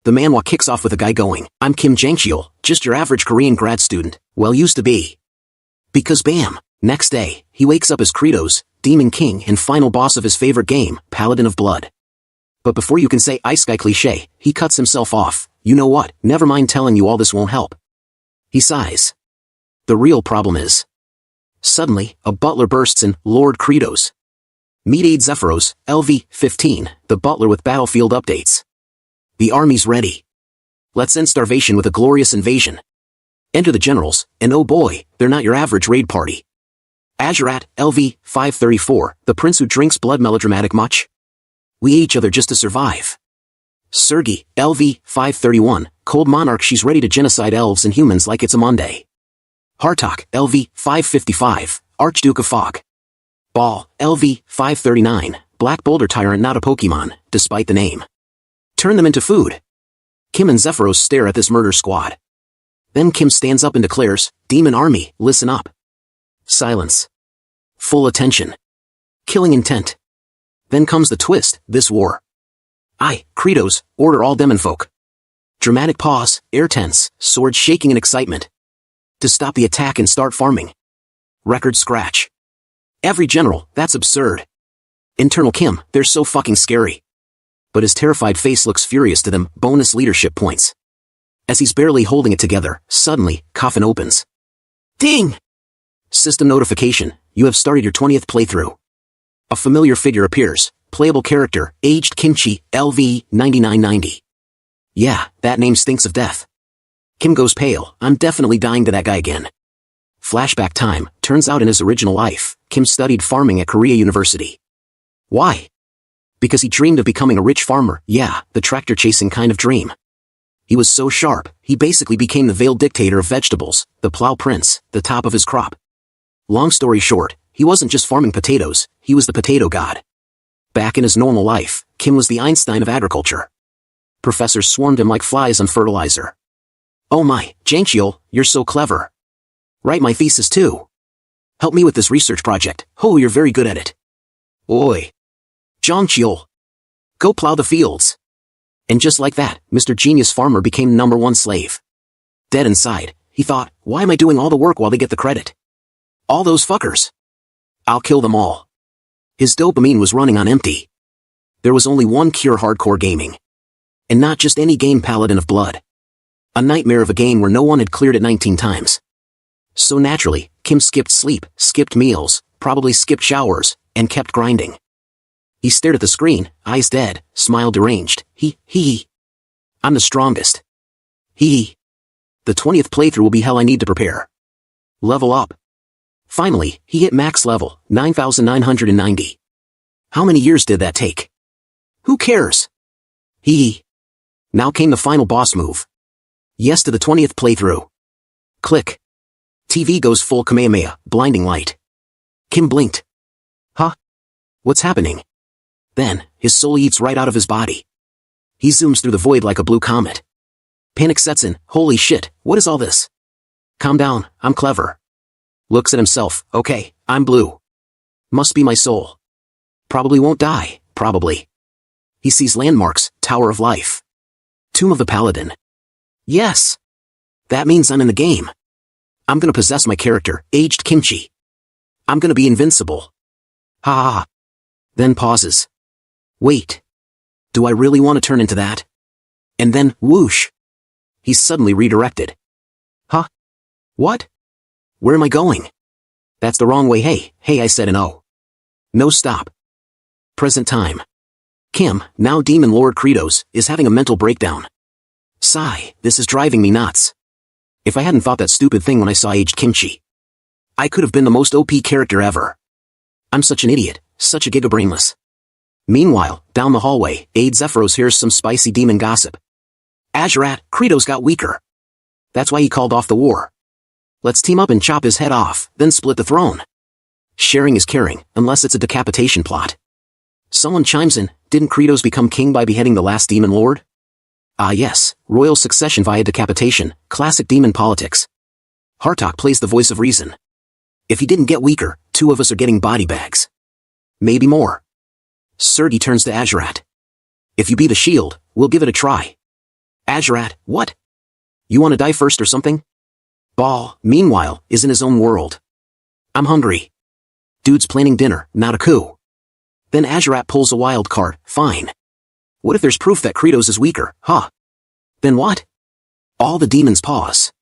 The manhwa kicks off with a guy going, "I'm Kim Jang-Cheol, just your average Korean grad student." Well, used to be. Because bam! Next day, he wakes up as Kratos, Demon King and final boss of his favorite game, Paladin of Blood. But before you can say Isekai cliché, he cuts himself off. You know what, never mind telling you all this won't help. He sighs. The real problem is. Suddenly, a butler bursts in, Lord Kratos. Meet Aid Zephyros, LV-15, the butler with battlefield updates. The army's ready. Let's end starvation with a glorious invasion. Enter the generals, and oh boy, they're not your average raid party. Azurat, LV-534, the prince who drinks blood. Melodramatic much? We ate each other just to survive. Sergei, LV-531, cold monarch. She's ready to genocide elves and humans like it's a Monday. Hartok, LV-555, Archduke of Fog. Ball, LV-539, Black Boulder Tyrant. Not a Pokemon, despite the name. Turn them into food. Kim and Zephyros stare at this murder squad. Then Kim stands up and declares, Demon Army, listen up. Silence. Full attention. Killing intent. Then comes the twist, this war. I, Kratos, order all demon folk. Dramatic pause, air tense, swords shaking in excitement. To stop the attack and start farming. Record scratch. Every general, that's absurd. Internal Kim, they're so fucking scary. But his terrified face looks furious to them, bonus leadership points. As he's barely holding it together, suddenly, coffin opens. Ding! System notification, you have started your 20th playthrough. A familiar figure appears, playable character, aged Kimchi, LV, 9990. Yeah, that name stinks of death. Kim goes pale, I'm definitely dying to that guy again. Flashback time, turns out in his original life, Kim studied farming at Korea University. Why? Because he dreamed of becoming a rich farmer, yeah, the tractor-chasing kind of dream. He was so sharp, he basically became the veiled dictator of vegetables, the plow prince, the top of his crop. Long story short, he wasn't just farming potatoes, he was the potato god. Back in his normal life, Kim was the Einstein of agriculture. Professors swarmed him like flies on fertilizer. Oh my, Jang-Cheol, you're so clever. Write my thesis too. Help me with this research project, oh you're very good at it. Oi. Jang-Cheol. Go plow the fields. And just like that, Mr. Genius Farmer became #1 slave. Dead inside, he thought, why am I doing all the work while they get the credit? All those fuckers. I'll kill them all. His dopamine was running on empty. There was only one cure: hardcore gaming. And not just any game, Paladin of Blood. A nightmare of a game where no one had cleared it 19 times. So naturally, Kim skipped sleep, skipped meals, probably skipped showers, and kept grinding. He stared at the screen, eyes dead, smile deranged. He. I'm the strongest. He. The 20th playthrough will be hell. I need to prepare. Level up. Finally, he hit max level, 9,990. How many years did that take? Who cares? He. Now came the final boss move. Yes to the 20th playthrough. Click. TV goes full Kamehameha, blinding light. Kim blinked. Huh? What's happening? Then, his soul eats right out of his body. He zooms through the void like a blue comet. Panic sets in, holy shit, what is all this? Calm down, I'm clever. Looks at himself, okay, I'm blue. Must be my soul. Probably won't die, probably. He sees landmarks, Tower of Life. Tomb of the Paladin. Yes. That means I'm in the game. I'm gonna possess my character, aged Kimchi. I'm gonna be invincible. Ha ha ha. Then pauses. Wait. Do I really want to turn into that? And then, whoosh. He's suddenly redirected. Huh? What? Where am I going? That's the wrong way. Hey, I said an O. No stop. Present time. Kim, now Demon Lord Kratos, is having a mental breakdown. Sigh, this is driving me nuts. If I hadn't thought that stupid thing when I saw aged Kimchi, I could have been the most OP character ever. I'm such an idiot, such a gigabrainless. Meanwhile, down the hallway, Aid Zephyros hears some spicy demon gossip. Azurat, Kratos got weaker. That's why he called off the war. Let's team up and chop his head off, then split the throne. Sharing is caring, unless it's a decapitation plot. Someone chimes in, didn't Kratos become king by beheading the last demon lord? Ah yes, royal succession via decapitation, classic demon politics. Hartok plays the voice of reason. If he didn't get weaker, 2 of us are getting body bags. Maybe more. Sergei turns to Azurat. If you be the shield, we'll give it a try. Azure, what? You wanna die first or something? Ball, meanwhile, is in his own world. I'm hungry. Dude's planning dinner, not a coup. Then Azure pulls a wild card, fine. What if there's proof that Kratos is weaker, huh? Then what? All the demons pause.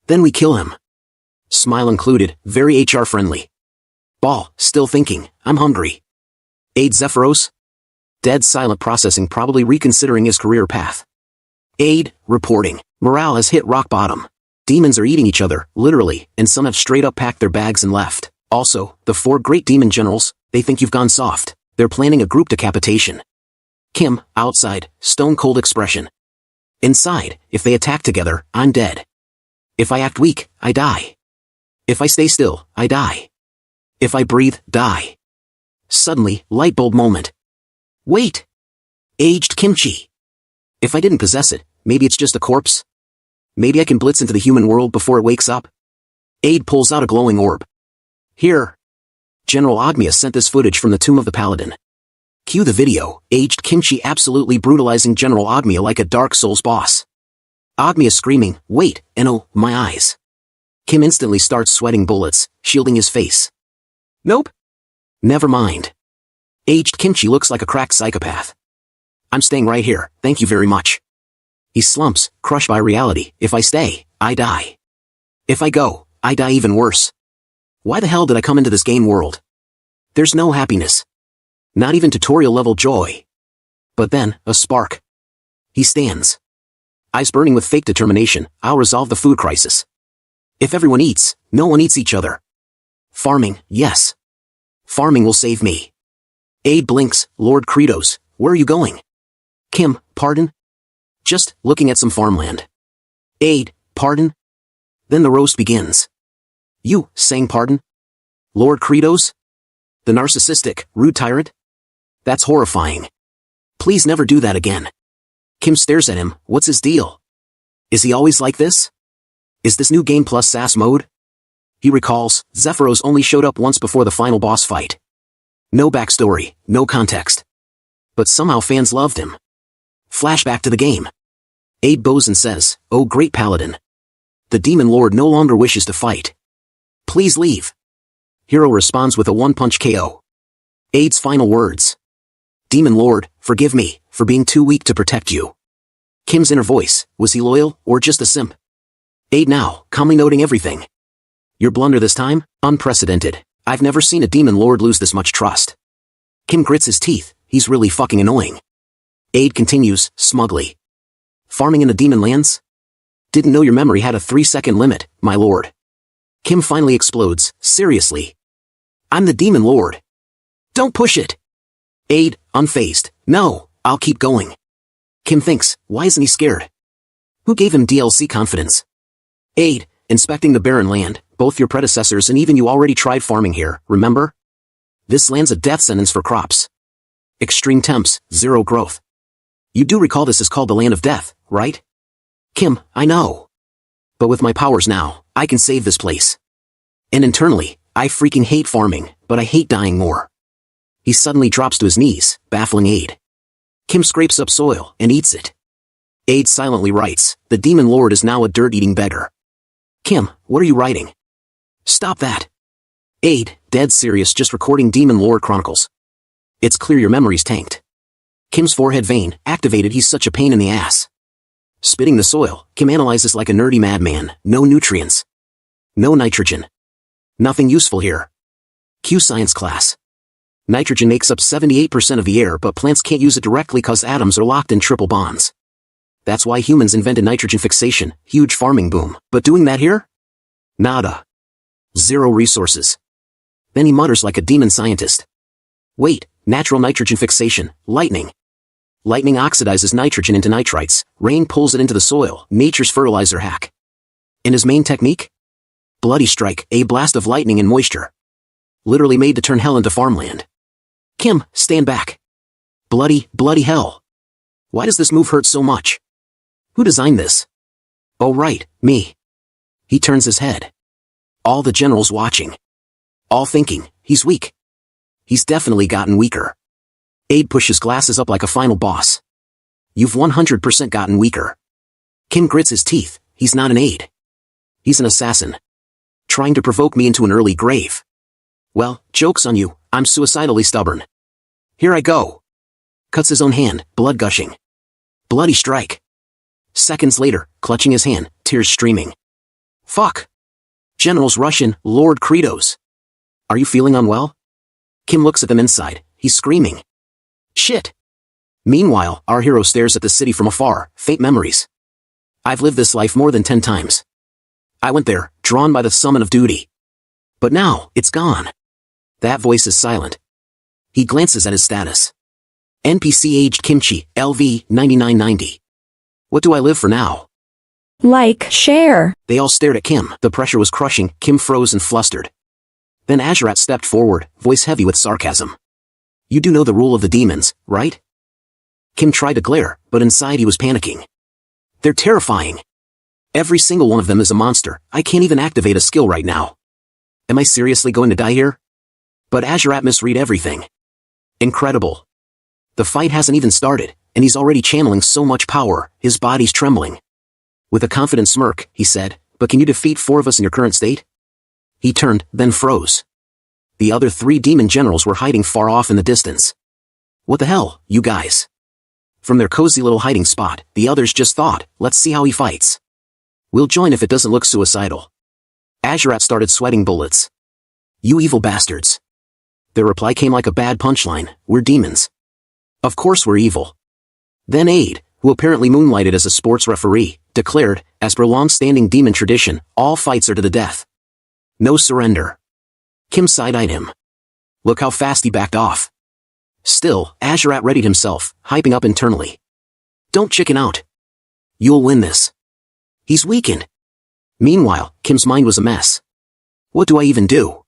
Then we kill him. Smile included, very HR friendly. Ball, still thinking, I'm hungry. Aid Zephyros? Dead silent processing, probably reconsidering his career path. Aid, reporting, morale has hit rock bottom. Demons are eating each other, literally, and some have straight up packed their bags and left. Also, the 4 great demon generals, they think you've gone soft. They're planning a group decapitation. Kim, outside, stone cold expression. Inside, if they attack together, I'm dead. If I act weak, I die. If I stay still, I die. If I breathe, die. Suddenly, light bulb moment. Wait! Aged kimchi. If I didn't possess it, maybe it's just a corpse? Maybe I can blitz into the human world before it wakes up? Aid pulls out a glowing orb. Here. General Ogmia sent this footage from the tomb of the paladin. Cue the video, aged kimchi absolutely brutalizing General Ogmia like a Dark Souls boss. Ogmia screaming, wait, and oh, my eyes. Kim instantly starts sweating bullets, shielding his face. Nope. Never mind. Aged kimchi looks like a cracked psychopath. I'm staying right here, thank you very much. He slumps, crushed by reality. If I stay, I die. If I go, I die even worse. Why the hell did I come into this game world? There's no happiness. Not even tutorial-level joy. But then, a spark. He stands. Eyes burning with fake determination, I'll resolve the food crisis. If everyone eats, no one eats each other. Farming, yes. Farming will save me. Aid blinks, Lord Kratos, where are you going? Kim, pardon? Just looking at some farmland. Aid, pardon? Then the roast begins. You, saying pardon? Lord Kratos? The narcissistic, rude tyrant? That's horrifying. Please never do that again. Kim stares at him, what's his deal? Is he always like this? Is this new game plus sass mode? He recalls, Zephyros only showed up once before the final boss fight. No backstory, no context. But somehow fans loved him. Flashback to the game. Aid bows and says, oh great paladin. The demon lord no longer wishes to fight. Please leave. Hero responds with a one-punch KO. Aid's final words. Demon lord, forgive me, for being too weak to protect you. Kim's inner voice, was he loyal, or just a simp? Aid now, calmly noting everything. Your blunder this time? Unprecedented. I've never seen a demon lord lose this much trust. Kim grits his teeth, he's really fucking annoying. Aid continues, smugly. Farming in the demon lands? Didn't know your memory had a 3-second limit, my lord. Kim finally explodes, seriously. I'm the demon lord. Don't push it. Aid, unfazed, no, I'll keep going. Kim thinks, why isn't he scared? Who gave him DLC confidence? Aid, inspecting the barren land, both your predecessors and even you already tried farming here, remember? This land's a death sentence for crops. Extreme temps, zero growth. You do recall this is called the land of death, right? Kim, I know. But with my powers now, I can save this place. And internally, I freaking hate farming, but I hate dying more. He suddenly drops to his knees, baffling Aid. Kim scrapes up soil and eats it. Aid silently writes, the demon lord is now a dirt-eating beggar. Kim, what are you writing? Stop that. Aid, dead serious, just recording Demon Lord Chronicles. It's clear your memory's tanked. Kim's forehead vein, activated, he's such a pain in the ass. Spitting the soil, Kim analyzes like a nerdy madman, no nutrients. No nitrogen. Nothing useful here. Q science class. Nitrogen makes up 78% of the air, but plants can't use it directly cause atoms are locked in triple bonds. That's why humans invented nitrogen fixation, huge farming boom. But doing that here? Nada. Zero resources. Then he mutters like a demon scientist. Wait, natural nitrogen fixation, lightning. Lightning oxidizes nitrogen into nitrites, rain pulls it into the soil, nature's fertilizer hack. And his main technique? Bloody strike, a blast of lightning and moisture. Literally made to turn hell into farmland. Kim, stand back. Bloody hell. Why does this move hurt so much? Who designed this? Oh right, me. He turns his head. All the generals watching. All thinking, he's weak. He's definitely gotten weaker. Aid pushes glasses up like a final boss. You've 100% gotten weaker. Kim grits his teeth. He's not an aide. He's an assassin. Trying to provoke me into an early grave. Well, joke's on you, I'm suicidally stubborn. Here I go. Cuts his own hand, blood gushing. Bloody strike. Seconds later, clutching his hand, tears streaming. Fuck. Generals rush in, Lord Credos. Are you feeling unwell? Kim looks at them inside, he's screaming. Shit. Meanwhile, our hero stares at the city from afar, faint memories. I've lived this life more than 10 times. I went there, drawn by the summon of duty. But now, it's gone. That voice is silent. He glances at his status. NPC aged Kimchi, LV, 9990. What do I live for now? Like, share. They all stared at Kim. The pressure was crushing. Kim froze and flustered. Then ARA'S stepped forward, voice heavy with sarcasm. You do know the rule of the demons, right? Kim tried to glare, but inside he was panicking. They're terrifying. Every single one of them is a monster. I can't even activate a skill right now. Am I seriously going to die here? But ARA'S misread everything. Incredible. The fight hasn't even started, and he's already channeling so much power, his body's trembling. With a confident smirk, he said, but can you defeat 4 of us in your current state? He turned, then froze. The other 3 demon generals were hiding far off in the distance. What the hell, you guys? From their cozy little hiding spot, the others just thought, let's see how he fights. We'll join if it doesn't look suicidal. ARA'S started sweating bullets. You evil bastards. Their reply came like a bad punchline, we're demons. Of course we're evil. Then Aide, who apparently moonlighted as a sports referee, declared, as per long-standing demon tradition, all fights are to the death. No surrender. Kim side-eyed him. Look how fast he backed off. Still, ARA'S readied himself, hyping up internally. Don't chicken out. You'll win this. He's weakened. Meanwhile, Kim's mind was a mess. What do I even do?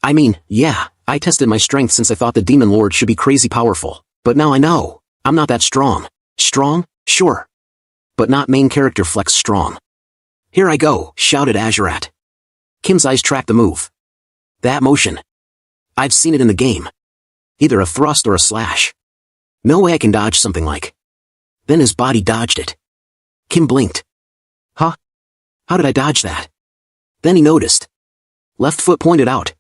I mean, yeah, I tested my strength since I thought the Demon Lord should be crazy powerful, but now I know, I'm not that strong. Strong? Sure. But not main character flex strong. Here I go, shouted ARA'S. Kim's eyes tracked the move. That motion. I've seen it in the game. Either a thrust or a slash. No way I can dodge something like. Then his body dodged it. Kim blinked. Huh? How did I dodge that? Then he noticed. Left foot pointed out.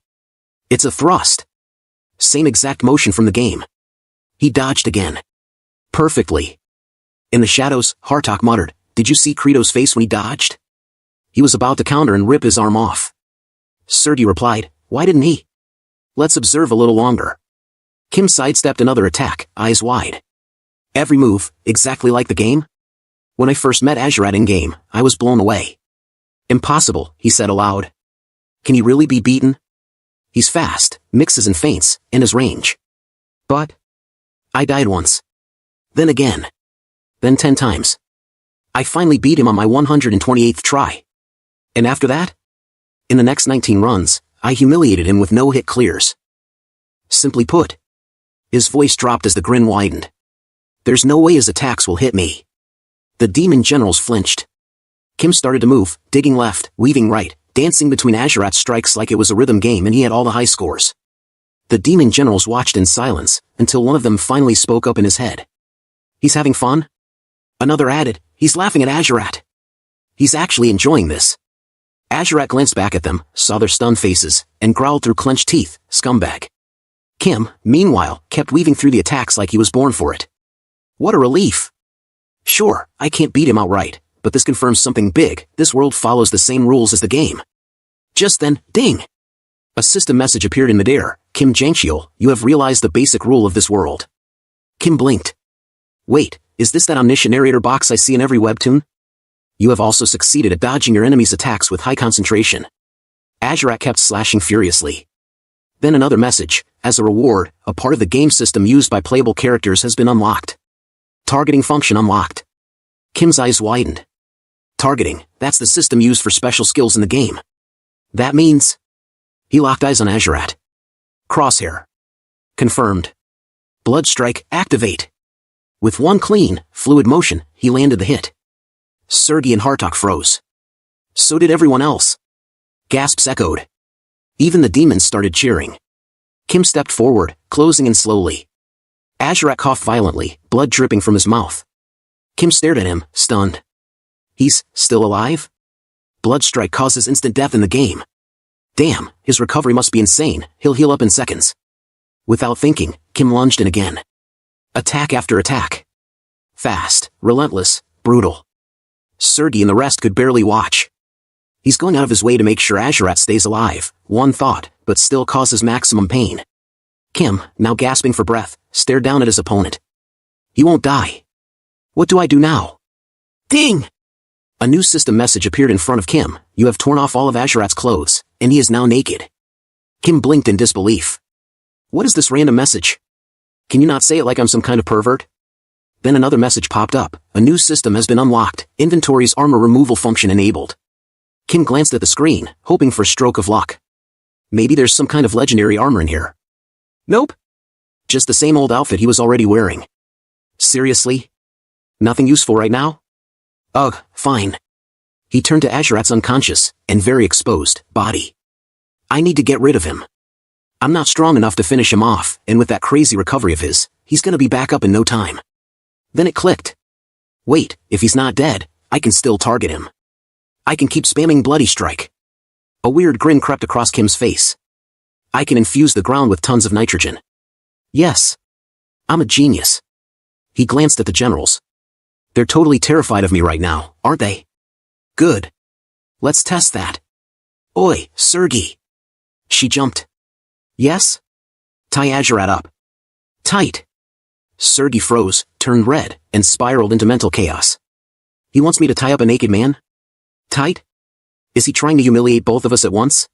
It's a thrust. Same exact motion from the game. He dodged again. Perfectly. In the shadows, Hartok muttered, did you see Credo's face when he dodged? He was about to counter and rip his arm off. Sergi replied, why didn't he? Let's observe a little longer. Kim sidestepped another attack, eyes wide. Every move, exactly like the game? When I first met ARA'S in game, I was blown away. Impossible, he said aloud. Can he really be beaten? He's fast, mixes and feints, and his range. But I died once. Then again. Then 10 times. I finally beat him on my 128th try. And after that? In the next 19 runs, I humiliated him with no hit clears. Simply put. His voice dropped as the grin widened. There's no way his attacks will hit me. The demon generals flinched. Kim started to move, digging left, weaving right, dancing between ARA'S strikes like it was a rhythm game and he had all the high scores. The demon generals watched in silence, until one of them finally spoke up in his head. He's having fun? Another added, he's laughing at ARA'S. He's actually enjoying this. ARA'S glanced back at them, saw their stunned faces, and growled through clenched teeth, scumbag. Kim, meanwhile, kept weaving through the attacks like he was born for it. What a relief. Sure, I can't beat him outright, but this confirms something big, this world follows the same rules as the game. Just then, ding! A system message appeared in midair, Kim Jang-Hyeon, you have realized the basic rule of this world. Kim blinked. Wait, is this that omniscient narrator box I see in every webtoon? You have also succeeded at dodging your enemy's attacks with high concentration. ARA'S kept slashing furiously. Then another message, as a reward, a part of the game system used by playable characters has been unlocked. Targeting function unlocked. Kim's eyes widened. Targeting, that's the system used for special skills in the game. That means... He locked eyes on ARA'S. Crosshair. Confirmed. Blood strike, activate. With one clean, fluid motion, he landed the hit. Sergi and Hartok froze. So did everyone else. Gasps echoed. Even the demons started cheering. Kim stepped forward, closing in slowly. ARA'S coughed violently, blood dripping from his mouth. Kim stared at him, stunned. He's still alive? Blood strike causes instant death in the game. Damn, his recovery must be insane, he'll heal up in seconds. Without thinking, Kim lunged in again. Attack after attack. Fast, relentless, brutal. Sergei and the rest could barely watch. He's going out of his way to make sure ARA'S stays alive, one thought, but still causes maximum pain. Kim, now gasping for breath, stared down at his opponent. He won't die. What do I do now? Ding! A new system message appeared in front of Kim. You have torn off all of ARA'S clothes, and he is now naked. Kim blinked in disbelief. What is this random message? Can you not say it like I'm some kind of pervert? Then another message popped up. A new system has been unlocked. Inventory's armor removal function enabled. Kim glanced at the screen, hoping for a stroke of luck. Maybe there's some kind of legendary armor in here. Nope. Just the same old outfit he was already wearing. Seriously? Nothing useful right now? Ugh, fine. He turned to ARA'S unconscious, and very exposed, body. I need to get rid of him. I'm not strong enough to finish him off, and with that crazy recovery of his, he's gonna be back up in no time. Then it clicked. Wait, if he's not dead, I can still target him. I can keep spamming Bloody Strike. A weird grin crept across Kim's face. I can infuse the ground with tons of nitrogen. Yes. I'm a genius. He glanced at the generals. They're totally terrified of me right now, aren't they? Good. Let's test that. Oi, Sergei. She jumped. Yes? Tie ARA'S up. Tight. Sergei froze, turned red, and spiraled into mental chaos. He wants me to tie up a naked man? Tight? Is he trying to humiliate both of us at once?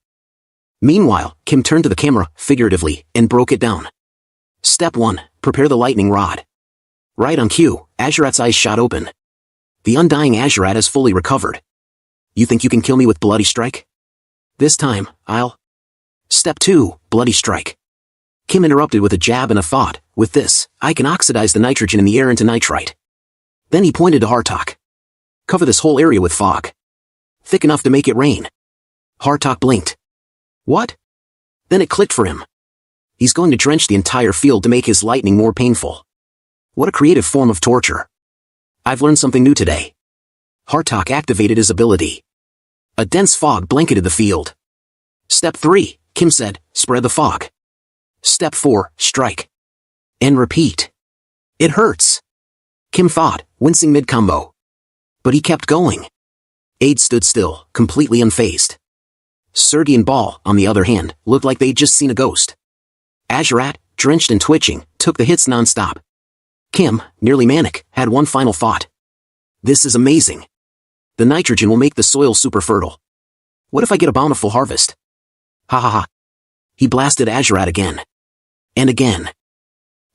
Meanwhile, Kim turned to the camera, figuratively, and broke it down. Step 1. Prepare the lightning rod. Right on cue, ARA'S eyes shot open. The undying ARA'S has fully recovered. You think you can kill me with Bloody Strike? This time, I'll... Step 2. Bloody Strike. Kim interrupted with a jab and a thought. With this, I can oxidize the nitrogen in the air into nitrite. Then he pointed to Hartok. Cover this whole area with fog. Thick enough to make it rain. Hartok blinked. What? Then it clicked for him. He's going to drench the entire field to make his lightning more painful. What a creative form of torture. I've learned something new today. Hartok activated his ability. A dense fog blanketed the field. Step 3, Kim said, spread the fog. Step 4, strike. And repeat. It hurts. Kim thought, wincing mid-combo. But he kept going. Aid stood still, completely unfazed. Sergei and Ball, on the other hand, looked like they'd just seen a ghost. ARA'S, drenched and twitching, took the hits non-stop. Kim, nearly manic, had one final thought. This is amazing. The nitrogen will make the soil super fertile. What if I get a bountiful harvest? Ha ha ha. He blasted ARA'S again. And again.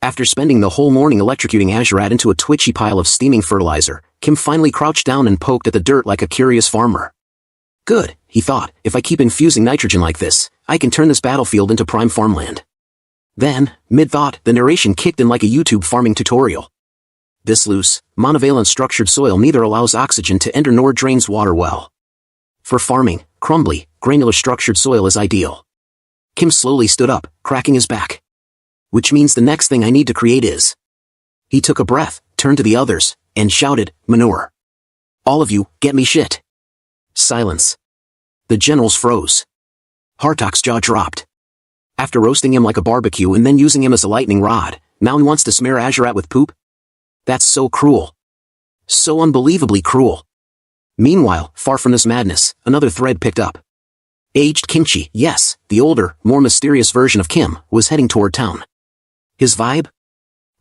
After spending the whole morning electrocuting ARA'S into a twitchy pile of steaming fertilizer, Kim finally crouched down and poked at the dirt like a curious farmer. Good, he thought, if I keep infusing nitrogen like this, I can turn this battlefield into prime farmland. Then, mid-thought, the narration kicked in like a YouTube farming tutorial. This loose, monovalent structured soil neither allows oxygen to enter nor drains water well. For farming, crumbly, granular structured soil is ideal. Kim slowly stood up, cracking his back. Which means the next thing I need to create is... He took a breath, turned to the others, and shouted, manure. All of you, get me shit. Silence. The generals froze. Hartok's jaw dropped. After roasting him like a barbecue and then using him as a lightning rod, now he wants to smear ARA'S with poop? That's so cruel. So unbelievably cruel. Meanwhile, far from this madness, another thread picked up. Aged Kimchi, yes, the older, more mysterious version of Kim, was heading toward town. His vibe?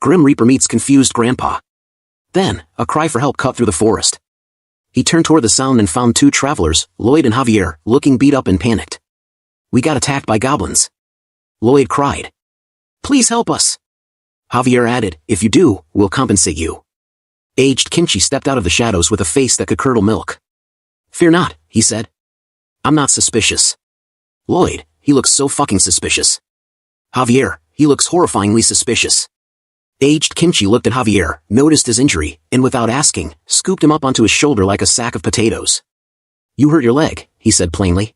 Grim Reaper meets confused grandpa. Then, a cry for help cut through the forest. He turned toward the sound and found two travelers, Lloyd and Javier, looking beat up and panicked. We got attacked by goblins. Lloyd cried. Please help us. Javier added, if you do, we'll compensate you. Aged Kimchi stepped out of the shadows with a face that could curdle milk. Fear not, he said. I'm not suspicious. Lloyd, he looks so fucking suspicious. Javier, he looks horrifyingly suspicious. Aged Kimchi looked at Javier, noticed his injury, and without asking, scooped him up onto his shoulder like a sack of potatoes. You hurt your leg, he said plainly.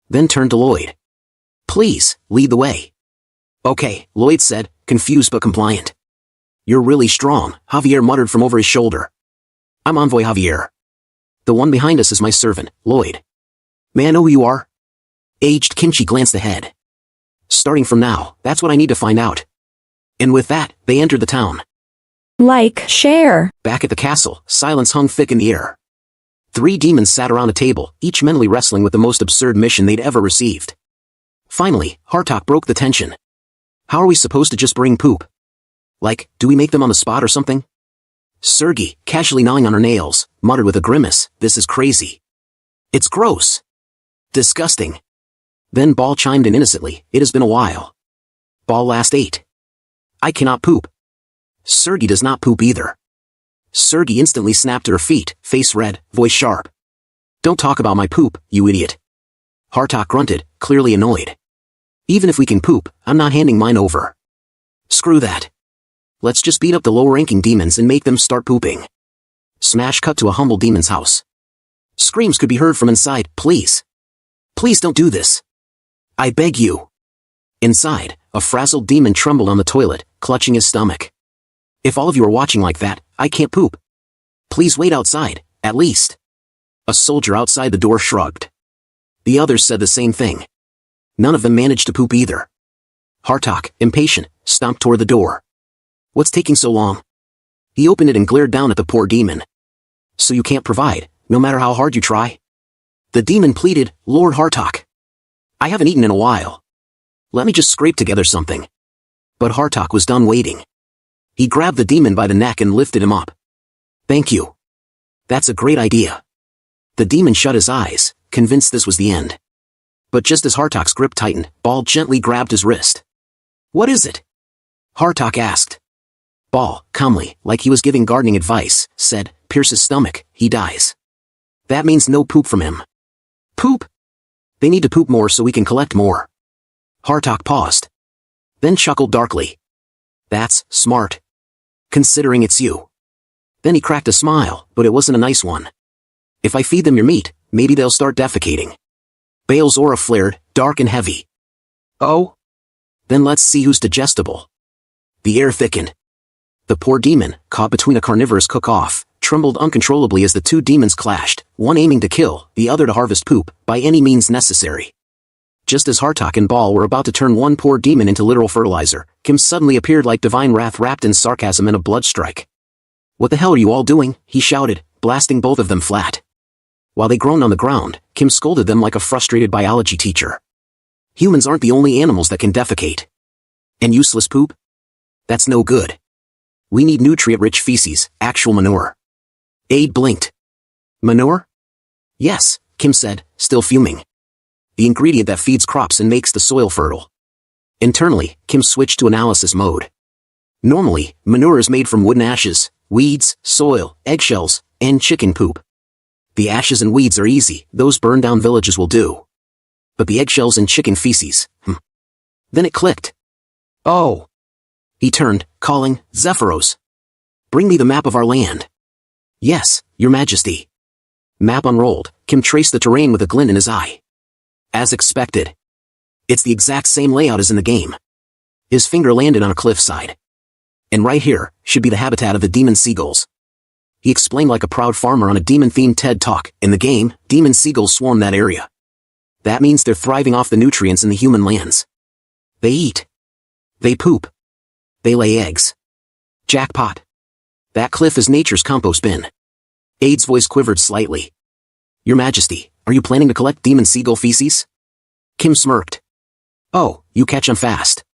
Then turned to Lloyd. Please, lead the way. Okay, Lloyd said, confused but compliant. You're really strong, Javier muttered from over his shoulder. I'm Envoy Javier. The one behind us is my servant, Lloyd. May I know who you are? Aged Kimchi glanced ahead. Starting from now, that's what I need to find out. And with that, they entered the town. Like, share. Back at the castle, silence hung thick in the air. 3 demons sat around a table, each mentally wrestling with the most absurd mission they'd ever received. Finally, Hartok broke the tension. How are we supposed to just bring poop? Like, do we make them on the spot or something? Sergei, casually gnawing on her nails, muttered with a grimace, this is crazy. It's gross. Disgusting. Then Ball chimed in innocently, it has been a while. Ball last ate. I cannot poop. Sergei does not poop either. Sergei instantly snapped to her feet, face red, voice sharp. Don't talk about my poop, you idiot. Hartok grunted, clearly annoyed. Even if we can poop, I'm not handing mine over. Screw that. Let's just beat up the low-ranking demons and make them start pooping. Smash cut to a humble demon's house. Screams could be heard from inside, please. Please don't do this. I beg you. Inside, a frazzled demon trembled on the toilet, clutching his stomach. If all of you are watching like that, I can't poop. Please wait outside, at least. A soldier outside the door shrugged. The others said the same thing. None of them managed to poop either. Hartok, impatient, stomped toward the door. What's taking so long? He opened it and glared down at the poor demon. So you can't provide, no matter how hard you try? The demon pleaded, Lord Hartok. I haven't eaten in a while. Let me just scrape together something. But Hartok was done waiting. He grabbed the demon by the neck and lifted him up. Thank you. That's a great idea. The demon shut his eyes, convinced this was the end. But just as Hartok's grip tightened, Ball gently grabbed his wrist. What is it? Hartok asked. Ball, calmly, like he was giving gardening advice, said, pierce his stomach, he dies. That means no poop from him. Poop? They need to poop more so we can collect more. Hartok paused. Then chuckled darkly. That's smart. Considering it's you. Then he cracked a smile, but it wasn't a nice one. If I feed them your meat, maybe they'll start defecating. Bale's aura flared, dark and heavy. Oh? Then let's see who's digestible. The air thickened. The poor demon, caught between a carnivorous cook-off, trembled uncontrollably as the 2 demons clashed, one aiming to kill, the other to harvest poop, by any means necessary. Just as Hartok and Ball were about to turn one poor demon into literal fertilizer, Kim suddenly appeared like divine wrath wrapped in sarcasm and a blood strike. What the hell are you all doing? He shouted, blasting both of them flat. While they groaned on the ground, Kim scolded them like a frustrated biology teacher. Humans aren't the only animals that can defecate. And useless poop? That's no good. We need nutrient-rich feces, actual manure. Aide blinked. Manure? Yes, Kim said, still fuming. The ingredient that feeds crops and makes the soil fertile. Internally, Kim switched to analysis mode. Normally, manure is made from wooden ashes, weeds, soil, eggshells, and chicken poop. The ashes and weeds are easy, those burned-down villages will do. But the eggshells and chicken feces, Then it clicked. Oh! He turned, calling, Zephyros. Bring me the map of our land. Yes, your majesty. Map unrolled, Kim traced the terrain with a glint in his eye. As expected. It's the exact same layout as in the game. His finger landed on a cliffside. And right here, should be the habitat of the demon seagulls. He explained like a proud farmer on a demon-themed TED Talk. In the game, demon seagulls swarm that area. That means they're thriving off the nutrients in the human lands. They eat. They poop. They lay eggs. Jackpot. That cliff is nature's compost bin. Aide's voice quivered slightly. Your Majesty, are you planning to collect demon seagull feces? Kim smirked. Oh, you catch 'em fast.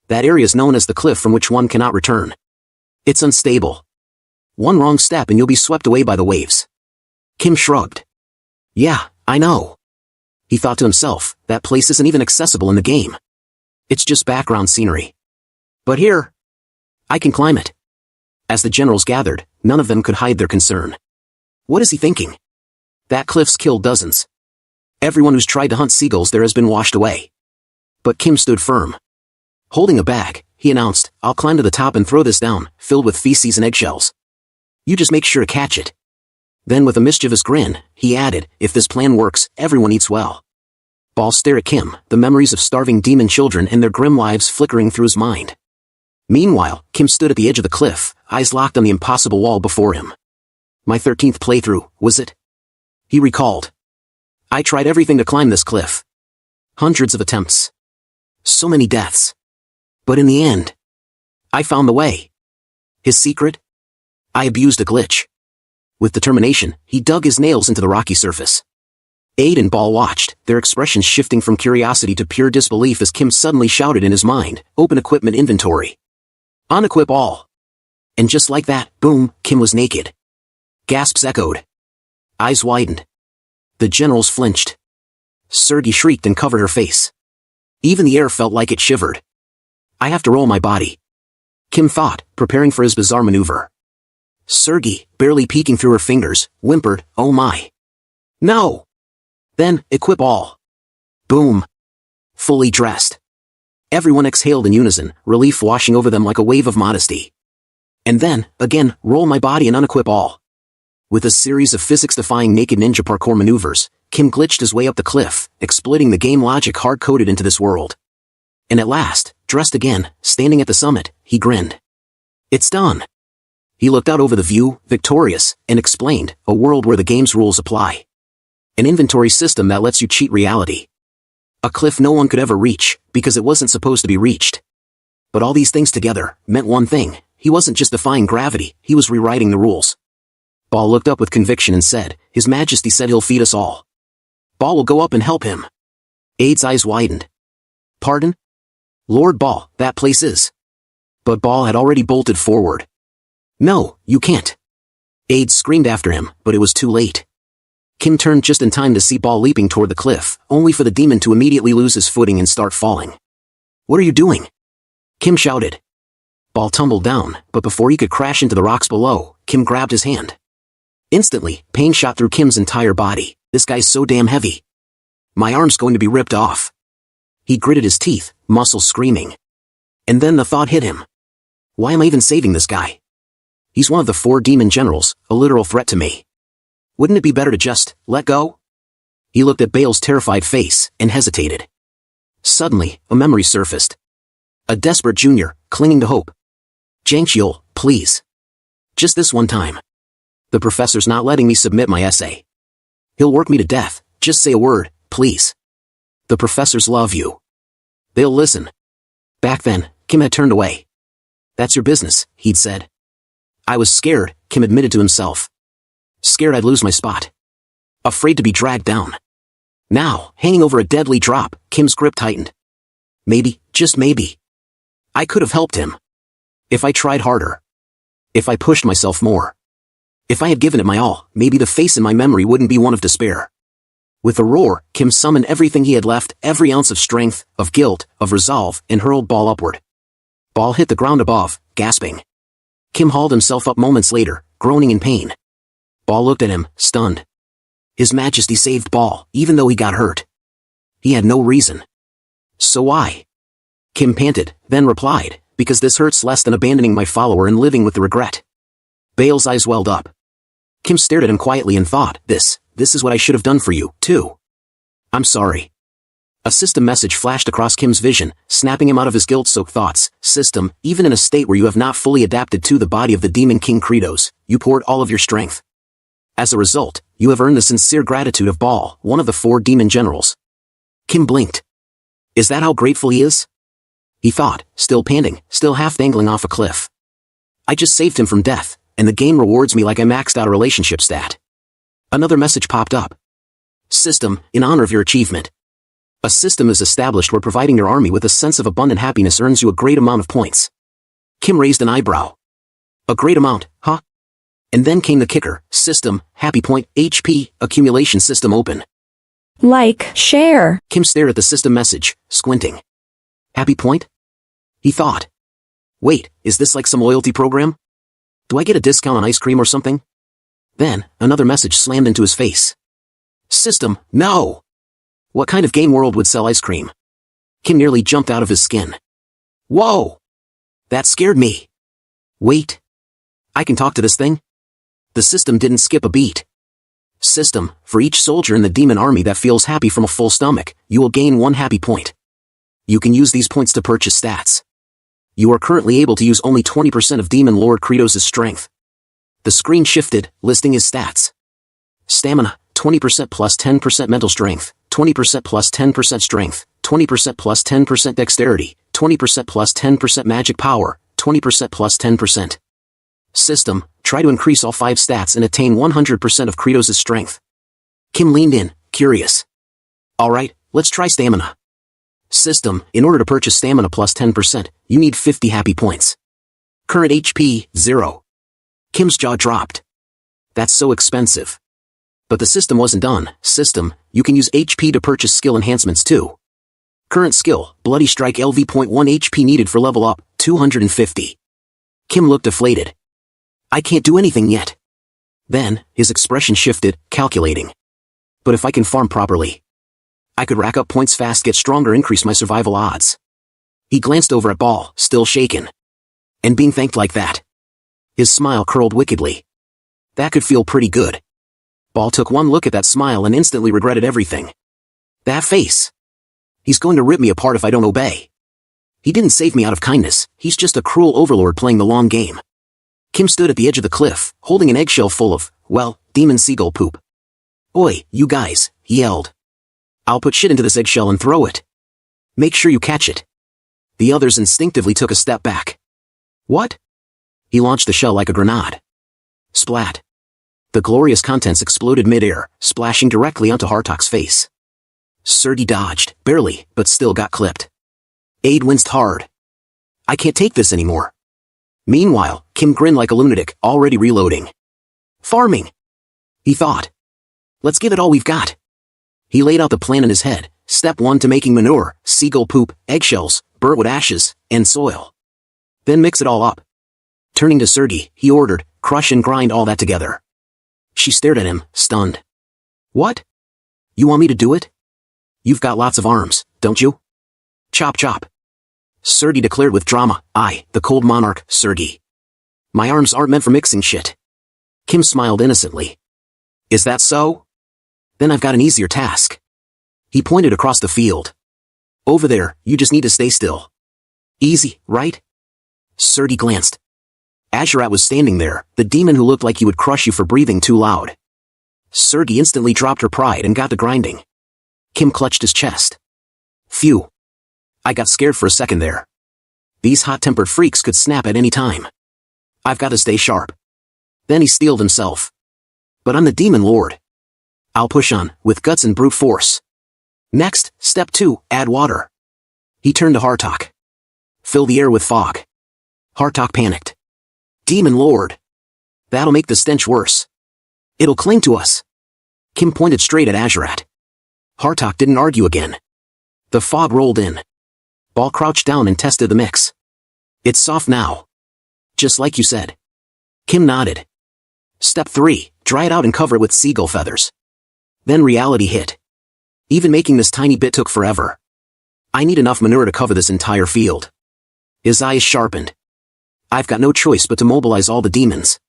That area is known as the cliff from which one cannot return. It's unstable. One wrong step and you'll be swept away by the waves. Kim shrugged. Yeah, I know. He thought to himself, that place isn't even accessible in the game. It's just background scenery. But here, I can climb it. As the generals gathered, none of them could hide their concern. What is he thinking? That cliff's killed dozens. Everyone who's tried to hunt seagulls there has been washed away. But Kim stood firm. Holding a bag, he announced, I'll climb to the top and throw this down, filled with feces and eggshells. You just make sure to catch it. Then with a mischievous grin, he added, if this plan works, everyone eats well. Ball stared at Kim, the memories of starving demon children and their grim lives flickering through his mind. Meanwhile, Kim stood at the edge of the cliff, eyes locked on the impossible wall before him. My 13th playthrough, was it? He recalled. I tried everything to climb this cliff. Hundreds of attempts. So many deaths. But in the end, I found the way. His secret? I abused a glitch. With determination, he dug his nails into the rocky surface. Aid and Ball watched, their expressions shifting from curiosity to pure disbelief as Kim suddenly shouted in his mind, open equipment inventory. Unequip all. And just like that, boom, Kim was naked. Gasps echoed. Eyes widened. The generals flinched. Sergei shrieked and covered her face. Even the air felt like it shivered. I have to roll my body. Kim thought, preparing for his bizarre maneuver. Sergei, barely peeking through her fingers, whimpered, oh my. No! Then, equip all. Boom. Fully dressed. Everyone exhaled in unison, relief washing over them like a wave of modesty. And then, again, roll my body and unequip all. With a series of physics-defying naked ninja parkour maneuvers, Kim glitched his way up the cliff, exploiting the game logic hard-coded into this world. And at last, dressed again, standing at the summit, he grinned. It's done. He looked out over the view, victorious, and explained, a world where the game's rules apply. An inventory system that lets you cheat reality. A cliff no one could ever reach, because it wasn't supposed to be reached. But all these things together meant one thing. He wasn't just defying gravity, he was rewriting the rules. Ball looked up with conviction and said, His Majesty said he'll feed us all. Ball will go up and help him. Aid's eyes widened. Pardon? Lord Ball, that place is. But Ball had already bolted forward. No, you can't. Aid screamed after him, but it was too late. Kim turned just in time to see Ball leaping toward the cliff, only for the demon to immediately lose his footing and start falling. What are you doing? Kim shouted. Ball tumbled down, but before he could crash into the rocks below, Kim grabbed his hand. Instantly, pain shot through Kim's entire body. This guy's so damn heavy. My arm's going to be ripped off. He gritted his teeth, muscles screaming. And then the thought hit him. Why am I even saving this guy? He's one of the 4 demon generals, a literal threat to me. Wouldn't it be better to just let go? He looked at Bale's terrified face and hesitated. Suddenly, a memory surfaced. A desperate junior, clinging to hope. Jang-Hyul, please. Just this one time. The professor's not letting me submit my essay. He'll work me to death, just say a word, please. The professors love you. They'll listen. Back then, Kim had turned away. That's your business, he'd said. I was scared, Kim admitted to himself. Scared I'd lose my spot. Afraid to be dragged down. Now, hanging over a deadly drop, Kim's grip tightened. Maybe, just maybe. I could have helped him. If I tried harder. If I pushed myself more. If I had given it my all, maybe the face in my memory wouldn't be one of despair. With a roar, Kim summoned everything he had left, every ounce of strength, of guilt, of resolve, and hurled Ball upward. Ball hit the ground above, gasping. Kim hauled himself up moments later, groaning in pain. Ball looked at him, stunned. His Majesty saved Ball, even though he got hurt. He had no reason. So why? Kim panted, then replied, because this hurts less than abandoning my follower and living with the regret. Bale's eyes welled up. Kim stared at him quietly and thought, this is what I should have done for you, too. I'm sorry. A system message flashed across Kim's vision, snapping him out of his guilt-soaked thoughts. System, even in a state where you have not fully adapted to the body of the Demon King Credos, you poured all of your strength. As a result, you have earned the sincere gratitude of Ball, one of the 4 demon generals. Kim blinked. Is that how grateful he is? He thought, still panting, still half dangling off a cliff. I just saved him from death, and the game rewards me like I maxed out a relationship stat. Another message popped up. System, in honor of your achievement. A system is established where providing your army with a sense of abundant happiness earns you a great amount of points. Kim raised an eyebrow. A great amount, huh? And then came the kicker. System, happy point, HP, accumulation system open. Like, share. Kim stared at the system message, squinting. Happy point? He thought. Wait, is this like some loyalty program? Do I get a discount on ice cream or something? Then, another message slammed into his face. System, no! What kind of game world would sell ice cream? Kim nearly jumped out of his skin. Whoa! That scared me. Wait. I can talk to this thing? The system didn't skip a beat. System, for each soldier in the demon army that feels happy from a full stomach, you will gain 1 happy point. You can use these points to purchase stats. You are currently able to use only 20% of Demon Lord Kratos' strength. The screen shifted, listing his stats. Stamina, 20% plus 10% mental strength, 20% plus 10% strength, 20% plus 10% dexterity, 20% plus 10% magic power, 20% plus 10%. System, try to increase all 5 stats and attain 100% of Kratos' strength. Kim leaned in, curious. Alright, let's try stamina. System, in order to purchase stamina plus 10%, you need 50 happy points. Current HP, 0. Kim's jaw dropped. That's so expensive. But the system wasn't done. System, you can use HP to purchase skill enhancements too. Current skill, Bloody Strike LV.1 HP needed for level up, 250. Kim looked deflated. I can't do anything yet. Then, his expression shifted, calculating. But if I can farm properly, I could rack up points fast, get stronger, increase my survival odds. He glanced over at Ball, still shaken. And being thanked like that. His smile curled wickedly. That could feel pretty good. Ball took one look at that smile and instantly regretted everything. That face. He's going to rip me apart if I don't obey. He didn't save me out of kindness, he's just a cruel overlord playing the long game. Kim stood at the edge of the cliff, holding an eggshell full of, well, demon seagull poop. Oi, you guys, he yelled. I'll put shit into this eggshell and throw it. Make sure you catch it. The others instinctively took a step back. What? He launched the shell like a grenade. Splat. The glorious contents exploded mid-air, splashing directly onto Hartok's face. Serdi dodged, barely, but still got clipped. Aid winced hard. I can't take this anymore. Meanwhile, Kim grinned like a lunatic, already reloading. Farming! He thought. Let's give it all we've got. He laid out the plan in his head. Step 1 to making manure, seagull poop, eggshells, birdwood ashes, and soil. Then mix it all up. Turning to Serdi, he ordered, crush and grind all that together. She stared at him, stunned. What? You want me to do it? You've got lots of arms, don't you? Chop chop. Serdi declared with drama, I, the cold monarch, Sergi. My arms aren't meant for mixing shit. Kim smiled innocently. Is that so? Then I've got an easier task. He pointed across the field. Over there, you just need to stay still. Easy, right? Serdi glanced. Azurath was standing there, the demon who looked like he would crush you for breathing too loud. Sergi instantly dropped her pride and got to grinding. Kim clutched his chest. Phew. I got scared for a second there. These hot-tempered freaks could snap at any time. I've got to stay sharp. Then he steeled himself. But I'm the demon lord. I'll push on, with guts and brute force. Next, step 2, add water. He turned to Hartok. Fill the air with fog. Hartok panicked. Demon lord. That'll make the stench worse. It'll cling to us. Kim pointed straight at Azurath. Hartok didn't argue again. The fog rolled in. Ball crouched down and tested the mix. It's soft now. Just like you said. Kim nodded. Step 3, dry it out and cover it with seagull feathers. Then reality hit. Even making this tiny bit took forever. I need enough manure to cover this entire field. His eyes sharpened. I've got no choice but to mobilize all the demons.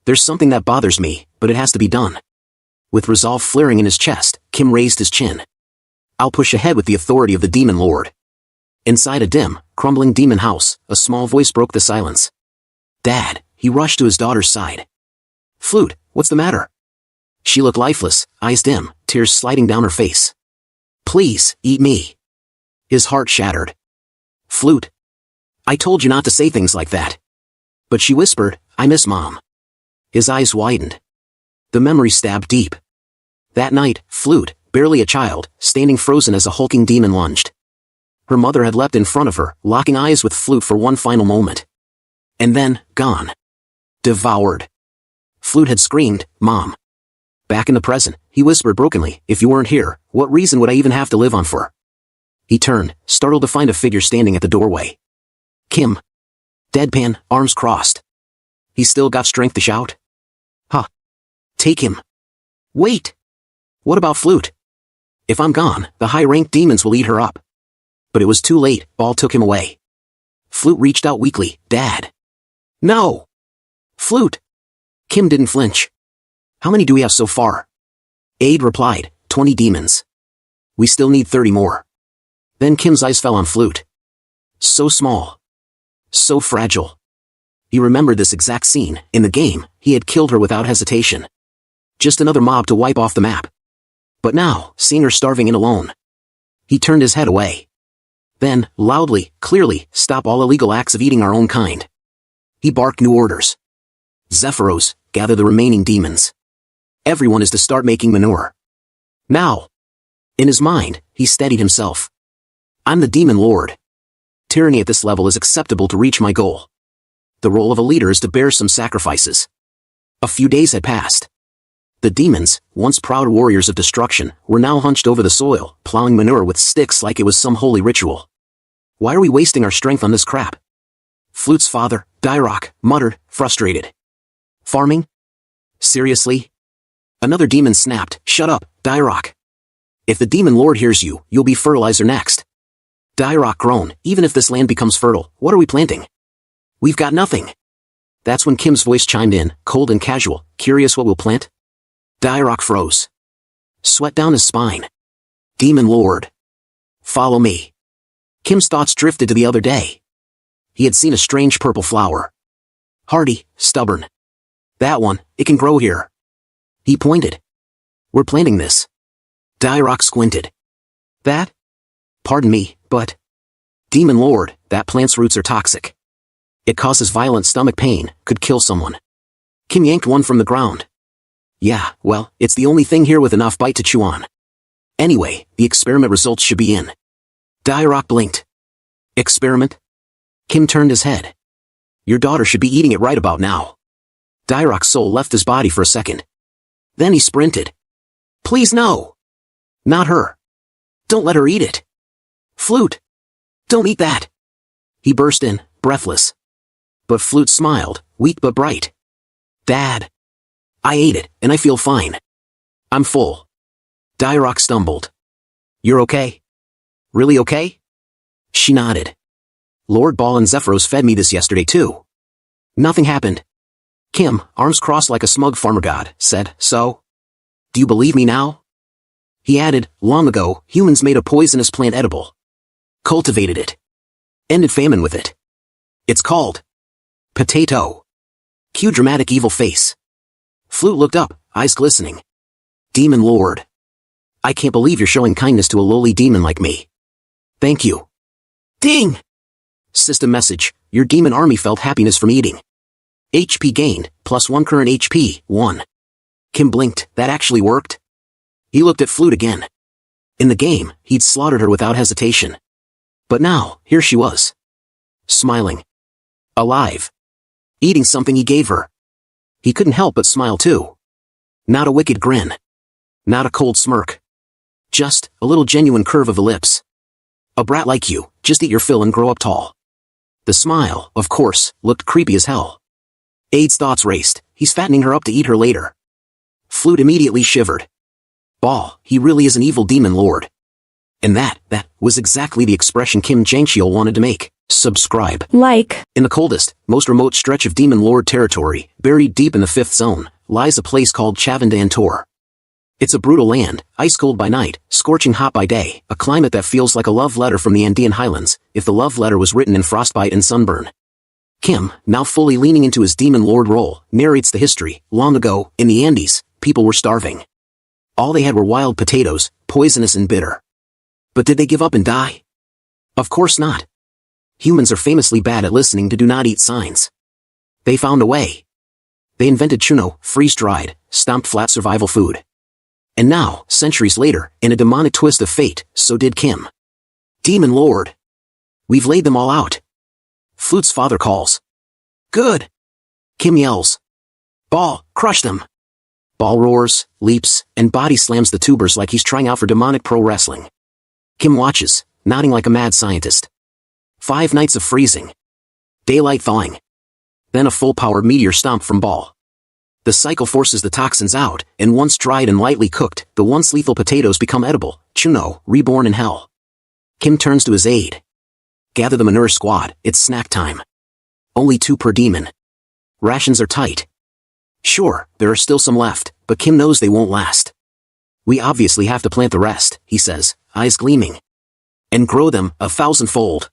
There's something that bothers me, but it has to be done. With resolve flaring in his chest, Kim raised his chin. I'll push ahead with the authority of the demon lord. Inside a dim, crumbling demon house, a small voice broke the silence. Dad, he rushed to his daughter's side. Flute, what's the matter? She looked lifeless, eyes dim, tears sliding down her face. Please, eat me. His heart shattered. Flute. I told you not to say things like that. But she whispered, I miss Mom. His eyes widened. The memory stabbed deep. That night, Flute, barely a child, standing frozen as a hulking demon lunged. Her mother had leapt in front of her, locking eyes with Flute for one final moment. And then, gone. Devoured. Flute had screamed, Mom. Back in the present, he whispered brokenly, if you weren't here, what reason would I even have to live on for? He turned, startled to find a figure standing at the doorway. Kim. Deadpan, arms crossed. He still got strength to shout. Huh. Take him. Wait. What about Flute? If I'm gone, the high-ranked demons will eat her up. But it was too late, Ball took him away. Flute reached out weakly, Dad. No. Flute. Kim didn't flinch. How many do we have so far? Aid replied, 20 demons. We still need 30 more. Then Kim's eyes fell on Flute. So small. So fragile. He remembered this exact scene. In the game, he had killed her without hesitation. Just another mob to wipe off the map. But now, seeing her starving and alone, he turned his head away. Then, loudly, clearly, stop all illegal acts of eating our own kind. He barked new orders. Zephyros, gather the remaining demons. Everyone is to start making manure. Now. In his mind, he steadied himself. I'm the demon lord. Tyranny at this level is acceptable to reach my goal. The role of a leader is to bear some sacrifices. A few days had passed. The demons, once proud warriors of destruction, were now hunched over the soil, plowing manure with sticks like it was some holy ritual. Why are we wasting our strength on this crap? Flute's father, Dyrok, muttered, frustrated. Farming? Seriously? Another demon snapped, shut up, Dyrok. If the demon lord hears you, you'll be fertilizer next. Dyrok groaned, even if this land becomes fertile, what are we planting? We've got nothing. That's when Kim's voice chimed in, cold and casual, curious what we'll plant? Dyrok froze. Sweat down his spine. Demon lord. Follow me. Kim's thoughts drifted to the other day. He had seen a strange purple flower. Hardy, stubborn. That one, it can grow here. He pointed. We're planting this. Dyrok squinted. That? Pardon me, but... Demon lord, that plant's roots are toxic. It causes violent stomach pain, could kill someone. Kim yanked one from the ground. Yeah, well, it's the only thing here with enough bite to chew on. Anyway, the experiment results should be in. Dyrok blinked. Experiment? Kim turned his head. Your daughter should be eating it right about now. Dyrok's soul left his body for a second. Then he sprinted. Please no. Not her. Don't let her eat it. Flute. Don't eat that. He burst in, breathless. But Flute smiled, weak but bright. Dad. I ate it, and I feel fine. I'm full. Dyrok stumbled. You're okay? Really okay? She nodded. Lord Ball and Zephyros fed me this yesterday too. Nothing happened. Kim, arms crossed like a smug farmer god, said, so? Do you believe me now? He added, long ago, humans made a poisonous plant edible. Cultivated it. Ended famine with it. It's called potato. Cue dramatic evil face. Flute looked up, eyes glistening. Demon lord. I can't believe you're showing kindness to a lowly demon like me. Thank you. Ding! System message, your demon army felt happiness from eating. HP gained, +1 current HP, 1. Kim blinked, that actually worked? He looked at Flute again. In the game, he'd slaughtered her without hesitation. But now, here she was. Smiling. Alive. Eating something he gave her. He couldn't help but smile too. Not a wicked grin. Not a cold smirk. Just a little genuine curve of the lips. A brat like you, just eat your fill and grow up tall. The smile, of course, looked creepy as hell. Ade's thoughts raced, he's fattening her up to eat her later. Flute immediately shivered. Ball, he really is an evil demon lord. And that was exactly the expression Kim Jang-Hyeon wanted to make. Subscribe. Like. In the coldest, most remote stretch of Demon Lord territory, buried deep in the 5th zone, lies a place called Chavandan-Tor. It's a brutal land, ice cold by night, scorching hot by day, a climate that feels like a love letter from the Andean highlands, if the love letter was written in frostbite and sunburn. Kim, now fully leaning into his Demon Lord role, narrates the history. Long ago, in the Andes, people were starving. All they had were wild potatoes, poisonous and bitter. But did they give up and die? Of course not. Humans are famously bad at listening to do not eat signs. They found a way. They invented chuno, freeze-dried, stomped flat survival food. And now, centuries later, in a demonic twist of fate, so did Kim. Demon Lord. We've laid them all out. Flute's father calls. Good. Kim yells. Ball, crush them. Ball roars, leaps, and body slams the tubers like he's trying out for demonic pro wrestling. Kim watches, nodding like a mad scientist. 5 nights of freezing. Daylight thawing. Then a full-power meteor stomp from Ball. The cycle forces the toxins out, and once dried and lightly cooked, the once lethal potatoes become edible. Chuno, reborn in hell. Kim turns to his aide. Gather the manure squad, it's snack time. Only 2 per demon. Rations are tight. Sure, there are still some left, but Kim knows they won't last. We obviously have to plant the rest, he says, eyes gleaming. And grow them 1,000-fold.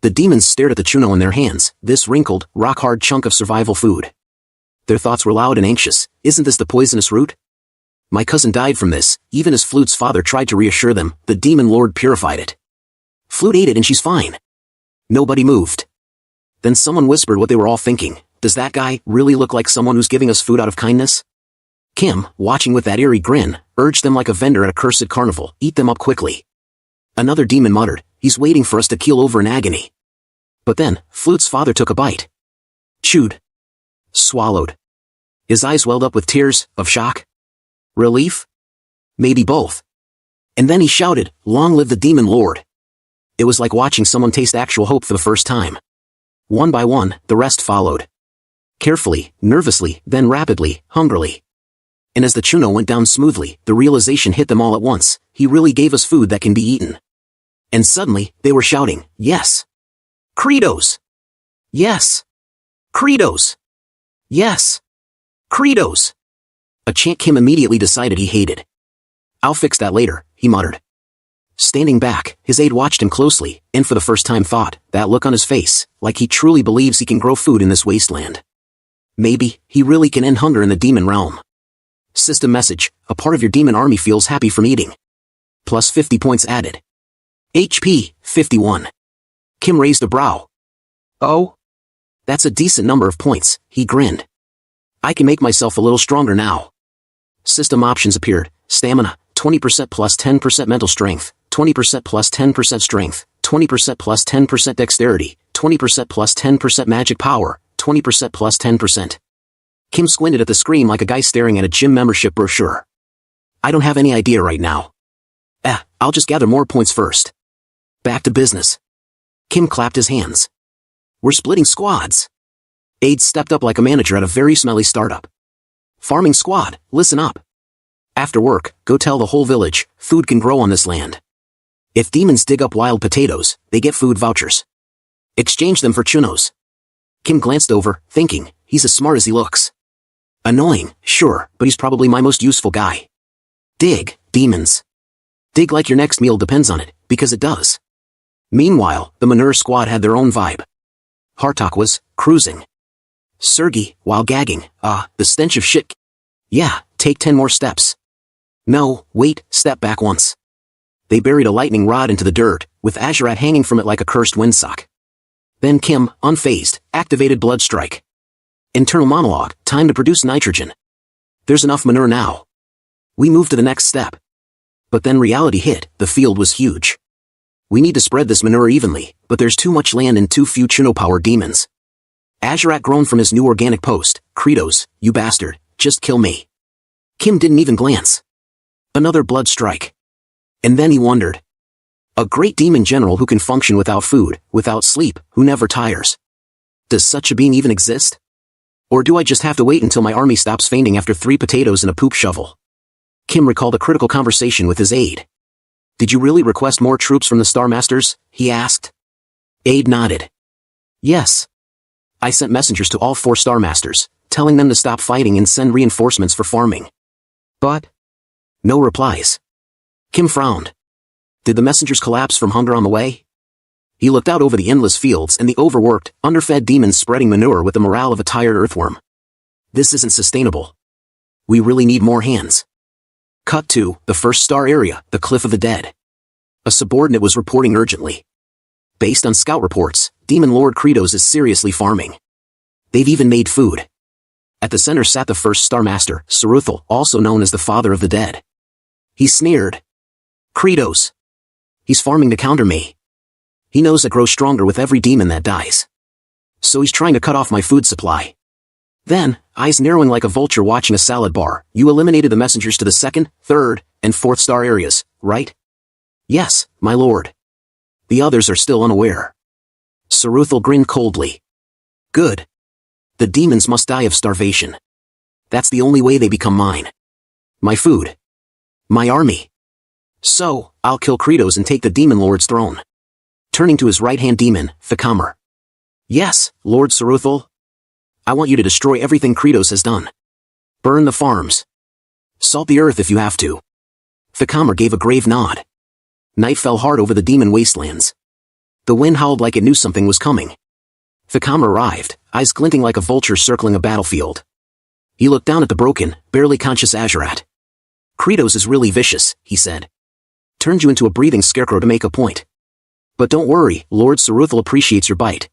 The demons stared at the chuno in their hands, this wrinkled, rock-hard chunk of survival food. Their thoughts were loud and anxious. Isn't this the poisonous root? My cousin died from this. Even as Flute's father tried to reassure them, the demon lord purified it. Flute ate it and she's fine. Nobody moved. Then someone whispered what they were all thinking. Does that guy really look like someone who's giving us food out of kindness? Kim, watching with that eerie grin, urged them like a vendor at a cursed carnival, eat them up quickly. Another demon muttered, he's waiting for us to keel over in agony. But then, Flute's father took a bite. Chewed. Swallowed. His eyes welled up with tears, of shock? Relief? Maybe both. And then he shouted, long live the demon lord. It was like watching someone taste actual hope for the first time. One by one, the rest followed. Carefully, nervously, then rapidly, hungrily. And as the chuno went down smoothly, the realization hit them all at once, he really gave us food that can be eaten. And suddenly, they were shouting, yes. Credos! Yes! Credos! Yes! Credos! A chant Kim immediately decided he hated. I'll fix that later, he muttered. Standing back, his aide watched him closely, and for the first time thought, that look on his face, like he truly believes he can grow food in this wasteland. Maybe, he really can end hunger in the demon realm. System message, a part of your demon army feels happy from eating. Plus 50 points added. HP, 51. Kim raised a brow. Oh? That's a decent number of points, he grinned. I can make myself a little stronger now. System options appeared, stamina, 20% plus 10% mental strength, 20% plus 10% strength, 20% plus 10% dexterity, 20% plus 10% magic power, 20% plus 10%. Kim squinted at the screen like a guy staring at a gym membership brochure. I don't have any idea right now. I'll just gather more points first. Back to business. Kim clapped his hands. We're splitting squads. Aide stepped up like a manager at a very smelly startup. Farming squad, listen up. After work, go tell the whole village, food can grow on this land. If demons dig up wild potatoes, they get food vouchers. Exchange them for chunos. Kim glanced over, thinking, he's as smart as he looks. Annoying, sure, but he's probably my most useful guy. Dig, demons. Dig like your next meal depends on it, because it does. Meanwhile, the manure squad had their own vibe. Hartok was cruising. Sergey, while gagging, the stench of shit. Yeah, take 10 more steps. No, wait, step back once. They buried a lightning rod into the dirt, with Azurat hanging from it like a cursed windsock. Then Kim, unfazed, activated Blood Strike. Internal monologue, time to produce nitrogen. There's enough manure now. We moved to the next step. But then reality hit, the field was huge. We need to spread this manure evenly, but there's too much land and too few chuno-powered demons. Azurat groaned from his new organic post, Credos, you bastard, just kill me. Kim didn't even glance. Another blood strike. And then he wondered. A great demon general who can function without food, without sleep, who never tires. Does such a being even exist? Or do I just have to wait until my army stops fainting after 3 potatoes and a poop shovel? Kim recalled a critical conversation with his aide. Did you really request more troops from the Star Masters? He asked. Aide nodded. Yes. I sent messengers to all 4 Star Masters, telling them to stop fighting and send reinforcements for farming. But? No replies. Kim frowned. Did the messengers collapse from hunger on the way? He looked out over the endless fields and the overworked, underfed demons spreading manure with the morale of a tired earthworm. This isn't sustainable. We really need more hands. Cut to the first star area, the Cliff of the Dead. A subordinate was reporting urgently. Based on scout reports, Demon Lord Credos is seriously farming. They've even made food. At the center sat the first Star Master, Saruthal, also known as the Father of the Dead. He sneered. Credos. He's farming to counter me. He knows I grow stronger with every demon that dies. So he's trying to cut off my food supply. Then, eyes narrowing like a vulture watching a salad bar, you eliminated the messengers to the 2nd, 3rd, and 4th star areas, right? Yes, my lord. The others are still unaware. Saruthal grinned coldly. Good. The demons must die of starvation. That's the only way they become mine. My food. My army. So, I'll kill Credos and take the Demon Lord's throne. Turning to his right-hand demon, Thakamer. Yes, Lord Saruthal. I want you to destroy everything Credos has done. Burn the farms. Salt the earth if you have to. Thakamer gave a grave nod. Night fell hard over the demon wastelands. The wind howled like it knew something was coming. Thakamer arrived, eyes glinting like a vulture circling a battlefield. He looked down at the broken, barely conscious Azurat. Kratos is really vicious, he said. Turned you into a breathing scarecrow to make a point. But don't worry, Lord Saruthal appreciates your bite.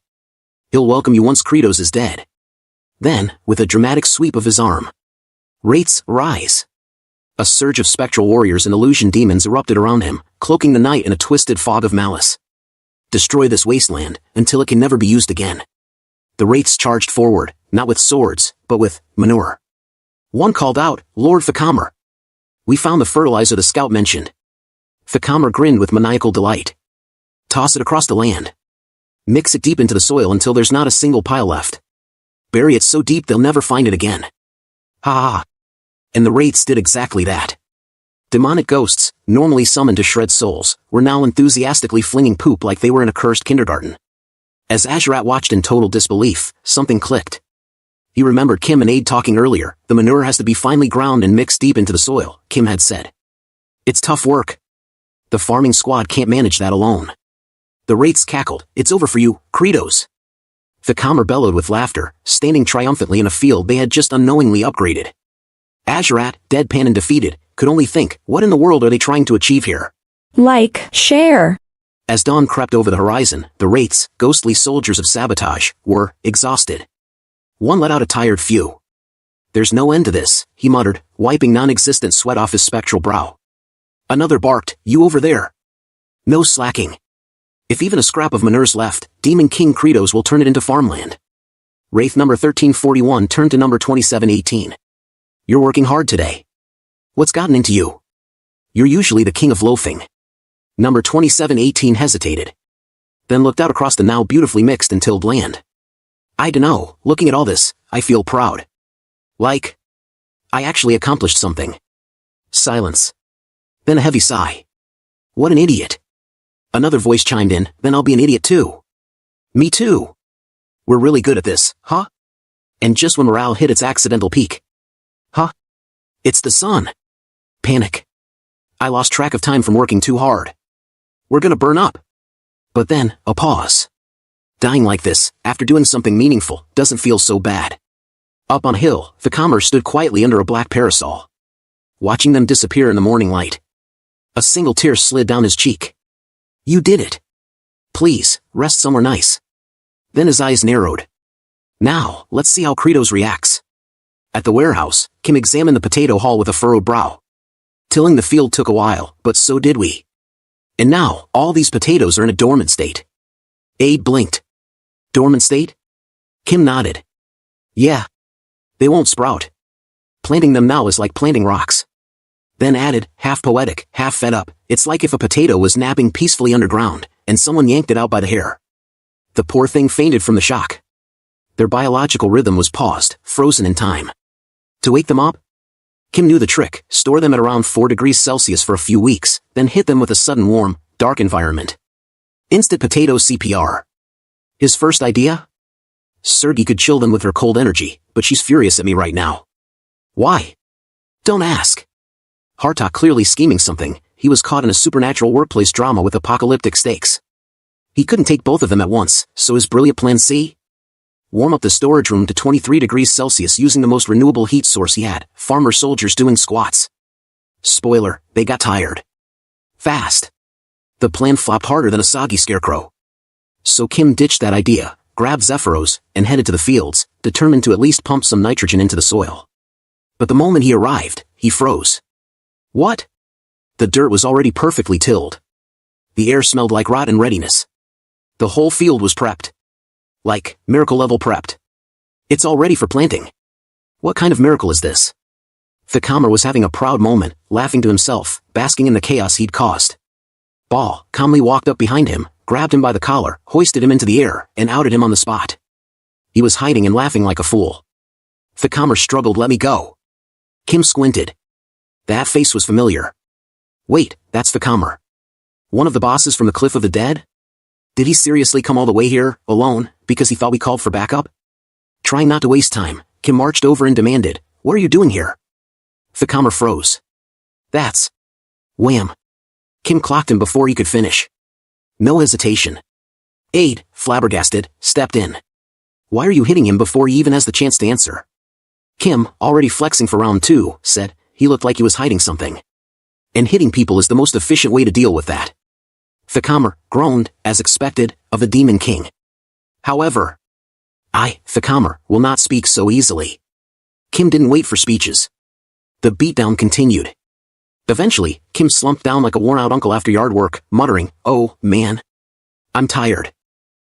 He'll welcome you once Kratos is dead. Then, with a dramatic sweep of his arm. Wraiths, rise. A surge of spectral warriors and illusion demons erupted around him, cloaking the night in a twisted fog of malice. Destroy this wasteland, until it can never be used again. The wraiths charged forward, not with swords, but with manure. One called out, Lord Fakamer. We found the fertilizer the scout mentioned. Fakamer grinned with maniacal delight. Toss it across the land. Mix it deep into the soil until there's not a single pile left. Bury it so deep they'll never find it again. Ha ha. And the wraiths did exactly that. Demonic ghosts, normally summoned to shred souls, were now enthusiastically flinging poop like they were in a cursed kindergarten. As Azurat watched in total disbelief, something clicked. He remembered Kim and Aid talking earlier. The manure has to be finely ground and mixed deep into the soil, Kim had said. It's tough work. The farming squad can't manage that alone. The wraiths cackled. It's over for you, Kratos. Fakamer bellowed with laughter, standing triumphantly in a field they had just unknowingly upgraded. Azurat, deadpan and defeated, could only think, what in the world are they trying to achieve here? Like, share. As dawn crept over the horizon, the wraiths, ghostly soldiers of sabotage, were exhausted. One let out a tired phew. There's no end to this, he muttered, wiping non-existent sweat off his spectral brow. Another barked, you over there. No slacking. If even a scrap of manure's left, Demon King Kratos will turn it into farmland. Wraith number 1341 turned to number 2718. You're working hard today. What's gotten into you? You're usually the king of loafing. Number 2718 hesitated. Then looked out across the now beautifully mixed and tilled land. I dunno, looking at all this, I feel proud. Like, I actually accomplished something. Silence. Then a heavy sigh. What an idiot. Another voice chimed in, then I'll be an idiot too. Me too. We're really good at this, huh? And just when morale hit its accidental peak. Huh? It's the sun. Panic. I lost track of time from working too hard. We're gonna burn up. But then, a pause. Dying like this, after doing something meaningful, doesn't feel so bad. Up on a hill, Fakamer stood quietly under a black parasol. Watching them disappear in the morning light. A single tear slid down his cheek. You did it. Please, rest somewhere nice. Then his eyes narrowed. Now, let's see how Kratos reacts. At the warehouse, Kim examined the potato haul with a furrowed brow. Tilling the field took a while, but so did we. And now, all these potatoes are in a dormant state. Aid blinked. Dormant state? Kim nodded. Yeah. They won't sprout. Planting them now is like planting rocks. Then added, half poetic, half fed up, it's like if a potato was napping peacefully underground, and someone yanked it out by the hair. The poor thing fainted from the shock. Their biological rhythm was paused, frozen in time. To wake them up? Kim knew the trick, store them at around 4 degrees Celsius for a few weeks, then hit them with a sudden warm, dark environment. Instant potato CPR. His first idea? Sergei could chill them with her cold energy, but she's furious at me right now. Why? Don't ask. Hartok clearly scheming something, he was caught in a supernatural workplace drama with apocalyptic stakes. He couldn't take both of them at once, so his brilliant plan C? Warm up the storage room to 23 degrees Celsius using the most renewable heat source he had, farmer soldiers doing squats. Spoiler, they got tired. Fast. The plan flopped harder than a soggy scarecrow. So Kim ditched that idea, grabbed Zephyros, and headed to the fields, determined to at least pump some nitrogen into the soil. But the moment he arrived, he froze. What? The dirt was already perfectly tilled. The air smelled like rot and readiness. The whole field was prepped. Like, miracle level prepped. It's all ready for planting. What kind of miracle is this? Fakamer was having a proud moment, laughing to himself, basking in the chaos he'd caused. Ball calmly walked up behind him, grabbed him by the collar, hoisted him into the air, and outed him on the spot. He was hiding and laughing like a fool. Fakamer struggled. Let me go. Kim squinted. That face was familiar. Wait, that's Fakamer. One of the bosses from the Cliff of the Dead? Did he seriously come all the way here, alone, because he thought we called for backup? Trying not to waste time, Kim marched over and demanded, what are you doing here? Fakamer froze. That's... Wham. Kim clocked him before he could finish. No hesitation. Aid, flabbergasted, stepped in. Why are you hitting him before he even has the chance to answer? Kim, already flexing for round 2, said, he looked like he was hiding something. And hitting people is the most efficient way to deal with that. Thakamer groaned, as expected, of the Demon King. However, I, Thakamer, will not speak so easily. Kim didn't wait for speeches. The beatdown continued. Eventually, Kim slumped down like a worn-out uncle after yard work, muttering, "Oh, man. I'm tired."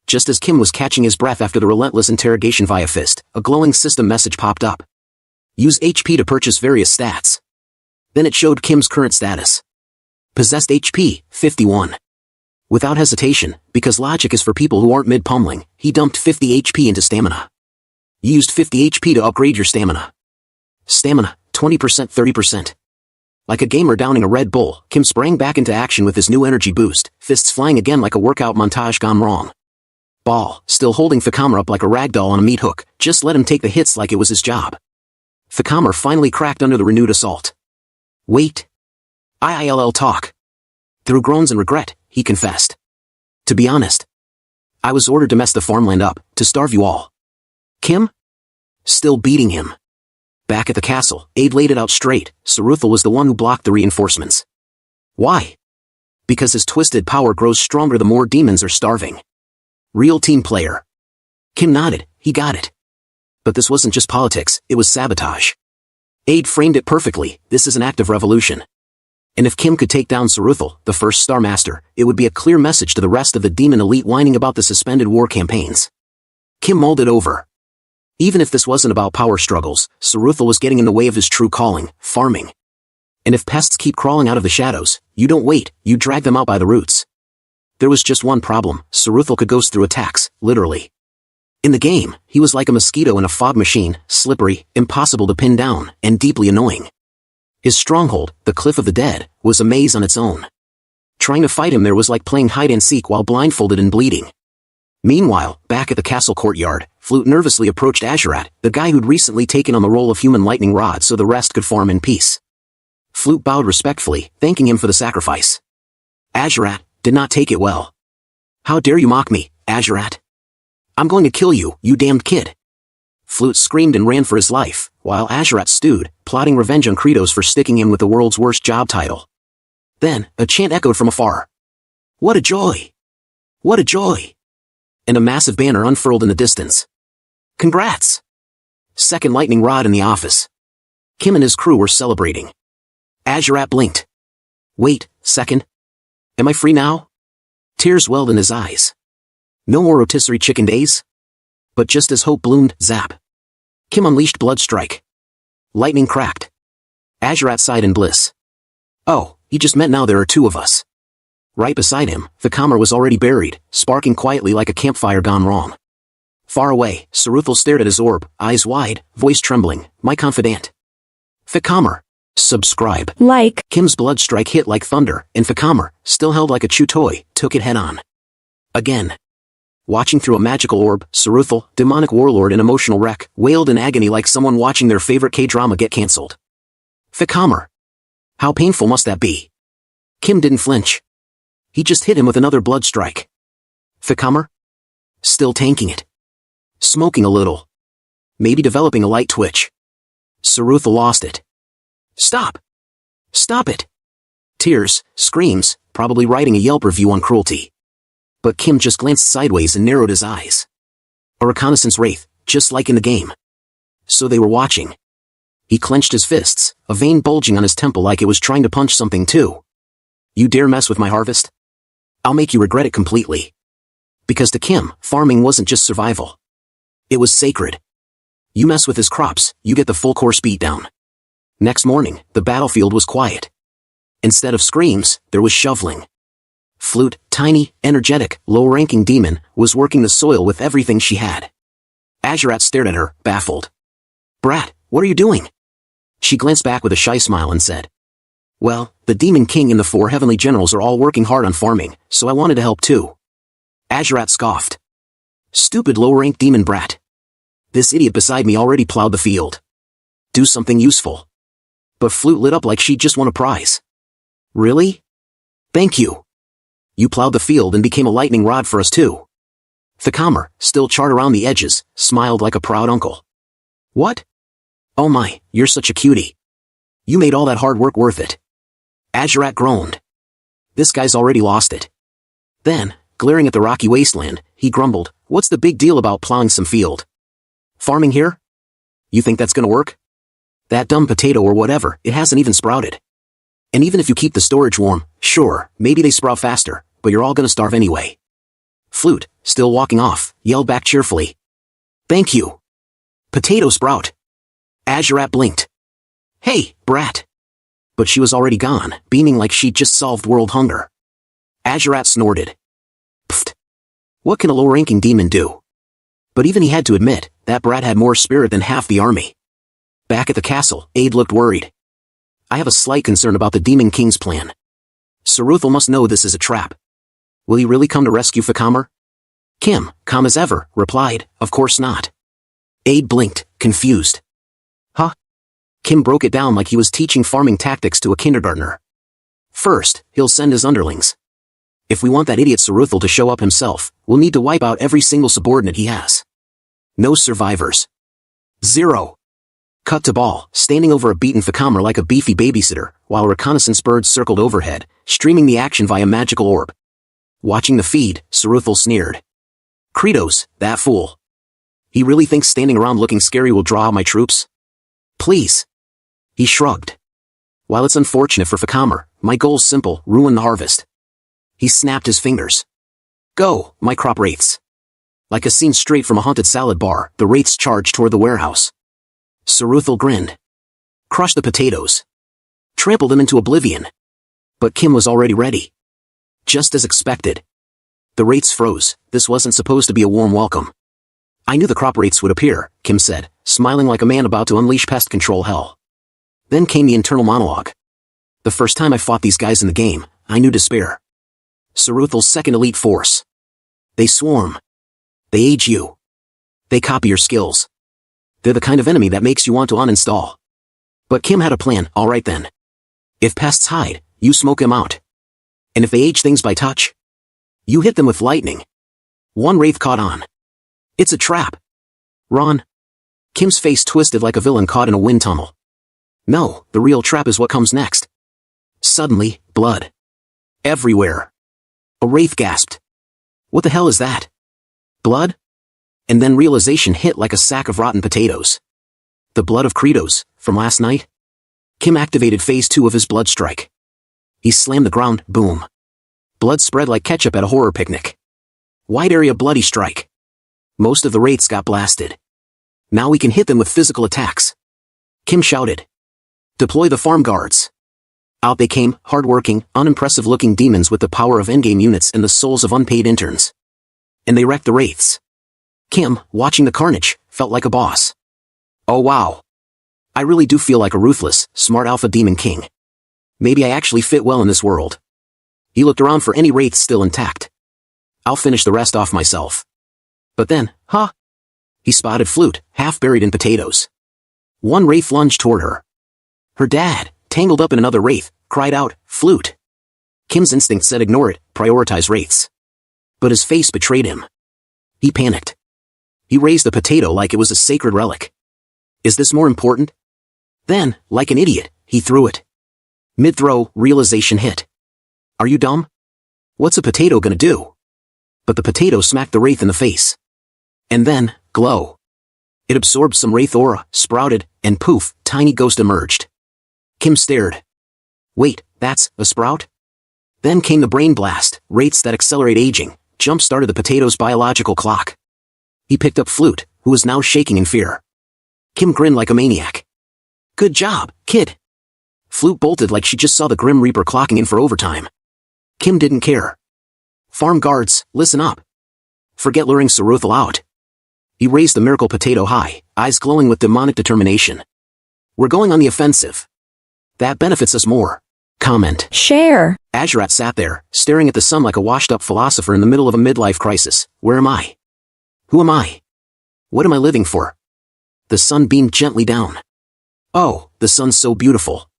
Just as Kim was catching his breath after the relentless interrogation via fist, a glowing system message popped up. Use HP to purchase various stats. Then it showed Kim's current status. Possessed HP, 51. Without hesitation, because logic is for people who aren't mid-pummeling, he dumped 50 HP into stamina. You used 50 HP to upgrade your stamina. Stamina, 20%, 30%. Like a gamer downing a Red Bull, Kim sprang back into action with his new energy boost, fists flying again like a workout montage gone wrong. Ball, still holding Thakamer up like a ragdoll on a meat hook, just let him take the hits like it was his job. Thakamer finally cracked under the renewed assault. Wait. I'll talk. Through groans and regret, he confessed. To be honest, I was ordered to mess the farmland up, to starve you all. Kim? Still beating him. Back at the castle, Aid laid it out straight. Saruthal was the one who blocked the reinforcements. Why? Because his twisted power grows stronger the more demons are starving. Real team player. Kim nodded, he got it. But this wasn't just politics, it was sabotage. Aid framed it perfectly, this is an act of revolution. And if Kim could take down Saruthal, the first Star Master, it would be a clear message to the rest of the demon elite whining about the suspended war campaigns. Kim mulled it over. Even if this wasn't about power struggles, Saruthal was getting in the way of his true calling, farming. And if pests keep crawling out of the shadows, you don't wait, you drag them out by the roots. There was just one problem, Saruthal could ghost through attacks, literally. In the game, he was like a mosquito in a fog machine, slippery, impossible to pin down, and deeply annoying. His stronghold, the Cliff of the Dead, was a maze on its own. Trying to fight him there was like playing hide-and-seek while blindfolded and bleeding. Meanwhile, back at the castle courtyard, Flute nervously approached Azurat, the guy who'd recently taken on the role of human lightning rod so the rest could farm in peace. Flute bowed respectfully, thanking him for the sacrifice. Azurat did not take it well. How dare you mock me, Azurat? I'm going to kill you, you damned kid. Flute screamed and ran for his life, while Azurat stewed, plotting revenge on Kratos for sticking him with the world's worst job title. Then, a chant echoed from afar. What a joy! What a joy! And a massive banner unfurled in the distance. Congrats! Second lightning rod in the office. Kim and his crew were celebrating. Azurat blinked. Wait, second. Am I free now? Tears welled in his eyes. No more rotisserie chicken days? But just as hope bloomed, zap. Kim unleashed Blood Strike. Lightning cracked. Azurat sighed in bliss. Oh, he just meant now there are two of us. Right beside him, Thakamer was already buried, sparking quietly like a campfire gone wrong. Far away, Saruthal stared at his orb, eyes wide, voice trembling, my confidant. Thakamer. Subscribe. Like. Kim's Blood Strike hit like thunder, and Thakamer, still held like a chew toy, took it head on. Again. Watching through a magical orb, Saruthal, demonic warlord and emotional wreck, wailed in agony like someone watching their favorite K-drama get cancelled. Thakamer. How painful must that be? Kim didn't flinch. He just hit him with another Blood Strike. Thakamer? Still tanking it. Smoking a little. Maybe developing a light twitch. Saruthal lost it. Stop! Stop it! Tears, screams, probably writing a Yelp review on cruelty. But Kim just glanced sideways and narrowed his eyes. A reconnaissance wraith, just like in the game. So they were watching. He clenched his fists, a vein bulging on his temple like it was trying to punch something too. You dare mess with my harvest? I'll make you regret it completely. Because to Kim, farming wasn't just survival. It was sacred. You mess with his crops, you get the full course beatdown. Next morning, the battlefield was quiet. Instead of screams, there was shoveling. Flute, tiny, energetic, low-ranking demon, was working the soil with everything she had. Azurat stared at her, baffled. Brat, what are you doing? She glanced back with a shy smile and said, Well, the Demon King and the 4 heavenly generals are all working hard on farming, so I wanted to help too. Azurat scoffed. Stupid low-ranked demon brat. This idiot beside me already plowed the field. Do something useful. But Flute lit up like she'd just won a prize. Really? Thank you. You plowed the field and became a lightning rod for us too. Thakamer, still charred around the edges, smiled like a proud uncle. What? Oh my, you're such a cutie. You made all that hard work worth it. Azarat groaned. This guy's already lost it. Then, glaring at the rocky wasteland, he grumbled, what's the big deal about plowing some field? Farming here? You think that's gonna work? That dumb potato or whatever, it hasn't even sprouted. And even if you keep the storage warm, sure, maybe they sprout faster, but you're all gonna starve anyway. Flute, still walking off, yelled back cheerfully. Thank you. Potato sprout. Azarat blinked. Hey, brat. But she was already gone, beaming like she'd just solved world hunger. Azarat snorted. Pfft. What can a low-ranking demon do? But even he had to admit, that brat had more spirit than half the army. Back at the castle, Aid looked worried. I have a slight concern about the Demon King's plan. Saruthel must know this is a trap. Will he really come to rescue Fakamer? Kim, calm as ever, replied, of course not. Aid blinked, confused. Huh? Kim broke it down like he was teaching farming tactics to a kindergartner. First, he'll send his underlings. If we want that idiot Saruthel to show up himself, we'll need to wipe out every single subordinate he has. No survivors. 0. Cut to Ball, standing over a beaten Fakamer like a beefy babysitter, while reconnaissance birds circled overhead, streaming the action via magical orb. Watching the feed, Saruthel sneered. Kratos, that fool. He really thinks standing around looking scary will draw out my troops? Please. He shrugged. While it's unfortunate for Fakamer, my goal's simple, ruin the harvest. He snapped his fingers. Go, my crop wraiths. Like a scene straight from a haunted salad bar, the wraiths charged toward the warehouse. Saruthel grinned. Crushed the potatoes. Trampled them into oblivion. But Kim was already ready. Just as expected. The wraiths froze. This wasn't supposed to be a warm welcome. I knew the crop wraiths would appear, Kim said, smiling like a man about to unleash pest control hell. Then came the internal monologue. The first time I fought these guys in the game, I knew despair. Saruthel's second elite force. They swarm. They age you. They copy your skills. They're the kind of enemy that makes you want to uninstall. But Kim had a plan, alright then. If pests hide, you smoke them out. And if they age things by touch, you hit them with lightning. One wraith caught on. It's a trap. Ron. Kim's face twisted like a villain caught in a wind tunnel. No, the real trap is what comes next. Suddenly, blood. Everywhere. A wraith gasped. What the hell is that? Blood? And then realization hit like a sack of rotten potatoes. The blood of Kratos, from last night? Kim activated phase 2 of his blood strike. He slammed the ground, boom. Blood spread like ketchup at a horror picnic. Wide area bloody strike. Most of the wraiths got blasted. Now we can hit them with physical attacks. Kim shouted. Deploy the farm guards. Out they came, hard-working, unimpressive-looking demons with the power of endgame units and the souls of unpaid interns. And they wrecked the wraiths. Kim, watching the carnage, felt like a boss. Oh wow. I really do feel like a ruthless, smart alpha demon king. Maybe I actually fit well in this world. He looked around for any wraiths still intact. I'll finish the rest off myself. But then, he spotted Flute, half buried in potatoes. One wraith lunged toward her. Her dad, tangled up in another wraith, cried out, Flute. Kim's instinct said ignore it, prioritize wraiths. But his face betrayed him. He panicked. He raised the potato like it was a sacred relic. Is this more important? Then, like an idiot, he threw it. Mid-throw, realization hit. Are you dumb? What's a potato gonna do? But the potato smacked the wraith in the face. And then, glow. It absorbed some wraith aura, sprouted, and poof, tiny ghost emerged. Kim stared. Wait, that's a sprout? Then came the brain blast, wraiths that accelerate aging, jump-started the potato's biological clock. He picked up Flute, who was now shaking in fear. Kim grinned like a maniac. Good job, kid. Flute bolted like she just saw the Grim Reaper clocking in for overtime. Kim didn't care. Farm guards, listen up. Forget luring Saruthel out. He raised the miracle potato high, eyes glowing with demonic determination. We're going on the offensive. That benefits us more. Comment. Share. Azarat sat there, staring at the sun like a washed-up philosopher in the middle of a midlife crisis. Where am I? Who am I? What am I living for? The sun beamed gently down. Oh, the sun's so beautiful.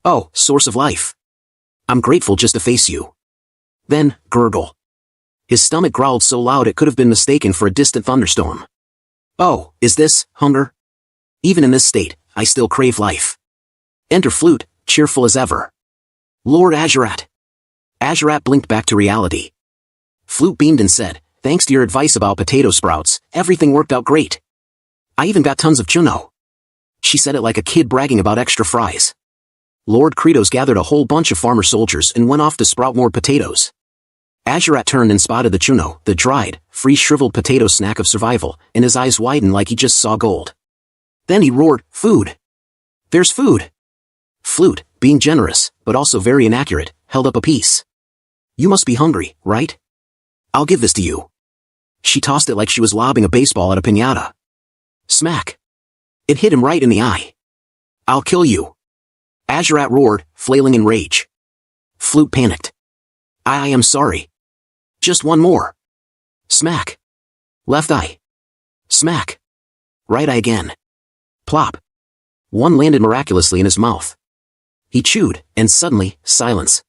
Oh, source of life. I'm grateful just to face you. Then, gurgle. His stomach growled so loud it could have been mistaken for a distant thunderstorm. Oh, is this hunger? Even in this state, I still crave life. Enter Flute, cheerful as ever. Lord Azurat. Azurat blinked back to reality. Flute beamed and said, thanks to your advice about potato sprouts, everything worked out great. I even got tons of chuno. She said it like a kid bragging about extra fries. Lord Kratos gathered a whole bunch of farmer soldiers and went off to sprout more potatoes. Azurat turned and spotted the chuno, the dried, free-shriveled potato snack of survival, and his eyes widened like he just saw gold. Then he roared, food! There's food! Flute, being generous, but also very inaccurate, held up a piece. You must be hungry, right? I'll give this to you. She tossed it like she was lobbing a baseball at a piñata. Smack! It hit him right in the eye. I'll kill you! Azurat roared, flailing in rage. Flute panicked. I am sorry. Just one more. Smack. Left eye. Smack. Right eye again. Plop. One landed miraculously in his mouth. He chewed, and suddenly, silence.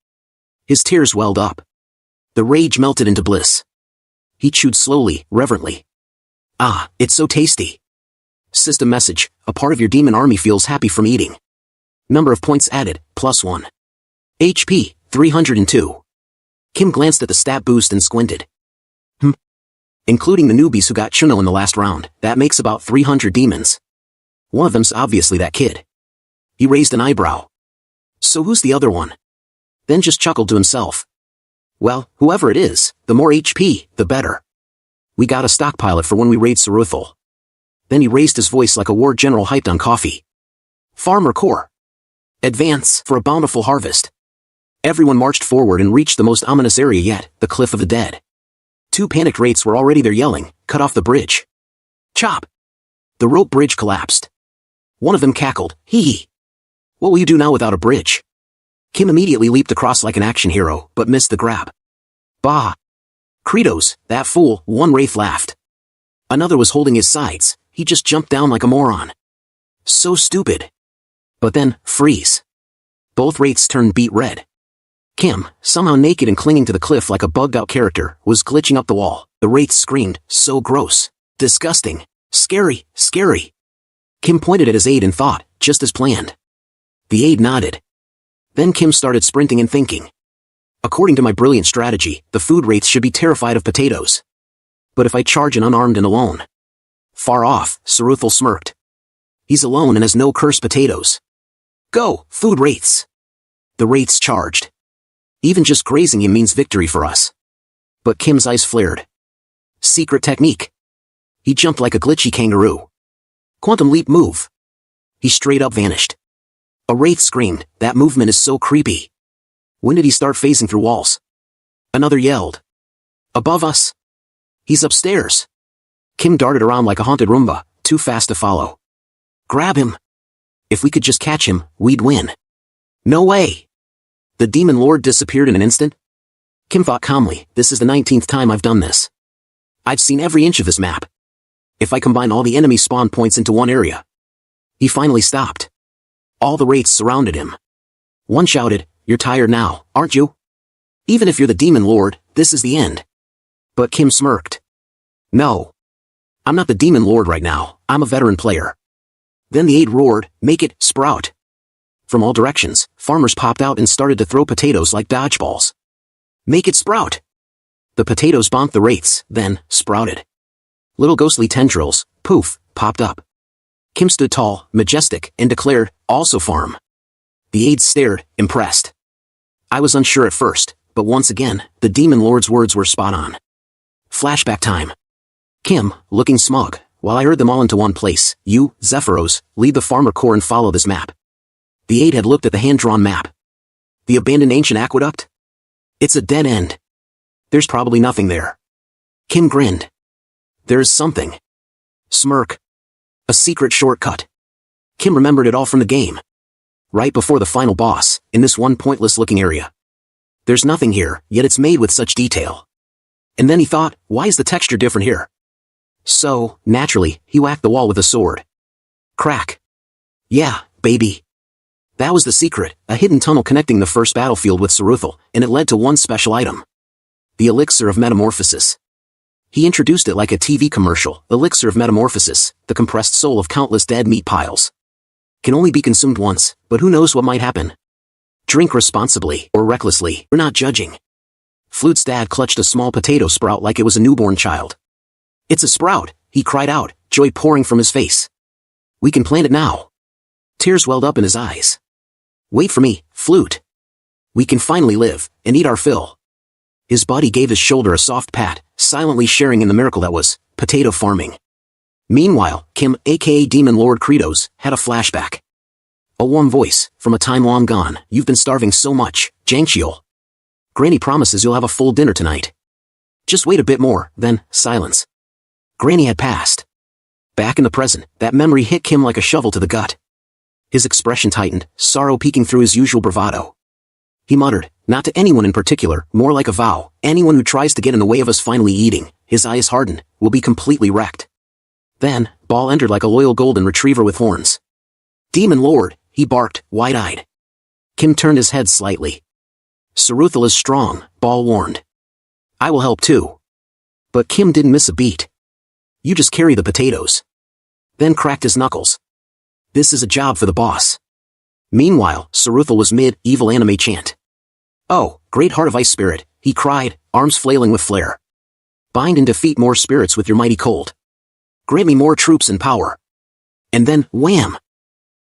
His tears welled up. The rage melted into bliss. He chewed slowly, reverently. Ah, it's so tasty. System message, a part of your demon army feels happy from eating. Number of points added, +1. HP, 302. Kim glanced at the stat boost and squinted. Including the newbies who got chuno in the last round, that makes about 300 demons. One of them's obviously that kid. He raised an eyebrow. So who's the other one? Then just chuckled to himself. Well, whoever it is, the more HP, the better. We gotta stockpile it for when we raid Saruthal. Then he raised his voice like a war general hyped on coffee. Farmer Corps. Advance for a bountiful harvest. Everyone marched forward and reached the most ominous area yet, the Cliff of the Dead. Two panicked wraiths were already there yelling, cut off the bridge. Chop! The rope bridge collapsed. One of them cackled, hee. What will you do now without a bridge? Kim immediately leaped across like an action hero, but missed the grab. Bah! Kratos, that fool, one wraith laughed. Another was holding his sides, he just jumped down like a moron. So stupid. But then, freeze. Both wraiths turned beet red. Kim, somehow naked and clinging to the cliff like a bugged-out character, was glitching up the wall. The wraiths screamed, so gross, disgusting, scary, scary. Kim pointed at his aide and thought, just as planned. The aide nodded. Then Kim started sprinting and thinking. According to my brilliant strategy, the food wraiths should be terrified of potatoes. But if I charge in unarmed and alone? Far off, Saruthal smirked. He's alone and has no cursed potatoes. Go, food wraiths! The wraiths charged. Even just grazing him means victory for us. But Kim's eyes flared. Secret technique. He jumped like a glitchy kangaroo. Quantum leap move. He straight up vanished. A wraith screamed, that movement is so creepy. When did he start phasing through walls? Another yelled. Above us. He's upstairs. Kim darted around like a haunted Roomba, too fast to follow. Grab him. If we could just catch him, we'd win. No way. The demon lord disappeared in an instant. Kim thought calmly, this is the 19th time I've done this. I've seen every inch of this map. If I combine all the enemy spawn points into one area. He finally stopped. All the wraiths surrounded him. One shouted, you're tired now, aren't you? Even if you're the demon lord, this is the end. But Kim smirked. No. I'm not the demon lord right now, I'm a veteran player. Then the aide roared, make it, sprout. From all directions, farmers popped out and started to throw potatoes like dodgeballs. Make it sprout. The potatoes bonked the wraiths, then, sprouted. Little ghostly tendrils, poof, popped up. Kim stood tall, majestic, and declared, also farm. The aides stared, impressed. I was unsure at first, but once again, the demon lord's words were spot on. Flashback time. Kim, looking smug, while I herd them all into one place, you, Zephyros, lead the farmer corps and follow this map. The aide had looked at the hand-drawn map. The abandoned ancient aqueduct? It's a dead end. There's probably nothing there. Kim grinned. There's something. Smirk. A secret shortcut. Kim remembered it all from the game. Right before the final boss, in this one pointless-looking area. There's nothing here, yet it's made with such detail. And then he thought, why is the texture different here? So, naturally, he whacked the wall with a sword. Crack. Yeah, baby. That was the secret, a hidden tunnel connecting the first battlefield with Saruthal, and it led to one special item. The Elixir of Metamorphosis. He introduced it like a TV commercial, Elixir of Metamorphosis, the compressed soul of countless dead meat piles. Can only be consumed once, but who knows what might happen. Drink responsibly, or recklessly, we're not judging. Flute's dad clutched a small potato sprout like it was a newborn child. It's a sprout, he cried out, joy pouring from his face. We can plant it now. Tears welled up in his eyes. Wait for me, Flute. We can finally live, and eat our fill. His buddy gave his shoulder a soft pat, silently sharing in the miracle that was potato farming. Meanwhile, Kim, aka Demon Lord Credos, had a flashback. A warm voice, from a time long gone, you've been starving so much, Jang-Hyeol. Granny promises you'll have a full dinner tonight. Just wait a bit more, then, silence. Granny had passed. Back in the present, that memory hit Kim like a shovel to the gut. His expression tightened, sorrow peeking through his usual bravado. He muttered, not to anyone in particular, more like a vow, anyone who tries to get in the way of us finally eating, his eyes hardened, will be completely wrecked. Then, Ball entered like a loyal golden retriever with horns. Demon Lord, he barked, wide-eyed. Kim turned his head slightly. Saruthal is strong, Ball warned. I will help too. But Kim didn't miss a beat. You just carry the potatoes. Then cracked his knuckles. This is a job for the boss. Meanwhile, Saruthal was mid-evil anime chant. Oh, great heart of ice spirit, he cried, arms flailing with flair. Bind and defeat more spirits with your mighty cold. Grant me more troops and power. And then, wham!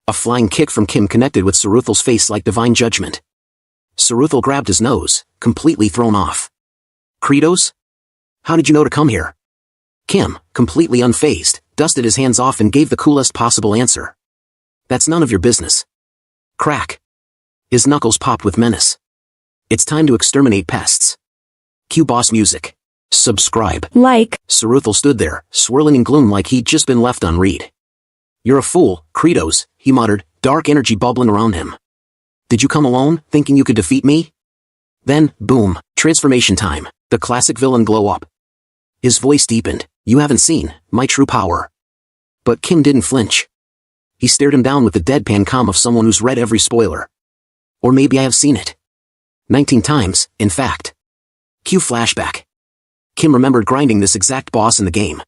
A flying kick from Kim connected with Saruthal's face like divine judgment. Saruthal grabbed his nose, completely thrown off. Credos? How did you know to come here? Kim, completely unfazed, dusted his hands off and gave the coolest possible answer. That's none of your business. Crack. His knuckles popped with menace. It's time to exterminate pests. Cue boss music. Subscribe. Like. Saruthal stood there, swirling in gloom like he'd just been left unread. You're a fool, Credos, he muttered, dark energy bubbling around him. Did you come alone, thinking you could defeat me? Then, boom, transformation time, the classic villain glow up. His voice deepened, you haven't seen my true power. But Kim didn't flinch. He stared him down with the deadpan calm of someone who's read every spoiler. Or maybe I have seen it. 19 times, in fact. Cue flashback. Kim remembered grinding this exact boss in the game.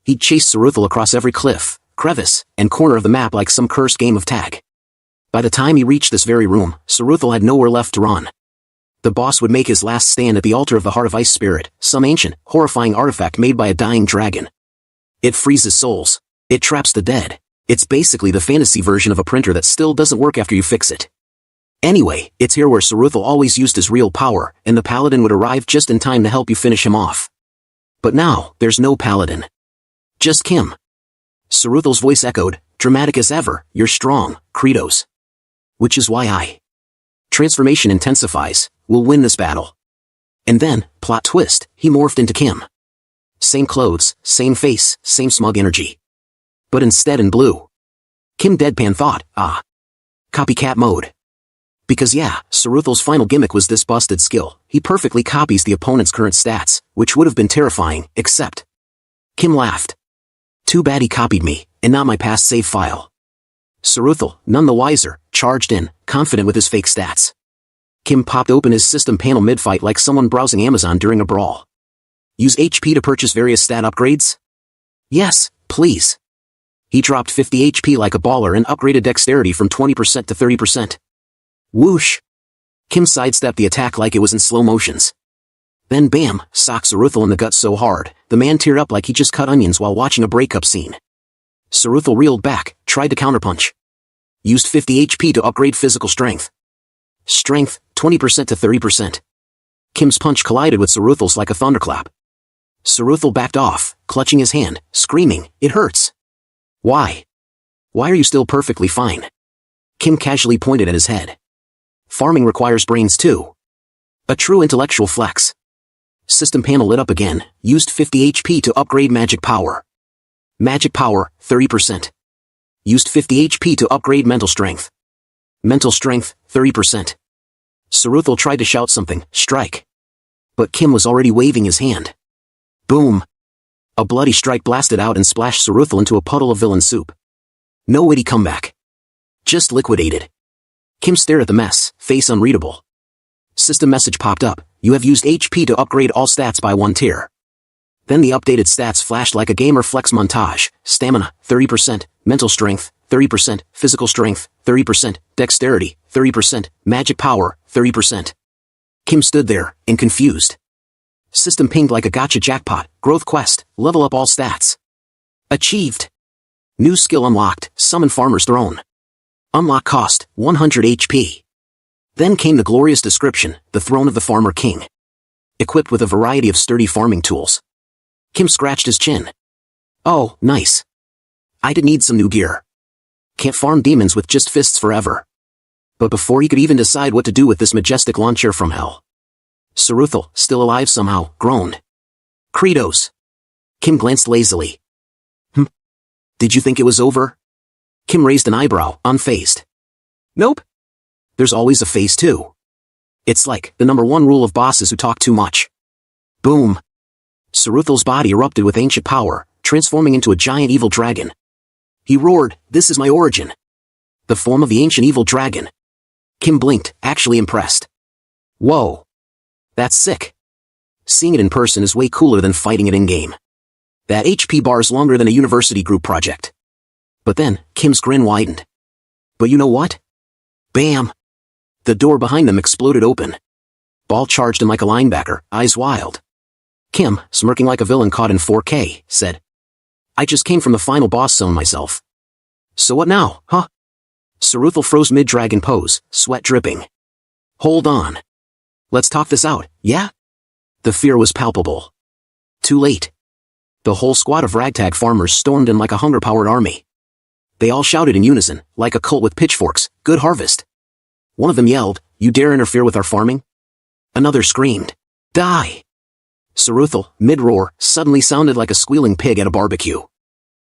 He'd chased Saruthal across every cliff, crevice, and corner of the map like some cursed game of tag. By the time he reached this very room, Saruthal had nowhere left to run. The boss would make his last stand at the altar of the Heart of Ice Spirit, some ancient, horrifying artifact made by a dying dragon. It freezes souls. It traps the dead. It's basically the fantasy version of a printer that still doesn't work after you fix it. Anyway, it's here where Saruthal always used his real power, and the paladin would arrive just in time to help you finish him off. But now, there's no paladin. Just Kim. Saruthal's voice echoed, dramatic as ever, you're strong, Credos. Which is why transformation intensifies, we'll win this battle. And then, plot twist, he morphed into Kim. Same clothes, same face, same smug energy. But instead in blue. Kim deadpan thought, copycat mode. Because yeah, Saruthal's final gimmick was this busted skill, he perfectly copies the opponent's current stats, which would have been terrifying, except. Kim laughed. Too bad he copied me, and not my past save file. Saruthal, none the wiser, charged in, confident with his fake stats. Kim popped open his system panel mid-fight like someone browsing Amazon during a brawl. Use HP to purchase various stat upgrades? Yes, please. He dropped 50 HP like a baller and upgraded dexterity from 20% to 30%. Whoosh! Kim sidestepped the attack like it was in slow motions. Then bam, socked Saruthal in the gut so hard, the man teared up like he just cut onions while watching a breakup scene. Saruthal reeled back, tried to counterpunch. Used 50 HP to upgrade physical strength. Strength, 20% to 30%. Kim's punch collided with Saruthal's like a thunderclap. Saruthal backed off, clutching his hand, screaming, it hurts. Why? Why are you still perfectly fine? Kim casually pointed at his head. Farming requires brains too. A true intellectual flex. System panel lit up again, used 50 HP to upgrade magic power. Magic power, 30%. Used 50 HP to upgrade mental strength. Mental strength, 30%. Saruthal tried to shout something, strike. But Kim was already waving his hand. Boom. A bloody strike blasted out and splashed Saruthal into a puddle of villain soup. No witty comeback. Just liquidated. Kim stared at the mess, face unreadable. System message popped up, you have used HP to upgrade all stats by 1 tier. Then the updated stats flashed like a gamer flex montage, stamina, 30%, mental strength, 30%, physical strength, 30%, dexterity, 30%, magic power, 30%. Kim stood there, and confused. System pinged like a gotcha jackpot, growth quest, level up all stats. Achieved. New skill unlocked, summon Farmer's Throne. Unlock cost, 100 HP. Then came the glorious description, the throne of the Farmer King. Equipped with a variety of sturdy farming tools. Kim scratched his chin. Oh, nice. I did need some new gear. Can't farm demons with just fists forever. But before he could even decide what to do with this majestic lawn chair from hell, Saruthel, still alive somehow, groaned. Credos. Kim glanced lazily. Did you think it was over? Kim raised an eyebrow, unfazed. Nope. There's always a phase 2. It's like the #1 rule of bosses who talk too much. Boom. Saruthel's body erupted with ancient power, transforming into a giant evil dragon. He roared, "This is my origin." The form of the ancient evil dragon. Kim blinked, actually impressed. Whoa. That's sick. Seeing it in person is way cooler than fighting it in-game. That HP bar is longer than a university group project. But then, Kim's grin widened. But you know what? Bam! The door behind them exploded open. Ball charged him like a linebacker, eyes wild. Kim, smirking like a villain caught in 4K, said, I just came from the final boss zone myself. So what now, huh? Saruthel froze mid-dragon pose, sweat dripping. Hold on. Let's talk this out, yeah? The fear was palpable. Too late. The whole squad of ragtag farmers stormed in like a hunger-powered army. They all shouted in unison, like a cult with pitchforks, "Good harvest." One of them yelled, "You dare interfere with our farming?" Another screamed, "Die!" Saruthel, mid-roar, suddenly sounded like a squealing pig at a barbecue.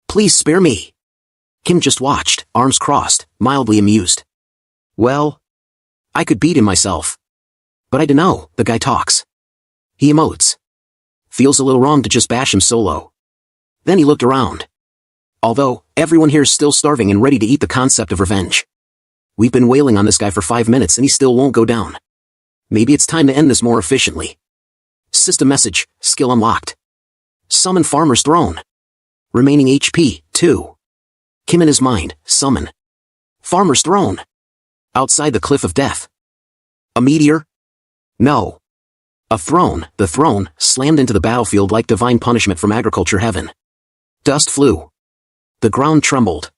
"Please spare me." Kim just watched, arms crossed, mildly amused. Well, I could beat him myself. But I dunno, the guy talks. He emotes. Feels a little wrong to just bash him solo. Then he looked around. Although, everyone here is still starving and ready to eat the concept of revenge. We've been wailing on this guy for 5 minutes and he still won't go down. Maybe it's time to end this more efficiently. System message, skill unlocked. Summon Farmer's Throne. Remaining HP, 2. Kim in his mind, summon. Farmer's Throne. Outside the cliff of death. A meteor? No. A throne, the throne, slammed into the battlefield like divine punishment from agriculture heaven. Dust flew. The ground trembled.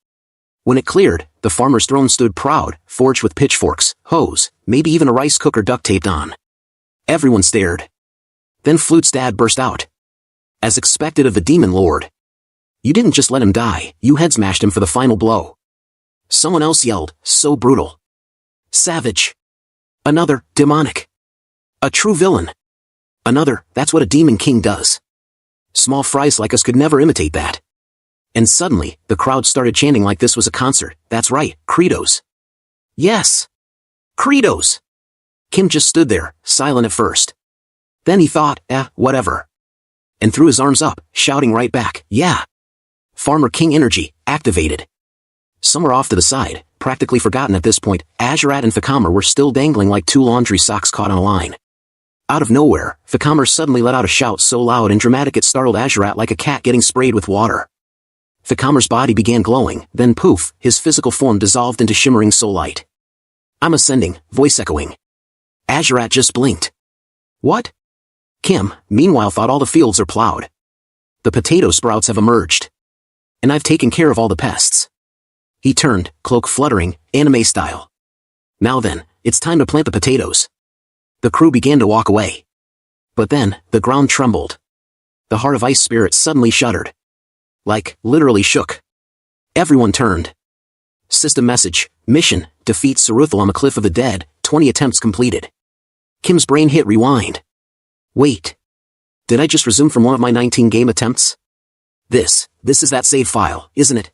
When it cleared, the farmer's throne stood proud, forged with pitchforks, hoes, maybe even a rice cooker duct taped on. Everyone stared. Then Flute's dad burst out. As expected of the demon lord. You didn't just let him die, you head smashed him for the final blow. Someone else yelled, so brutal. Savage. Another, demonic. A true villain. Another, that's what a demon king does. Small fries like us could never imitate that. And suddenly, the crowd started chanting like this was a concert. That's right, credos. Yes. Credos. Kim just stood there, silent at first. Then he thought, whatever. And threw his arms up, shouting right back, yeah. Farmer King energy, activated. Somewhere off to the side, practically forgotten at this point, Azurat and Fikamer were still dangling like two laundry socks caught on a line. Out of nowhere, Fikamer suddenly let out a shout so loud and dramatic it startled Azurat like a cat getting sprayed with water. Fikamer's body began glowing, then poof, his physical form dissolved into shimmering soul light. I'm ascending, voice echoing. Azurat just blinked. What? Kim, meanwhile, thought all the fields are plowed. The potato sprouts have emerged. And I've taken care of all the pests. He turned, cloak fluttering, anime style. Now then, it's time to plant the potatoes. The crew began to walk away. But then, the ground trembled. The heart of ice spirit suddenly shuddered. Like, literally shook. Everyone turned. System message, mission, defeat Saruthel on the Cliff of the Dead, 20 attempts completed. Kim's brain hit rewind. Wait. Did I just resume from one of my 19 game attempts? This is that save file, isn't it?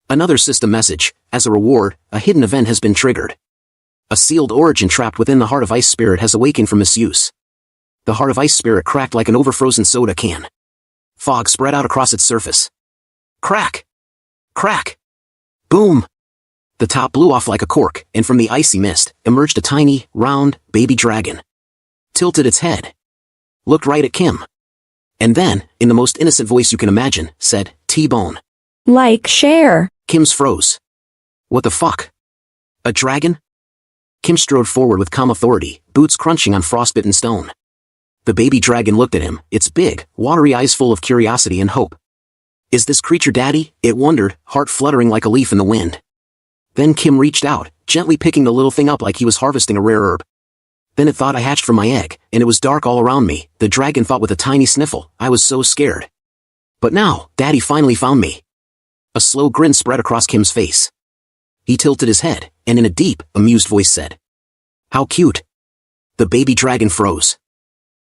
Another system message, as a reward, a hidden event has been triggered. A sealed origin trapped within the heart of ice spirit has awakened from misuse. The heart of ice spirit cracked like an overfrozen soda can. Fog spread out across its surface. Crack! Crack! Boom! The top blew off like a cork, and from the icy mist, emerged a tiny, round, baby dragon. Tilted its head. Looked right at Kim. And then, in the most innocent voice you can imagine, said, T-bone. Like, share. Kim's froze. What the fuck? A dragon? Kim strode forward with calm authority, boots crunching on frostbitten stone. The baby dragon looked at him, its big, watery eyes full of curiosity and hope. Is this creature daddy? It wondered, heart fluttering like a leaf in the wind. Then Kim reached out, gently picking the little thing up like he was harvesting a rare herb. Then it thought I hatched from my egg, and it was dark all around me, the dragon thought with a tiny sniffle. I was so scared. But now, Daddy finally found me. A slow grin spread across Kim's face. He tilted his head, and in a deep, amused voice said, "How cute." The baby dragon froze.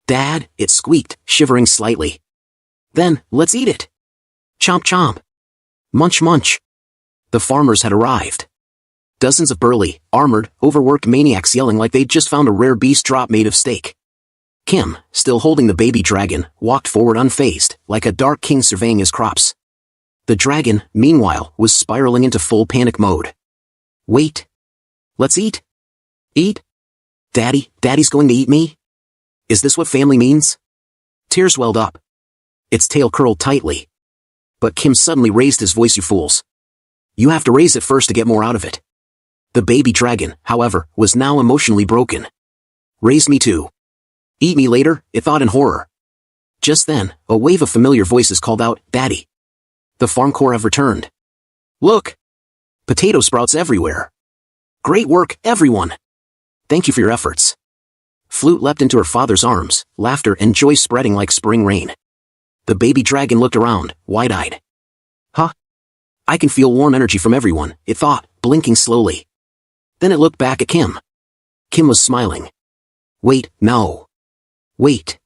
"Dad," it squeaked, shivering slightly. "Then, let's eat it." Chomp chomp. Munch munch. The farmers had arrived. Dozens of burly, armored, overworked maniacs yelling like they'd just found a rare beast drop made of steak. Kim, still holding the baby dragon, walked forward unfazed, like a dark king surveying his crops. The dragon, meanwhile, was spiraling into full panic mode. "Wait. Let's eat. Eat? Daddy's going to eat me? Is this what family means?" Tears welled up. Its tail curled tightly. But Kim suddenly raised his voice. "You fools. You have to raise it first to get more out of it." The baby dragon, however, was now emotionally broken. "Raise me too. Eat me later," it thought in horror. Just then, a wave of familiar voices called out, "Daddy." The farm corps have returned. "Look! Potato sprouts everywhere. Great work, everyone. Thank you for your efforts." Flute leapt into her father's arms, laughter and joy spreading like spring rain. The baby dragon looked around, wide-eyed. "Huh? I can feel warm energy from everyone," it thought, blinking slowly. Then it looked back at Kim. Kim was smiling. Wait, no. Wait.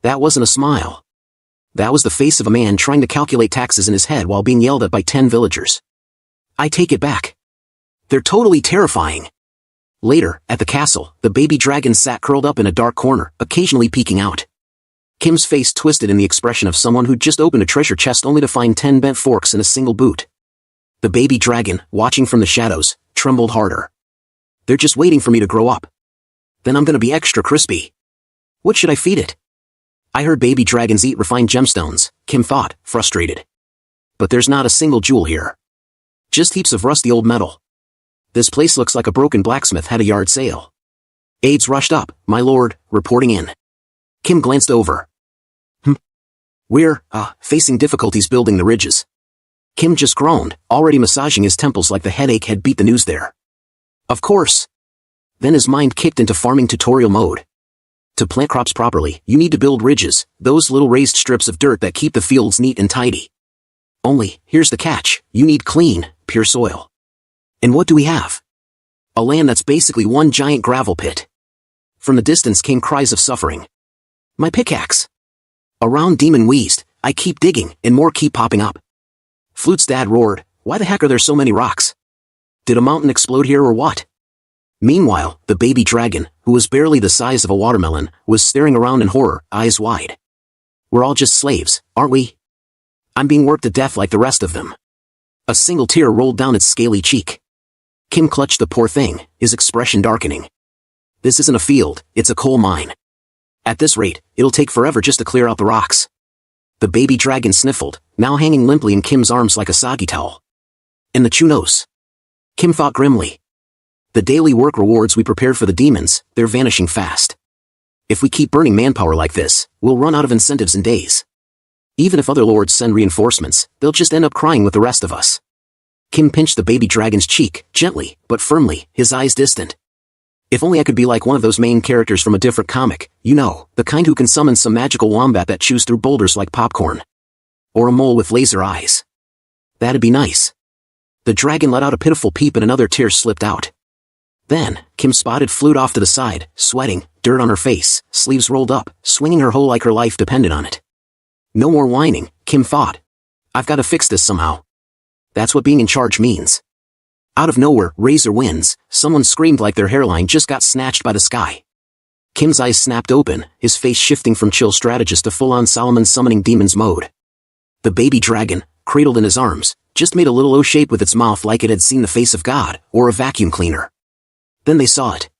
That wasn't a smile. That was the face of a man trying to calculate taxes in his head while being yelled at by 10 villagers. I take it back. They're totally terrifying. Later, at the castle, the baby dragon sat curled up in a dark corner, occasionally peeking out. Kim's face twisted in the expression of someone who'd just opened a treasure chest only to find 10 bent forks in a single boot. The baby dragon, watching from the shadows, trembled harder. "They're just waiting for me to grow up. Then I'm gonna be extra crispy. What should I feed it?" I heard baby dragons eat refined gemstones, Kim thought, frustrated. But there's not a single jewel here. Just heaps of rusty old metal. This place looks like a broken blacksmith had a yard sale. Aides rushed up, "My lord," reporting in. Kim glanced over. We're, facing difficulties building the ridges." Kim just groaned, already massaging his temples like the headache had beat the news there. "Of course." Then his mind kicked into farming tutorial mode. To plant crops properly, you need to build ridges, those little raised strips of dirt that keep the fields neat and tidy. Only, here's the catch, you need clean, pure soil. And what do we have? A land that's basically one giant gravel pit. From the distance came cries of suffering. "My pickaxe!" Around Demon wheezed, "I keep digging, and more keep popping up." Flute's dad roared, "Why the heck are there so many rocks? Did a mountain explode here or what?" Meanwhile, the baby dragon, who was barely the size of a watermelon, was staring around in horror, eyes wide. "We're all just slaves, aren't we? I'm being worked to death like the rest of them." A single tear rolled down its scaly cheek. Kim clutched the poor thing, his expression darkening. "This isn't a field, it's a coal mine. At this rate, it'll take forever just to clear out the rocks." The baby dragon sniffled, now hanging limply in Kim's arms like a soggy towel. "And the chunos?" Kim thought grimly. "The daily work rewards we prepared for the demons, they're vanishing fast. If we keep burning manpower like this, we'll run out of incentives in days. Even if other lords send reinforcements, they'll just end up crying with the rest of us." Kim pinched the baby dragon's cheek, gently, but firmly, his eyes distant. "If only I could be like one of those main characters from a different comic, you know, the kind who can summon some magical wombat that chews through boulders like popcorn. Or a mole with laser eyes. That'd be nice." The dragon let out a pitiful peep and another tear slipped out. Then, Kim spotted Flute off to the side, sweating, dirt on her face, sleeves rolled up, swinging her hoe like her life depended on it. No more whining, Kim thought. I've got to fix this somehow. That's what being in charge means. Out of nowhere, Razor wins, someone screamed like their hairline just got snatched by the sky. Kim's eyes snapped open, his face shifting from chill strategist to full-on Solomon summoning demons mode. The baby dragon, cradled in his arms, just made a little O shape with its mouth like it had seen the face of God, or a vacuum cleaner. Then they saw it.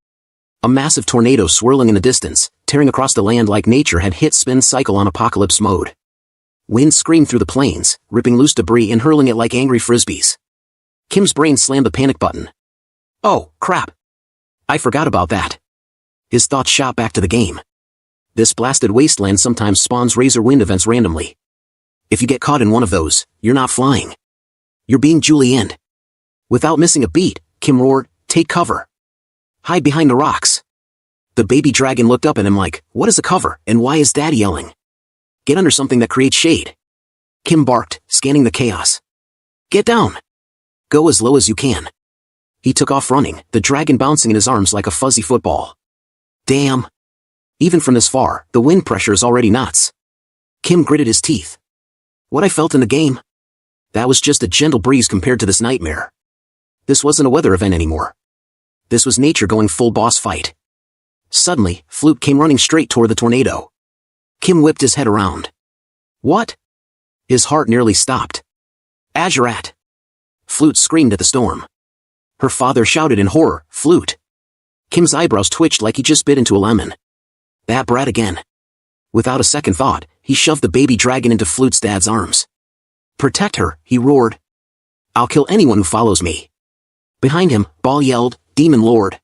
A massive tornado swirling in the distance, tearing across the land like nature had hit spin cycle on apocalypse mode. Wind screamed through the plains, ripping loose debris and hurling it like angry frisbees. Kim's brain slammed the panic button. Oh, crap. I forgot about that. His thoughts shot back to the game. This blasted wasteland sometimes spawns razor wind events randomly. If you get caught in one of those, you're not flying. You're being julienned. Without missing a beat, Kim roared, take cover. Hide behind the rocks. The baby dragon looked up at him like, what is a cover, and why is Daddy yelling? Get under something that creates shade. Kim barked, scanning the chaos. Get down. Go as low as you can. He took off running, the dragon bouncing in his arms like a fuzzy football. Damn. Even from this far, the wind pressure is already nuts. Kim gritted his teeth. What I felt in the game? That was just a gentle breeze compared to this nightmare. This wasn't a weather event anymore. This was nature going full boss fight. Suddenly, Flute came running straight toward the tornado. Kim whipped his head around. What? His heart nearly stopped. ARA'S! Flute screamed at the storm. Her father shouted in horror, Flute! Kim's eyebrows twitched like he just bit into a lemon. That brat again. Without a second thought, he shoved the baby dragon into Flute's dad's arms. Protect her, he roared. I'll kill anyone who follows me. Behind him, Ball yelled, Demon Lord.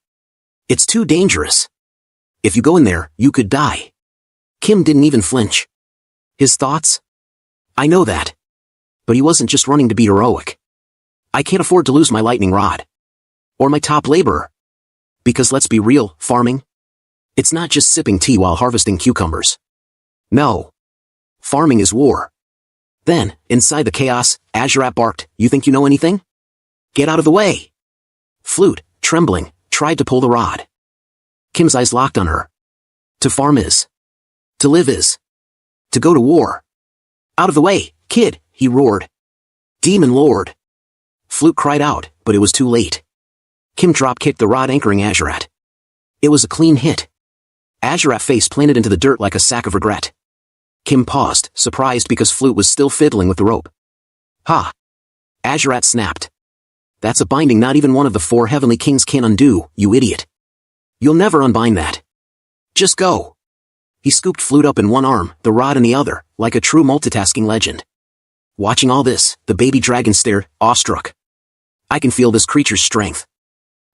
It's too dangerous. If you go in there, you could die. Kim didn't even flinch. His thoughts? I know that. But he wasn't just running to be heroic. I can't afford to lose my lightning rod. Or my top laborer. Because let's be real, farming? It's not just sipping tea while harvesting cucumbers. No. Farming is war. Then, inside the chaos, ARA'S barked, you think you know anything? Get out of the way. Flute, trembling, tried to pull the rod. Kim's eyes locked on her. To farm is. To live is. To go to war. Out of the way, kid, he roared. Demon Lord. Flute cried out, but it was too late. Kim drop-kicked the rod anchoring ARA'S. It was a clean hit. ARA'S' face planted into the dirt like a sack of regret. Kim paused, surprised because Flute was still fiddling with the rope. Ha! ARA'S snapped. That's a binding not even one of the 4 heavenly kings can undo, you idiot. You'll never unbind that. Just go. He scooped Flute up in one arm, the rod in the other, like a true multitasking legend. Watching all this, the baby dragon stared, awestruck. I can feel this creature's strength.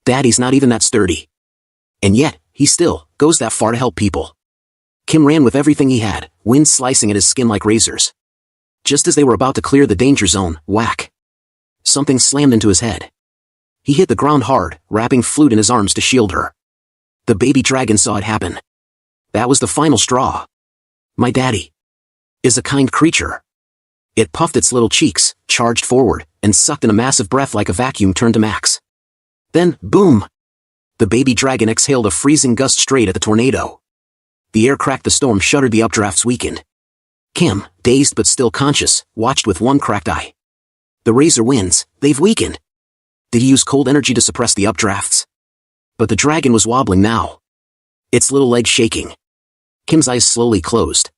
Daddy's not even that sturdy. And yet, he still goes that far to help people. Kim ran with everything he had, wind slicing at his skin like razors. Just as they were about to clear the danger zone, whack. Something slammed into his head. He hit the ground hard, wrapping Flute in his arms to shield her. The baby dragon saw it happen. That was the final straw. My daddy is a kind creature. It puffed its little cheeks, charged forward, and sucked in a massive breath like a vacuum turned to max. Then, boom! The baby dragon exhaled a freezing gust straight at the tornado. The air cracked, the storm shuddered, the updrafts weakened. Kim, dazed but still conscious, watched with one cracked eye. The razor winds, they've weakened. Did he use cold energy to suppress the updrafts? But the dragon was wobbling now. Its little legs shaking. Kim's eyes slowly closed.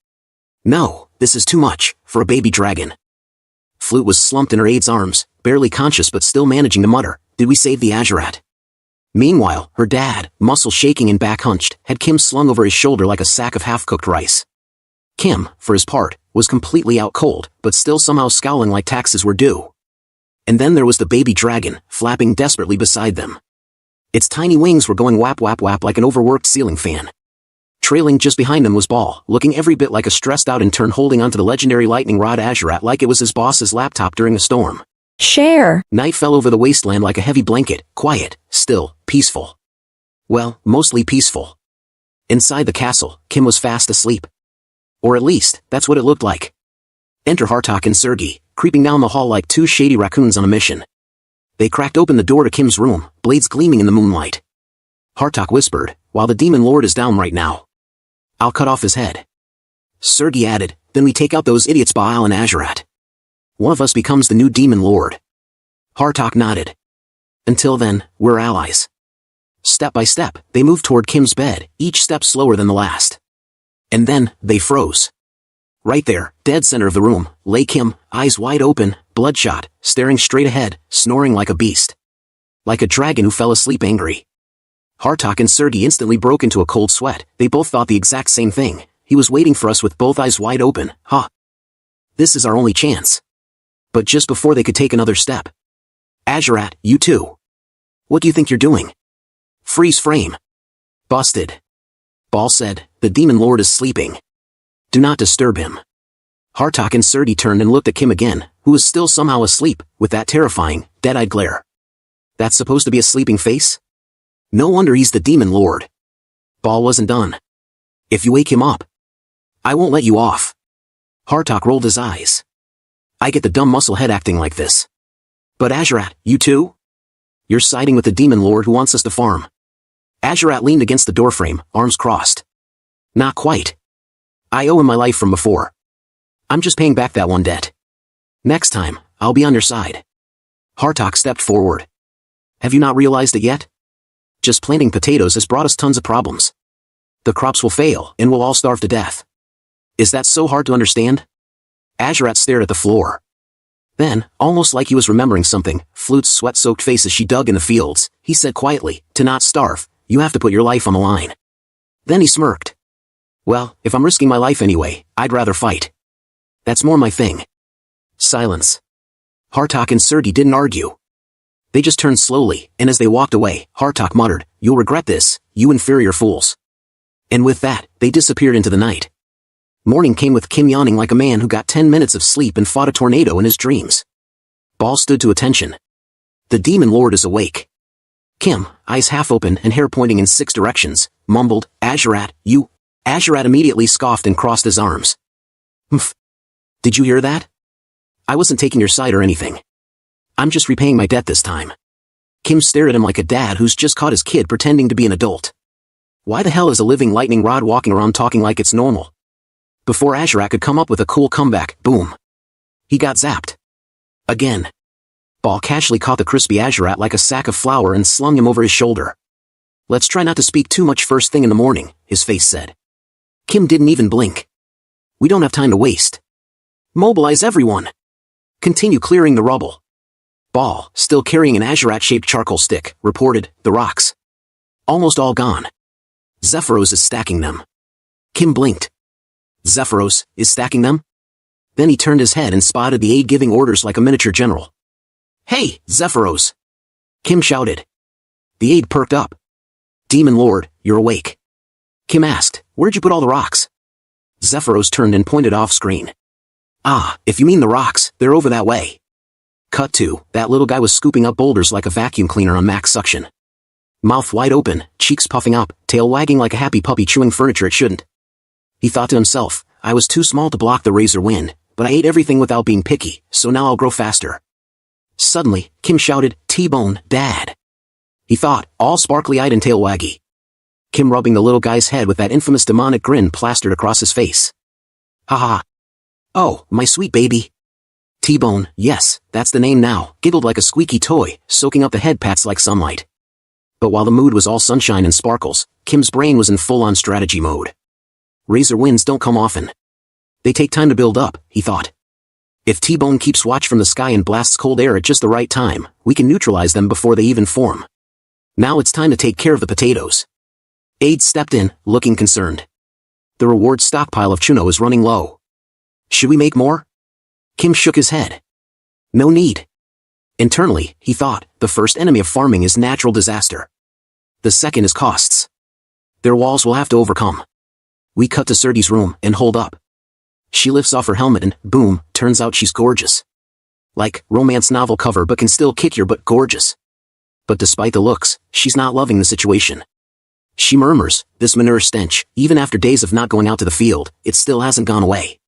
No, this is too much, for a baby dragon. Flute was slumped in her aide's arms, barely conscious but still managing to mutter, did we save the ARA'S? Meanwhile, her dad, muscle shaking and back hunched, had Kim slung over his shoulder like a sack of half-cooked rice. Kim, for his part, was completely out cold, but still somehow scowling like taxes were due. And then there was the baby dragon, flapping desperately beside them. Its tiny wings were going whap whap whap like an overworked ceiling fan. Trailing just behind them was Ball, looking every bit like a stressed-out intern holding onto the legendary lightning rod ARA'S like it was his boss's laptop during a storm. Share. Night fell over the wasteland like a heavy blanket, quiet, still, peaceful. Well, mostly peaceful. Inside the castle, Kim was fast asleep. Or at least, that's what it looked like. Enter Hartok and Sergei, creeping down the hall like 2 shady raccoons on a mission. They cracked open the door to Kim's room, blades gleaming in the moonlight. Hartok whispered, while the demon lord is down right now. I'll cut off his head. Sergei added, then we take out those idiots Baal and ARA'S. One of us becomes the new demon lord. Hartok nodded. Until then, we're allies. Step by step, they moved toward Kim's bed, each step slower than the last. And then, they froze. Right there, dead center of the room, lay Kim, eyes wide open, bloodshot, staring straight ahead, snoring like a beast. Like a dragon who fell asleep angry. Hartok and Sergei instantly broke into a cold sweat. They both thought the exact same thing. He was waiting for us with both eyes wide open, huh? This is our only chance. But just before they could take another step, Azarat, you too. What do you think you're doing? Freeze frame. Busted. Ball said, the demon lord is sleeping. Do not disturb him. Hartok and Surdy turned and looked at Kim again, who was still somehow asleep, with that terrifying, dead-eyed glare. That's supposed to be a sleeping face? No wonder he's the demon lord. Ball wasn't done. If you wake him up, I won't let you off. Hartok rolled his eyes. I get the dumb musclehead acting like this. But Azarat, you too? You're siding with the demon lord who wants us to farm. Azarat leaned against the doorframe, arms crossed. Not quite. I owe him my life from before. I'm just paying back that one debt. Next time, I'll be on your side. Hartok stepped forward. Have you not realized it yet? Just planting potatoes has brought us tons of problems. The crops will fail, and we'll all starve to death. Is that so hard to understand? Azarat stared at the floor. Then, almost like he was remembering something, Flute's sweat-soaked face as she dug in the fields, he said quietly, to not starve, you have to put your life on the line. Then he smirked. Well, if I'm risking my life anyway, I'd rather fight. That's more my thing. Silence. Hartok and Surdy didn't argue. They just turned slowly, and as they walked away, Hartok muttered, you'll regret this, you inferior fools. And with that, they disappeared into the night. Morning came with Kim yawning like a man who got 10 minutes of sleep and fought a tornado in his dreams. Ball stood to attention. The demon lord is awake. Kim, eyes half open and hair pointing in 6 directions, mumbled, Azarat, you. Azarat immediately scoffed and crossed his arms. Humph. Did you hear that? I wasn't taking your side or anything. I'm just repaying my debt this time. Kim stared at him like a dad who's just caught his kid pretending to be an adult. Why the hell is a living lightning rod walking around talking like it's normal? Before Azarat could come up with a cool comeback, boom. He got zapped. Again. Ball casually caught the crispy Azarat like a sack of flour and slung him over his shoulder. Let's try not to speak too much first thing in the morning, his face said. Kim didn't even blink. We don't have time to waste. Mobilize everyone. Continue clearing the rubble. Ball, still carrying an Azarat-shaped charcoal stick, reported, the rocks. Almost all gone. Zephyros is stacking them. Kim blinked. Zephyros is stacking them? Then he turned his head and spotted the aide giving orders like a miniature general. Hey, Zephyros! Kim shouted. The aide perked up. Demon Lord, you're awake. Kim asked, where'd you put all the rocks? Zephyros turned and pointed off screen. Ah, if you mean the rocks, they're over that way. Cut to, that little guy was scooping up boulders like a vacuum cleaner on max suction. Mouth wide open, cheeks puffing up, tail wagging like a happy puppy chewing furniture it shouldn't. He thought to himself, I was too small to block the razor wind, but I ate everything without being picky, so now I'll grow faster. Suddenly, Kim shouted, T-Bone, Dad. He thought, all sparkly-eyed and tail-waggy. Kim rubbing the little guy's head with that infamous demonic grin plastered across his face. Ha. Oh, my sweet baby. T-Bone, yes, that's the name now, giggled like a squeaky toy, soaking up the head pats like sunlight. But while the mood was all sunshine and sparkles, Kim's brain was in full-on strategy mode. Razor winds don't come often. They take time to build up, he thought. If T-Bone keeps watch from the sky and blasts cold air at just the right time, we can neutralize them before they even form. Now it's time to take care of the potatoes. Aide stepped in, looking concerned. The reward stockpile of chuno is running low. Should we make more? Kim shook his head. No need. Internally, he thought, the first enemy of farming is natural disaster. The second is costs. Their walls will have to overcome. We cut to Surdy's room and hold up. She lifts off her helmet and, boom, turns out she's gorgeous. Like, romance novel cover but can still kick your butt gorgeous. But despite the looks, she's not loving the situation. She murmurs, this manure stench, even after days of not going out to the field, it still hasn't gone away.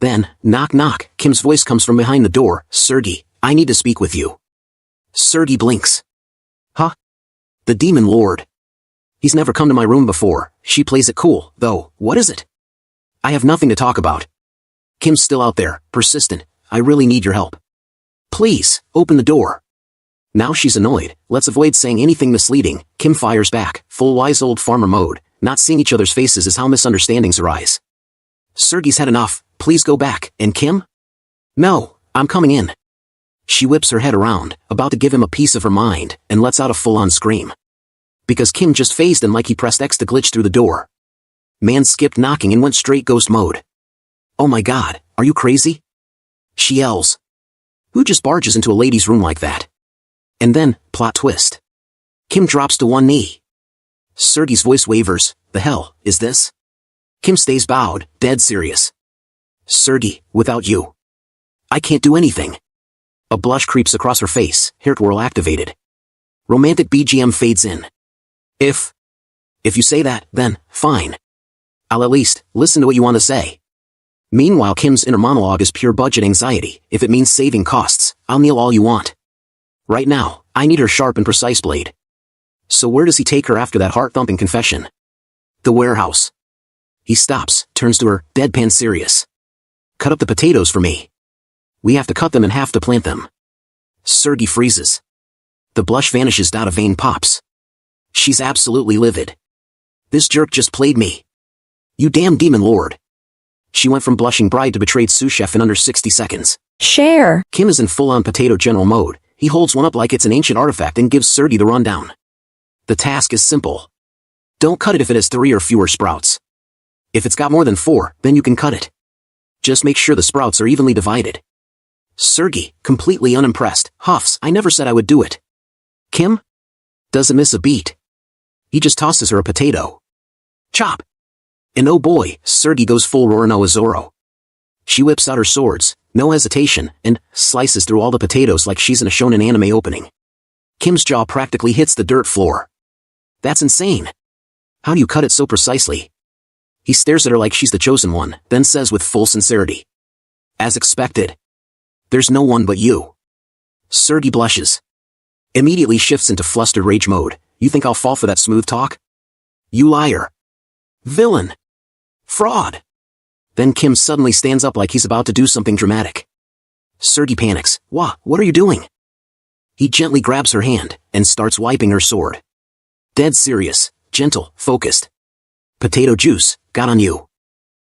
Then, knock knock, Kim's voice comes from behind the door, Surdy, I need to speak with you. Surdy blinks. Huh? The demon lord. He's never come to my room before, she plays it cool, though, what is it? I have nothing to talk about. Kim's still out there, persistent, I really need your help. Please, open the door. Now she's annoyed, let's avoid saying anything misleading, Kim fires back, full wise old farmer mode, not seeing each other's faces is how misunderstandings arise. Surdy's had enough, please go back, and Kim? No, I'm coming in. She whips her head around, about to give him a piece of her mind, and lets out a full-on scream. Because Kim just phased him like he pressed X to glitch through the door. Man skipped knocking and went straight ghost mode. Oh my god, are you crazy? She yells. Who just barges into a lady's room like that? And then, plot twist. Kim drops to one knee. Sergey's voice wavers. The hell is this? Kim stays bowed, dead serious. Sergey, without you, I can't do anything. A blush creeps across her face, hair twirl activated. Romantic BGM fades in. If you say that, then, fine. I'll at least listen to what you want to say. Meanwhile, Kim's inner monologue is pure budget anxiety. If it means saving costs, I'll kneel all you want. Right now, I need her sharp and precise blade. So where does he take her after that heart-thumping confession? The warehouse. He stops, turns to her, deadpan serious. Cut up the potatoes for me. We have to cut them in half to plant them. Sergey freezes. The blush vanishes. A vein pops. She's absolutely livid. This jerk just played me. You damn demon lord. She went from blushing bride to betrayed sous chef in under 60 seconds. Share. Kim is in full-on potato general mode. He holds one up like it's an ancient artifact and gives Sergey the rundown. The task is simple. Don't cut it if it has 3 or fewer sprouts. If it's got more than 4, then you can cut it. Just make sure the sprouts are evenly divided. Sergey, completely unimpressed, huffs, I never said I would do it. Kim? Doesn't miss a beat. He just tosses her a potato. Chop! And oh boy, Sergey goes full Roronoa Zoro. She whips out her swords, no hesitation, and slices through all the potatoes like she's in a shonen anime opening. Kim's jaw practically hits the dirt floor. That's insane. How do you cut it so precisely? He stares at her like she's the chosen one, then says with full sincerity. As expected. There's no one but you. Sergey blushes. Immediately shifts into flustered rage mode. You think I'll fall for that smooth talk? You liar. Villain. Fraud. Then Kim suddenly stands up like he's about to do something dramatic. Sergey panics. What are you doing? He gently grabs her hand and starts wiping her sword. Dead serious, gentle, focused. Potato juice, got on you.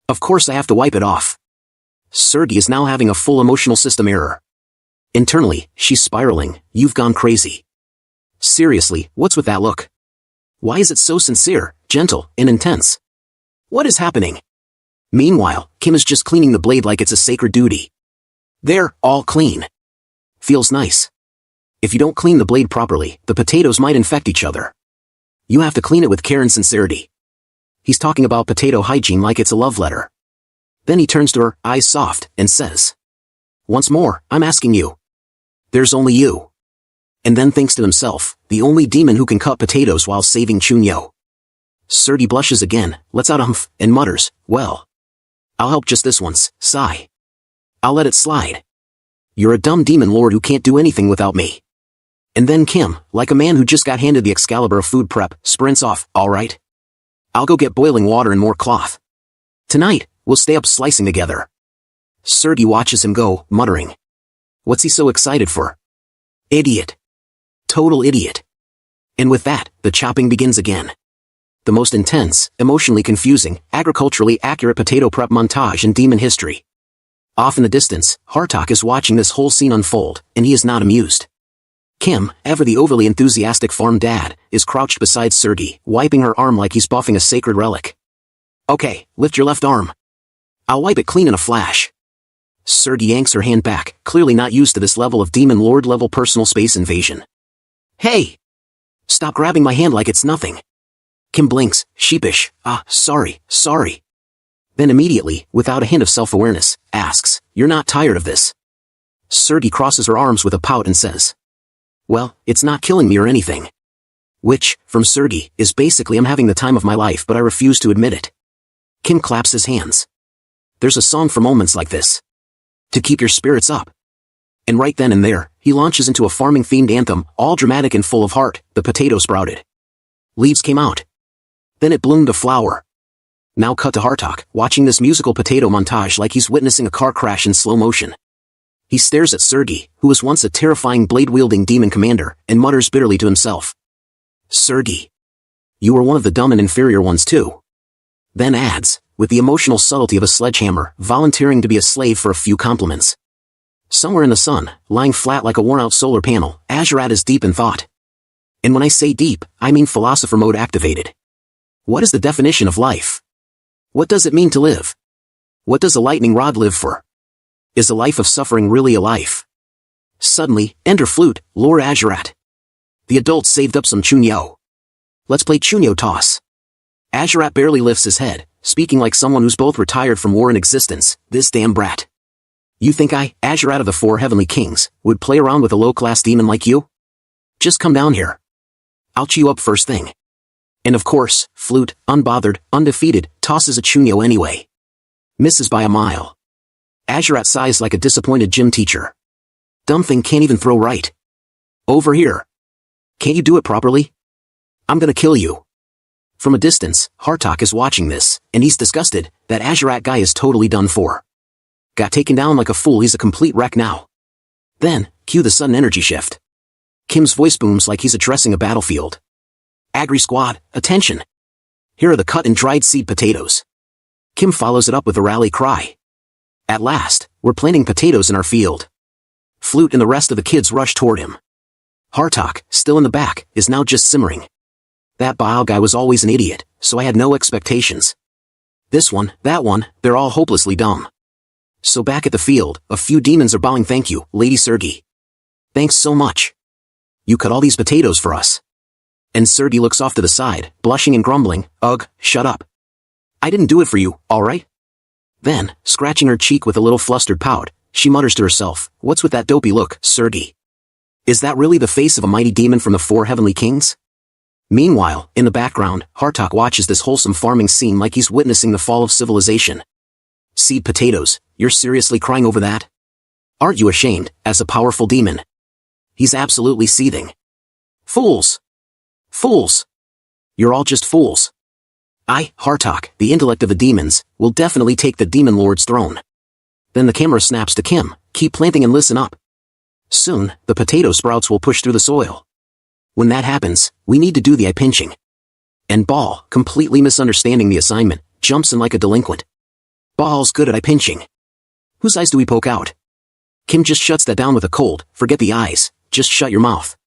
Of course I have to wipe it off. Sergey is now having a full emotional system error. Internally, she's spiraling. You've gone crazy. Seriously, what's with that look? Why is it so sincere, gentle, and intense? What is happening? Meanwhile, Kim is just cleaning the blade like it's a sacred duty. They're all clean. Feels nice. If you don't clean the blade properly, the potatoes might infect each other. You have to clean it with care and sincerity. He's talking about potato hygiene like it's a love letter. Then he turns to her, eyes soft, and says, once more, I'm asking you. There's only you. And then thinks to himself, the only demon who can cut potatoes while saving Chunyo. Sergey blushes again, lets out a humph, and mutters, well. I'll help just this once, sigh. I'll let it slide. You're a dumb demon lord who can't do anything without me. And then Kim, like a man who just got handed the Excalibur of food prep, sprints off, alright. I'll go get boiling water and more cloth. Tonight, we'll stay up slicing together. Sergey watches him go, muttering. What's he so excited for? Idiot. Total idiot. And with that, the chopping begins again. The most intense, emotionally confusing, agriculturally accurate potato prep montage in demon history. Off in the distance, Hartok is watching this whole scene unfold, and he is not amused. Kim, ever the overly enthusiastic farm dad, is crouched beside Sergey, wiping her arm like he's buffing a sacred relic. Okay, lift your left arm. I'll wipe it clean in a flash. Sergey yanks her hand back, clearly not used to this level of demon lord level personal space invasion. Hey! Stop grabbing my hand like it's nothing. Kim blinks, sheepish, sorry. Then immediately, without a hint of self-awareness, asks, you're not tired of this? Sergey crosses her arms with a pout and says, well, it's not killing me or anything. Which, from Sergey, is basically I'm having the time of my life but I refuse to admit it. Kim claps his hands. There's a song for moments like this. To keep your spirits up. And right then and there, he launches into a farming-themed anthem, all dramatic and full of heart. The potato sprouted. Leaves came out. Then it bloomed a flower. Now cut to Hartok, watching this musical potato montage like he's witnessing a car crash in slow motion. He stares at Sergey, who was once a terrifying blade-wielding demon commander, and mutters bitterly to himself. Sergey. You were one of the dumb and inferior ones too. Then adds, with the emotional subtlety of a sledgehammer, volunteering to be a slave for a few compliments. Somewhere in the sun, lying flat like a worn-out solar panel, ARA'S is deep in thought. And when I say deep, I mean philosopher mode activated. What is the definition of life? What does it mean to live? What does a lightning rod live for? Is a life of suffering really a life? Suddenly, enter flute, Lord Azurat, The adults saved up some chunyo. Let's play chunyo toss. Azarat barely lifts his head, speaking like someone who's both retired from war and existence. This damn brat. You think I, Azarat of the 4 heavenly kings, would play around with a low-class demon like you? Just come down here. I'll chew you up first thing. And of course, Flute, unbothered, undefeated, tosses a chunyo anyway. Misses by a mile. Azarat sighs like a disappointed gym teacher. Dumb thing can't even throw right. Over here. Can't you do it properly? I'm gonna kill you. From a distance, Hartok is watching this, and he's disgusted that Azarat guy is totally done for. Got taken down like a fool, he's a complete wreck now. Then, cue the sudden energy shift. Kim's voice booms like he's addressing a battlefield. Agri squad, attention. Here are the cut and dried seed potatoes. Kim follows it up with a rally cry. At last, we're planting potatoes in our field. Flute and the rest of the kids rush toward him. Hartok, still in the back, is now just simmering. That Bao guy was always an idiot, so I had no expectations. This one, that one, they're all hopelessly dumb. So back at the field, a few demons are bowing thank you, Lady Sergi. Thanks so much. You cut all these potatoes for us. And Sergi looks off to the side, blushing and grumbling, ugh, shut up. I didn't do it for you, alright? Then, scratching her cheek with a little flustered pout, she mutters to herself, what's with that dopey look, Sergi? Is that really the face of a mighty demon from the 4 heavenly kings? Meanwhile, in the background, Hartok watches this wholesome farming scene like he's witnessing the fall of civilization. Seed potatoes, you're seriously crying over that? Aren't you ashamed, as a powerful demon? He's absolutely seething. Fools! Fools! You're all just fools. I, Hartok, the intellect of the demons, will definitely take the demon lord's throne. Then the camera snaps to Kim, keep planting and listen up. Soon, the potato sprouts will push through the soil. When that happens, we need to do the eye pinching. And Ball, completely misunderstanding the assignment, jumps in like a delinquent. Ball's good at eye pinching. Whose eyes do we poke out? Kim just shuts that down with a cold, forget the eyes, just shut your mouth.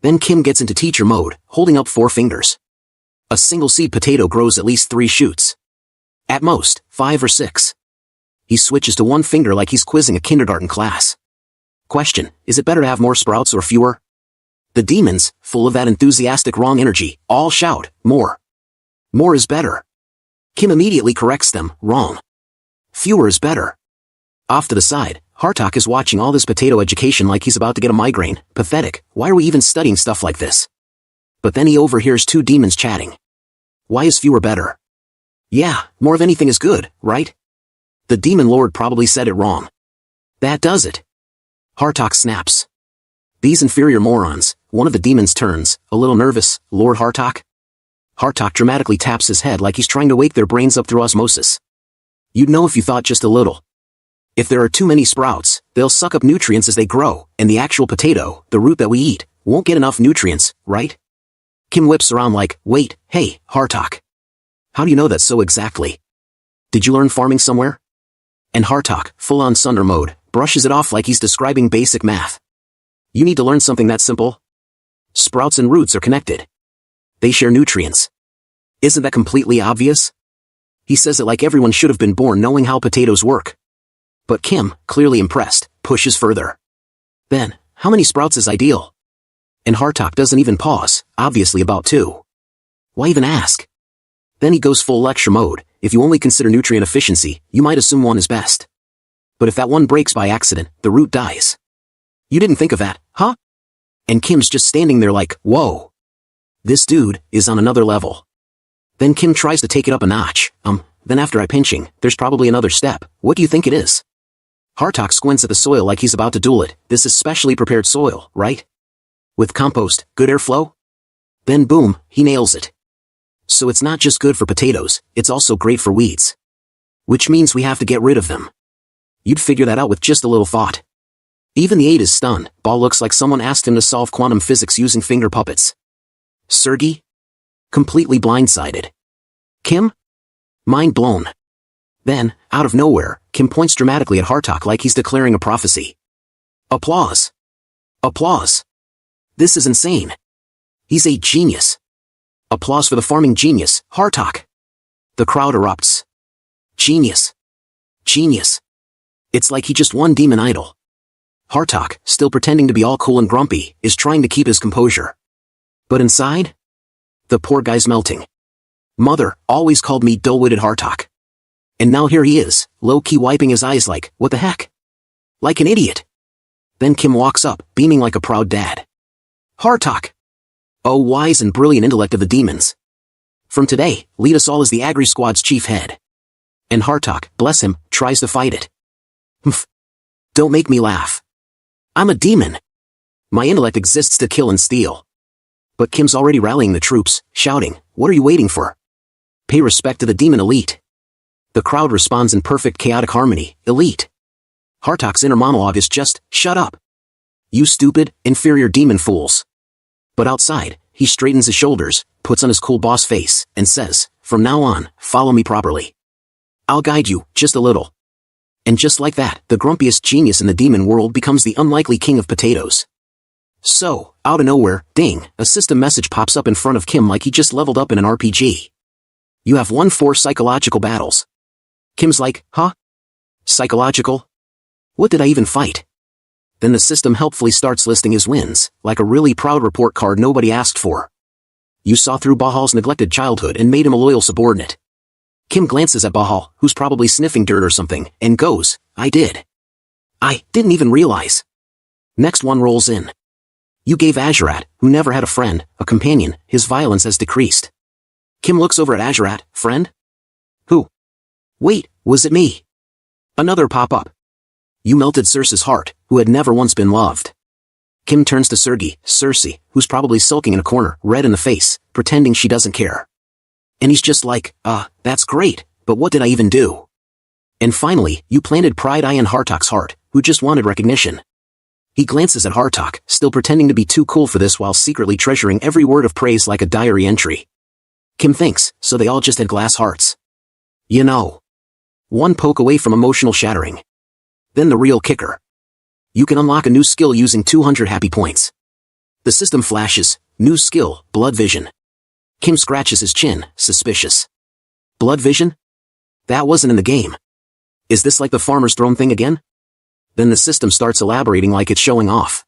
Then Kim gets into teacher mode, holding up 4 fingers. A single seed potato grows at least 3 shoots. At most, 5 or 6. He switches to 1 finger like he's quizzing a kindergarten class. Question, is it better to have more sprouts or fewer? The demons, full of that enthusiastic wrong energy, all shout, more. More is better. Kim immediately corrects them, wrong. Fewer is better. Off to the side, Hartok is watching all this potato education like he's about to get a migraine, pathetic, why are we even studying stuff like this? But then he overhears 2 demons chatting. Why is fewer better? Yeah, more of anything is good, right? The demon lord probably said it wrong. That does it. Hartok snaps. These inferior morons, one of the demons turns, a little nervous, Lord Hartok? Hartok dramatically taps his head like he's trying to wake their brains up through osmosis. You'd know if you thought just a little. If there are too many sprouts, they'll suck up nutrients as they grow, and the actual potato, the root that we eat, won't get enough nutrients, right? Kim whips around like, wait, hey, Hartok. How do you know that so exactly? Did you learn farming somewhere? And Hartok, full-on Sunder mode, brushes it off like he's describing basic math. You need to learn something that simple. Sprouts and roots are connected. They share nutrients. Isn't that completely obvious? He says it like everyone should have been born knowing how potatoes work. But Kim, clearly impressed, pushes further. Then, how many sprouts is ideal? And Hartok doesn't even pause, obviously about 2. Why even ask? Then he goes full lecture mode, if you only consider nutrient efficiency, you might assume 1 is best. But if that 1 breaks by accident, the root dies. You didn't think of that, huh? And Kim's just standing there like, whoa. This dude is on another level. Then Kim tries to take it up a notch, then after eye pinching, there's probably another step. What do you think it is? Hartok squints at the soil like he's about to duel it. This is specially prepared soil, right? With compost, good airflow? Then boom, he nails it. So it's not just good for potatoes, it's also great for weeds. Which means we have to get rid of them. You'd figure that out with just a little thought. Even the 8 is stunned. Ball looks like someone asked him to solve quantum physics using finger puppets. Sergi? Completely blindsided. Kim? Mind blown. Then, out of nowhere, Kim points dramatically at Hartok like he's declaring a prophecy. Applause. Applause. This is insane. He's a genius. Applause for the farming genius, Hartok. The crowd erupts. Genius. Genius. It's like he just won Demon Idol. Hartok, still pretending to be all cool and grumpy, is trying to keep his composure. But inside? The poor guy's melting. Mother always called me dull-witted Hartok. And now here he is, low-key wiping his eyes like, what the heck? Like an idiot. Then Kim walks up, beaming like a proud dad. Hartok! Oh, wise and brilliant intellect of the demons. From today, lead us all as the Agri Squad's chief head. And Hartok, bless him, tries to fight it. Humph. Don't make me laugh. I'm a demon. My intellect exists to kill and steal. But Kim's already rallying the troops, shouting, what are you waiting for? Pay respect to the demon elite. The crowd responds in perfect chaotic harmony, elite. Hartok's inner monologue is just, shut up. You stupid, inferior demon fools. But outside, he straightens his shoulders, puts on his cool boss face, and says, from now on, follow me properly. I'll guide you, just a little. And just like that, the grumpiest genius in the demon world becomes the unlikely king of potatoes. So, out of nowhere, ding, a system message pops up in front of Kim like he just leveled up in an RPG. You have won 4 psychological battles. Kim's like, huh? Psychological? What did I even fight? Then the system helpfully starts listing his wins, like a really proud report card nobody asked for. You saw through Bahal's neglected childhood and made him a loyal subordinate. Kim glances at Bahal, who's probably sniffing dirt or something, and goes, I did. I didn't even realize. Next one rolls in. You gave Azurat, who never had a friend, a companion, his violence has decreased. Kim looks over at Azurat, friend? Who? Wait, was it me? Another pop-up. You melted Circe's heart, who had never once been loved. Kim turns to Sergei, Circe, who's probably sulking in a corner, red in the face, pretending she doesn't care. And he's just like, that's great, but what did I even do? And finally, you planted pride in Hartok's heart, who just wanted recognition. He glances at Hartok, still pretending to be too cool for this while secretly treasuring every word of praise like a diary entry. Kim thinks, so they all just had glass hearts. You know. One poke away from emotional shattering. Then the real kicker. You can unlock a new skill using 200 happy points. The system flashes, new skill, blood vision. Kim scratches his chin, suspicious. Blood vision? That wasn't in the game. Is this like the farmer's throne thing again? Then the system starts elaborating like it's showing off.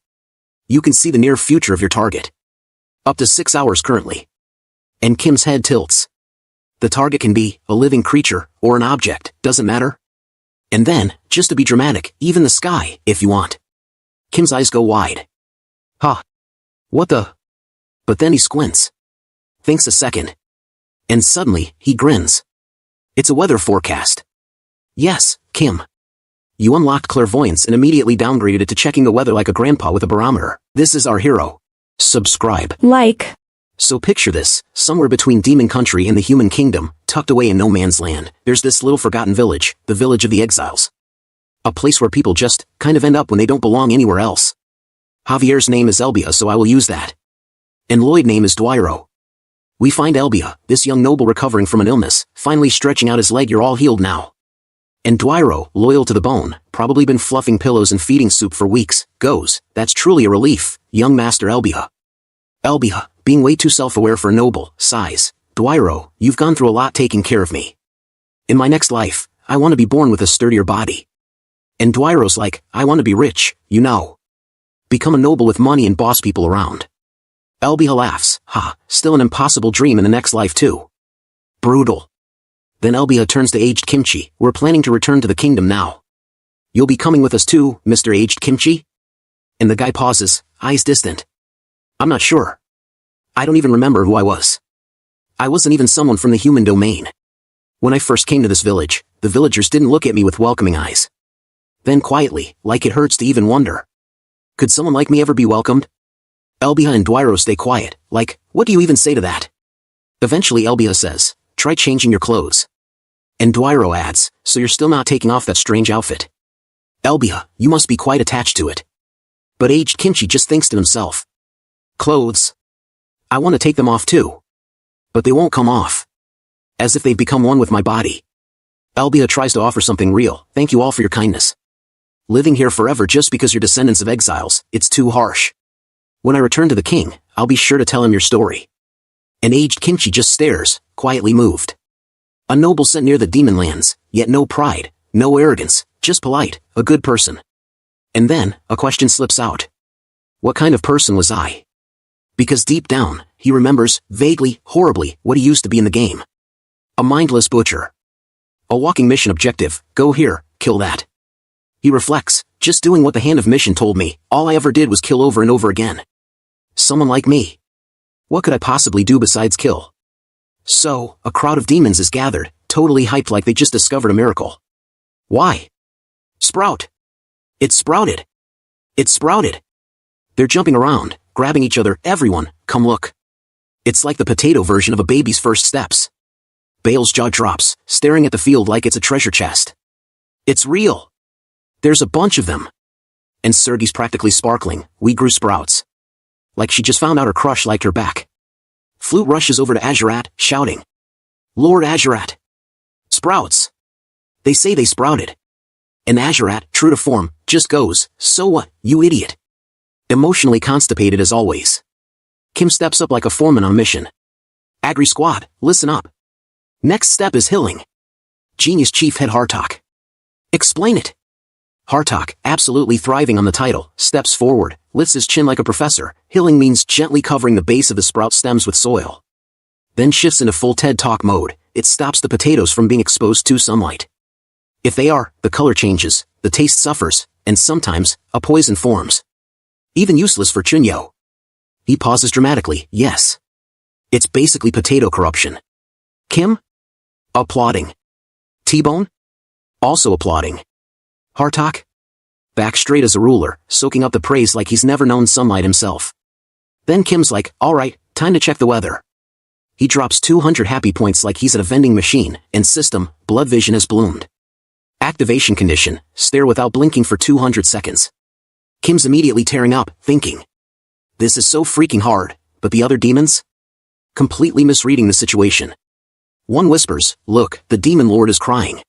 You can see the near future of your target. Up to 6 hours currently. And Kim's head tilts. The target can be a living creature or an object, doesn't matter. And then, just to be dramatic, even the sky, if you want. Kim's eyes go wide. Huh. What the? But then he squints. Thinks a second. And suddenly, he grins. It's a weather forecast. Yes, Kim. You unlocked clairvoyance and immediately downgraded it to checking the weather like a grandpa with a barometer. This is our hero. Subscribe. Like. So picture this, somewhere between Demon Country and the Human Kingdom, tucked away in no man's land, there's this little forgotten village, the Village of the Exiles. A place where people just, kind of end up when they don't belong anywhere else. Javier's name is Elbia, so I will use that. And Lloyd's name is Dwyro. We find Elbia, this young noble recovering from an illness, finally stretching out his leg. You're all healed now. And Dwyro, loyal to the bone, probably been fluffing pillows and feeding soup for weeks, goes, that's truly a relief, young Master Elbia. Elbia, being way too self-aware for a noble, sighs, Dwyro, you've gone through a lot taking care of me. In my next life, I want to be born with a sturdier body. And Dwyro's like, I want to be rich, you know. Become a noble with money and boss people around. Elbia laughs, still an impossible dream in the next life too. Brutal. Then Elbia turns to Aged Kimchi, we're planning to return to the kingdom now. You'll be coming with us too, Mr. Aged Kimchi? And the guy pauses, eyes distant. I'm not sure. I don't even remember who I was. I wasn't even someone from the human domain. When I first came to this village, the villagers didn't look at me with welcoming eyes. Then quietly, like it hurts to even wonder. Could someone like me ever be welcomed? Elbia and Dwyro stay quiet, like, what do you even say to that? Eventually Elbia says, try changing your clothes. And Dwyro adds, so you're still not taking off that strange outfit. Elbia, you must be quite attached to it. But Aged Kimchi just thinks to himself. Clothes. I want to take them off too. But they won't come off. As if they've become one with my body. Elbia tries to offer something real, thank you all for your kindness. Living here forever just because you're descendants of exiles, it's too harsh. When I return to the king, I'll be sure to tell him your story. And Aged Kimchi just stares, quietly moved. A noble sent near the demon lands, yet no pride, no arrogance, just polite, a good person. And then, a question slips out. What kind of person was I? Because deep down, he remembers, vaguely, horribly, what he used to be in the game. A mindless butcher. A walking mission objective, go here, kill that. He reflects, just doing what the hand of mission told me, all I ever did was kill over and over again. Someone like me. What could I possibly do besides kill? So, a crowd of demons is gathered, totally hyped like they just discovered a miracle. Why? Sprout. It's sprouted. It's sprouted. They're jumping around, grabbing each other, everyone, come look. It's like the potato version of a baby's first steps. Bale's jaw drops, staring at the field like it's a treasure chest. It's real. There's a bunch of them. And Sergei's practically sparkling, we grew sprouts. Like she just found out her crush liked her back. Flute rushes over to Azurat, shouting. Lord Azurat. Sprouts. They say they sprouted. And Azurat, true to form, just goes, so what, you idiot. Emotionally constipated as always. Kim steps up like a foreman on a mission. Agri squad, listen up. Next step is healing. Genius Chief Head Hartok. Explain it. Hartok, absolutely thriving on the title, steps forward, lifts his chin like a professor. Healing means gently covering the base of the sprout stems with soil. Then shifts into full TED Talk mode. It stops the potatoes from being exposed to sunlight. If they are, the color changes, the taste suffers, and sometimes, a poison forms. Even useless for Chunyeo. He pauses dramatically, yes. It's basically potato corruption. Kim? Applauding. T-Bone? Also applauding. Hartok? Back straight as a ruler, soaking up the praise like he's never known sunlight himself. Then Kim's like, alright, time to check the weather. He drops 200 happy points like he's at a vending machine, and system, blood vision has bloomed. Activation condition, stare without blinking for 200 seconds. Kim's immediately tearing up, thinking. This is so freaking hard, but the other demons? Completely misreading the situation. One whispers, look, the demon lord is crying.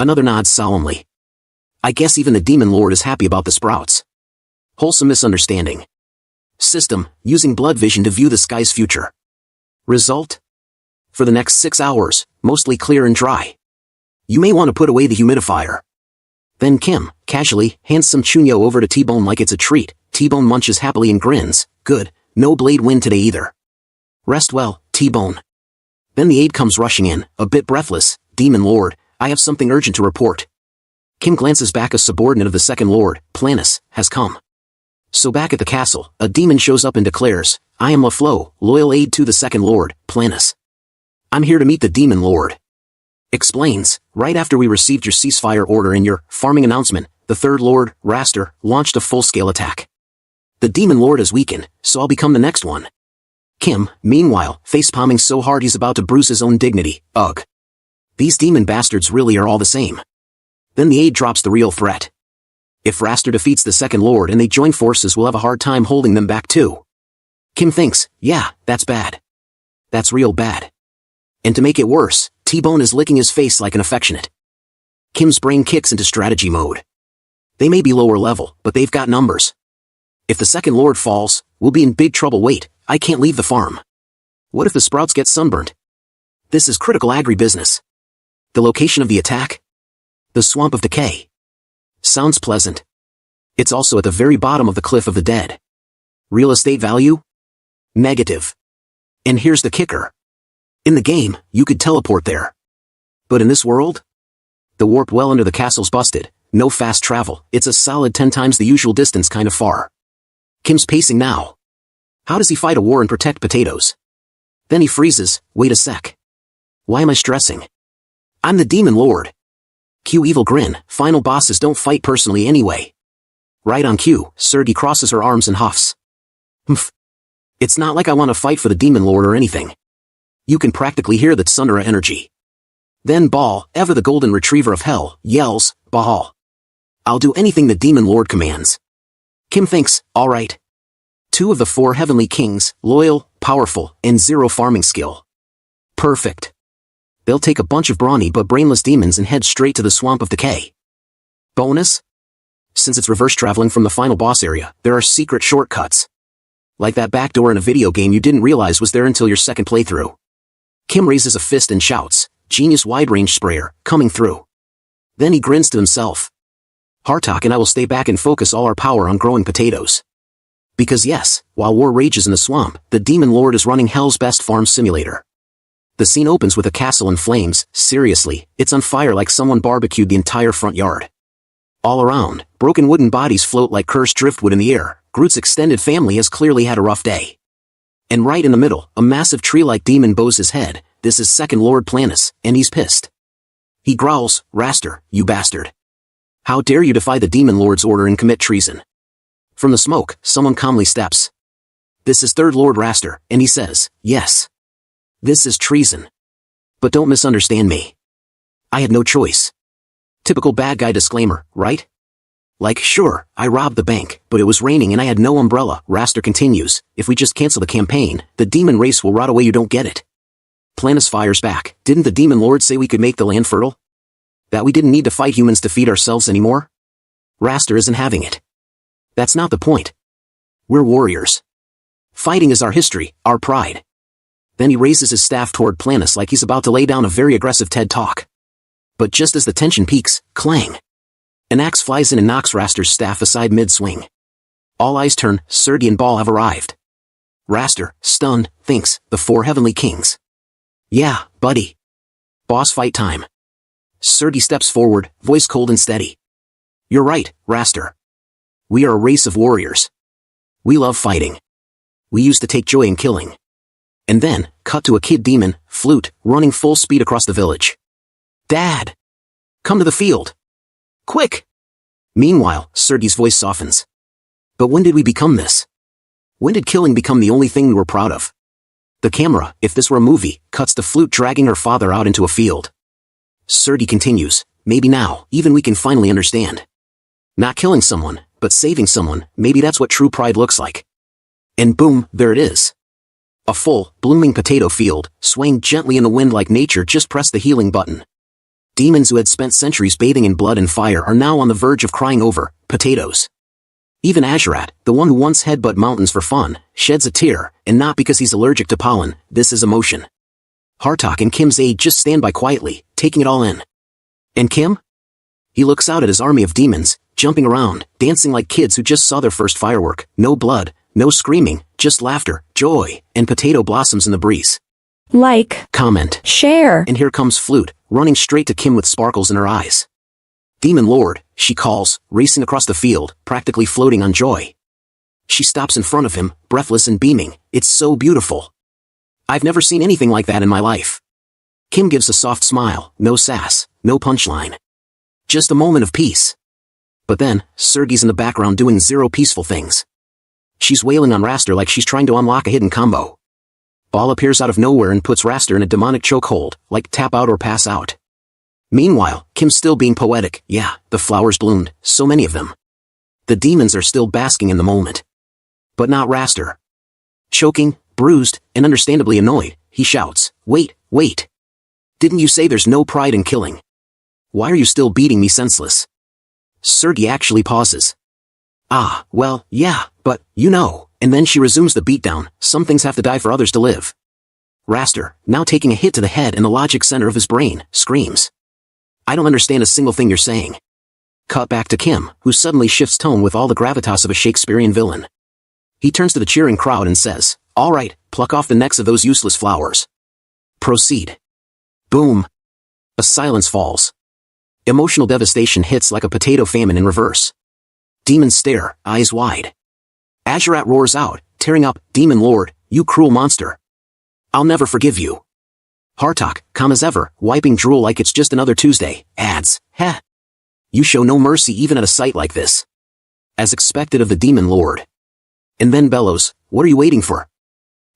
Another nods solemnly. I guess even the demon lord is happy about the sprouts. Wholesome misunderstanding. System, using blood vision to view the sky's future. Result? For the next 6 hours, mostly clear and dry. You may want to put away the humidifier. Then Kim, casually, hands some Chunyeo over to T-Bone like it's a treat. T-Bone munches happily and grins. Good, no blade wind today either. Rest well, T-Bone. Then the aide comes rushing in, a bit breathless. Demon Lord, I have something urgent to report. Kim glances back. A subordinate of the second lord, Planus, has come. So back at the castle, a demon shows up and declares, I am LaFlo, loyal aide to the second lord, Planus. I'm here to meet the demon lord. Explains, right after we received your ceasefire order and your farming announcement, the third lord, Raster, launched a full-scale attack. The demon lord is weakened, so I'll become the next one. Kim, meanwhile, face-palming so hard he's about to bruise his own dignity. Ugh. These demon bastards really are all the same. Then the aide drops the real threat. If Raster defeats the second lord and they join forces, we'll have a hard time holding them back too. Kim thinks, yeah, that's bad. That's real bad. And to make it worse, T-Bone is licking his face like an affectionate. Kim's brain kicks into strategy mode. They may be lower level, but they've got numbers. If the second lord falls, we'll be in big trouble. Wait, I can't leave the farm. What if the sprouts get sunburnt? This is critical agri-business. The location of the attack? The Swamp of Decay. Sounds pleasant. It's also at the very bottom of the Cliff of the Dead. Real estate value? Negative. And here's the kicker. In the game, you could teleport there. But in this world? The warp well under the castle's busted, no fast travel, it's a solid 10 times the usual distance, kind of far. Kim's pacing now. How does he fight a war and protect potatoes? Then he freezes, wait a sec. Why am I stressing? I'm the demon lord. Cue evil grin, final bosses don't fight personally anyway. Right on cue, Sergei crosses her arms and huffs. Humph. It's not like I want to fight for the demon lord or anything. You can practically hear the Tsundere energy. Then Baal, ever the golden retriever of hell, yells, Baal. I'll do anything the demon lord commands. Kim thinks, alright. 2 of the 4 heavenly kings, loyal, powerful, and 0 farming skill. Perfect. They'll take a bunch of brawny but brainless demons and head straight to the Swamp of Decay. Bonus? Since it's reverse traveling from the final boss area, there are secret shortcuts. Like that backdoor in a video game you didn't realize was there until your second playthrough. Kim raises a fist and shouts, Genius wide-range sprayer, coming through. Then he grins to himself. Hartok and I will stay back and focus all our power on growing potatoes. Because yes, while war rages in the swamp, the Demon Lord is running hell's best farm simulator. The scene opens with a castle in flames. Seriously, it's on fire like someone barbecued the entire front yard. All around, broken wooden bodies float like cursed driftwood in the air. Groot's extended family has clearly had a rough day. And right in the middle, a massive tree-like demon bows his head. This is Second Lord Planus, and he's pissed. He growls, "Raster, you bastard. How dare you defy the Demon Lord's order and commit treason?" From the smoke, someone calmly steps. This is Third Lord Raster, and he says, "Yes. This is treason. But don't misunderstand me. I had no choice. Typical bad guy disclaimer, right? Like, sure, I robbed the bank, but it was raining and I had no umbrella." Raster continues, "If we just cancel the campaign, the demon race will rot away. You don't get it." Planus fires back, "Didn't the Demon Lord say we could make the land fertile? That we didn't need to fight humans to feed ourselves anymore?" Raster isn't having it. That's not the point. We're warriors. Fighting is our history, our pride. Then he raises his staff toward Planus like he's about to lay down a very aggressive TED talk. But just as the tension peaks, clang! An axe flies in and knocks Raster's staff aside mid-swing. All eyes turn. Sergi and Ball have arrived. Raster, stunned, thinks, "The four heavenly kings." "Yeah, buddy. Boss fight time." Sergi steps forward, voice cold and steady. "You're right, Raster. We are a race of warriors. We love fighting. We used to take joy in killing." And then, cut to a kid demon, Flute, running full speed across the village. "Dad! Come to the field! Quick!" Meanwhile, Sergi's voice softens. "But when did we become this? When did killing become the only thing we were proud of?" The camera, if this were a movie, cuts to Flute dragging her father out into a field. Sergi continues, "Maybe now, even we can finally understand. Not killing someone, but saving someone, maybe that's what true pride looks like." And boom, there it is. A full, blooming potato field, swaying gently in the wind like nature just pressed the healing button. Demons who had spent centuries bathing in blood and fire are now on the verge of crying over potatoes. Even Azurat, the one who once headbutt mountains for fun, sheds a tear, and not because he's allergic to pollen. This is emotion. Hartok and Kim's aide just stand by quietly, taking it all in. And Kim? He looks out at his army of demons, jumping around, dancing like kids who just saw their first firework. No blood, no screaming, just laughter, joy, and potato blossoms in the breeze. Like, comment, share. And here comes Flute, running straight to Kim with sparkles in her eyes. "Demon Lord," she calls, racing across the field, practically floating on joy. She stops in front of him, breathless and beaming. "It's so beautiful. I've never seen anything like that in my life." Kim gives a soft smile, no sass, no punchline. Just a moment of peace. But then, Sergi's in the background doing zero peaceful things. She's wailing on Raster like she's trying to unlock a hidden combo. Ball appears out of nowhere and puts Raster in a demonic chokehold, like tap out or pass out. Meanwhile, Kim's still being poetic. "Yeah, the flowers bloomed, so many of them." The demons are still basking in the moment. But not Raster. Choking, bruised, and understandably annoyed, he shouts, "Wait, wait. Didn't you say there's no pride in killing? Why are you still beating me senseless?" Sergi actually pauses. "Ah, well, yeah, but, you know," and then she resumes the beatdown. "Some things have to die for others to live." Raster, now taking a hit to the head and the logic center of his brain, screams, "I don't understand a single thing you're saying." Cut back to Kim, who suddenly shifts tone with all the gravitas of a Shakespearean villain. He turns to the cheering crowd and says, "All right, pluck off the necks of those useless flowers. Proceed." Boom. A silence falls. Emotional devastation hits like a potato famine in reverse. Demons stare, eyes wide. Azurat roars out, tearing up, "Demon Lord, you cruel monster. I'll never forgive you." Hartok, calm as ever, wiping drool like it's just another Tuesday, adds, "Heh. You show no mercy even at a sight like this." As expected of the Demon Lord. And then bellows, "What are you waiting for?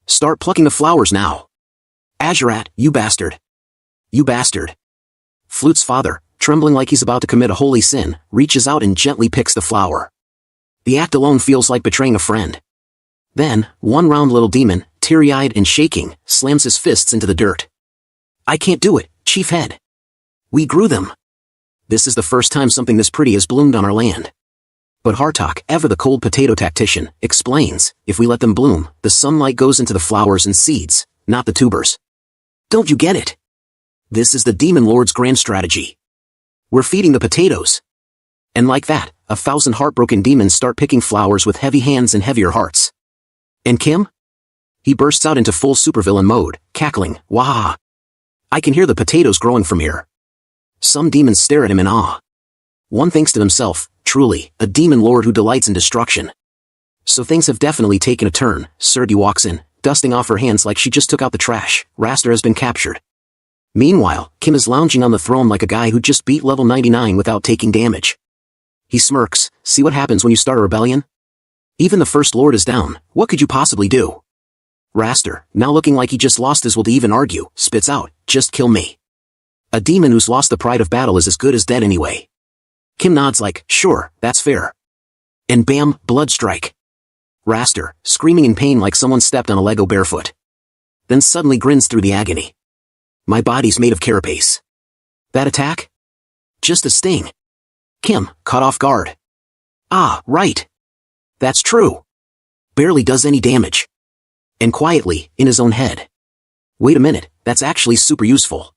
Start plucking the flowers now. Azurat, you bastard. You bastard." Flute's father, trembling like he's about to commit a holy sin, reaches out and gently picks the flower. The act alone feels like betraying a friend. Then, one round little demon, teary-eyed and shaking, slams his fists into the dirt. "I can't do it, Chief Head. We grew them. This is the first time something this pretty has bloomed on our land." But Hartok, ever the cold potato tactician, explains, "If we let them bloom, the sunlight goes into the flowers and seeds, not the tubers. Don't you get it? This is the Demon Lord's grand strategy. We're feeding the potatoes. And like that, 1,000 heartbroken demons start picking flowers with heavy hands and heavier hearts. And Kim? He bursts out into full supervillain mode, cackling, "Wah! I can hear the potatoes growing from here." Some demons stare at him in awe. One thinks to himself, truly, a demon lord who delights in destruction. So things have definitely taken a turn. Sergi walks in, dusting off her hands like she just took out the trash. Raster has been captured. Meanwhile, Kim is lounging on the throne like a guy who just beat level 99 without taking damage. He smirks. "See what happens when you start a rebellion? Even the First Lord is down. What could you possibly do?" Raster, now looking like he just lost his will to even argue, spits out, "Just kill me." A demon who's lost the pride of battle is as good as dead anyway. Kim nods like, "Sure, that's fair." And bam, blood strike. Raster, screaming in pain like someone stepped on a Lego barefoot. Then suddenly grins through the agony. "My body's made of carapace. That attack? Just a sting." Kim, caught off guard. "Ah, right. That's true. Barely does any damage." And quietly, in his own head. "Wait a minute, that's actually super useful."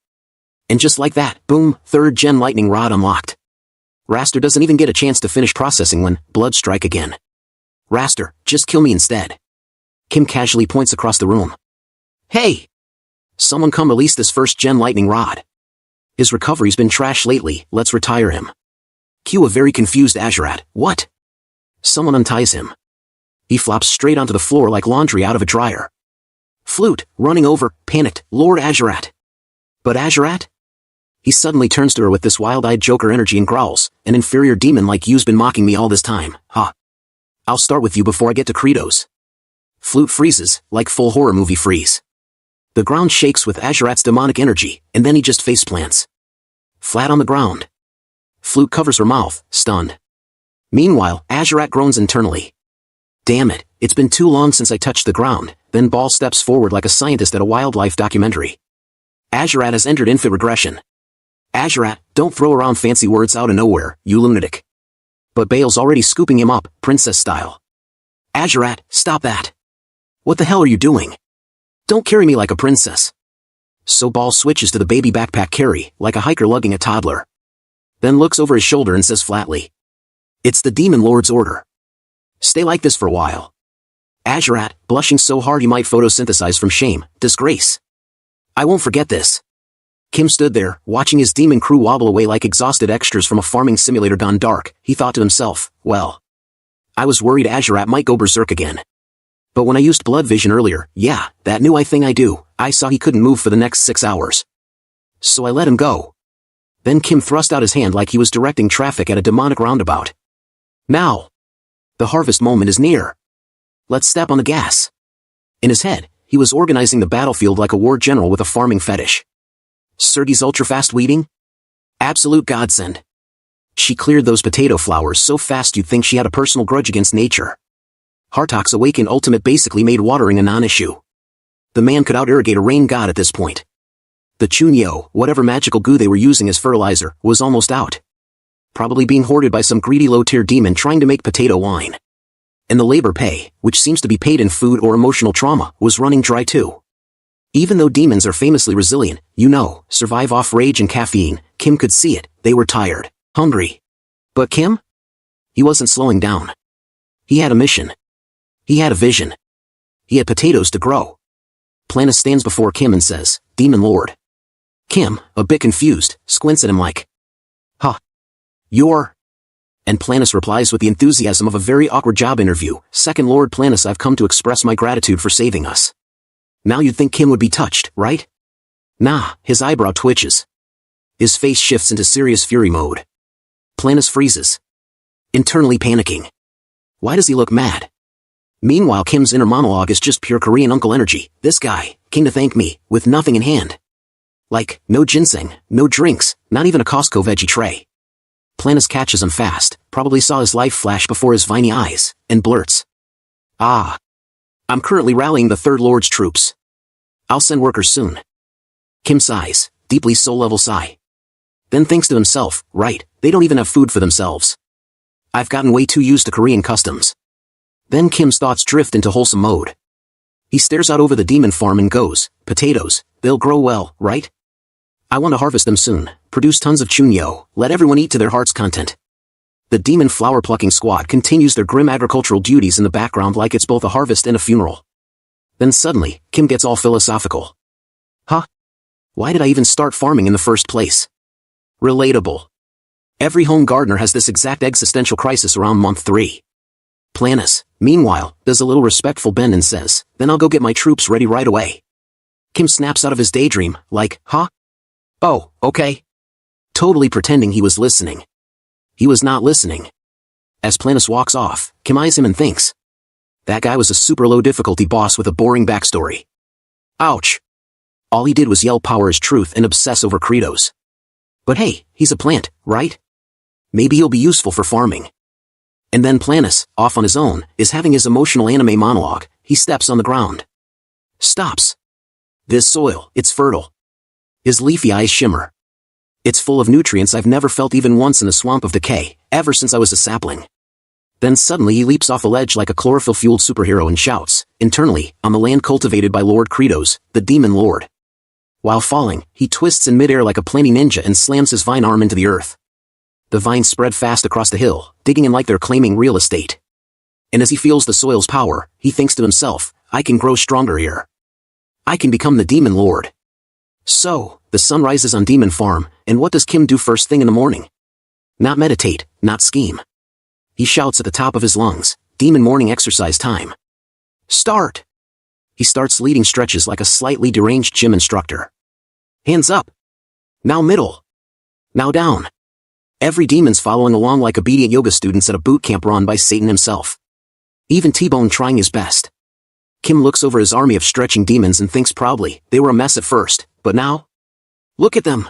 And just like that, boom, 3rd gen lightning rod unlocked. Raster doesn't even get a chance to finish processing when, blood strike again. "Raster, just kill me instead." Kim casually points across the room. "Hey! Someone come release this 1st gen lightning rod. His recovery's been trash lately, let's retire him." Cue a very confused Azarat. "What?" Someone unties him. He flops straight onto the floor like laundry out of a dryer. Flute, running over, panicked, "Lord Azarat." "But Azarat?" He suddenly turns to her with this wild-eyed Joker energy and growls, "An inferior demon like you's been mocking me all this time, huh? I'll start with you before I get to Credos." Flute freezes, like full horror movie freeze. The ground shakes with Azarat's demonic energy, and then he just faceplants. Flat on the ground. Flute covers her mouth, stunned. Meanwhile, Azarat groans internally. "Damn it, it's been too long since I touched the ground." Then Ball steps forward like a scientist at a wildlife documentary. Azarat has entered infant regression. "Azarat, don't throw around fancy words out of nowhere, you lunatic." But Bale's already scooping him up, princess style. "Azarat, stop that. What the hell are you doing? Don't carry me like a princess." So Ball switches to the baby backpack carry, like a hiker lugging a toddler. Then looks over his shoulder and says flatly, "It's the Demon Lord's order. Stay like this for a while." Azarat, blushing so hard he might photosynthesize from shame, "Disgrace. I won't forget this." Kim stood there, watching his demon crew wobble away like exhausted extras from a farming simulator gone dark. He thought to himself, "Well, I was worried Azarat might go berserk again. But when I used blood vision earlier, yeah, that new eye thing I do, I saw he couldn't move for the next 6 hours. So I let him go." Then Kim thrust out his hand like he was directing traffic at a demonic roundabout. "Now! The harvest moment is near. Let's step on the gas." In his head, he was organizing the battlefield like a war general with a farming fetish. Sergi's ultra-fast weeding? Absolute godsend. She cleared those potato flowers so fast you'd think she had a personal grudge against nature. Hartok's Awakened Ultimate basically made watering a non-issue. The man could out-irrigate a rain god at this point. The Chunyo, whatever magical goo they were using as fertilizer, was almost out. Probably being hoarded by some greedy low-tier demon trying to make potato wine. And the labor pay, which seems to be paid in food or emotional trauma, was running dry too. Even though demons are famously resilient, survive off rage and caffeine, Kim could see it, they were tired, hungry. But Kim? He wasn't slowing down. He had a mission. He had a vision. He had potatoes to grow. Planus stands before Kim and says, "Demon Lord." Kim, a bit confused, squints at him like, "Huh. You're..." And Planus replies with the enthusiasm of a very awkward job interview, "Second Lord Planus, I've come to express my gratitude for saving us." Now you'd think Kim would be touched, right? Nah, his eyebrow twitches. His face shifts into serious fury mode. Planus freezes. Internally panicking. Why does he look mad? Meanwhile, Kim's inner monologue is just pure Korean uncle energy. This guy, came to thank me, with nothing in hand. Like, no ginseng, no drinks, not even a Costco veggie tray. Planus catches him fast, probably saw his life flash before his viney eyes, and blurts. "Ah. I'm currently rallying the Third Lord's troops. I'll send workers soon." Kim sighs, deeply soul-level sigh. Then thinks to himself, right, they don't even have food for themselves. I've gotten way too used to Korean customs. Then Kim's thoughts drift into wholesome mode. He stares out over the demon farm and goes, "Potatoes, they'll grow well, right? I want to harvest them soon, produce tons of chunyo, let everyone eat to their heart's content." The demon flower-plucking squad continues their grim agricultural duties in the background like it's both a harvest and a funeral. Then suddenly, Kim gets all philosophical. Huh? Why did I even start farming in the first place? Relatable. Every home gardener has this exact existential crisis around month 3. Planis, meanwhile, does a little respectful bend and says, then I'll go get my troops ready right away. Kim snaps out of his daydream, like, huh? Oh, okay. Totally pretending he was listening. He was not listening. As Planis walks off, Kim eyes him and thinks, that guy was a super low difficulty boss with a boring backstory. Ouch. All he did was yell power is truth and obsess over credos. But hey, he's a plant, right? Maybe he'll be useful for farming. And then Planis, off on his own, is having his emotional anime monologue. He steps on the ground. Stops. This soil, it's fertile. His leafy eyes shimmer. It's full of nutrients I've never felt even once in the swamp of decay, ever since I was a sapling. Then suddenly he leaps off a ledge like a chlorophyll-fueled superhero and shouts, internally, on the land cultivated by Lord Credos, the Demon Lord. While falling, he twists in midair like a planty ninja and slams his vine arm into the earth. The vines spread fast across the hill, digging in like they're claiming real estate. And as he feels the soil's power, he thinks to himself, I can grow stronger here. I can become the Demon Lord. So, the sun rises on Demon Farm, and what does Kim do first thing in the morning? Not meditate, not scheme. He shouts at the top of his lungs, Demon morning exercise time. Start! He starts leading stretches like a slightly deranged gym instructor. Hands up. Now middle. Now down. Every demon's following along like obedient yoga students at a boot camp run by Satan himself. Even T-Bone trying his best. Kim looks over his army of stretching demons and thinks proudly, they were a mess at first, but now? Look at them.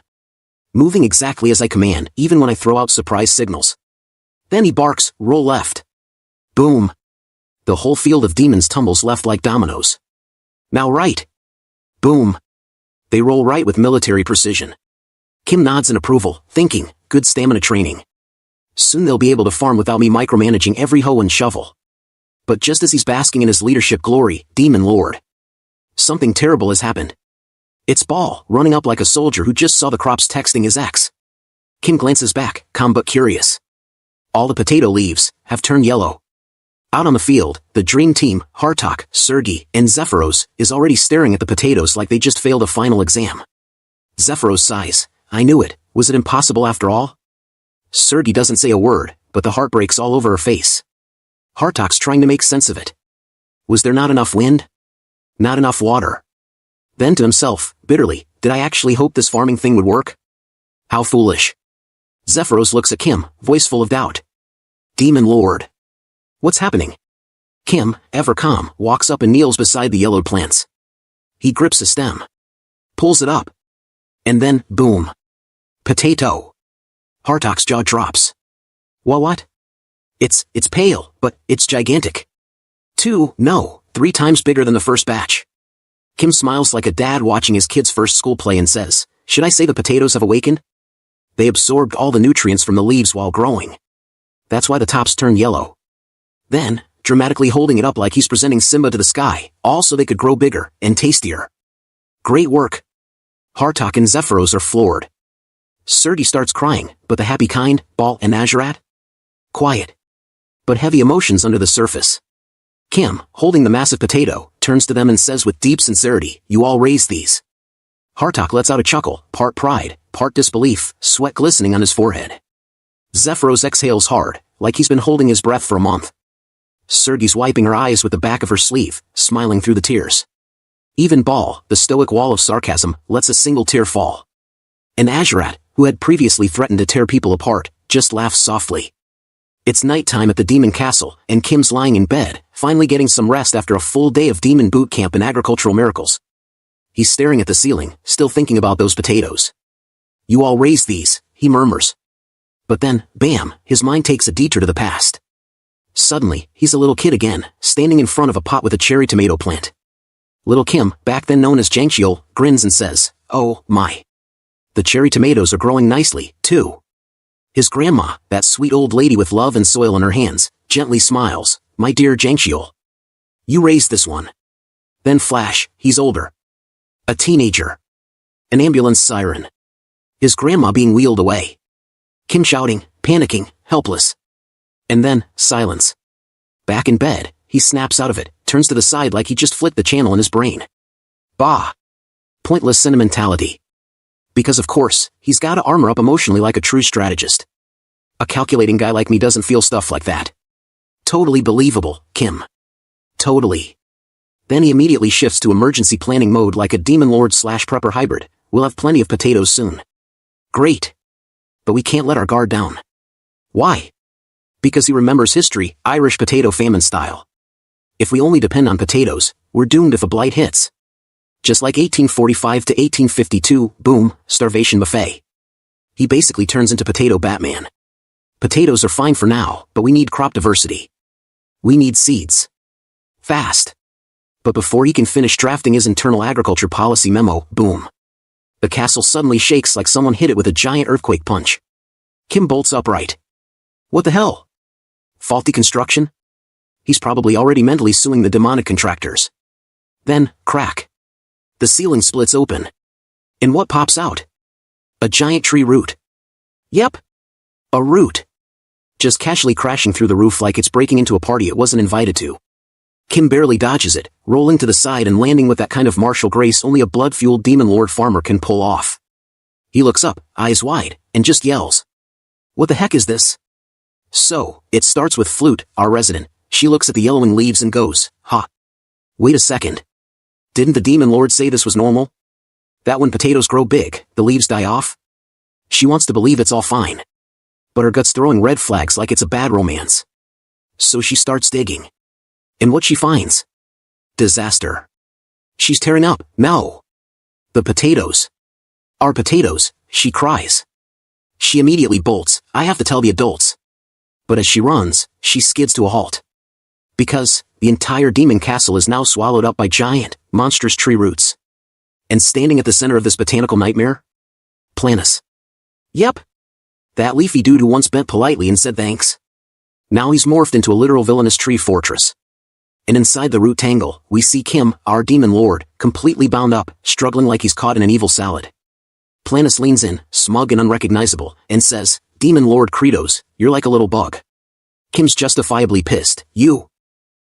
Moving exactly as I command, even when I throw out surprise signals. Then he barks, roll left. Boom. The whole field of demons tumbles left like dominoes. Now right. Boom. They roll right with military precision. Kim nods in approval, thinking, good stamina training. Soon they'll be able to farm without me micromanaging every hoe and shovel. But just as he's basking in his leadership glory, Demon Lord, something terrible has happened. It's Ball, running up like a soldier who just saw the crops texting his ex. Kim glances back, calm but curious. All the potato leaves have turned yellow. Out on the field, the dream team, Hartok, Sergei, and Zephyros, is already staring at the potatoes like they just failed a final exam. Zephyros sighs, I knew it, was it impossible after all? Sergei doesn't say a word, but the heart breaks all over her face. Hartok's trying to make sense of it. Was there not enough wind? Not enough water? Then to himself, bitterly, did I actually hope this farming thing would work? How foolish. Zephyros looks at Kim, voice full of doubt. Demon Lord. What's happening? Kim, ever calm, walks up and kneels beside the yellowed plants. He grips a stem. Pulls it up. And then, boom. Potato. Hartok's jaw drops. What? It's pale, but it's gigantic. 3 times bigger than the first batch. Kim smiles like a dad watching his kid's first school play and says, should I say the potatoes have awakened? They absorbed all the nutrients from the leaves while growing. That's why the tops turned yellow. Then, dramatically holding it up like he's presenting Simba to the sky, all so they could grow bigger and tastier. Great work. Hartok and Zephyros are floored. Sergei starts crying, but the happy kind, Ball and Azurat? Quiet. But heavy emotions under the surface. Kim, holding the massive potato, turns to them and says with deep sincerity, you all raised these. Hartok lets out a chuckle, part pride, part disbelief, sweat glistening on his forehead. Zephyros exhales hard, like he's been holding his breath for a month. Sergei's wiping her eyes with the back of her sleeve, smiling through the tears. Even Ball, the stoic wall of sarcasm, lets a single tear fall. And Azurat, who had previously threatened to tear people apart, just laughs softly. It's nighttime at the demon castle, and Kim's lying in bed, finally getting some rest after a full day of demon boot camp and agricultural miracles. He's staring at the ceiling, still thinking about those potatoes. You all raised these, he murmurs. But then, bam, his mind takes a detour to the past. Suddenly, he's a little kid again, standing in front of a pot with a cherry tomato plant. Little Kim, back then known as Jang-Cheol, grins and says, oh, my. The cherry tomatoes are growing nicely, too. His grandma, that sweet old lady with love and soil in her hands, gently smiles, my dear Jang-Cheol. You raised this one. Then flash, he's older. A teenager. An ambulance siren. His grandma being wheeled away. Kim shouting, panicking, helpless. And then, silence. Back in bed, he snaps out of it, turns to the side like he just flipped the channel in his brain. Bah! Pointless sentimentality. Because of course, he's gotta armor up emotionally like a true strategist. A calculating guy like me doesn't feel stuff like that. Totally believable, Kim. Totally. Then he immediately shifts to emergency planning mode like a demon lord / prepper hybrid. We'll have plenty of potatoes soon. Great. But we can't let our guard down. Why? Because he remembers history, Irish potato famine style. If we only depend on potatoes, we're doomed if a blight hits. Just like 1845 to 1852, boom, starvation buffet. He basically turns into Potato Batman. Potatoes are fine for now, but we need crop diversity. We need seeds. Fast. But before he can finish drafting his internal agriculture policy memo, boom. The castle suddenly shakes like someone hit it with a giant earthquake punch. Kim bolts upright. What the hell? Faulty construction? He's probably already mentally suing the demonic contractors. Then, crack. The ceiling splits open. And what pops out? A giant tree root. Yep. A root. Just casually crashing through the roof like it's breaking into a party it wasn't invited to. Kim barely dodges it, rolling to the side and landing with that kind of martial grace only a blood-fueled demon lord farmer can pull off. He looks up, eyes wide, and just yells. What the heck is this? So, it starts with Flute, our resident. She looks at the yellowing leaves and goes, "Ha. Wait a second. Didn't the demon lord say this was normal? That when potatoes grow big, the leaves die off?" She wants to believe it's all fine. But her gut's throwing red flags like it's a bad romance. So she starts digging. And what she finds? Disaster. She's tearing up, no. The potatoes. Our potatoes, she cries. She immediately bolts, I have to tell the adults. But as she runs, she skids to a halt. Because, the entire demon castle is now swallowed up by giant, monstrous tree roots. And standing at the center of this botanical nightmare? Planus. Yep. That leafy dude who once bent politely and said thanks. Now he's morphed into a literal villainous tree fortress. And inside the root tangle, we see Kim, our demon lord, completely bound up, struggling like he's caught in an evil salad. Planus leans in, smug and unrecognizable, and says, "Demon Lord Kratos, you're like a little bug." Kim's justifiably pissed. You?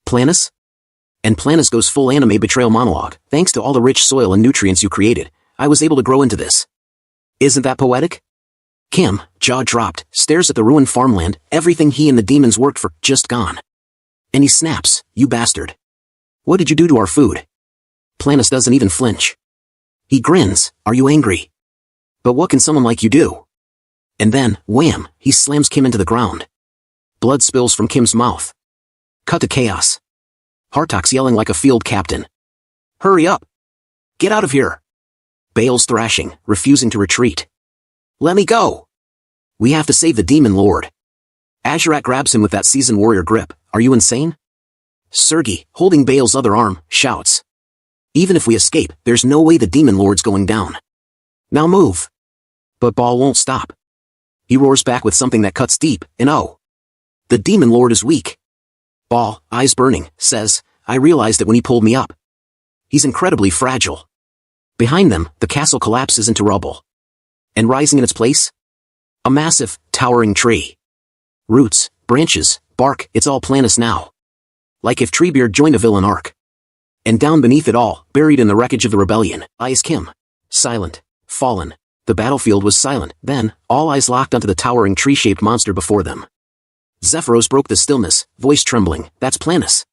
Planus? And Planus goes full anime betrayal monologue. Thanks to all the rich soil and nutrients you created, I was able to grow into this. Isn't that poetic? Kim, jaw dropped, stares at the ruined farmland, everything he and the demons worked for, just gone. And he snaps, "You bastard. What did you do to our food?" Planus doesn't even flinch. He grins, "Are you angry? But what can someone like you do?" And then, wham, he slams Kim into the ground. Blood spills from Kim's mouth. Cut to chaos. Hartok's yelling like a field captain. "Hurry up! Get out of here!" Bale's thrashing, refusing to retreat. "Let me go! We have to save the demon lord." Azurat grabs him with that seasoned warrior grip. "Are you insane?" Sergei, holding Bale's other arm, shouts. "Even if we escape, there's no way the demon lord's going down. Now move." But Ball won't stop. He roars back with something that cuts deep, and oh. The demon lord is weak. Ball, eyes burning, says, "I realized it when he pulled me up. He's incredibly fragile." Behind them, the castle collapses into rubble. And rising in its place? A massive, towering tree. Roots, branches, bark, it's all Planus now. Like if Treebeard joined a villain arc. And down beneath it all, buried in the wreckage of the rebellion, lies Kim. Silent, fallen. The battlefield was silent, then, all eyes locked onto the towering tree-shaped monster before them. Zephyros broke the stillness, voice trembling, "That's Planus."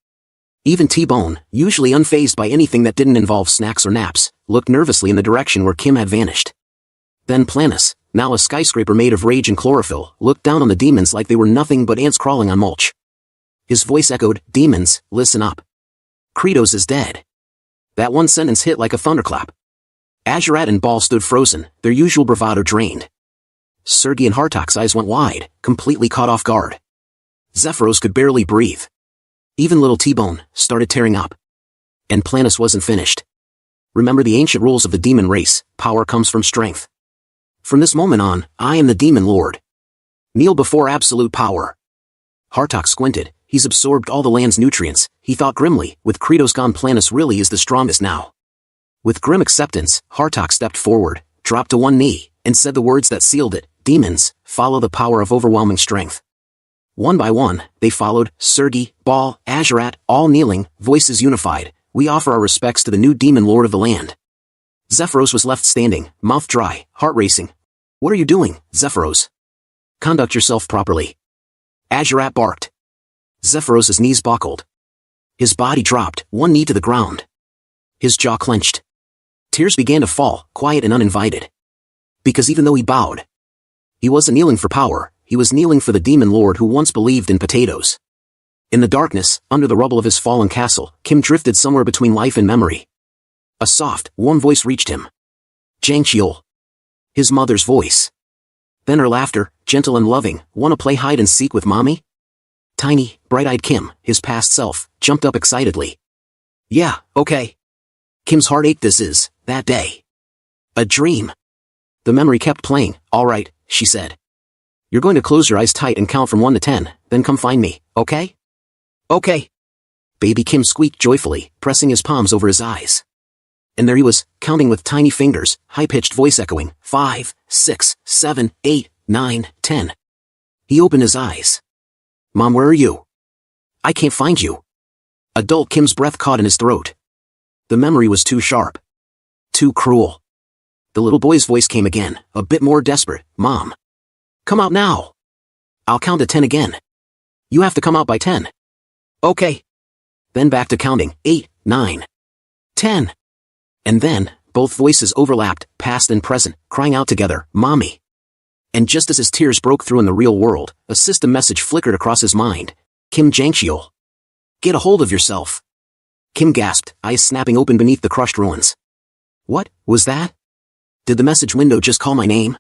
Even T-Bone, usually unfazed by anything that didn't involve snacks or naps, looked nervously in the direction where Kim had vanished. Then Planus, now a skyscraper made of rage and chlorophyll, looked down on the demons like they were nothing but ants crawling on mulch. His voice echoed, "Demons, listen up. Kratos is dead." That one sentence hit like a thunderclap. Azurat and Ball stood frozen, their usual bravado drained. Sergei and Hartok's eyes went wide, completely caught off guard. Zephyros could barely breathe. Even little T-Bone started tearing up. And Planus wasn't finished. Remember the ancient rules of the demon race, power comes from strength. From this moment on, I am the demon lord. Kneel before absolute power. Hartok squinted, he's absorbed all the land's nutrients, he thought grimly, with Kratos gone Planus really is the strongest now. With grim acceptance, Hartok stepped forward, dropped to one knee, and said the words that sealed it, "Demons, follow the power of overwhelming strength." One by one, they followed, Sergi, Ball, Azurat, all kneeling, voices unified. We offer our respects to the new demon lord of the land. Zephyros was left standing, mouth dry, heart racing. What are you doing, Zephyros? Conduct yourself properly. Azurat barked. Zephyros's knees buckled. His body dropped, one knee to the ground. His jaw clenched. Tears began to fall, quiet and uninvited. Because even though he bowed, he wasn't kneeling for power, he was kneeling for the demon lord who once believed in potatoes. In the darkness, under the rubble of his fallen castle, Kim drifted somewhere between life and memory. A soft, warm voice reached him. Jang-cheol. His mother's voice. Then her laughter, gentle and loving. "Wanna play hide and seek with mommy?" Tiny, bright-eyed Kim, his past self, jumped up excitedly. Yeah, okay. Kim's heart ached. This is, that day. A dream. The memory kept playing. All right, she said. You're going to close your eyes tight and count from 1 to 10, then come find me, okay? Okay. Baby Kim squeaked joyfully, pressing his palms over his eyes. And there he was, counting with tiny fingers, high-pitched voice echoing, 5, 6, 7, 8, 9, 10. He opened his eyes. Mom, where are you? I can't find you. Adult Kim's breath caught in his throat. The memory was too sharp. Too cruel. The little boy's voice came again, a bit more desperate. Mom. Come out now. I'll count to 10 again. You have to come out by 10. Okay. Then back to counting, 8, 9, 10. And then, both voices overlapped, past and present, crying out together, Mommy. And just as his tears broke through in the real world, a system message flickered across his mind. Kim Jang-cheol. Get a hold of yourself. Kim gasped, eyes snapping open beneath the crushed ruins. What was that? Did the message window just call my name?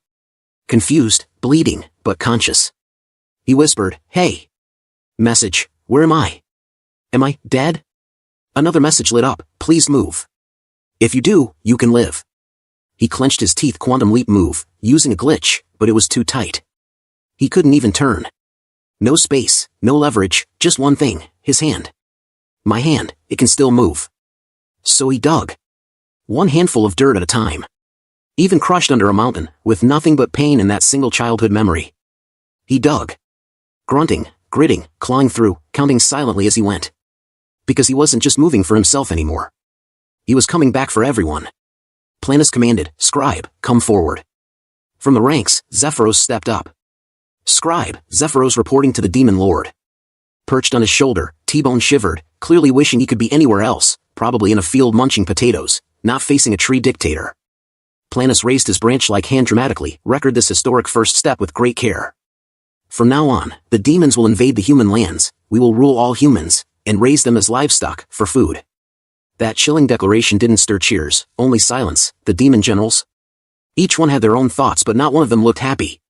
Confused, bleeding, but conscious. He whispered, Hey. Message, where am I? Am I dead? Another message lit up, please move. If you do, you can live. He clenched his teeth. Quantum leap move, using a glitch, but it was too tight. He couldn't even turn. No space, no leverage, just one thing, his hand. My hand, it can still move. So he dug. One handful of dirt at a time. Even crushed under a mountain, with nothing but pain in that single childhood memory. He dug. Grunting, gritting, clawing through, counting silently as he went. Because he wasn't just moving for himself anymore. He was coming back for everyone. Planus commanded, Scribe, come forward. From the ranks, Zephyros stepped up. Scribe, Zephyros reporting to the Demon Lord. Perched on his shoulder, T-Bone shivered, clearly wishing he could be anywhere else, probably in a field munching potatoes, not facing a tree dictator. Planus raised his branch-like hand dramatically, recorded this historic first step with great care. From now on, the demons will invade the human lands, we will rule all humans, and raise them as livestock, for food. That chilling declaration didn't stir cheers, only silence. The demon generals? Each one had their own thoughts, but not one of them looked happy.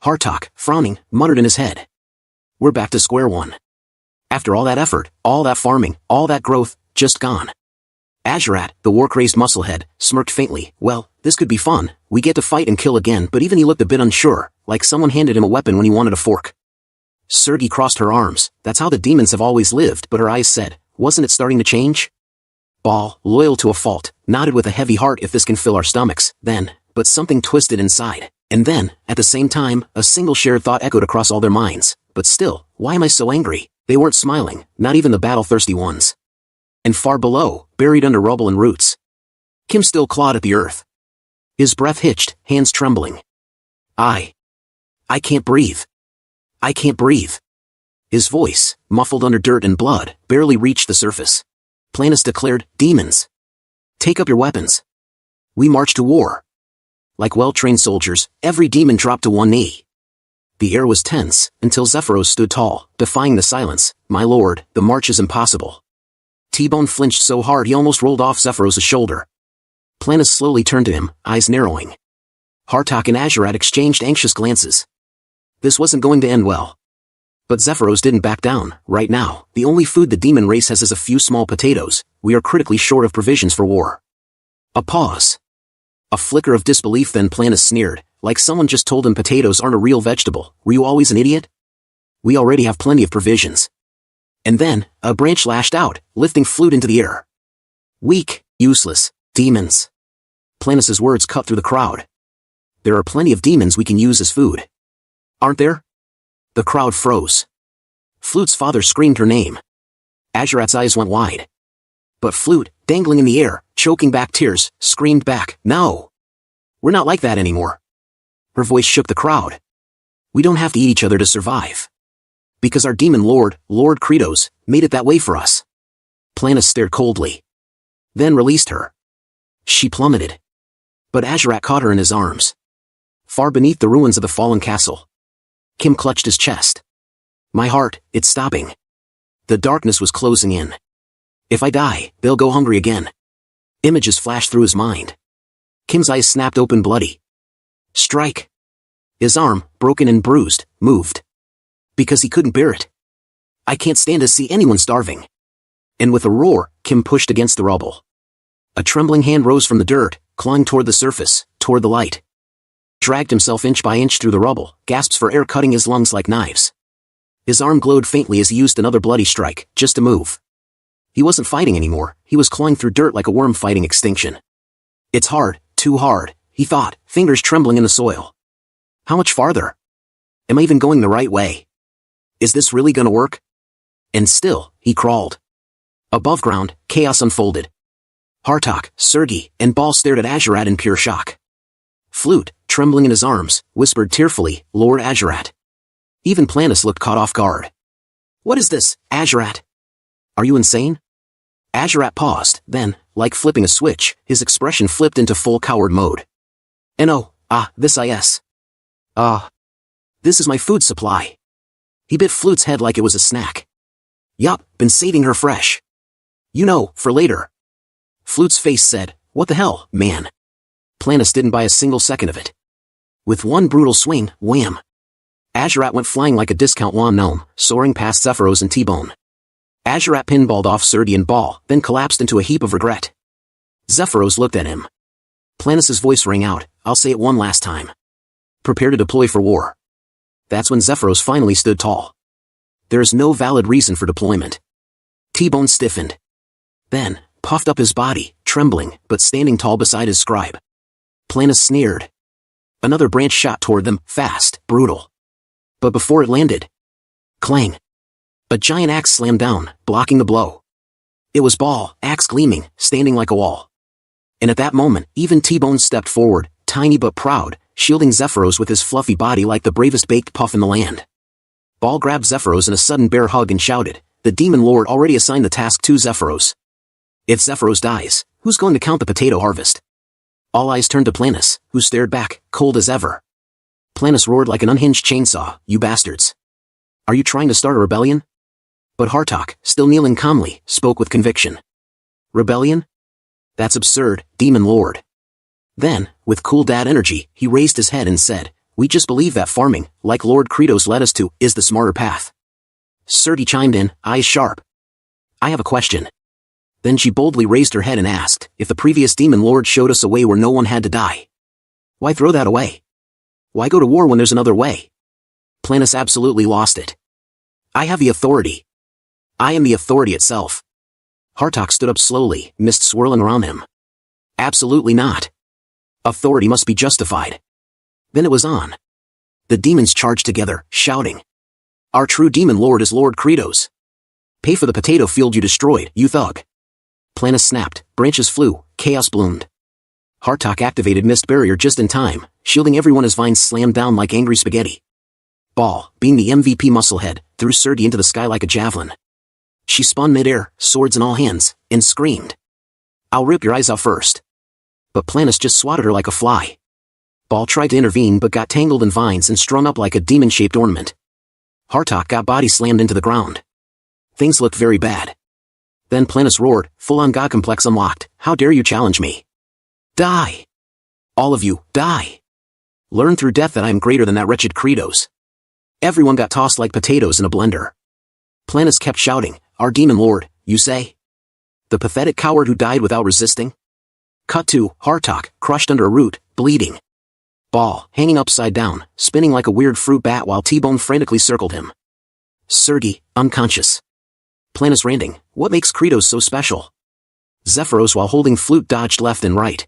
Hartok, frowning, muttered in his head. We're back to square one. After all that effort, all that farming, all that growth, just gone. Azurat, the war-crazed musclehead, smirked faintly. Well, this could be fun, we get to fight and kill again, but even he looked a bit unsure, like someone handed him a weapon when he wanted a fork. Sergi crossed her arms. That's how the demons have always lived, but her eyes said, wasn't it starting to change? Ball, loyal to a fault, nodded with a heavy heart. If this can fill our stomachs, then, but something twisted inside. And then, at the same time, a single shared thought echoed across all their minds. But still, why am I so angry? They weren't smiling, not even the battle-thirsty ones. And far below, buried under rubble and roots, Kim still clawed at the earth. His breath hitched, hands trembling. I can't breathe. I can't breathe. His voice, muffled under dirt and blood, barely reached the surface. Planus declared, Demons. Take up your weapons. We march to war. Like well-trained soldiers, every demon dropped to one knee. The air was tense, until Zephyros stood tall, defying the silence. My lord, the march is impossible. T-Bone flinched so hard he almost rolled off Zephyros's shoulder. Planus slowly turned to him, eyes narrowing. Hartok and Azurat exchanged anxious glances. This wasn't going to end well. But Zephyros didn't back down. Right now, the only food the demon race has is a few small potatoes. We are critically short of provisions for war. A pause. A flicker of disbelief, then Planus sneered, like someone just told him potatoes aren't a real vegetable. Were you always an idiot? We already have plenty of provisions. And then, a branch lashed out, lifting flute into the air. Weak, useless, demons. Planus's words cut through the crowd. There are plenty of demons we can use as food. Aren't there? The crowd froze. Flute's father screamed her name. Azurat's eyes went wide. But Flute, dangling in the air, choking back tears, screamed back, "No! We're not like that anymore." Her voice shook the crowd. "We don't have to eat each other to survive. Because our demon lord, Lord Kratos, made it that way for us." Planis stared coldly. Then released her. She plummeted. But Azurat caught her in his arms. Far beneath the ruins of the fallen castle. Kim clutched his chest. "My heart, it's stopping." The darkness was closing in. "If I die, they'll go hungry again." Images flashed through his mind. Kim's eyes snapped open bloody. "Strike." His arm, broken and bruised, moved. Because he couldn't bear it. "I can't stand to see anyone starving." And with a roar, Kim pushed against the rubble. A trembling hand rose from the dirt, clawing toward the surface, toward the light. Dragged himself inch by inch through the rubble, gasps for air cutting his lungs like knives. His arm glowed faintly as he used another bloody strike, just to move. He wasn't fighting anymore, he was clawing through dirt like a worm fighting extinction. "It's hard, too hard," he thought, fingers trembling in the soil. "How much farther? Am I even going the right way? Is this really gonna work?" And still, he crawled. Above ground, chaos unfolded. Hartok, Sergei, and Ball stared at Azurat in pure shock. Flute, trembling in his arms, whispered tearfully, "Lord Azurat." Even Planis looked caught off guard. "What is this, Azurat? Are you insane?" Azurat paused, then, like flipping a switch, his expression flipped into full coward mode. "No, this is. This is my food supply." He bit Flute's head like it was a snack. "Yup, been saving her fresh. You know, for later." Flute's face said, "What the hell, man?" Planis didn't buy a single second of it. With one brutal swing, wham! Azurat went flying like a discount lawn gnome, soaring past Zephyros and T-Bone. Azurat pinballed off Sergei and Ball, then collapsed into a heap of regret. Zephyros looked at him. Planis's voice rang out, "I'll say it one last time. Prepare to deploy for war." That's when Zephyros finally stood tall. There is no valid reason for deployment. T-Bone stiffened. Then, puffed up his body, trembling, but standing tall beside his scribe. Planis sneered. Another branch shot toward them, fast, brutal. But before it landed, clang! A giant axe slammed down, blocking the blow. It was Ball, axe gleaming, standing like a wall. And at that moment, even T-Bone stepped forward, tiny but proud, shielding Zephyros with his fluffy body like the bravest baked puff in the land. Ball grabbed Zephyros in a sudden bear hug and shouted, "The Demon Lord already assigned the task to Zephyros. If Zephyros dies, who's going to count the potato harvest?" All eyes turned to Planis, who stared back, cold as ever. Planis roared like an unhinged chainsaw, "You bastards! Are you trying to start a rebellion?" But Hartok, still kneeling calmly, spoke with conviction. "Rebellion? That's absurd, Demon Lord." Then, with cool dad energy, he raised his head and said, "We just believe that farming, like Lord Kratos led us to, is the smarter path." Sergei chimed in, eyes sharp. "I have a question." Then she boldly raised her head and asked, "If the previous Demon Lord showed us a way where no one had to die, why throw that away? Why go to war when there's another way?" Planis absolutely lost it. "I have the authority. I am the authority itself." Hartok stood up slowly, mist swirling around him. "Absolutely not. Authority must be justified." Then it was on. The demons charged together, shouting, "Our true Demon Lord is Lord Kratos. Pay for the potato field you destroyed, you thug." Planis snapped, branches flew, chaos bloomed. Hartok activated Mist Barrier just in time, shielding everyone as vines slammed down like angry spaghetti. Ball, being the MVP musclehead, threw Sergei into the sky like a javelin. She spun midair, swords in all hands, and screamed, "I'll rip your eyes out first." But Planis just swatted her like a fly. Ball tried to intervene but got tangled in vines and strung up like a demon-shaped ornament. Hartok got body slammed into the ground. Things looked very bad. Then Planis roared, full-on god complex unlocked, "How dare you challenge me? Die! All of you, die! Learn through death that I am greater than that wretched Kratos." Everyone got tossed like potatoes in a blender. Planis kept shouting, "Our Demon Lord, you say? The pathetic coward who died without resisting?" Cut to Hartok, crushed under a root, bleeding. Ball, hanging upside down, spinning like a weird fruit bat while T-Bone frantically circled him. Sergei, unconscious. Planis ranting, "What makes Kratos so special?" Zephyros, while holding flute, dodged left and right.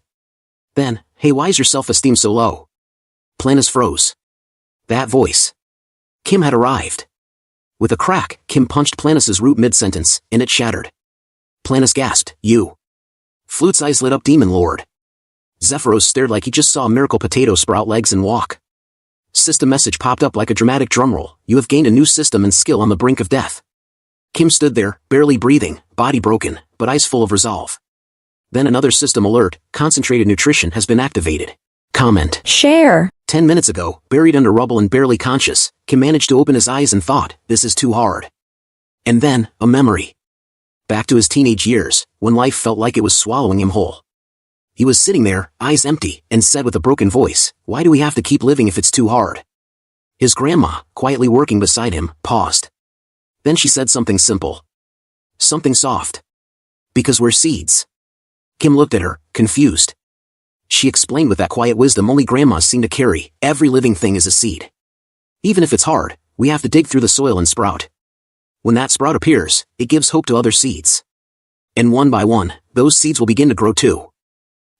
Then, "Hey, why is your self-esteem so low?" Planis froze. That voice. Kim had arrived. With a crack, Kim punched Planis's root mid-sentence, and it shattered. Planis gasped, "You." Flute's eyes lit up. Demon Lord. Zephyros stared like he just saw a miracle potato sprout legs and walk. System message popped up like a dramatic drumroll. "You have gained a new system and skill on the brink of death." Kim stood there, barely breathing, body broken, but eyes full of resolve. Then another system alert: concentrated nutrition has been activated. Comment. Share. 10 minutes ago, buried under rubble and barely conscious, Kim managed to open his eyes and thought, "This is too hard." And then, a memory. Back to his teenage years, when life felt like it was swallowing him whole. He was sitting there, eyes empty, and said with a broken voice, "Why do we have to keep living if it's too hard?" His grandma, quietly working beside him, paused. Then she said something simple. Something soft. "Because we're seeds." Kim looked at her, confused. She explained with that quiet wisdom only grandmas seem to carry, every living thing is a seed. Even if it's hard, we have to dig through the soil and sprout. When that sprout appears, it gives hope to other seeds. And one by one, those seeds will begin to grow too.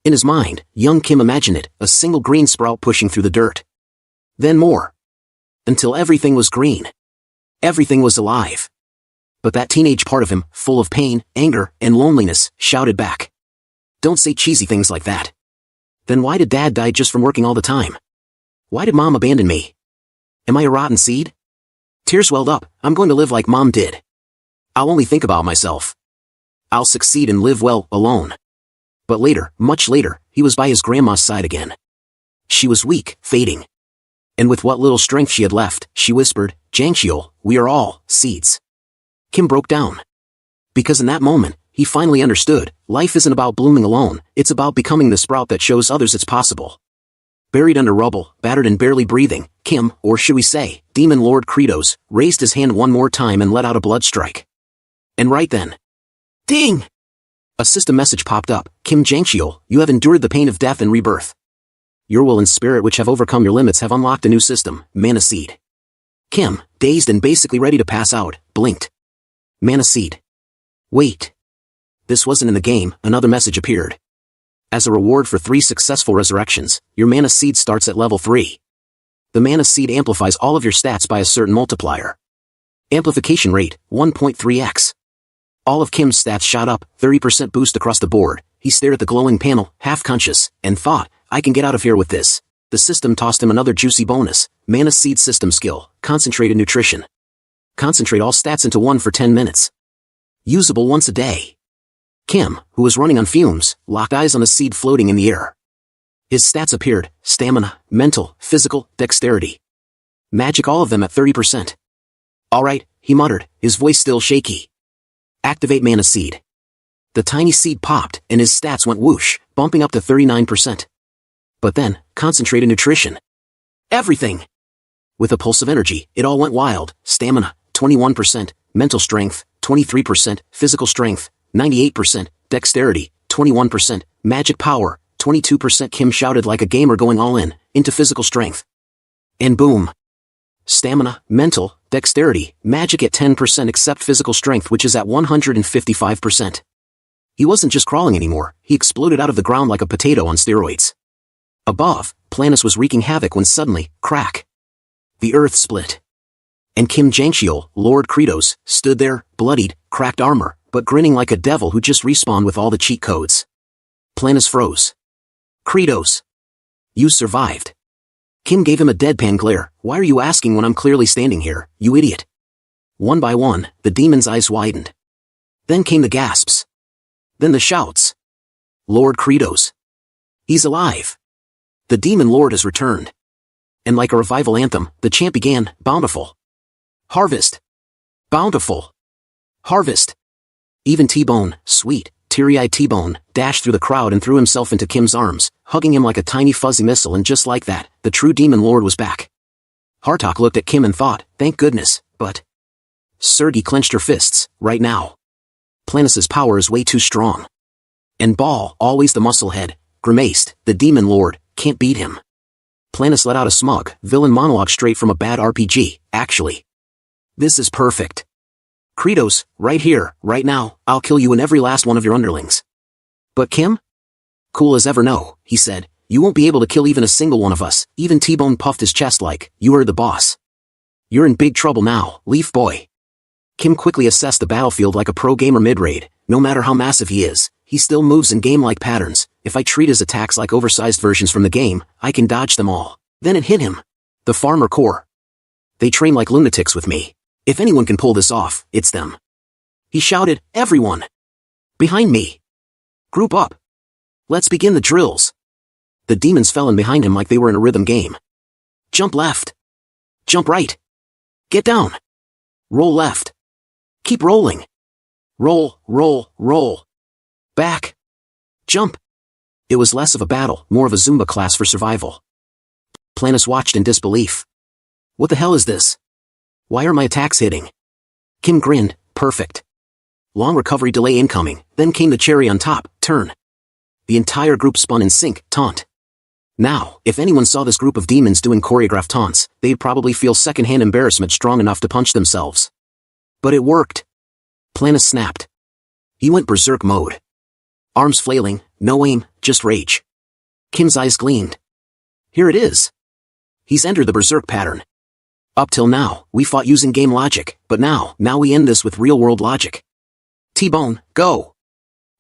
In his mind, young Kim imagined it, a single green sprout pushing through the dirt. Then more. Until everything was green. Everything was alive. But that teenage part of him, full of pain, anger, and loneliness, shouted back. "Don't say cheesy things like that." Then why did Dad die just from working all the time? Why did Mom abandon me? Am I a rotten seed? Tears welled up. I'm going to live like Mom did. I'll only think about myself. I'll succeed and live well, alone. But later, much later, he was by his grandma's side again. She was weak, fading. And with what little strength she had left, she whispered, "Jang-Hyeon, we are all seeds." Kim broke down. Because in that moment, he finally understood, life isn't about blooming alone, it's about becoming the sprout that shows others it's possible. Buried under rubble, battered and barely breathing, Kim, or should we say, Demon Lord Kratos, raised his hand one more time and let out a blood strike. And right then, ding! A system message popped up. "Kim Jang-Hyeon, you have endured the pain of death and rebirth. Your will and spirit which have overcome your limits have unlocked a new system, Mana Seed." Kim, dazed and basically ready to pass out, blinked. Mana Seed. Wait. This wasn't in the game. Another message appeared. As a reward for 3 successful resurrections, your Mana Seed starts at level 3. The Mana Seed amplifies all of your stats by a certain multiplier. Amplification rate, 1.3x. All of Kim's stats shot up, 30% boost across the board. He stared at the glowing panel, half conscious, and thought, "I can get out of here with this." The system tossed him another juicy bonus, Mana Seed system skill, concentrated nutrition. Concentrate all stats into one for 10 minutes. Usable once a day. Kim, who was running on fumes, locked eyes on the seed floating in the air. His stats appeared, stamina, mental, physical, dexterity. Magic, all of them at 30%. "All right," he muttered, his voice still shaky. "Activate Mana Seed." The tiny seed popped, and his stats went whoosh, bumping up to 39%. But then, concentrated nutrition. Everything! With a pulse of energy, it all went wild. Stamina, 21%, mental strength, 23%, physical strength, 98%, dexterity, 21%, magic power, 22%. Kim shouted like a gamer going all in, into physical strength. And boom! Stamina, mental, dexterity, magic at 10% except physical strength which is at 155%. He wasn't just crawling anymore, he exploded out of the ground like a potato on steroids. Above, Planis was wreaking havoc when suddenly, crack! The earth split. And Kim Jang-Hyeon, Lord Kratos, stood there, bloodied, cracked armor, but grinning like a devil who just respawned with all the cheat codes. Planis froze. "Kratos! You survived." Kim gave him a deadpan glare. "Why are you asking when I'm clearly standing here, you idiot?" One by one, the demon's eyes widened. Then came the gasps. Then the shouts. "Lord Kratos! He's alive! The Demon Lord has returned!" And like a revival anthem, the chant began, "Bountiful Harvest! Bountiful Harvest!" Even T-Bone, sweet, teary-eyed T-Bone, dashed through the crowd and threw himself into Kim's arms, hugging him like a tiny fuzzy missile, and just like that, the true Demon Lord was back. Hartok looked at Kim and thought, "Thank goodness," but... Sergi clenched her fists, "Right now. Planis's power is way too strong." And Ball, always the musclehead, grimaced, "The Demon Lord, can't beat him." Planis let out a smug, villain monologue straight from a bad RPG, "Actually. This is perfect. Kratos, right here, right now, I'll kill you and every last one of your underlings." "But Kim?" "Cool as ever, no," he said, "you won't be able to kill even a single one of us." Even T-Bone puffed his chest like, "You heard the boss. You're in big trouble now, Leaf Boy." Kim quickly assessed the battlefield like a pro gamer mid-raid. No matter how massive he is, he still moves in game-like patterns. If I treat his attacks like oversized versions from the game, I can dodge them all. Then it hit him. The farmer core. They train like lunatics with me. If anyone can pull this off, it's them. He shouted, "Everyone! Behind me! Group up! Let's begin the drills!" The demons fell in behind him like they were in a rhythm game. Jump left. Jump right. Get down. Roll left. Keep rolling. Roll, roll, roll. Back. Jump. It was less of a battle, more of a Zumba class for survival. Planis watched in disbelief. What the hell is this? Why are my attacks hitting? Kim grinned, perfect. Long recovery delay incoming, then came the cherry on top, turn. The entire group spun in sync, taunt. Now, if anyone saw this group of demons doing choreographed taunts, they'd probably feel secondhand embarrassment strong enough to punch themselves. But it worked. Planis snapped. He went berserk mode. Arms flailing, no aim, just rage. Kim's eyes gleamed. Here it is. He's entered the berserk pattern. Up till now, we fought using game logic, but now we end this with real-world logic. T-Bone, go!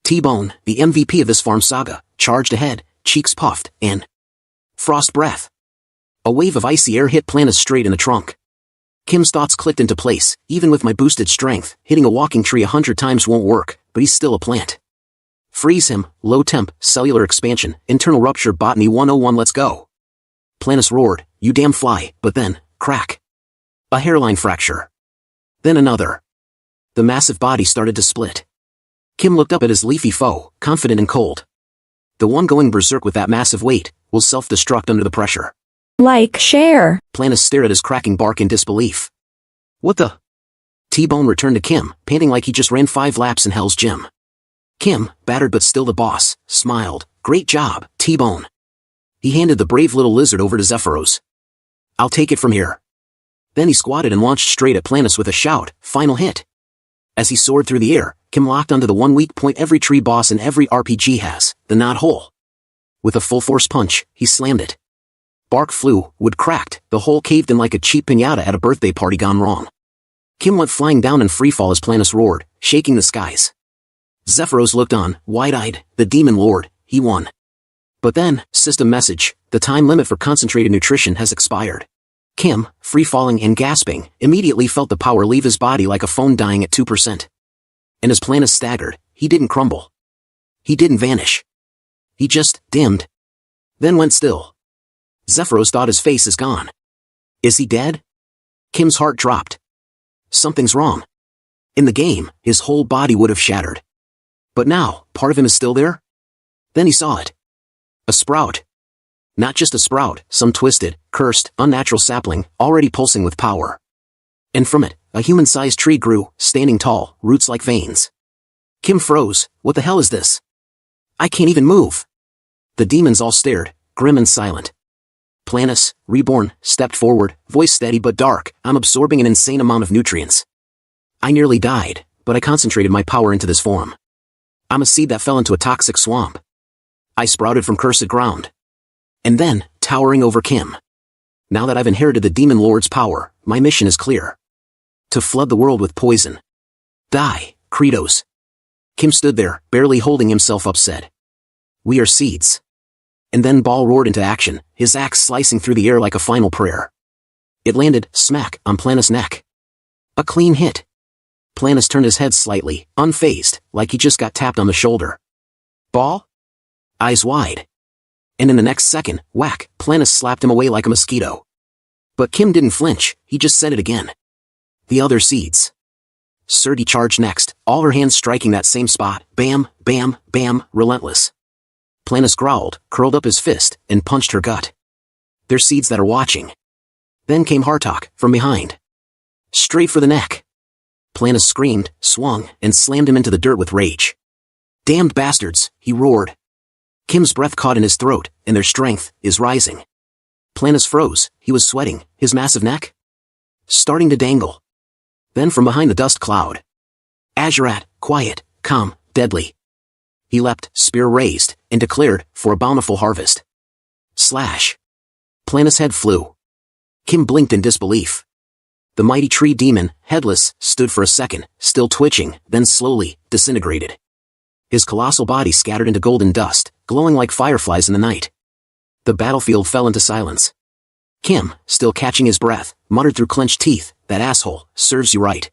T-Bone, the MVP of this farm saga, charged ahead, cheeks puffed, and frost breath. A wave of icy air hit Planis straight in the trunk. Kim's thoughts clicked into place. Even with my boosted strength, hitting a walking tree 100 times won't work, but he's still a plant. Freeze him, low temp, cellular expansion, internal rupture botany 101 let's go. Planis roared, you damn fly, but then, crack. A hairline fracture. Then another. The massive body started to split. Kim looked up at his leafy foe, confident and cold. The one going berserk with that massive weight will self-destruct under the pressure. Like, share. Planis stared at his cracking bark in disbelief. What the? T-Bone returned to Kim, panting like he just ran 5 laps in Hell's Gym. Kim, battered but still the boss, smiled. Great job, T-Bone. He handed the brave little lizard over to Zephyros. I'll take it from here. Then he squatted and launched straight at Planis with a shout, final hit. As he soared through the air, Kim locked onto the one weak point every tree boss in every RPG has, the knot hole. With a full force punch, he slammed it. Bark flew, wood cracked, the hole caved in like a cheap piñata at a birthday party gone wrong. Kim went flying down in freefall as Planis roared, shaking the skies. Zephyros looked on, wide-eyed, the demon lord, he won. But then, system message, the time limit for concentrated nutrition has expired. Kim, free-falling and gasping, immediately felt the power leave his body like a phone dying at 2%. And as Planis staggered, he didn't crumble. He didn't vanish. He just dimmed. Then went still. Zephyros thought his face is gone. Is he dead? Kim's heart dropped. Something's wrong. In the game, his whole body would have shattered. But now, part of him is still there? Then he saw it. A sprout. Not just a sprout, some twisted, cursed, unnatural sapling, already pulsing with power. And from it, a human-sized tree grew, standing tall, roots like veins. Kim froze. What the hell is this? I can't even move. The demons all stared, grim and silent. Planis, reborn, stepped forward, voice steady but dark. I'm absorbing an insane amount of nutrients. I nearly died, but I concentrated my power into this form. I'm a seed that fell into a toxic swamp. I sprouted from cursed ground. And then, towering over Kim. Now that I've inherited the demon lord's power, my mission is clear. To flood the world with poison. Die, Credos. Kim stood there, barely holding himself up, said. We are seeds. And then Ball roared into action, his axe slicing through the air like a final prayer. It landed, smack, on Planis' neck. A clean hit. Planis turned his head slightly, unfazed, like he just got tapped on the shoulder. Ball? Eyes wide. And in the next second, whack, Planis slapped him away like a mosquito. But Kim didn't flinch, he just said it again. The other seeds. Surdy charged next, all her hands striking that same spot, bam, bam, bam, relentless. Planis growled, curled up his fist, and punched her gut. They're seeds that are watching. Then came Hartok, from behind. Straight for the neck. Planis screamed, swung, and slammed him into the dirt with rage. Damned bastards, he roared. Kim's breath caught in his throat, and their strength is rising. Planis froze, he was sweating, his massive neck starting to dangle. Then from behind the dust cloud. Azurat, quiet, calm, deadly. He leapt, spear raised, and declared, for a bountiful harvest. Slash. Planis' head flew. Kim blinked in disbelief. The mighty tree demon, headless, stood for a second, still twitching, then slowly disintegrated. His colossal body scattered into golden dust, glowing like fireflies in the night. The battlefield fell into silence. Kim, still catching his breath, muttered through clenched teeth, "That asshole, serves you right."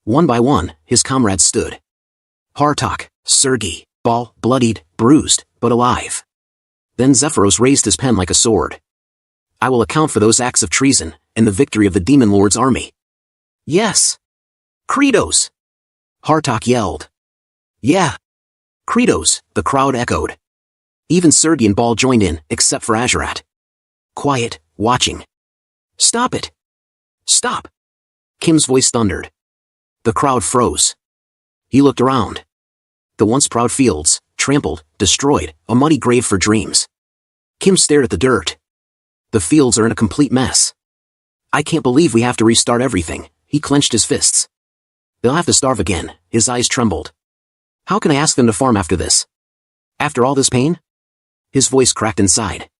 One by one, his comrades stood. Hartok, Sergei, Ball, bloodied, bruised, but alive. Then Zephyros raised his pen like a sword. "I will account for those acts of treason, and the victory of the Demon Lord's army." "Yes! Credos!" Hartok yelled. "Yeah! Credos!" the crowd echoed. Even Sergei and Ball joined in, except for Azarat. Quiet, watching. "Stop it! Stop!" Kim's voice thundered. The crowd froze. He looked around. The once proud fields, trampled, destroyed, a muddy grave for dreams. Kim stared at the dirt. The fields are in a complete mess. "I can't believe we have to restart everything," he clenched his fists. "They'll have to starve again," his eyes trembled. "How can I ask them to farm after this? After all this pain?" His voice cracked inside.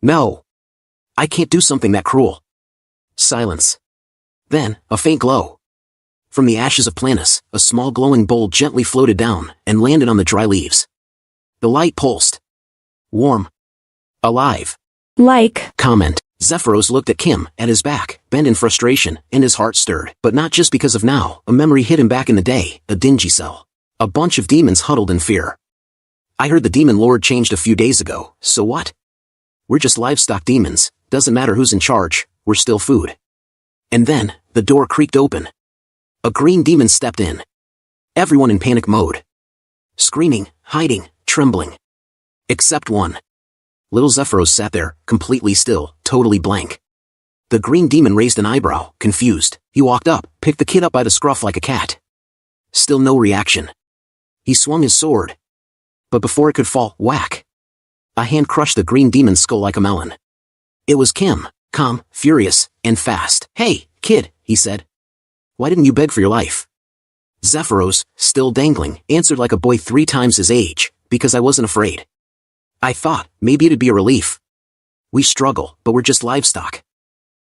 "No. I can't do something that cruel." Silence. Then, a faint glow. From the ashes of Planus, a small glowing bowl gently floated down and landed on the dry leaves. The light pulsed. Warm. Alive. Like. Comment. Zephyros looked at Kim, at his back, bent in frustration, and his heart stirred. But not just because of now, a memory hit him back in the day, a dingy cell. A bunch of demons huddled in fear. "I heard the Demon Lord changed a few days ago, so what? We're just livestock demons, doesn't matter who's in charge, we're still food." And then, the door creaked open. A green demon stepped in. Everyone in panic mode. Screaming, hiding, trembling. Except one. Little Zephyros sat there, completely still, totally blank. The green demon raised an eyebrow, confused. He walked up, picked the kid up by the scruff like a cat. Still no reaction. He swung his sword. But before it could fall, whack. A hand crushed the green demon's skull like a melon. It was Kim, calm, furious, and fast. "Hey, kid," he said. "Why didn't you beg for your life?" Zephyros, still dangling, answered like a boy 3 times his age, "Because I wasn't afraid. I thought, maybe it'd be a relief. We struggle, but we're just livestock.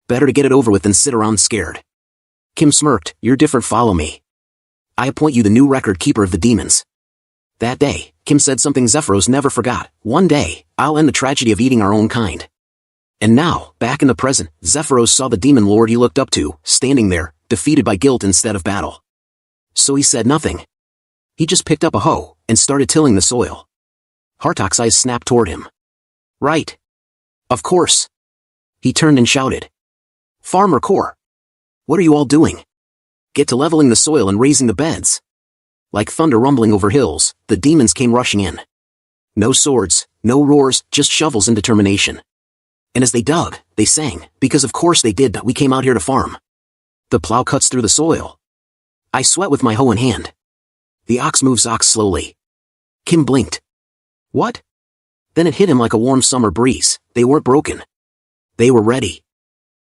Better to get it over with than sit around scared." Kim smirked. "You're different, follow me. I appoint you the new record keeper of the demons." That day, Kim said something Zephyros never forgot. "One day, I'll end the tragedy of eating our own kind." And now, back in the present, Zephyros saw the demon lord he looked up to, standing there, defeated by guilt instead of battle. So he said nothing. He just picked up a hoe, and started tilling the soil. Hartok's eyes snapped toward him. "Right. Of course." He turned and shouted. "Farmer Core. What are you all doing? Get to leveling the soil and raising the beds." Like thunder rumbling over hills, the demons came rushing in. No swords, no roars, just shovels and determination. And as they dug, they sang, because of course they did. "We came out here to farm. The plow cuts through the soil. I sweat with my hoe in hand. The ox moves ox slowly." Kim blinked. "What?" Then it hit him like a warm summer breeze. They weren't broken. They were ready.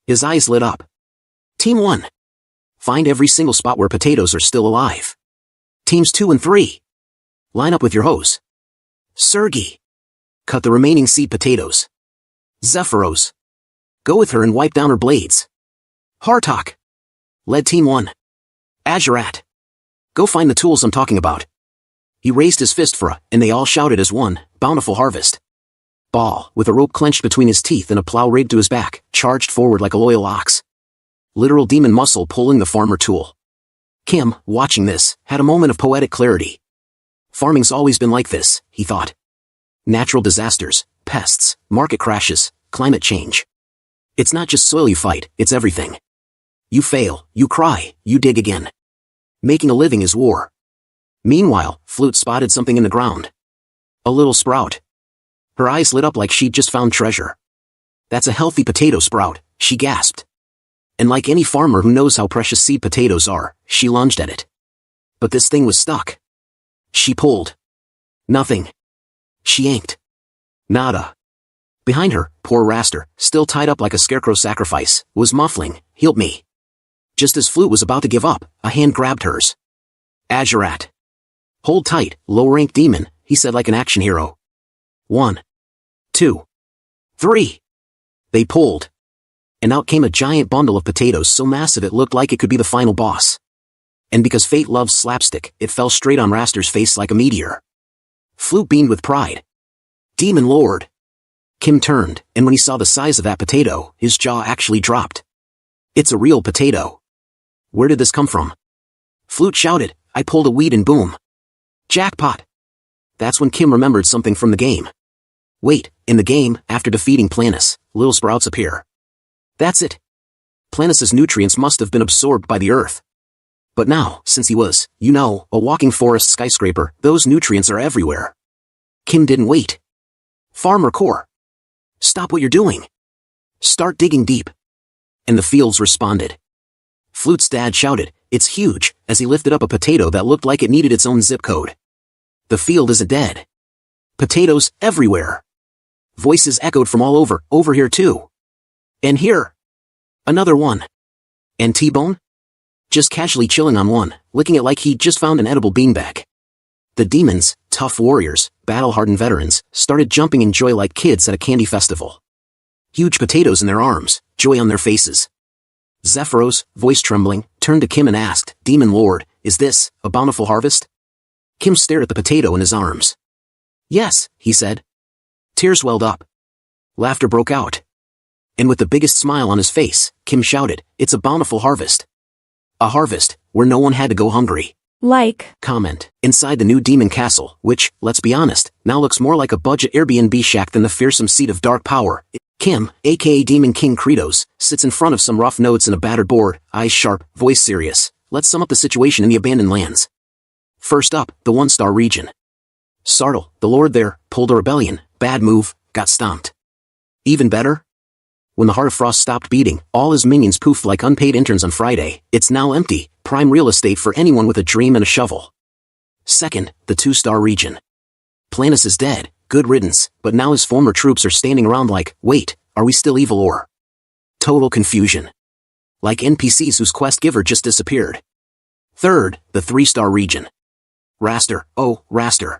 His eyes lit up. Team 1. Find every single spot where potatoes are still alive. Teams 2 and 3. Line up with your hoes. Sergei. Cut the remaining seed potatoes. Zephyros. Go with her and wipe down her blades. Hartok. Led Team 1. Azarat. Go find the tools I'm talking about. He raised his fist for a, and they all shouted as one, Bountiful Harvest. Ball, with a rope clenched between his teeth and a plow rigged to his back, charged forward like a loyal ox. Literal demon muscle pulling the farmer tool. Kim, watching this, had a moment of poetic clarity. Farming's always been like this, he thought. Natural disasters, pests, market crashes, climate change. It's not just soil you fight, it's everything. You fail, you cry, you dig again. Making a living is war. Meanwhile, Flute spotted something in the ground. A little sprout. Her eyes lit up like she'd just found treasure. "That's a healthy potato sprout," she gasped. And like any farmer who knows how precious seed potatoes are, she lunged at it. But this thing was stuck. She pulled. Nothing. She yanked. Nada. Behind her, poor Raster, still tied up like a scarecrow sacrifice, was muffling, "Help me." Just as Flute was about to give up, a hand grabbed hers. Azarat. "Hold tight, low-rank demon," he said like an action hero. 1, 2, 3. They pulled. And out came a giant bundle of potatoes so massive it looked like it could be the final boss. And because fate loves slapstick, it fell straight on Raster's face like a meteor. Flute beamed with pride. Demon Lord! Kim turned, and when he saw the size of that potato, his jaw actually dropped. It's a real potato. Where did this come from? Flute shouted, I pulled a weed and boom. Jackpot! That's when Kim remembered something from the game. Wait, in the game, after defeating Planus, little sprouts appear. That's it. Planus's nutrients must have been absorbed by the earth. But now, since he was, a walking forest skyscraper, those nutrients are everywhere. Kim didn't wait. Farmer Core. Stop what you're doing. Start digging deep. And the fields responded. Flute's dad shouted, it's huge, as he lifted up a potato that looked like it needed its own zip code. The field isn't dead. Potatoes everywhere. Voices echoed from all over here too. And here. Another one. And T-Bone? Just casually chilling on one, licking it like he'd just found an edible beanbag. The demons, tough warriors, battle-hardened veterans, started jumping in joy like kids at a candy festival. Huge potatoes in their arms, joy on their faces. Zephyros, voice trembling, turned to Kim and asked, Demon Lord, is this a bountiful harvest? Kim stared at the potato in his arms. Yes, he said. Tears welled up. Laughter broke out. And with the biggest smile on his face, Kim shouted, it's a bountiful harvest. A harvest, where no one had to go hungry. Like. Comment. Inside the new demon castle, which, let's be honest, now looks more like a budget Airbnb shack than the fearsome seat of dark power. Kim, aka Demon King Kratos, sits in front of some rough notes and a battered board, eyes sharp, voice serious. Let's sum up the situation in the abandoned lands. First up, the one-star region. Sartle, the lord there, pulled a rebellion, bad move, got stomped. Even better? When the Heart of Frost stopped beating, all his minions poofed like unpaid interns on Friday. It's now empty, prime real estate for anyone with a dream and a shovel. Second, the two-star region. Planus is dead, good riddance, but now his former troops are standing around like, wait, are we still evil or? Total confusion. Like NPCs whose quest giver just disappeared. Third, the three-star region. Raster, oh, Raster.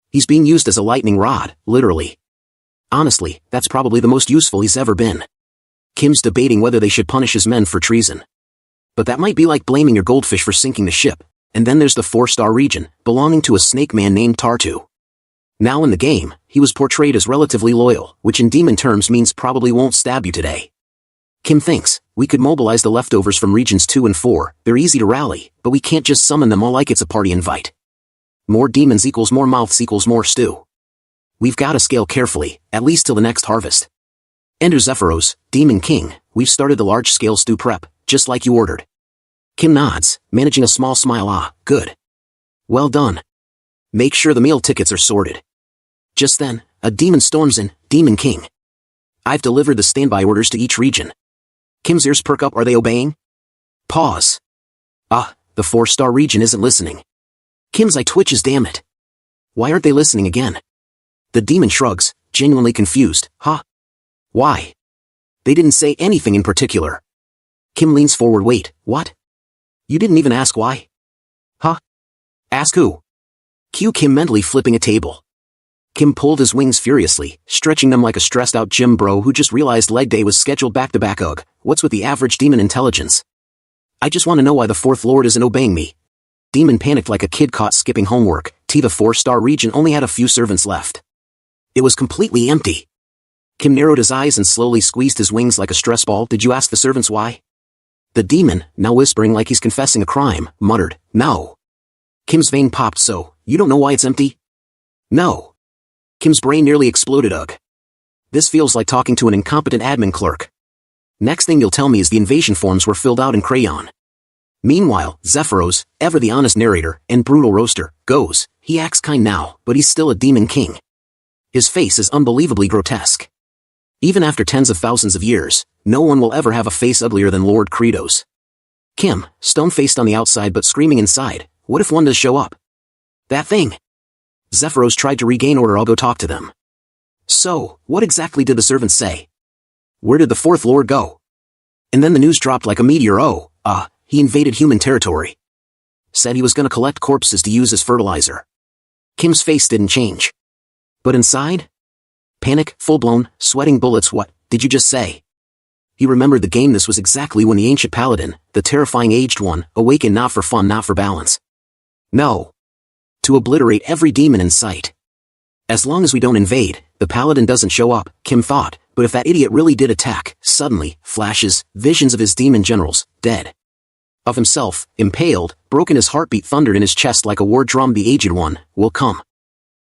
He's being used as a lightning rod, literally. Honestly, that's probably the most useful he's ever been. Kim's debating whether they should punish his men for treason. But that might be like blaming your goldfish for sinking the ship. And then there's the four-star region, belonging to a snake man named Tartu. Now in the game, he was portrayed as relatively loyal, which in demon terms means probably won't stab you today. Kim thinks, we could mobilize the leftovers from regions 2 and 4, they're easy to rally, but we can't just summon them all like it's a party invite. More demons equals more mouths equals more stew. We've got to scale carefully, at least till the next harvest. Enter Zephyros, Demon King, we've started the large-scale stew prep, just like you ordered. Kim nods, managing a small smile. Good. Well done. Make sure the meal tickets are sorted. Just then, a demon storms in, Demon King. I've delivered the standby orders to each region. Kim's ears perk up, are they obeying? Pause. The four-star region isn't listening. Kim's eye twitches, damn it. Why aren't they listening again? The demon shrugs, genuinely confused. Why? They didn't say anything in particular. Kim leans forward, wait, what? You didn't even ask why? Ask who? Cue Kim mentally flipping a table. Kim pulled his wings furiously, stretching them like a stressed-out gym bro who just realized leg day was scheduled back-to-back. Ugh, what's with the average demon intelligence? I just want to know why the fourth lord isn't obeying me. Demon panicked like a kid caught skipping homework. The four-star region only had a few servants left. It was completely empty. Kim narrowed his eyes and slowly squeezed his wings like a stress ball. Did you ask the servants why? The demon, now whispering like he's confessing a crime, muttered, no. Kim's vein popped. So, you don't know why it's empty? No. Kim's brain nearly exploded. Ugh. This feels like talking to an incompetent admin clerk. Next thing you'll tell me is the invasion forms were filled out in crayon. Meanwhile, Zephyros, ever the honest narrator, and brutal roaster, goes, he acts kind now, but he's still a demon king. His face is unbelievably grotesque. Even after tens of thousands of years, no one will ever have a face uglier than Lord Kratos. Kim, stone-faced on the outside but screaming inside, what if one does show up? That thing. Zephyros tried to regain order. I'll go talk to them. So, what exactly did the servants say? Where did the fourth lord go? And then the news dropped like a meteor. He invaded human territory. Said he was gonna collect corpses to use as fertilizer. Kim's face didn't change. But inside? Panic, full-blown, sweating bullets. What did you just say? He remembered the game. This was exactly when the ancient paladin, the terrifying aged one, awakened not for fun, not for balance. No. To obliterate every demon in sight. As long as we don't invade, the paladin doesn't show up, Kim thought, but if that idiot really did attack, suddenly, flashes, visions of his demon generals, dead. Of himself, impaled, broken, his heartbeat thundered in his chest like a war drum. The aged one will come.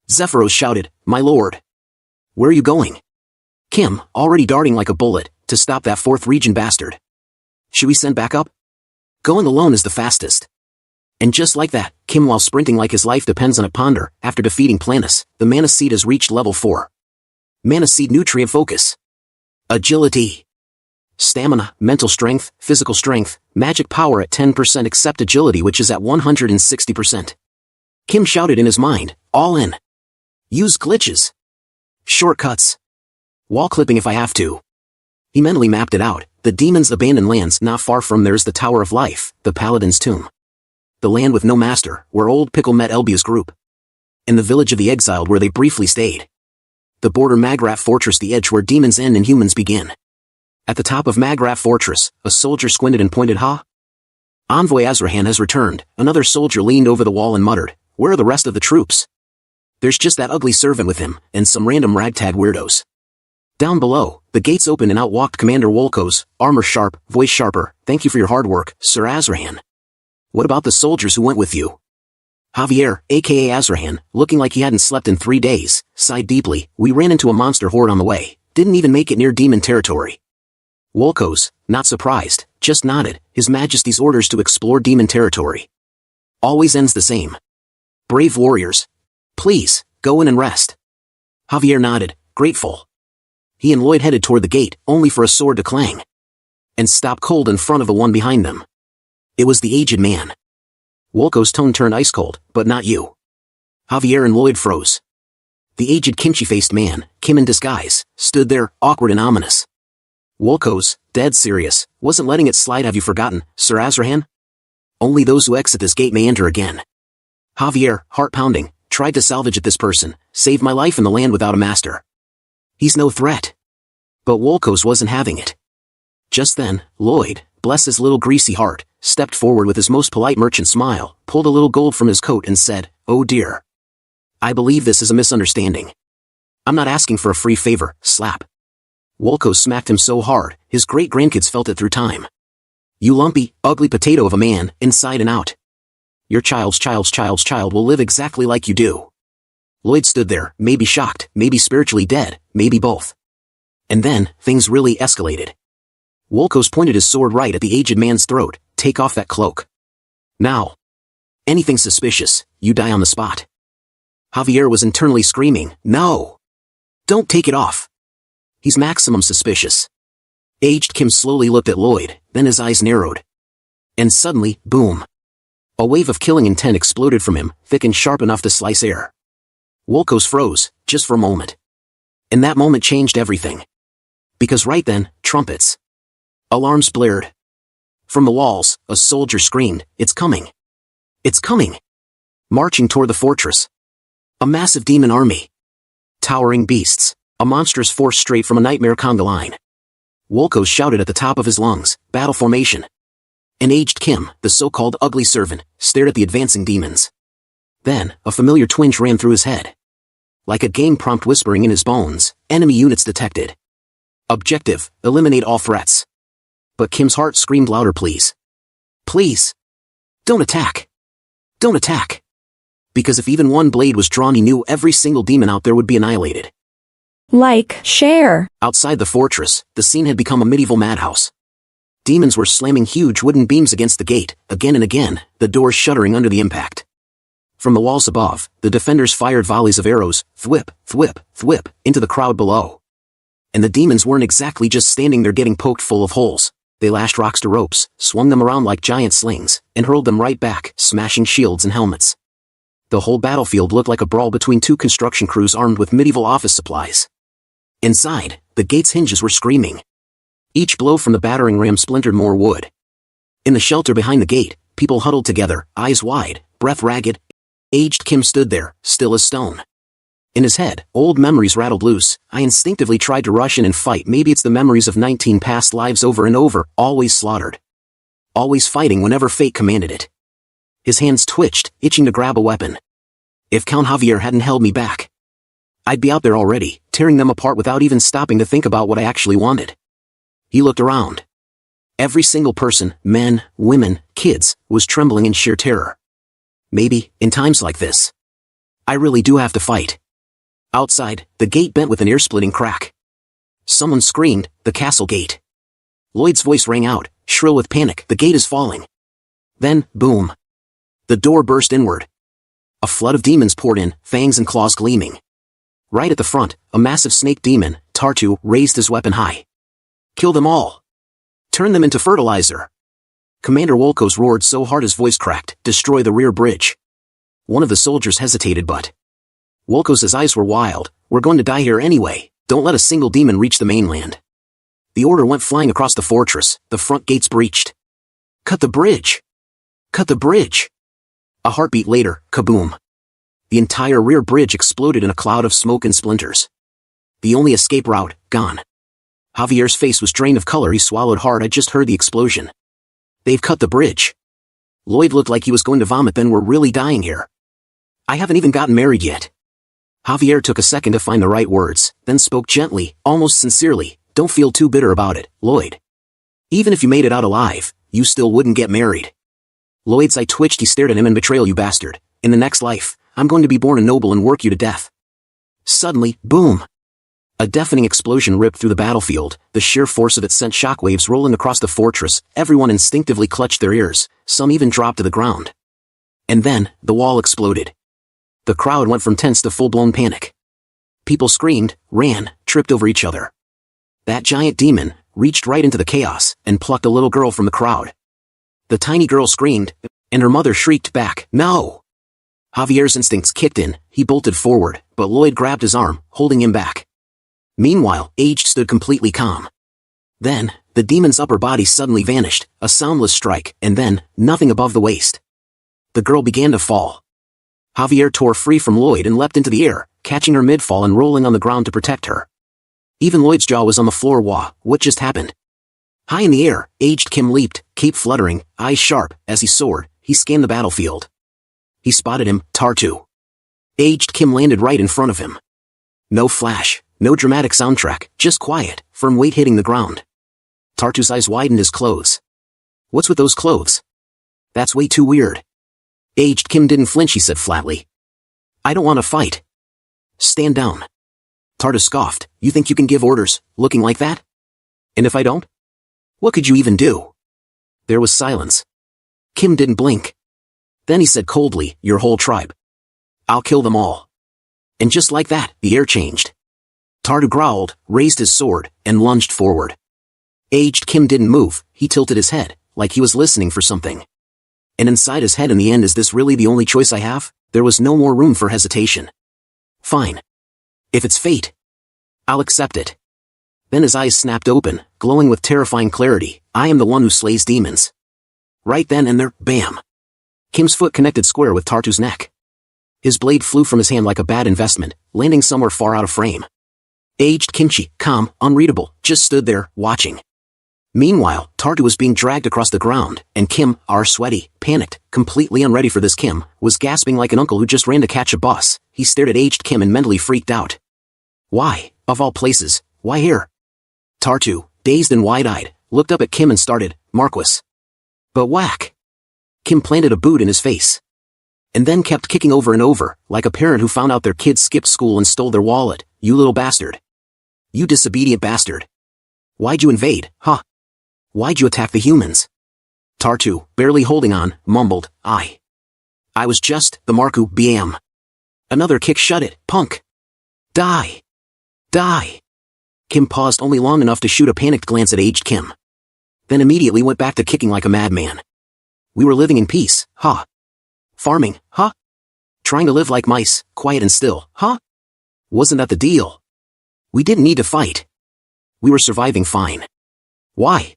Zephyros shouted, "My lord! Where are you going?" Kim, already darting like a bullet, to stop that fourth region bastard. Should we send backup? Going alone is the fastest. And just like that, Kim, while sprinting like his life depends on it, ponder, after defeating Planus, the Mana Seed has reached level 4. Mana Seed nutrient focus. Agility. Stamina, mental strength, physical strength, magic power at 10% except agility, which is at 160%. Kim shouted in his mind, all in. Use glitches. Shortcuts. Wall clipping if I have to. He mentally mapped it out. The demon's abandoned lands. Not far from there's the Tower of Life, the Paladin's tomb. The land with no master, where old Pickle met Elbia's group. In the village of the exiled where they briefly stayed. The border Magrat Fortress, the edge where demons end and humans begin. At the top of Magrat Fortress, a soldier squinted and pointed, "Ha? Envoy Azrahan has returned." Another soldier leaned over the wall and muttered, "Where are the rest of the troops?" "There's just that ugly servant with him, and some random ragtag weirdos." Down below, the gates opened and out walked Commander Wolkos, armor sharp, voice sharper. "Thank you for your hard work, Sir Azrahan. What about the soldiers who went with you?" Javier, aka Azrahan, looking like he hadn't slept in 3 days, sighed deeply. "We ran into a monster horde on the way, didn't even make it near demon territory." Wolkos, not surprised, just nodded. His Majesty's orders to explore demon territory always ends the same. "Brave warriors. Please, go in and rest." Javier nodded, grateful. He and Lloyd headed toward the gate, only for a sword to clang and stop cold in front of the one behind them. It was the aged man. Wolko's tone turned ice cold, "But not you." Javier and Lloyd froze. The aged kimchi-faced man, Kim in disguise, stood there, awkward and ominous. Wolko's, dead serious, wasn't letting it slide. "Have you forgotten, Sir Azrahan? Only those who exit this gate may enter again." Javier, heart-pounding, tried to salvage at this person, "Saved my life in the land without a master. He's no threat." But Wolko's wasn't having it. Just then, Lloyd, bless his little greasy heart, stepped forward with his most polite merchant smile, pulled a little gold from his coat and said, "Oh dear. I believe this is a misunderstanding. I'm not asking for a free favor." Slap. Wolko smacked him so hard, his great-grandkids felt it through time. "You lumpy, ugly potato of a man, inside and out. Your child's child will live exactly like you do." Lloyd stood there, maybe shocked, maybe spiritually dead, maybe both. And then, things really escalated. Wolkos pointed his sword right at the aged man's throat. "Take off that cloak. Now. Anything suspicious, you die on the spot." Javier was internally screaming, "No! Don't take it off. He's maximum suspicious." Aged Kim slowly looked at Lloyd, then his eyes narrowed. And suddenly, boom. A wave of killing intent exploded from him, thick and sharp enough to slice air. Wolkos froze, just for a moment. And that moment changed everything. Because right then, trumpets. Alarms blared. From the walls, a soldier screamed, "It's coming! It's coming!" Marching toward the fortress. A massive demon army. Towering beasts. A monstrous force straight from a nightmare conga line. Wolkos shouted at the top of his lungs, "Battle formation!" And aged Kim, the so-called ugly servant, stared at the advancing demons. Then, a familiar twinge ran through his head. Like a game prompt whispering in his bones, "Enemy units detected. Objective, eliminate all threats." But Kim's heart screamed louder, "Please. Please. Don't attack. Don't attack." Because if even one blade was drawn, he knew every single demon out there would be annihilated. Like, share. Outside the fortress, the scene had become a medieval madhouse. Demons were slamming huge wooden beams against the gate, again and again, the doors shuddering under the impact. From the walls above, the defenders fired volleys of arrows, thwip, thwip, thwip, into the crowd below. And the demons weren't exactly just standing there getting poked full of holes. They lashed rocks to ropes, swung them around like giant slings, and hurled them right back, smashing shields and helmets. The whole battlefield looked like a brawl between two construction crews armed with medieval office supplies. Inside, the gate's hinges were screaming. Each blow from the battering ram splintered more wood. In the shelter behind the gate, people huddled together, eyes wide, breath ragged. Aged Kim stood there, still as stone. In his head, old memories rattled loose. I instinctively tried to rush in and fight. Maybe it's the memories of 19 past lives over and over, always slaughtered. Always fighting whenever fate commanded it. His hands twitched, itching to grab a weapon. If Count Javier hadn't held me back, I'd be out there already, tearing them apart without even stopping to think about what I actually wanted. He looked around. Every single person, men, women, kids, was trembling in sheer terror. Maybe, in times like this, I really do have to fight. Outside, the gate bent with an ear-splitting crack. Someone screamed, "The castle gate." Lloyd's voice rang out, shrill with panic. "The gate is falling." Then, boom. The door burst inward. A flood of demons poured in, fangs and claws gleaming. Right at the front, a massive snake demon, Tartu, raised his weapon high. "Kill them all. Turn them into fertilizer." Commander Wolkos roared so hard his voice cracked. "Destroy the rear bridge." One of the soldiers hesitated, but Wolkos' eyes were wild. "We're going to die here anyway. Don't let a single demon reach the mainland." The order went flying across the fortress. The front gates breached. "Cut the bridge! Cut the bridge!" A heartbeat later, kaboom. The entire rear bridge exploded in a cloud of smoke and splinters. The only escape route, gone. Javier's face was drained of color. He swallowed hard. I just heard the explosion. "They've cut the bridge." Lloyd looked like he was going to vomit. "Then we're really dying here. I haven't even gotten married yet." Javier took a second to find the right words, then spoke gently, almost sincerely. "Don't feel too bitter about it, Lloyd. Even if you made it out alive, you still wouldn't get married." Lloyd's eye twitched. He stared at him. "In betrayal, you bastard. In the next life, I'm going to be born a noble and work you to death." Suddenly, boom! A deafening explosion ripped through the battlefield. The sheer force of it sent shockwaves rolling across the fortress. Everyone instinctively clutched their ears. Some even dropped to the ground. And then, the wall exploded. The crowd went from tense to full-blown panic. People screamed, ran, tripped over each other. That giant demon reached right into the chaos and plucked a little girl from the crowd. The tiny girl screamed, and her mother shrieked back, "No!" Javier's instincts kicked in. He bolted forward, but Lloyd grabbed his arm, holding him back. Meanwhile, Aged stood completely calm. Then, the demon's upper body suddenly vanished, a soundless strike, and then, nothing above the waist. The girl began to fall. Javier tore free from Lloyd and leapt into the air, catching her mid-fall and rolling on the ground to protect her. Even Lloyd's jaw was on the floor. What just happened? High in the air, Aged Kim leaped, cape fluttering, eyes sharp. As he soared, he scanned the battlefield. He spotted him, Tartu. Aged Kim landed right in front of him. No flash, no dramatic soundtrack, just quiet, firm weight hitting the ground. Tartu's eyes widened. His clothes. "What's with those clothes? That's way too weird." Aged Kim didn't flinch. He said flatly, "I don't want to fight." "Stand down." Tartu scoffed. "You think you can give orders, looking like that? And if I don't? What could you even do?" There was silence. Kim didn't blink. Then he said coldly, "Your whole tribe. I'll kill them all." And just like that, the air changed. Tartu growled, raised his sword, and lunged forward. Aged Kim didn't move. He tilted his head, like he was listening for something. And inside his head, in the end, is this really the only choice I have? There was no more room for hesitation. Fine. If it's fate, I'll accept it. Then his eyes snapped open, glowing with terrifying clarity. I am the one who slays demons. Right then and there, bam! Kim's foot connected square with Tartu's neck. His blade flew from his hand like a bad investment, landing somewhere far out of frame. Aged Kimchi, calm, unreadable, just stood there, watching. Meanwhile, Tartu was being dragged across the ground, and Kim, sweaty, panicked, completely unready for this Kim, was gasping like an uncle who just ran to catch a bus. He stared at Aged Kim and mentally freaked out. Why, of all places, why here? Tartu, dazed and wide-eyed, looked up at Kim and started, "Marquis." But whack! Kim planted a boot in his face. And then kept kicking over and over, like a parent who found out their kid skipped school and stole their wallet. "You little bastard. You disobedient bastard. Why'd you invade, huh? Why'd you attack the humans?" Tartu, barely holding on, mumbled, I was just, the Marku, Bam. Another kick. "Shut it, punk. Die. Die." Kim paused only long enough to shoot a panicked glance at Aged Kim. Then immediately went back to kicking like a madman. "We were living in peace, huh? Farming, huh? Trying to live like mice, quiet and still, huh? Wasn't that the deal? We didn't need to fight. We were surviving fine. Why?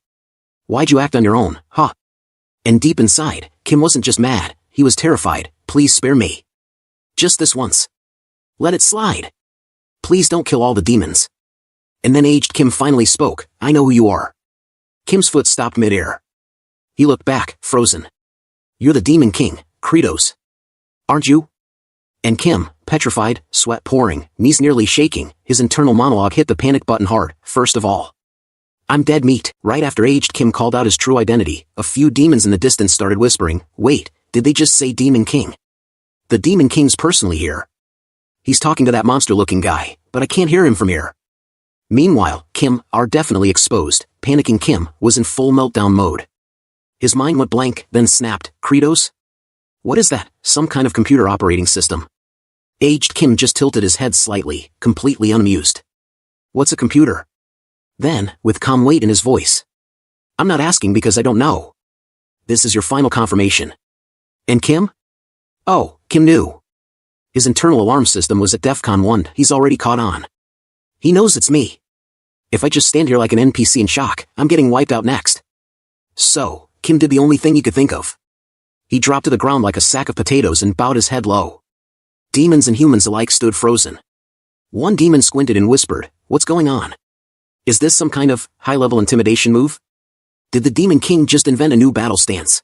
Why'd you act on your own, huh?" And deep inside, Kim wasn't just mad, he was terrified. "Please spare me. Just this once. Let it slide. Please don't kill all the demons. And then aged Kim finally spoke, I know who you are. Kim's foot stopped midair. He looked back, frozen. You're the Demon King, Kratos. Aren't you? And Kim, petrified, sweat pouring, knees nearly shaking, his internal monologue hit the panic button hard, first of all. I'm dead meat. Right after aged Kim called out his true identity, a few demons in the distance started whispering, wait, did they just say Demon King? The Demon King's personally here. He's talking to that monster-looking guy, but I can't hear him from here. Meanwhile, Kim, are definitely exposed, panicking Kim, was in full meltdown mode. His mind went blank, then snapped, Kratos? What is that, some kind of computer operating system? Aged Kim just tilted his head slightly, completely unamused. What's a computer? Then, with calm weight in his voice. I'm not asking because I don't know. This is your final confirmation. And Kim? Oh, Kim knew. His internal alarm system was at DEFCON 1, he's already caught on. He knows it's me. If I just stand here like an NPC in shock, I'm getting wiped out next. So, Kim did the only thing he could think of. He dropped to the ground like a sack of potatoes and bowed his head low. Demons and humans alike stood frozen. One demon squinted and whispered, what's going on? Is this some kind of high-level intimidation move? Did the Demon King just invent a new battle stance?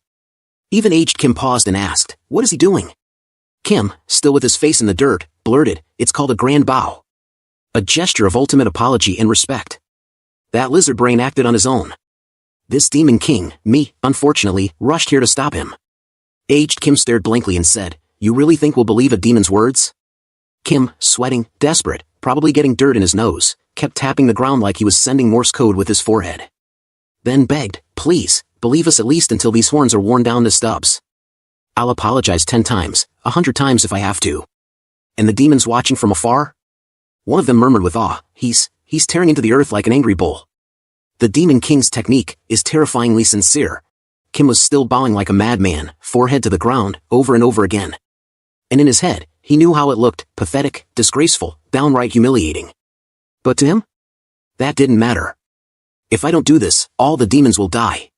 Even aged Kim paused and asked, what is he doing? Kim, still with his face in the dirt, blurted, it's called a grand bow. A gesture of ultimate apology and respect. That lizard brain acted on his own. This Demon King, me, unfortunately, rushed here to stop him. Aged Kim stared blankly and said, you really think we'll believe a demon's words? Kim, sweating, desperate, probably getting dirt in his nose, kept tapping the ground like he was sending Morse code with his forehead. Then begged, please, believe us at least until these horns are worn down to stubs. I'll apologize 10 times, 100 times if I have to. And the demons watching from afar? One of them murmured with awe, he's tearing into the earth like an angry bull. The Demon King's technique is terrifyingly sincere. Kim was still bowing like a madman, forehead to the ground, over and over again. And in his head, he knew how it looked, pathetic, disgraceful, downright humiliating. But to him? That didn't matter. If I don't do this, all the demons will die.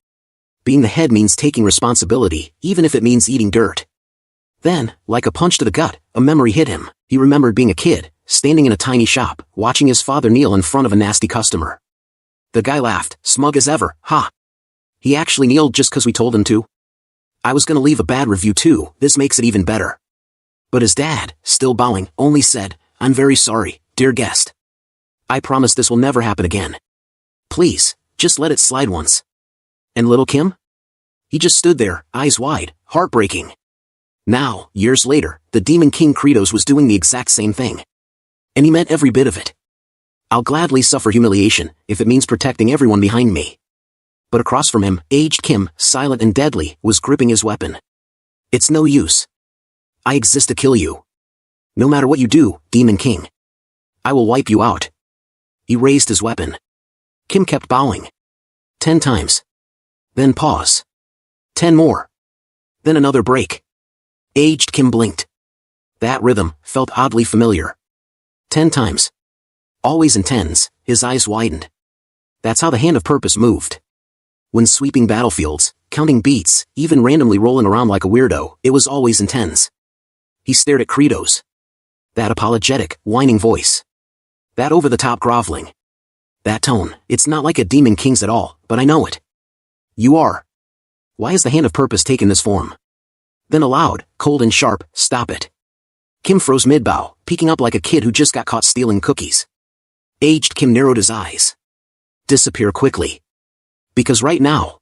Being the head means taking responsibility, even if it means eating dirt. Then, like a punch to the gut, a memory hit him. He remembered being a kid, standing in a tiny shop, watching his father kneel in front of a nasty customer. The guy laughed, smug as ever, ha! He actually kneeled just 'cause we told him to. I was gonna leave a bad review too, this makes it even better. But his dad, still bowing, only said, I'm very sorry, dear guest. I promise this will never happen again. Please, just let it slide once. And little Kim? He just stood there, eyes wide, heartbreaking. Now, years later, the Demon King Kratos was doing the exact same thing. And he meant every bit of it. I'll gladly suffer humiliation, if it means protecting everyone behind me. But across from him, aged Kim, silent and deadly, was gripping his weapon. It's no use. I exist to kill you. No matter what you do, Demon King. I will wipe you out. He raised his weapon. Kim kept bowing. 10 times. Then pause. 10 more. Then another break. Aged Kim blinked. That rhythm felt oddly familiar. 10 times. Always in tens, his eyes widened. That's how the hand of purpose moved. When sweeping battlefields, counting beats, even randomly rolling around like a weirdo, it was always in tens. He stared at Kratos. That apologetic, whining voice. That over-the-top groveling. That tone, it's not like a Demon King's at all, but I know it. You are. Why has the hand of purpose taken this form? Then aloud, cold and sharp, stop it. Kim froze mid-bow, peeking up like a kid who just got caught stealing cookies. Aged Kim narrowed his eyes. Disappear quickly. Because right now,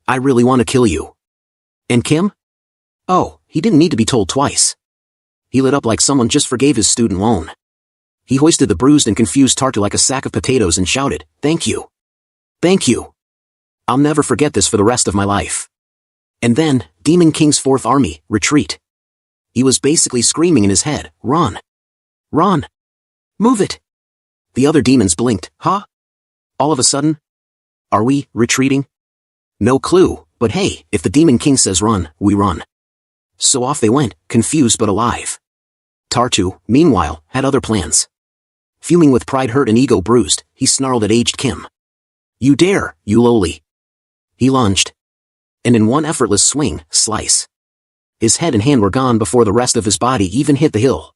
I really want to kill you. And Kim? Oh, he didn't need to be told twice. He lit up like someone just forgave his student loan. He hoisted the bruised and confused Tartu like a sack of potatoes and shouted, thank you. Thank you. I'll never forget this for the rest of my life. And then, Demon King's fourth army, retreat. He was basically screaming in his head, run. Run. Move it. The other demons blinked, huh? All of a sudden? Are we retreating? No clue, but hey, if the Demon King says run, we run. So off they went, confused but alive. Tartu, meanwhile, had other plans. Fuming with pride hurt and ego bruised, he snarled at aged Kim. You dare, you lowly. He lunged. And in one effortless swing, slice. His head and hand were gone before the rest of his body even hit the hill.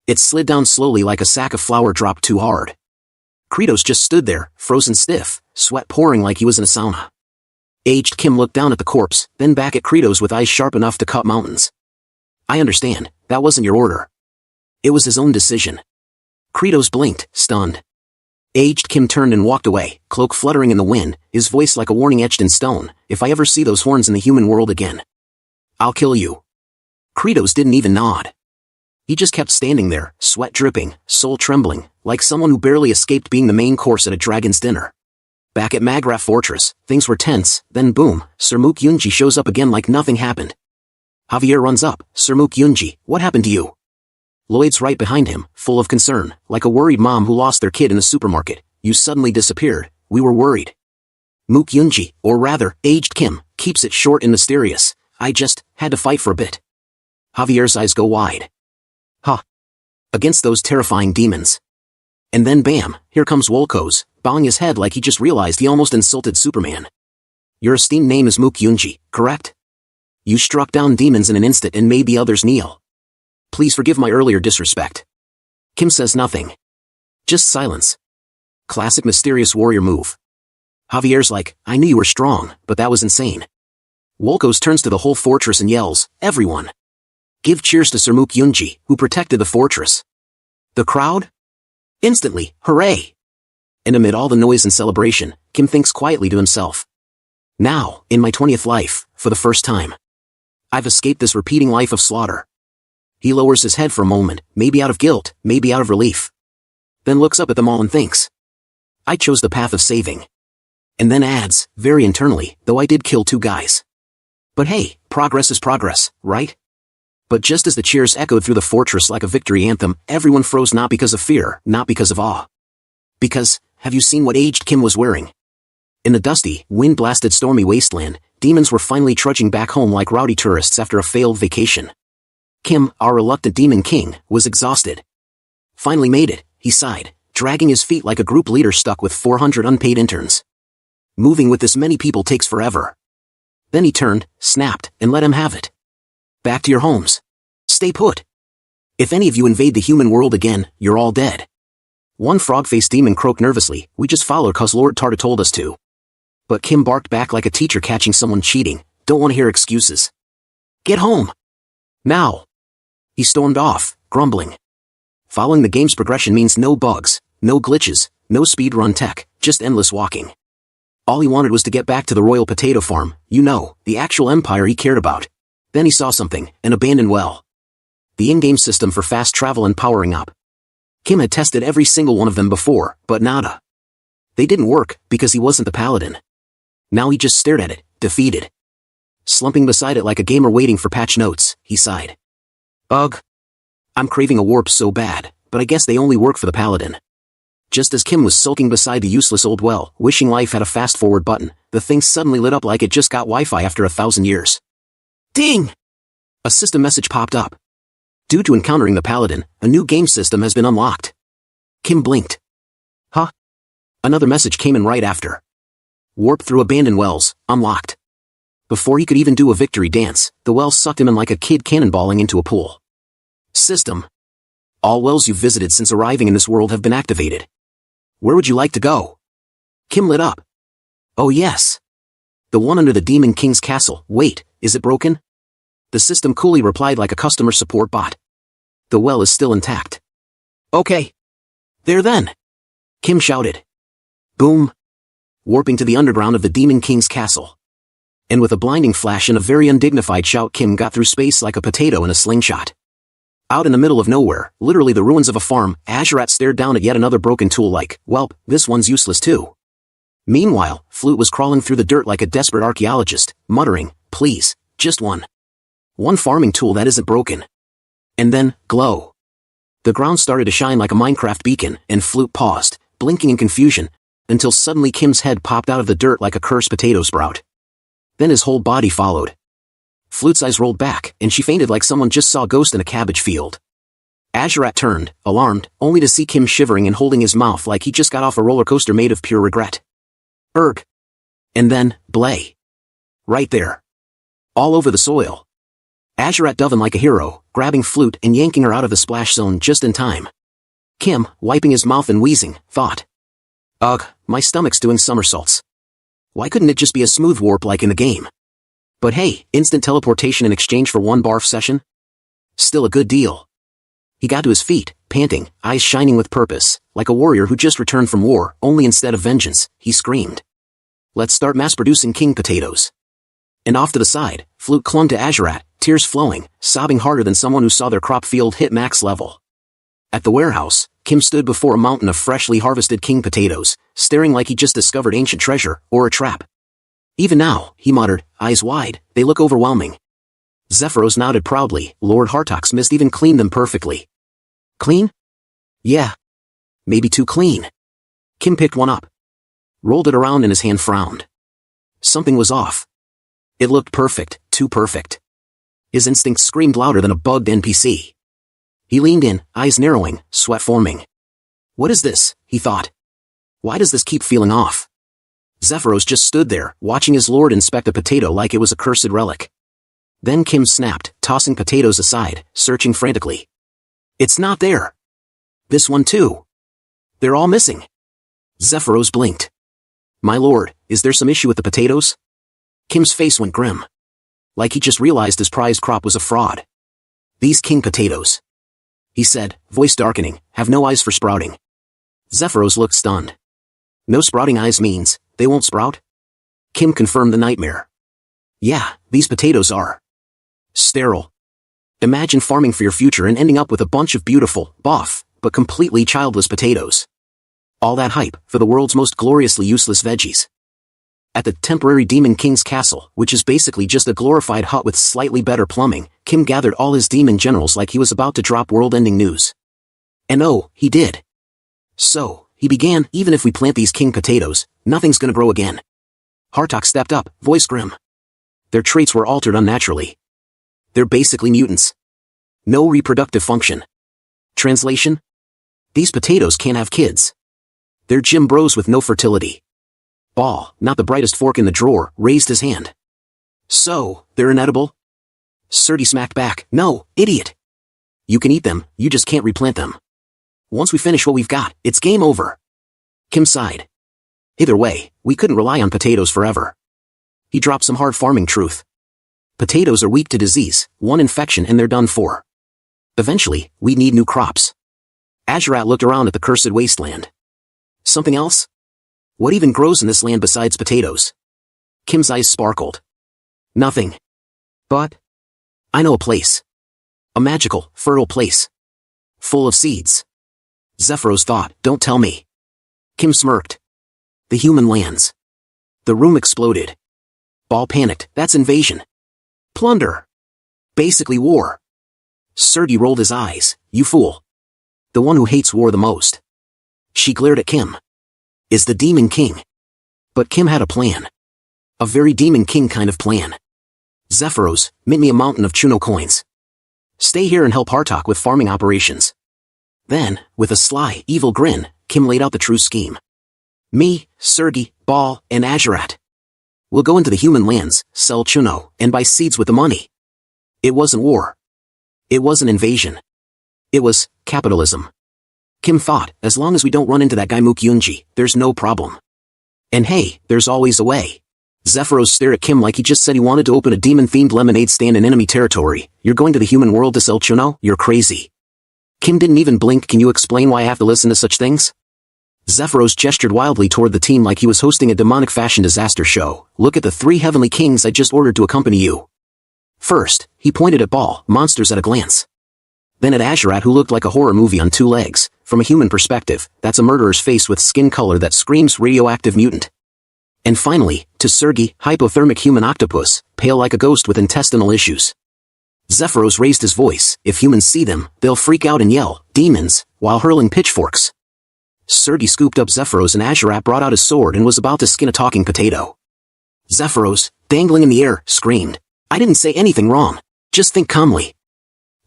It slid down slowly like a sack of flour dropped too hard. Kratos just stood there, frozen stiff, sweat pouring like he was in a sauna. Aged Kim looked down at the corpse, then back at Kratos with eyes sharp enough to cut mountains. I understand, that wasn't your order. It was his own decision. Kratos blinked, stunned. Aged Kim turned and walked away, cloak fluttering in the wind, his voice like a warning etched in stone. If I ever see those horns in the human world again, I'll kill you. Kratos didn't even nod. He just kept standing there, sweat dripping, soul trembling, like someone who barely escaped being the main course at a dragon's dinner. Back at Magrath Fortress, things were tense, then boom, Sir Mook Yoonji shows up again like nothing happened. Javier runs up. Sir Mook Yoonji, what happened to you? Lloyd's right behind him, full of concern, like a worried mom who lost their kid in the supermarket. You suddenly disappeared. We were worried. Mook Yoonji, or rather, Aged Kim, keeps it short and mysterious. I just had to fight for a bit. Javier's eyes go wide. Huh. Against those terrifying demons. And then bam, here comes Wolko's, bowing his head like he just realized he almost insulted Superman. Your esteemed name is Mook Yoonji, correct? You struck down demons in an instant and made the others kneel. Please forgive my earlier disrespect. Kim says nothing. Just silence. Classic mysterious warrior move. Javier's like, I knew you were strong, but that was insane. Wolko's turns to the whole fortress and yells, everyone. Give cheers to Sir Mook Yoonji, who protected the fortress. The crowd? Instantly, hooray! And amid all the noise and celebration, Kim thinks quietly to himself. Now, in my 20th life, for the first time, I've escaped this repeating life of slaughter. He lowers his head for a moment, maybe out of guilt, maybe out of relief. Then looks up at them all and thinks, I chose the path of saving. And then adds, very internally, though I did kill 2 guys. But hey, progress is progress, right? But just as the cheers echoed through the fortress like a victory anthem, everyone froze, not because of fear, not because of awe. Because, have you seen what Aged Kim was wearing? In the dusty, wind-blasted stormy wasteland, demons were finally trudging back home like rowdy tourists after a failed vacation. Kim, our reluctant demon king, was exhausted. Finally made it, he sighed, dragging his feet like a group leader stuck with 400 unpaid interns. Moving with this many people takes forever. Then he turned, snapped, and let him have it. Back to your homes. Stay put. If any of you invade the human world again, you're all dead. One frog-faced demon croaked nervously, we just followed 'cause Lord Tarta told us to. But Kim barked back like a teacher catching someone cheating, don't want to hear excuses. Get home. Now. He stormed off, grumbling. Following the game's progression means no bugs, no glitches, no speedrun tech, just endless walking. All he wanted was to get back to the Royal Potato Farm, you know, the actual empire he cared about. Then he saw something, an abandoned well. The in-game system for fast travel and powering up. Kim had tested every single one of them before, but nada. They didn't work, because he wasn't the paladin. Now he just stared at it, defeated. Slumping beside it like a gamer waiting for patch notes, he sighed. Ugh. I'm craving a warp so bad, but I guess they only work for the paladin. Just as Kim was sulking beside the useless old well, wishing life had a fast-forward button, the thing suddenly lit up like it just got Wi-Fi after 1,000 years. Ding! A system message popped up. Due to encountering the paladin, a new game system has been unlocked. Kim blinked. Huh? Another message came in right after. Warp through abandoned wells, unlocked. Before he could even do a victory dance, the well sucked him in like a kid cannonballing into a pool. System. All wells you've visited since arriving in this world have been activated. Where would you like to go? Kim lit up. Oh yes. The one under the Demon King's castle. Wait, is it broken? The system coolly replied like a customer support bot. The well is still intact. Okay. There then. Kim shouted. Boom. Warping to the underground of the Demon King's castle. And with a blinding flash and a very undignified shout, Kim got through space like a potato in a slingshot. Out in the middle of nowhere, literally the ruins of a farm, ARA'S stared down at yet another broken tool like, welp, this one's useless too. Meanwhile, Flute was crawling through the dirt like a desperate archaeologist, muttering, please, just one. One farming tool that isn't broken. And then, glow. The ground started to shine like a Minecraft beacon, and Flute paused, blinking in confusion, until suddenly Kim's head popped out of the dirt like a cursed potato sprout. Then his whole body followed. Flute's eyes rolled back, and she fainted like someone just saw a ghost in a cabbage field. ARA'S turned, alarmed, only to see Kim shivering and holding his mouth like he just got off a roller coaster made of pure regret. Erg. And then, blay. Right there. All over the soil. ARA'S dove like a hero, grabbing Flute and yanking her out of the splash zone just in time. Kim, wiping his mouth and wheezing, thought. Ugh, my stomach's doing somersaults. Why couldn't it just be a smooth warp like in the game? But hey, instant teleportation in exchange for one barf session? Still a good deal. He got to his feet, panting, eyes shining with purpose, like a warrior who just returned from war, only instead of vengeance, he screamed. Let's start mass-producing king potatoes. And off to the side, Flute clung to Azurat, tears flowing, sobbing harder than someone who saw their crop field hit max level. At the warehouse, Kim stood before a mountain of freshly harvested king potatoes, staring like he just discovered ancient treasure, or a trap. Even now, he muttered, eyes wide, they look overwhelming. Zephyros nodded proudly. Lord Hartok's mist even cleaned them perfectly. Clean? Yeah. Maybe too clean. Kim picked one up. Rolled it around in his hand, frowned. Something was off. It looked perfect, too perfect. His instincts screamed louder than a bugged NPC. He leaned in, eyes narrowing, sweat forming. What is this? He thought. Why does this keep feeling off? Zephyros just stood there, watching his lord inspect a potato like it was a cursed relic. Then Kim snapped, tossing potatoes aside, searching frantically. It's not there. This one too. They're all missing. Zephyros blinked. My lord, is there some issue with the potatoes? Kim's face went grim. Like he just realized his prized crop was a fraud. These king potatoes, he said, voice darkening, have no eyes for sprouting. Zephyros looked stunned. No sprouting eyes means, they won't sprout? Kim confirmed the nightmare. Yeah, these potatoes are sterile. Imagine farming for your future and ending up with a bunch of beautiful, buff, but completely childless potatoes. All that hype for the world's most gloriously useless veggies. At the temporary Demon King's castle, which is basically just a glorified hut with slightly better plumbing, Kim gathered all his demon generals like he was about to drop world-ending news. And oh, he did. So, he began, even if we plant these king potatoes, nothing's gonna grow again. Hartok stepped up, voice grim. Their traits were altered unnaturally. They're basically mutants. No reproductive function. Translation? These potatoes can't have kids. They're gym bros with no fertility. Ball, not the brightest fork in the drawer, raised his hand. So, they're inedible? Surdy smacked back, no, idiot. You can eat them, you just can't replant them. Once we finish what we've got, it's game over. Kim sighed. Either way, we couldn't rely on potatoes forever. He dropped some hard farming truth. Potatoes are weak to disease, one infection and they're done for. Eventually, we need new crops. Azurat looked around at the cursed wasteland. Something else? What even grows in this land besides potatoes? Kim's eyes sparkled. Nothing. But I know a place. A magical, fertile place. Full of seeds. Zephyros thought, don't tell me. Kim smirked. The human lands. The room exploded. Ball panicked, that's invasion. Plunder. Basically war. Surdy rolled his eyes, you fool. The one who hates war the most. She glared at Kim. Is the Demon King. But Kim had a plan. A very Demon King kind of plan. Zephyros, mint me a mountain of Chuno coins. Stay here and help Hartok with farming operations. Then, with a sly, evil grin, Kim laid out the true scheme. Me, Surdy, Ball, and Azurat. We'll go into the human lands, sell Chuno, and buy seeds with the money. It wasn't war. It wasn't invasion. It was capitalism. Kim thought, as long as we don't run into that guy Mook Yunji, there's no problem. And hey, there's always a way. Zephyros stared at Kim like he just said he wanted to open a demon-themed lemonade stand in enemy territory. You're going to the human world to sell Chuno? You're crazy. Kim didn't even blink. Can you explain why I have to listen to such things? Zephyros gestured wildly toward the team like he was hosting a demonic fashion disaster show. Look at the 3 heavenly kings I just ordered to accompany you. First, he pointed at Ball, monsters at a glance. Then at Azurat, who looked like a horror movie on 2 legs. From a human perspective, that's a murderer's face with skin color that screams radioactive mutant. And finally, to Sergei, hypothermic human octopus, pale like a ghost with intestinal issues. Zephyros raised his voice. If humans see them, they'll freak out and yell, demons, while hurling pitchforks. Sergei scooped up Zephyros and Azurat brought out his sword and was about to skin a talking potato. Zephyros, dangling in the air, screamed. I didn't say anything wrong. Just think calmly.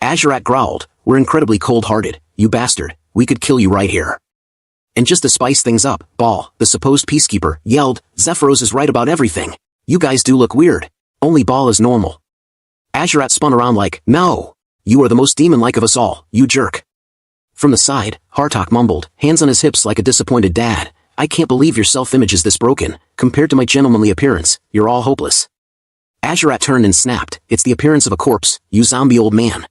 Azurat growled, we're incredibly cold-hearted, you bastard, we could kill you right here. And just to spice things up, Ball, the supposed peacekeeper, yelled, Zephyros is right about everything. You guys do look weird. Only Ball is normal. Azurat spun around like, no. You are the most demon-like of us all, you jerk. From the side, Hartok mumbled, hands on his hips like a disappointed dad. I can't believe your self-image is this broken. Compared to my gentlemanly appearance, you're all hopeless. Azarat turned and snapped, it's the appearance of a corpse, you zombie old man.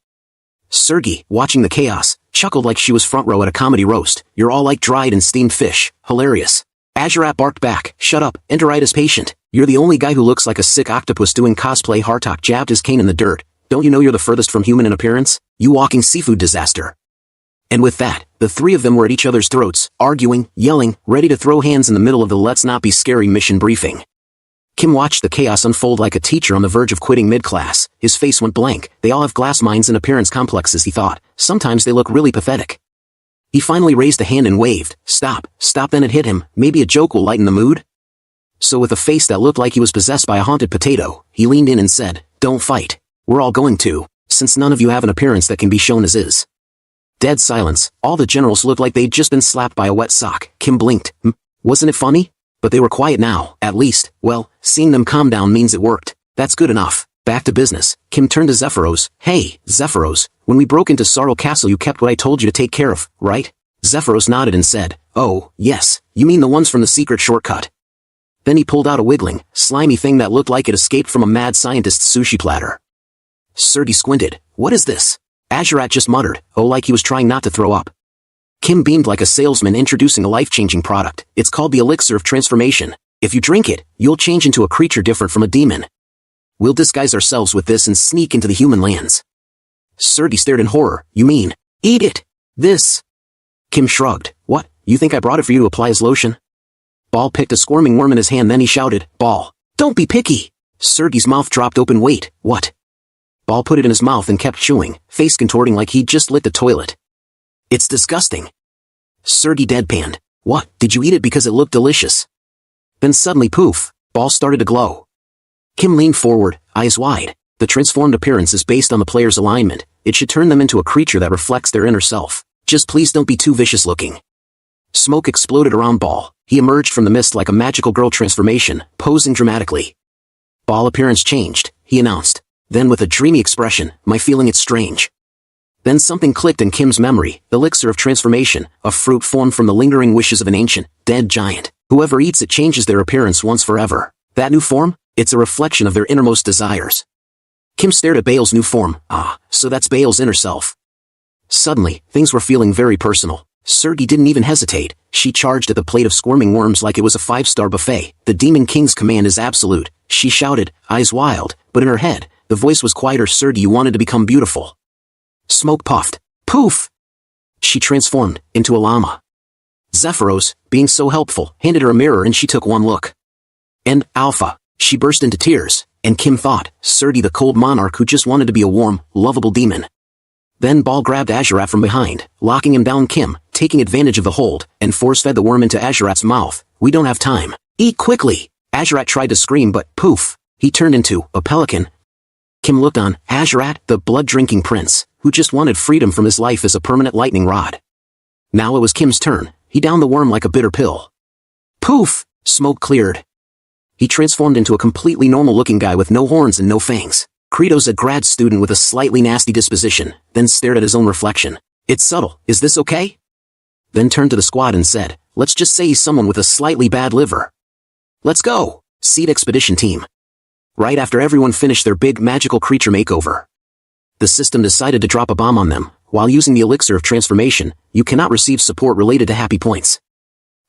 Sergei, watching the chaos, chuckled like she was front row at a comedy roast. You're all like dried and steamed fish. Hilarious. Azarat barked back, shut up, enteritis patient. You're the only guy who looks like a sick octopus doing cosplay. Hartok jabbed his cane in the dirt. Don't you know you're the furthest from human in appearance? You walking seafood disaster. And with that, the three of them were at each other's throats, arguing, yelling, ready to throw hands in the middle of the let's not be scary mission briefing. Kim watched the chaos unfold like a teacher on the verge of quitting mid-class. His face went blank. They all have glass minds and appearance complexes, he thought. Sometimes they look really pathetic. He finally raised a hand and waved. Stop, stop. Then it hit him. Maybe a joke will lighten the mood? So with a face that looked like he was possessed by a haunted potato, he leaned in and said, don't fight. We're all going to, since none of you have an appearance that can be shown as is. Dead silence. All the generals looked like they'd just been slapped by a wet sock. Kim blinked. Wasn't it funny? But they were quiet now, at least. Well, seeing them calm down means it worked. That's good enough. Back to business. Kim turned to Zephyros. Hey, Zephyros, when we broke into Sarl Castle you kept what I told you to take care of, right? Zephyros nodded and said, oh, yes, you mean the ones from the secret shortcut. Then he pulled out a wiggling, slimy thing that looked like it escaped from a mad scientist's sushi platter. Sergei squinted. What is this? Azarat just muttered, oh, like he was trying not to throw up. Kim beamed like a salesman introducing a life-changing product. It's called the Elixir of Transformation. If you drink it, you'll change into a creature different from a demon. We'll disguise ourselves with this and sneak into the human lands. Sergei stared in horror. You mean, eat it? This? Kim shrugged. What, you think I brought it for you to apply as lotion? Ball picked a squirming worm in his hand, then he shouted, Ball, don't be picky. Sergei's mouth dropped open. Wait, what? Ball put it in his mouth and kept chewing, face contorting like he'd just lit the toilet. It's disgusting. Sergei deadpanned. What, did you eat it because it looked delicious? Then suddenly poof, Ball started to glow. Kim leaned forward, eyes wide. The transformed appearance is based on the player's alignment. It should turn them into a creature that reflects their inner self. Just please don't be too vicious looking. Smoke exploded around Ball. He emerged from the mist like a magical girl transformation, posing dramatically. Ball appearance changed, he announced. Then with a dreamy expression, my feeling it's strange. Then something clicked in Kim's memory, the Elixir of Transformation, a fruit formed from the lingering wishes of an ancient, dead giant. Whoever eats it changes their appearance once forever. That new form? It's a reflection of their innermost desires. Kim stared at Bale's new form. Ah, so that's Bale's inner self. Suddenly, things were feeling very personal. Sergei didn't even hesitate. She charged at the plate of squirming worms like it was a five-star buffet. The Demon King's command is absolute. She shouted, eyes wild, but in her head, the voice was quieter. Sergei, you wanted to become beautiful. Smoke puffed. Poof! She transformed into a llama. Zephyros, being so helpful, handed her a mirror and she took one look. And, Alpha, she burst into tears, and Kim thought, Sergei the cold monarch who just wanted to be a warm, lovable demon. Then Ball grabbed Azarat from behind, locking him down. Kim, taking advantage of the hold, and force-fed the worm into Azarat's mouth. We don't have time. Eat quickly! Azarat tried to scream but, poof, he turned into a pelican. Kim looked on. Azarat, the blood-drinking prince, who just wanted freedom from his life as a permanent lightning rod. Now it was Kim's turn. He downed the worm like a bitter pill. Poof! Smoke cleared. He transformed into a completely normal-looking guy with no horns and no fangs. Credo's a grad student with a slightly nasty disposition, then stared at his own reflection. It's subtle, is this okay? Then turned to the squad and said, let's just say he's someone with a slightly bad liver. Let's go! Seed Expedition Team. Right after everyone finished their big magical creature makeover, the system decided to drop a bomb on them. While using the Elixir of Transformation, you cannot receive support related to happy points.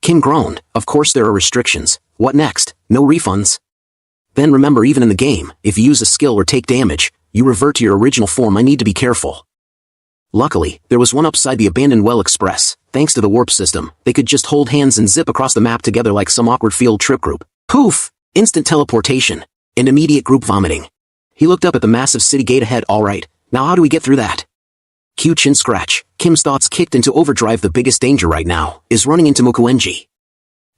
Kim groaned. Of course there are restrictions. What next? No refunds? Then remember, even in the game, if you use a skill or take damage, you revert to your original form. I need to be careful. Luckily, there was one upside: the abandoned well express. Thanks to the warp system, they could just hold hands and zip across the map together like some awkward field trip group. Poof! Instant teleportation. And immediate group vomiting. He looked up at the massive city gate ahead. Alright, now how do we get through that? Cue chin scratch. Kim's thoughts kicked into overdrive. The biggest danger right now is running into Mukuenji.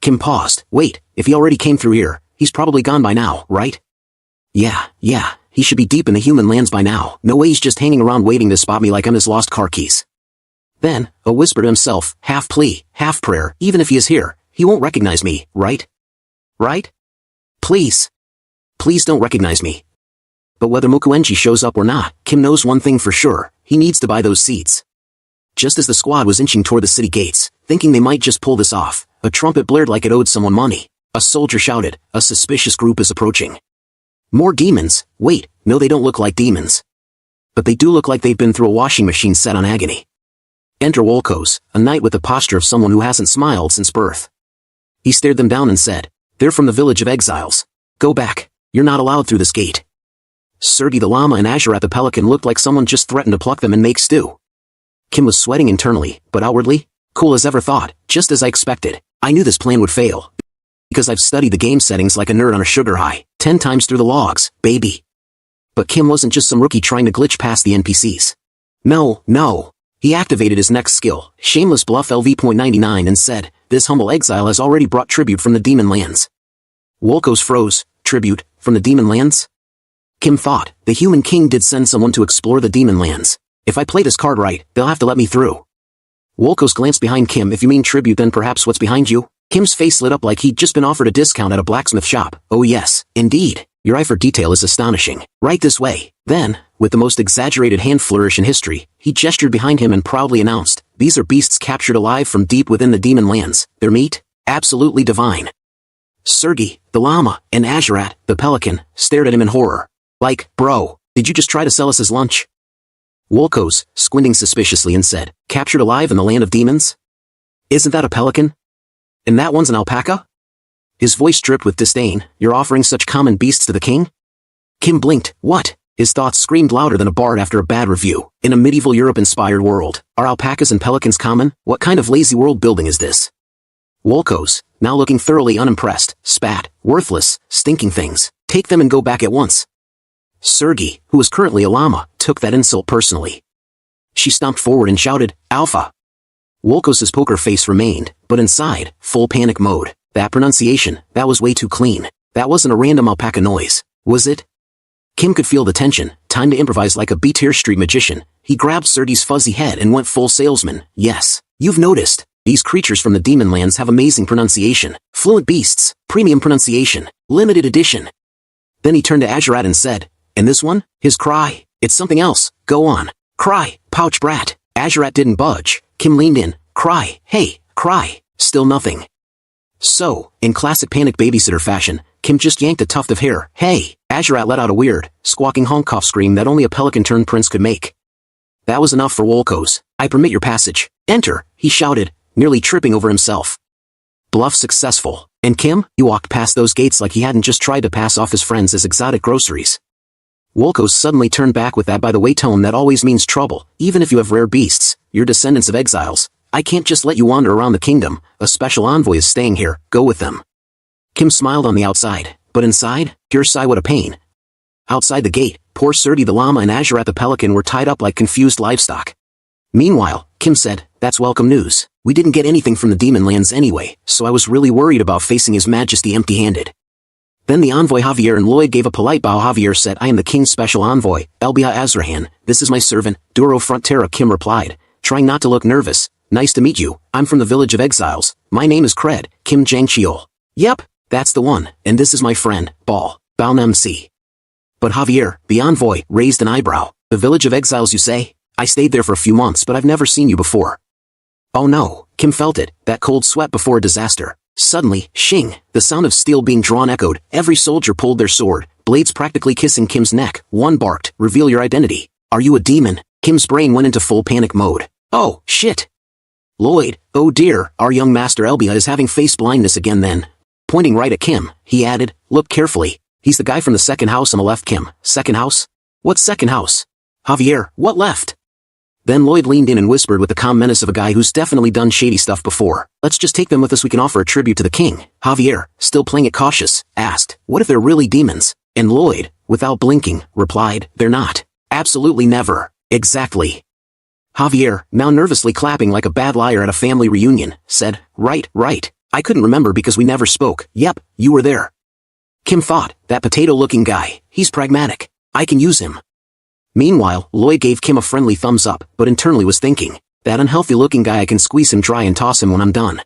Kim paused. Wait, if he already came through here, he's probably gone by now, right? Yeah, he should be deep in the human lands by now. No way he's just hanging around waiting to spot me like I'm his lost car keys. Then, a whisper to himself, half plea, half prayer. Even if he is here, he won't recognize me, right? Right? Please. Please don't recognize me. But whether Mukuenji shows up or not, Kim knows one thing for sure. he needs to buy those seats. Just as the squad was inching toward the city gates, thinking they might just pull this off, a trumpet blared like it owed someone money. A soldier shouted, "A suspicious group is approaching." "More demons? Wait, no, they don't look like demons. But they do look like they've been through a washing machine set on agony." Enter Wolkos, a knight with the posture of someone who hasn't smiled since birth. He stared them down and said, "They're from the village of exiles. Go back. You're not allowed through this gate." Sergei the llama and Azurat the pelican looked like someone just threatened to pluck them and make stew. Kim was sweating internally, but outwardly, cool as ever thought, just as I expected. I knew this plan would fail. Because I've studied the game settings like a nerd on a sugar high, 10 times through the logs, baby. But Kim wasn't just some rookie trying to glitch past the NPCs. No. He activated his next skill, Shameless Bluff LV.99, and said, "This humble exile has already brought tribute from the demon lands." Wolkos froze. Tribute, from the demon lands? Kim thought, the human king did send someone to explore the demon lands. If I play this card right, they'll have to let me through. Wolkos glanced behind Kim. "If you mean tribute, then perhaps what's behind you?" Kim's face lit up like he'd just been offered a discount at a blacksmith shop. "Oh yes, indeed. Your eye for detail is astonishing. Right this way." Then, with the most exaggerated hand flourish in history, he gestured behind him and proudly announced, "These are beasts captured alive from deep within the demon lands. Their meat? Absolutely divine." Sergei, the llama, and Azurat, the pelican, stared at him in horror. Like, "Bro, did you just try to sell us as lunch?" Wolkos, squinting suspiciously, and said, "Captured alive in the land of demons? Isn't that a pelican? And that one's an alpaca?" His voice dripped with disdain. "You're offering such common beasts to the king?" Kim blinked. What? His thoughts screamed louder than a bard after a bad review. In a medieval Europe-inspired world, are alpacas and pelicans common? What kind of lazy world building is this? Wolkos, now looking thoroughly unimpressed, spat, "Worthless, stinking things. Take them and go back at once." Sergei, who was currently a llama, took that insult personally. She stomped forward and shouted, "Alpha!" Wolkos's poker face remained, but inside, full panic mode. That pronunciation, that was way too clean. That wasn't a random alpaca noise, was it? Kim could feel the tension. Time to improvise like a B-tier street magician. He grabbed Sergei's fuzzy head and went full salesman. "Yes, you've noticed. These creatures from the demon lands have amazing pronunciation. Fluent beasts, premium pronunciation, limited edition." Then he turned to Azurat and said, "And this one? His cry? It's something else. Go on. Cry, pouch brat." Azurat didn't budge. Kim leaned in. "Cry, hey, cry." Still nothing. So, in classic panic babysitter fashion, Kim just yanked a tuft of hair. "Hey!" Azurat let out a weird, squawking honk-cough scream that only a pelican-turned-prince could make. That was enough for Wolkos. "I permit your passage. Enter," he shouted, nearly tripping over himself. Bluff successful. And Kim, he walked past those gates like he hadn't just tried to pass off his friends as exotic groceries. Wolkos suddenly turned back with that by the way tone that always means trouble. "Even if you have rare beasts, you're descendants of exiles. I can't just let you wander around the kingdom. A special envoy is staying here. Go with them." Kim smiled on the outside, but inside, pure sigh, what a pain. Outside the gate, poor Sergei the llama and Azurat the pelican were tied up like confused livestock. Meanwhile, Kim said, "That's welcome news. We didn't get anything from the demon lands anyway, so I was really worried about facing His Majesty empty-handed." Then the envoy Javier and Lloyd gave a polite bow. Javier said, "I am the king's special envoy, Elbia Azrahan. This is my servant, Duro Frontera." Kim replied, trying not to look nervous, "Nice to meet you. I'm from the village of exiles. My name is Cred, Kim Jang-Cheol." "Yep, that's the one. And this is my friend, Balnem-C." But Javier, the envoy, raised an eyebrow. "The village of exiles, you say? I stayed there for a few months, but I've never seen you before." Oh no, Kim felt it, that cold sweat before a disaster. Suddenly, shing, the sound of steel being drawn echoed. Every soldier pulled their sword, blades practically kissing Kim's neck. One barked, "Reveal your identity. Are you a demon?" Kim's brain went into full panic mode. "Oh, shit. Lloyd, oh dear, our young master Elbia is having face blindness again." Then, pointing right at Kim, he added, "Look carefully. He's the guy from the second house on the left." Kim, "Second house? What second house?" Javier, "What left?" Then Lloyd leaned in and whispered with the calm menace of a guy who's definitely done shady stuff before, "Let's just take them with us. We can offer a tribute to the king." Javier, still playing it cautious, asked, "What if they're really demons?" And Lloyd, without blinking, replied, "They're not. Absolutely never." "Exactly." Javier, now nervously clapping like a bad liar at a family reunion, said, Right. I couldn't remember because we never spoke." "Yep, you were there." Kim thought, that potato-looking guy, he's pragmatic. I can use him. Meanwhile, Lloyd gave Kim a friendly thumbs up, but internally was thinking, that unhealthy-looking guy, I can squeeze him dry and toss him when I'm done.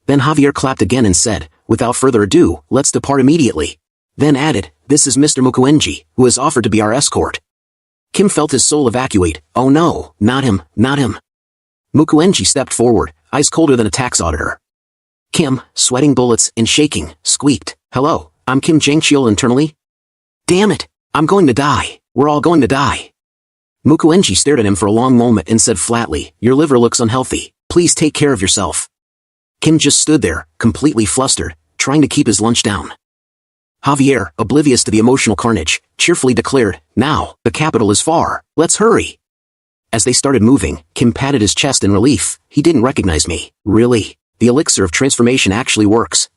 Then Javier clapped again and said, "Without further ado, let's depart immediately." Then added, "This is Mr. Mukuenji, who has offered to be our escort." Kim felt his soul evacuate. Oh no, not him, not him. Mukuenji stepped forward, eyes colder than a tax auditor. Kim, sweating bullets and shaking, squeaked, "Hello, I'm Kim Jang-cheol internally." "Damn it, I'm going to die. We're all going to die." Mukuenji stared at him for a long moment and said flatly, "Your liver looks unhealthy. Please take care of yourself." Kim just stood there, completely flustered, trying to keep his lunch down. Javier, oblivious to the emotional carnage, cheerfully declared, "Now, the capital is far. Let's hurry." As they started moving, Kim patted his chest in relief. He didn't recognize me. Really? The elixir of transformation actually works.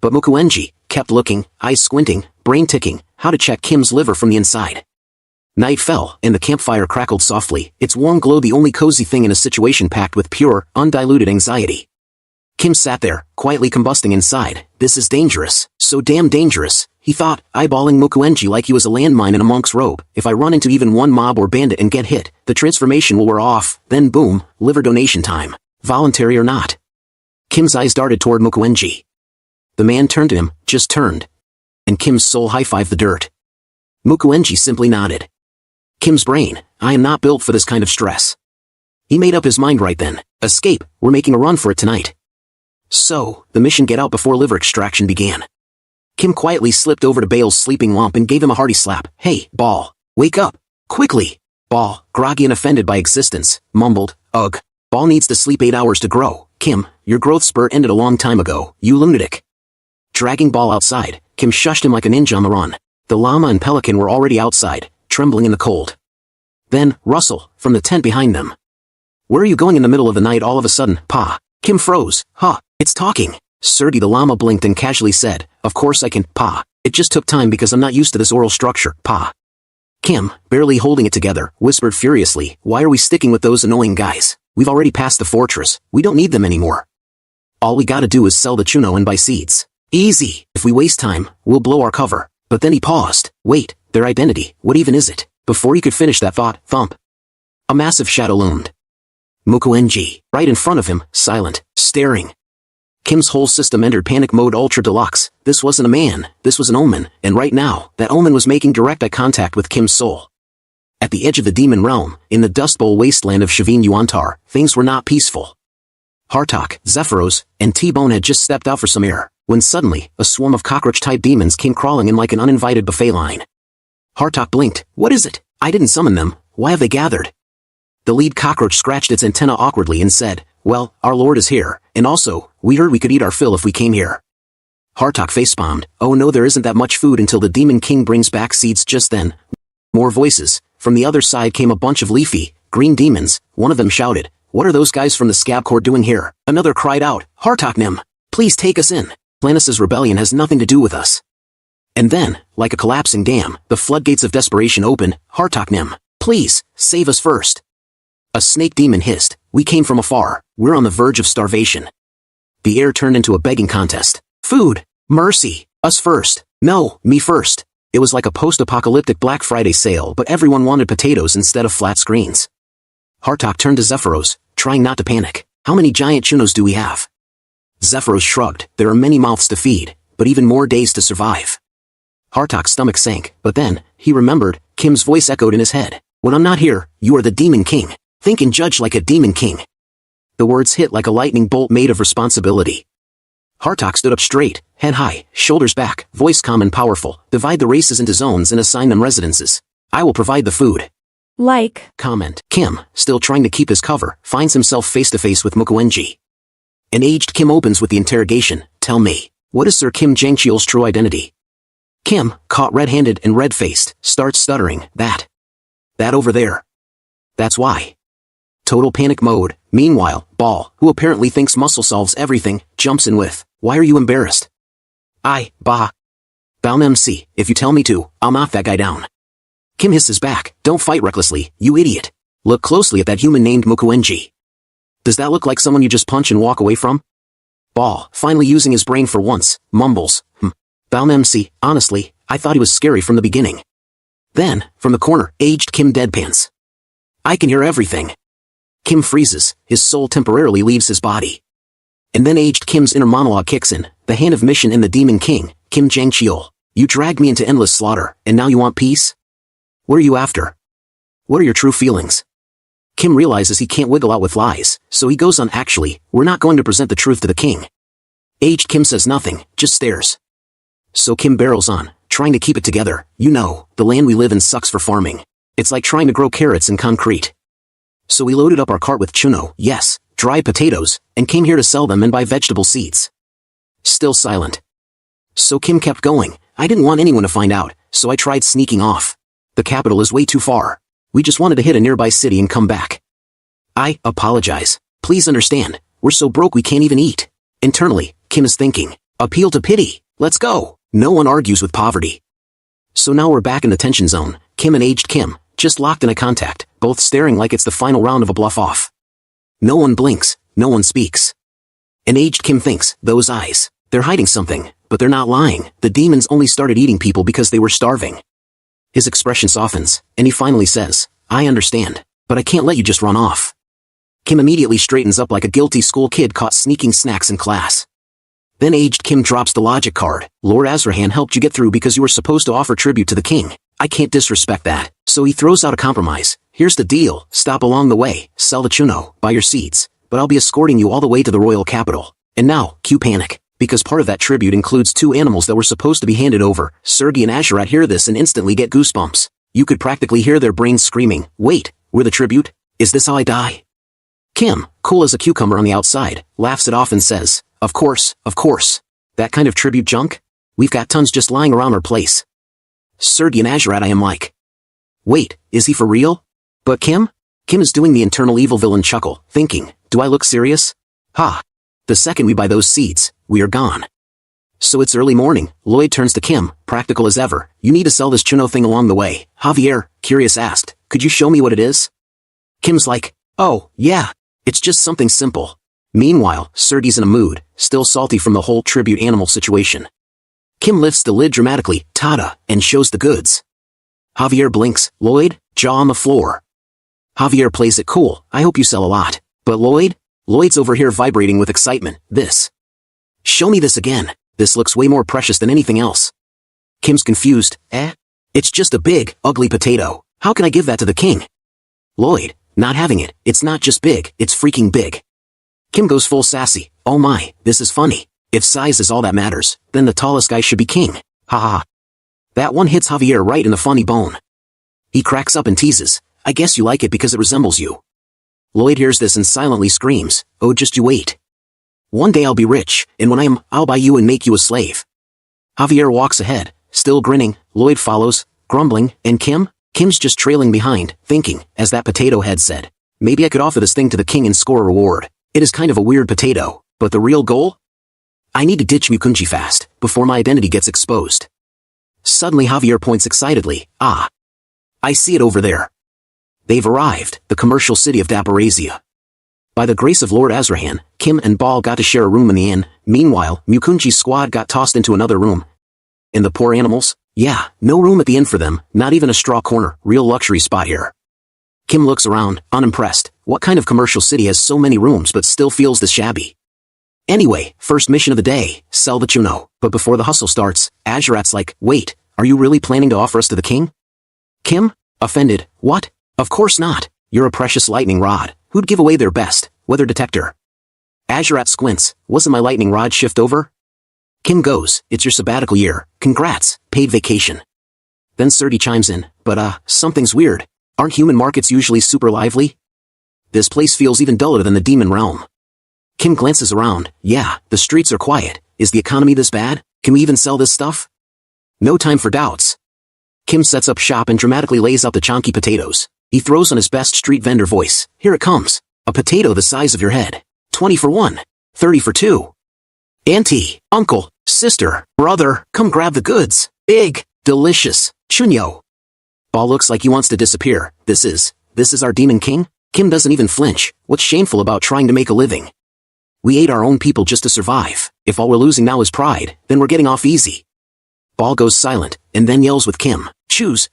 But Mukuenji kept looking, eyes squinting, brain ticking, how to check Kim's liver from the inside. Night fell, and the campfire crackled softly, its warm glow the only cozy thing in a situation packed with pure, undiluted anxiety. Kim sat there, quietly combusting inside. This is dangerous, so damn dangerous, he thought, eyeballing Mukuenji like he was a landmine in a monk's robe. If I run into even one mob or bandit and get hit, the transformation will wear off, then boom, liver donation time. Voluntary or not. Kim's eyes darted toward Mukuenji. The man turned to him, just turned. And Kim's soul high-fived the dirt. Mukuenji simply nodded. Kim's brain, I am not built for this kind of stress. He made up his mind right then. Escape, we're making a run for it tonight. So, the mission get out before liver extraction began. Kim quietly slipped over to Bale's sleeping lump and gave him a hearty slap. Hey, Ball, wake up, quickly. Ball, groggy and offended by existence, mumbled, ugh. Ball needs to sleep 8 hours to grow. Kim, your growth spurt ended a long time ago, you lunatic. Dragging Ball outside, Kim shushed him like a ninja on the run. The llama and pelican were already outside, trembling in the cold. Then, Russell, from the tent behind them. Where are you going in the middle of the night all of a sudden, Pa? Kim froze. Huh, it's talking. Surdy the llama blinked and casually said, of course I can, Pa. It just took time because I'm not used to this oral structure, Pa. Kim, barely holding it together, whispered furiously, why are we sticking with those annoying guys? We've already passed the fortress, we don't need them anymore. All we gotta do is sell the chuno and buy seeds. Easy. If we waste time, we'll blow our cover. But then he paused. Wait, their identity, what even is it? Before he could finish that thought, thump. A massive shadow loomed. Mukuenji, right in front of him, silent, staring. Kim's whole system entered panic mode ultra deluxe. This wasn't a man, this was an omen, and right now, that omen was making direct eye contact with Kim's soul. At the edge of the demon realm, in the Dust Bowl wasteland of Shavin Yuantar, things were not peaceful. Hartok, Zephyros, and T-Bone had just stepped out for some air, when suddenly, a swarm of cockroach-type demons came crawling in like an uninvited buffet line. Hartok blinked. What is it? I didn't summon them. Why have they gathered? The lead cockroach scratched its antenna awkwardly and said, well, our lord is here, and also, we heard we could eat our fill if we came here. Hartok facepalmed. Oh no, there isn't that much food until the Demon King brings back seeds. Just then. More voices. From the other side came a bunch of leafy, green demons. One of them shouted, what are those guys from the Scab Corps doing here? Another cried out, Hartoknim, please take us in. Planis's rebellion has nothing to do with us. And then, like a collapsing dam, the floodgates of desperation opened. Hartoknim, please, save us first. A snake demon hissed, we came from afar, we're on the verge of starvation. The air turned into a begging contest. Food, mercy, us first, no, me first. It was like a post-apocalyptic Black Friday sale, but everyone wanted potatoes instead of flat screens. Hartok turned to Zephyros, trying not to panic. How many giant chunos do we have? Zephyros shrugged. There are many mouths to feed, but even more days to survive. Hartok's stomach sank, but then, he remembered, Kim's voice echoed in his head. When I'm not here, you are the Demon King. Think and judge like a Demon King. The words hit like a lightning bolt made of responsibility. Hartok stood up straight, head high, shoulders back, voice calm and powerful. Divide the races into zones and assign them residences. I will provide the food. Like. Comment. Kim, still trying to keep his cover, finds himself face to face with Mukuenji. An aged Kim opens with the interrogation. Tell me, what is Sir Kim Jang-cheol's true identity? Kim, caught red-handed and red-faced, starts stuttering. That over there. That's why. Total panic mode. Meanwhile, Ball, who apparently thinks muscle solves everything, jumps in with, why are you embarrassed? Bah. Baum MC, if you tell me to, I'll knock that guy down. Kim hisses back, don't fight recklessly, you idiot. Look closely at that human named Mukuenji. Does that look like someone you just punch and walk away from? Ball, finally using his brain for once, mumbles, Baum MC, honestly, I thought he was scary from the beginning. Then, from the corner, aged Kim deadpans. I can hear everything. Kim freezes, his soul temporarily leaves his body. And then aged Kim's inner monologue kicks in, the hand of mission in the Demon King, Kim Jang-cheol. You dragged me into endless slaughter, and now you want peace? What are you after? What are your true feelings? Kim realizes he can't wiggle out with lies, so he goes on, actually, we're not going to present the truth to the king. Aged Kim says nothing, just stares. So Kim barrels on, trying to keep it together. You know, the land we live in sucks for farming. It's like trying to grow carrots in concrete. So we loaded up our cart with chuno, yes, dried potatoes, and came here to sell them and buy vegetable seeds. Still silent. So Kim kept going. I didn't want anyone to find out, so I tried sneaking off. The capital is way too far. We just wanted to hit a nearby city and come back. I apologize. Please understand, we're so broke we can't even eat. Internally, Kim is thinking, appeal to pity, let's go. No one argues with poverty. So now we're back in the tension zone, Kim and Aged Kim, just locked in eye contact, both staring like it's the final round of a bluff-off. No one blinks, no one speaks. And Aged Kim thinks, those eyes, they're hiding something, but they're not lying. The demons only started eating people because they were starving. His expression softens, and he finally says, I understand, but I can't let you just run off. Kim immediately straightens up like a guilty school kid caught sneaking snacks in class. Then Aged Kim drops the logic card. Lord Azrahan helped you get through because you were supposed to offer tribute to the king. I can't disrespect that. So he throws out a compromise. Here's the deal. Stop along the way, sell the chuno, buy your seeds, but I'll be escorting you all the way to the royal capital. And now, cue panic. Because part of that tribute includes 2 animals that were supposed to be handed over. Sergei and Azarat hear this and instantly get goosebumps. You could practically hear their brains screaming, wait, we're the tribute? Is this how I die? Kim, cool as a cucumber on the outside, laughs it off and says, of course. That kind of tribute junk? We've got tons just lying around our place. Sergei and Azarat I am like. Wait, is he for real? But Kim? Kim is doing the internal evil villain chuckle, thinking, do I look serious? Ha! The second we buy those seeds, we are gone. So it's early morning. Lloyd turns to Kim, practical as ever. You need to sell this chuno thing along the way. Javier, curious, asked, could you show me what it is? Kim's like, oh, yeah. It's just something simple. Meanwhile, Sergei's in a mood, still salty from the whole tribute animal situation. Kim lifts the lid dramatically, tada, and shows the goods. Javier blinks. Lloyd, jaw on the floor. Javier plays it cool. I hope you sell a lot. But Lloyd's over here vibrating with excitement. This. Show me this again. This looks way more precious than anything else. Kim's confused. It's just a big, ugly potato. How can I give that to the king? Lloyd, not having it. It's not just big, it's freaking big. Kim goes full sassy. Oh my, this is funny. If size is all that matters, then the tallest guy should be king. Ha ha. That one hits Javier right in the funny bone. He cracks up and teases. I guess you like it because it resembles you. Lloyd hears this and silently screams, oh just you wait. One day I'll be rich, and when I am, I'll buy you and make you a slave. Javier walks ahead, still grinning. Lloyd follows, grumbling, and Kim's just trailing behind, thinking, as that potato head said, maybe I could offer this thing to the king and score a reward. It is kind of a weird potato, but the real goal? I need to ditch Mukunji fast, before my identity gets exposed. Suddenly Javier points excitedly, ah. I see it over there. They've arrived, the commercial city of Daparazia. By the grace of Lord Azrahan, Kim and Bal got to share a room in the inn. Meanwhile, Mukunji's squad got tossed into another room. And the poor animals? Yeah, no room at the inn for them, not even a straw corner, real luxury spot here. Kim looks around, unimpressed. What kind of commercial city has so many rooms but still feels this shabby? Anyway, first mission of the day, sell the chuno. But before the hustle starts, Azarat's like, wait, are you really planning to offer us to the king? Kim? Offended, what? Of course not. You're a precious lightning rod. Who'd give away their best weather detector? Azarat squints. Wasn't my lightning rod shift over? Kim goes, it's your sabbatical year. Congrats, paid vacation. Then Sergei chimes in, but something's weird. Aren't human markets usually super lively? This place feels even duller than the demon realm. Kim glances around. Yeah, the streets are quiet. Is the economy this bad? Can we even sell this stuff? No time for doubts. Kim sets up shop and dramatically lays out the chonky potatoes. He throws on his best street vendor voice. Here it comes. A potato the size of your head. 20 for 1. 30 for 2. Auntie, uncle, sister, brother, come grab the goods. Big, delicious, chunyo. Bal looks like he wants to disappear. This is our demon king? Kim doesn't even flinch. What's shameful about trying to make a living? We ate our own people just to survive. If all we're losing now is pride, then we're getting off easy. Bal goes silent, and then yells with Kim. Choose.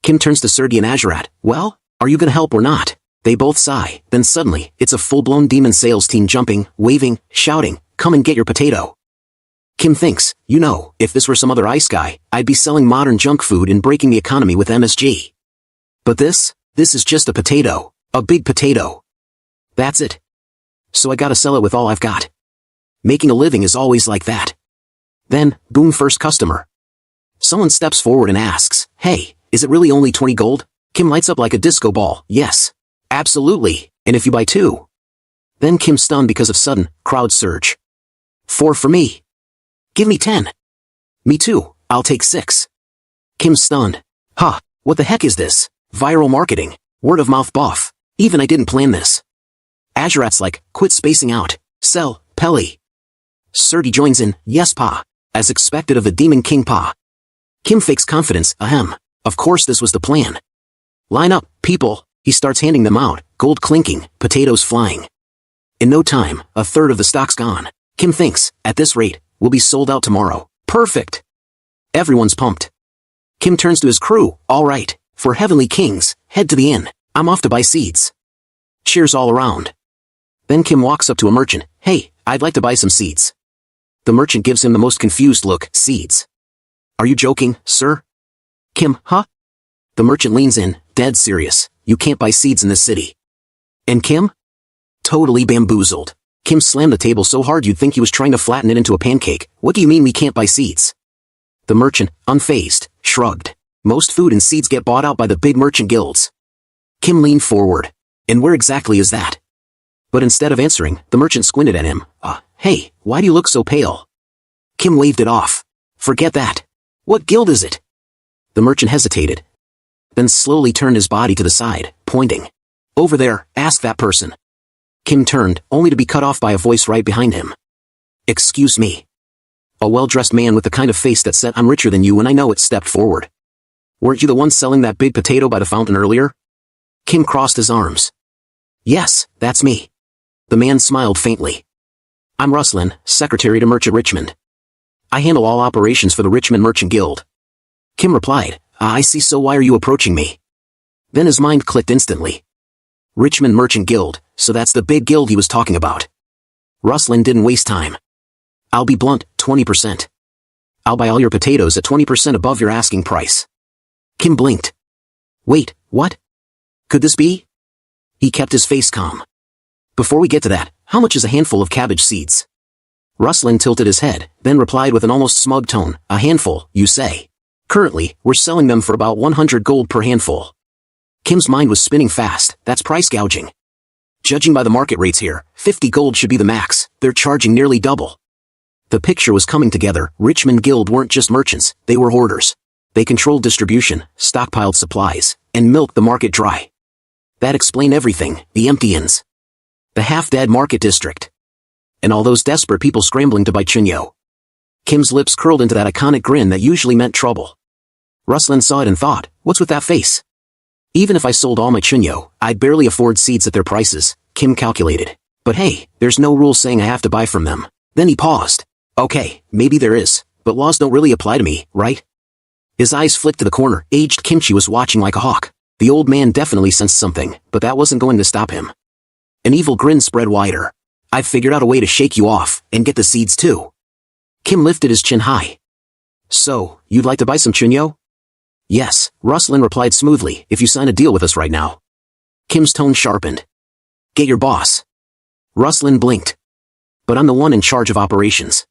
Kim turns to Sergei and Azarat. Well, are you gonna help or not? They both sigh. Then suddenly, it's a full-blown demon sales team jumping, waving, shouting, come and get your potato. Kim thinks, if this were some other ice guy, I'd be selling modern junk food and breaking the economy with MSG. But this is just a potato. A big potato. That's it. So I gotta sell it with all I've got. Making a living is always like that. Then, boom, first customer. Someone steps forward and asks, "Hey, is it really only 20 gold?" Kim lights up like a disco ball. "Yes. Absolutely. And if you buy 2. Then Kim stunned because of sudden crowd surge. 4 for me. Give me 10. Me too. I'll take 6. Kim stunned. Huh, what the heck is this? Viral marketing. Word of mouth buff. Even I didn't plan this. ARA'S like, quit spacing out. Sell, Pelly. Surdy joins in, yes pa. As expected of the Demon King pa. Kim fakes confidence, ahem. Of course this was the plan. Line up, people. He starts handing them out, gold clinking, potatoes flying. In no time, a third of the stock's gone. Kim thinks, at this rate, we'll be sold out tomorrow. Perfect. Everyone's pumped. Kim turns to his crew, all right, for Heavenly Kings, head to the inn. I'm off to buy seeds. Cheers all around. Then Kim walks up to a merchant, hey, I'd like to buy some seeds. The merchant gives him the most confused look, seeds. Are you joking, sir? Kim, huh? The merchant leans in, dead serious, you can't buy seeds in this city. And Kim? Totally bamboozled. Kim slammed the table so hard you'd think he was trying to flatten it into a pancake. What do you mean we can't buy seeds? The merchant, unfazed, shrugged. Most food and seeds get bought out by the big merchant guilds. Kim leaned forward. And where exactly is that? But instead of answering, the merchant squinted at him. Hey, why do you look so pale? Kim waved it off. Forget that. What guild is it? The merchant hesitated. Then slowly turned his body to the side, pointing. Over there, ask that person. Kim turned, only to be cut off by a voice right behind him. Excuse me. A well-dressed man with the kind of face that said I'm richer than you and I know it stepped forward. Weren't you the one selling that big potato by the fountain earlier? Kim crossed his arms. Yes, that's me. The man smiled faintly. I'm Ruslan, secretary to Merchant Richmond. I handle all operations for the Richmond Merchant Guild. Kim replied, I see, so why are you approaching me? Then his mind clicked instantly. Richmond Merchant Guild, so that's the big guild he was talking about. Ruslan didn't waste time. I'll be blunt, 20%. I'll buy all your potatoes at 20% above your asking price. Kim blinked. Wait, what? Could this be? He kept his face calm. Before we get to that, how much is a handful of cabbage seeds? Ruslan tilted his head, then replied with an almost smug tone, a handful, you say. Currently, we're selling them for about 100 gold per handful. Kim's mind was spinning fast, that's price gouging. Judging by the market rates here, 50 gold should be the max, they're charging nearly double. The picture was coming together. Richmond Guild weren't just merchants, they were hoarders. They controlled distribution, stockpiled supplies, and milked the market dry. That explained everything, the empty inns. The half-dead market district. And all those desperate people scrambling to buy chunyo. Kim's lips curled into that iconic grin that usually meant trouble. Ruslan saw it and thought, what's with that face? Even if I sold all my chunyo, I'd barely afford seeds at their prices, Kim calculated. But hey, there's no rule saying I have to buy from them. Then he paused. Okay, maybe there is, but laws don't really apply to me, right? His eyes flicked to the corner. Aged Kimchi was watching like a hawk. The old man definitely sensed something, but that wasn't going to stop him. An evil grin spread wider. I've figured out a way to shake you off, and get the seeds too. Kim lifted his chin high. So, you'd like to buy some chunyo? Yes, Ruslan replied smoothly, if you sign a deal with us right now. Kim's tone sharpened. Get your boss. Ruslan blinked. But I'm the one in charge of operations.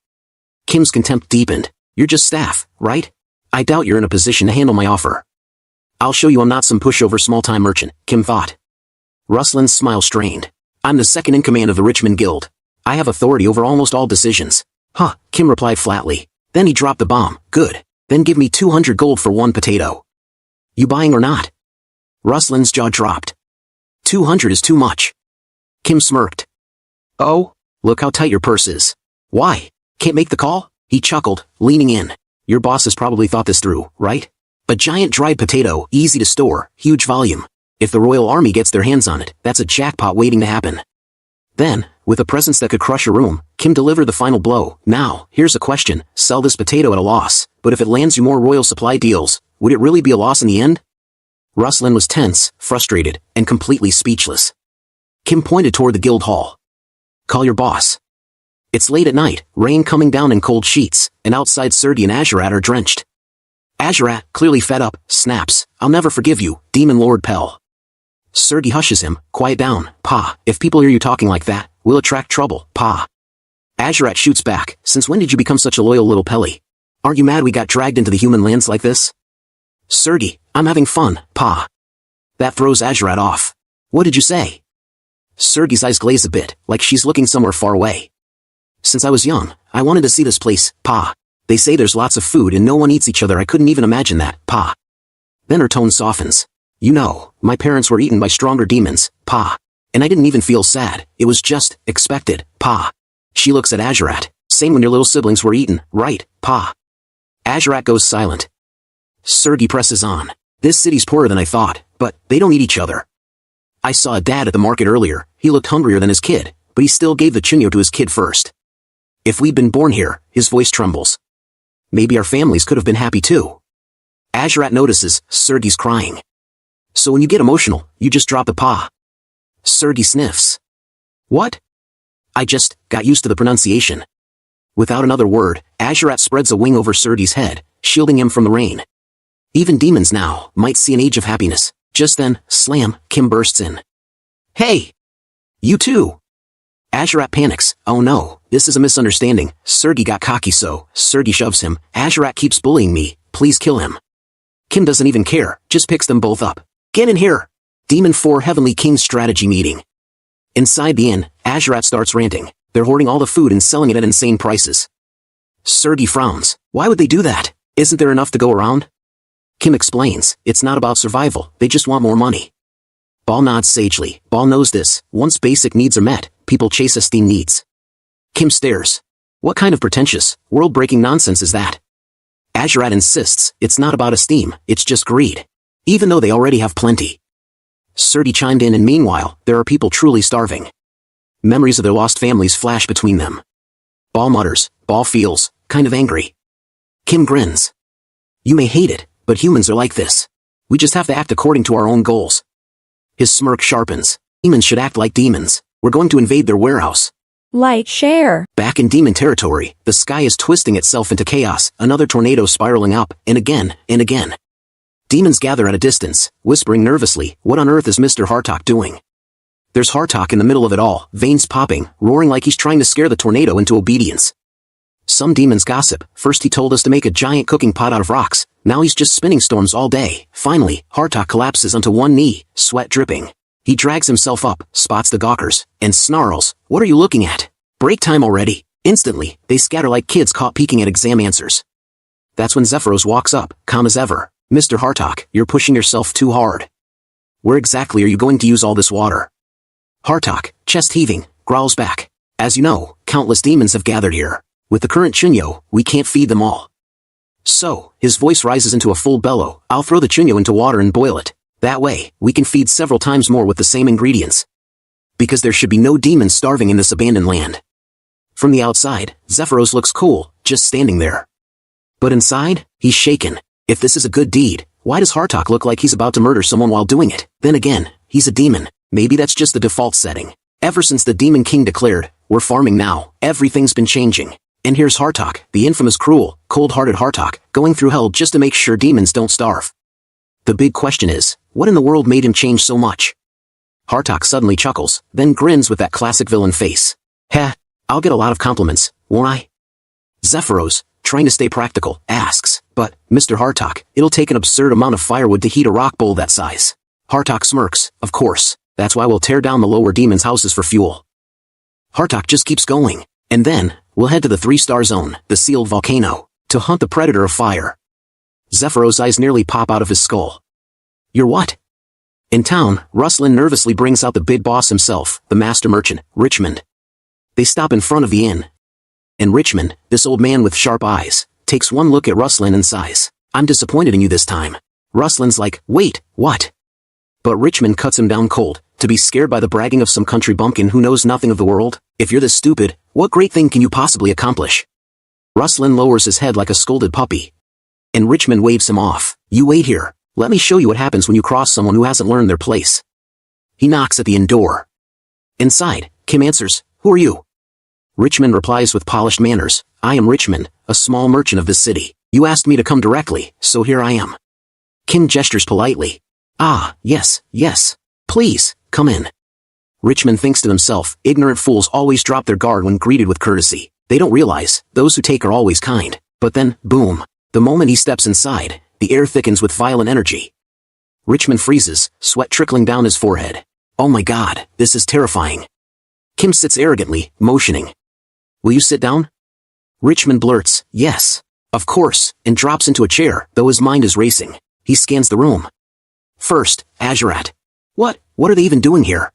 Kim's contempt deepened. You're just staff, right? I doubt you're in a position to handle my offer. I'll show you I'm not some pushover small-time merchant, Kim thought. Ruslan's smile strained. I'm the second in command of the Richmond Guild. I have authority over almost all decisions. Huh, Kim replied flatly. Then he dropped the bomb. Good. Then give me 200 gold for one potato. You buying or not? Ruslan's jaw dropped. 200 is too much. Kim smirked. Oh? Look how tight your purse is. Why? Can't make the call? He chuckled, leaning in. Your boss has probably thought this through, right? A giant dried potato, easy to store, huge volume. If the Royal Army gets their hands on it, that's a jackpot waiting to happen. Then, with a presence that could crush a room, Kim delivered the final blow. Now, here's a question. Sell this potato at a loss, but if it lands you more royal supply deals, would it really be a loss in the end? Ruslan was tense, frustrated, and completely speechless. Kim pointed toward the guild hall. Call your boss. It's late at night, rain coming down in cold sheets, and outside Surdy and ARA'S are drenched. Azarat, clearly fed up, snaps, I'll never forgive you, Demon Lord Pell. Sergei hushes him, quiet down, Pa, if people hear you talking like that, we'll attract trouble, Pa. Azarat shoots back, since when did you become such a loyal little Pelly? Aren't you mad we got dragged into the human lands like this? Sergei, I'm having fun, Pa. That throws Azarat off. What did you say? Sergei's eyes glaze a bit, like she's looking somewhere far away. Since I was young, I wanted to see this place, Pa. They say there's lots of food and no one eats each other. I couldn't even imagine that, Pa. Then her tone softens. You know, my parents were eaten by stronger demons, Pa. And I didn't even feel sad, it was just expected, Pa. She looks at Azarat. Same when your little siblings were eaten, right, Pa? Azarat goes silent. Sergei presses on. This city's poorer than I thought, but they don't eat each other. I saw a dad at the market earlier. He looked hungrier than his kid, but he still gave the chunyo to his kid first. If we'd been born here, his voice trembles. Maybe our families could have been happy too. Azarat notices Sergei's crying. So when you get emotional, you just drop the Pa. Sergei sniffs. What? I just got used to the pronunciation. Without another word, Azarat spreads a wing over Sergei's head, shielding him from the rain. Even demons now might see an age of happiness. Just then, slam, Kim bursts in. Hey! You too! Azarat panics. Oh no, this is a misunderstanding. Sergei got cocky so, Sergei shoves him. Azarat keeps bullying me, please kill him. Kim doesn't even care, just picks them both up. Get in here! Demon 4 Heavenly King's strategy meeting. Inside the inn, Azarat starts ranting. They're hoarding all the food and selling it at insane prices. Sergei frowns. Why would they do that? Isn't there enough to go around? Kim explains, it's not about survival, they just want more money. Ball nods sagely. Ball knows this. Once basic needs are met, people chase esteem needs. Kim stares. What kind of pretentious, world-breaking nonsense is that? Azarat insists, it's not about esteem, it's just greed. Even though they already have plenty. Sergei chimed in and meanwhile, there are people truly starving. Memories of their lost families flash between them. Ball mutters. Ball feels kind of angry. Kim grins. You may hate it, but humans are like this. We just have to act according to our own goals. His smirk sharpens. Demons should act like demons. We're going to invade their warehouse. Like, share. Back in demon territory, the sky is twisting itself into chaos, another tornado spiraling up, and again, and again. Demons gather at a distance, whispering nervously, what on earth is Mr. Hartok doing? There's Hartok in the middle of it all, veins popping, roaring like he's trying to scare the tornado into obedience. Some demons gossip. First he told us to make a giant cooking pot out of rocks, now he's just spinning storms all day. Finally, Hartok collapses onto one knee, sweat dripping. He drags himself up, spots the gawkers, and snarls, what are you looking at? Break time already. Instantly, they scatter like kids caught peeking at exam answers. That's when Zephyros walks up, calm as ever. Mr. Hartok, you're pushing yourself too hard. Where exactly are you going to use all this water? Hartok, chest heaving, growls back. As you know, countless demons have gathered here. With the current chunyo, we can't feed them all. So, his voice rises into a full bellow, I'll throw the chunyo into water and boil it. That way, we can feed several times more with the same ingredients. Because there should be no demons starving in this abandoned land. From the outside, Zephyros looks cool, just standing there. But inside, he's shaken. If this is a good deed, why does Hartok look like he's about to murder someone while doing it? Then again, he's a demon. Maybe that's just the default setting. Ever since the Demon King declared, we're farming now, everything's been changing. And here's Hartok, the infamous cruel, cold-hearted Hartok, going through hell just to make sure demons don't starve. The big question is, what in the world made him change so much? Hartok suddenly chuckles, then grins with that classic villain face. Heh, I'll get a lot of compliments, won't I? Zephyros, trying to stay practical, asks, but, Mr. Hartok, it'll take an absurd amount of firewood to heat a rock bowl that size. Hartok smirks, of course, that's why we'll tear down the lower demons' houses for fuel. Hartok just keeps going, and then, we'll head to the 3-star zone, the sealed volcano, to hunt the predator of fire. Zephyros' eyes nearly pop out of his skull. You're what? In town, Ruslan nervously brings out the big boss himself, the master merchant, Richmond. They stop in front of the inn. And Richmond, this old man with sharp eyes, takes one look at Ruslan and sighs. I'm disappointed in you this time. Ruslan's like, wait, what? But Richmond cuts him down cold. To be scared by the bragging of some country bumpkin who knows nothing of the world? If you're this stupid, what great thing can you possibly accomplish? Ruslan lowers his head like a scolded puppy. And Richmond waves him off. You wait here. Let me show you what happens when you cross someone who hasn't learned their place. He knocks at the inn door. Inside, Kim answers, who are you? Richmond replies with polished manners, I am Richmond, a small merchant of this city. You asked me to come directly, so here I am. Kim gestures politely. Ah, yes, yes. Please, come in. Richmond thinks to himself, ignorant fools always drop their guard when greeted with courtesy. They don't realize, those who take are always kind. But then, boom. The moment he steps inside, the air thickens with violent energy. Richmond freezes, sweat trickling down his forehead. Oh my god, this is terrifying. Kim sits arrogantly, motioning. Will you sit down? Richmond blurts, yes. Of course, and drops into a chair, though his mind is racing. He scans the room. First, ARA'S. What are they even doing here?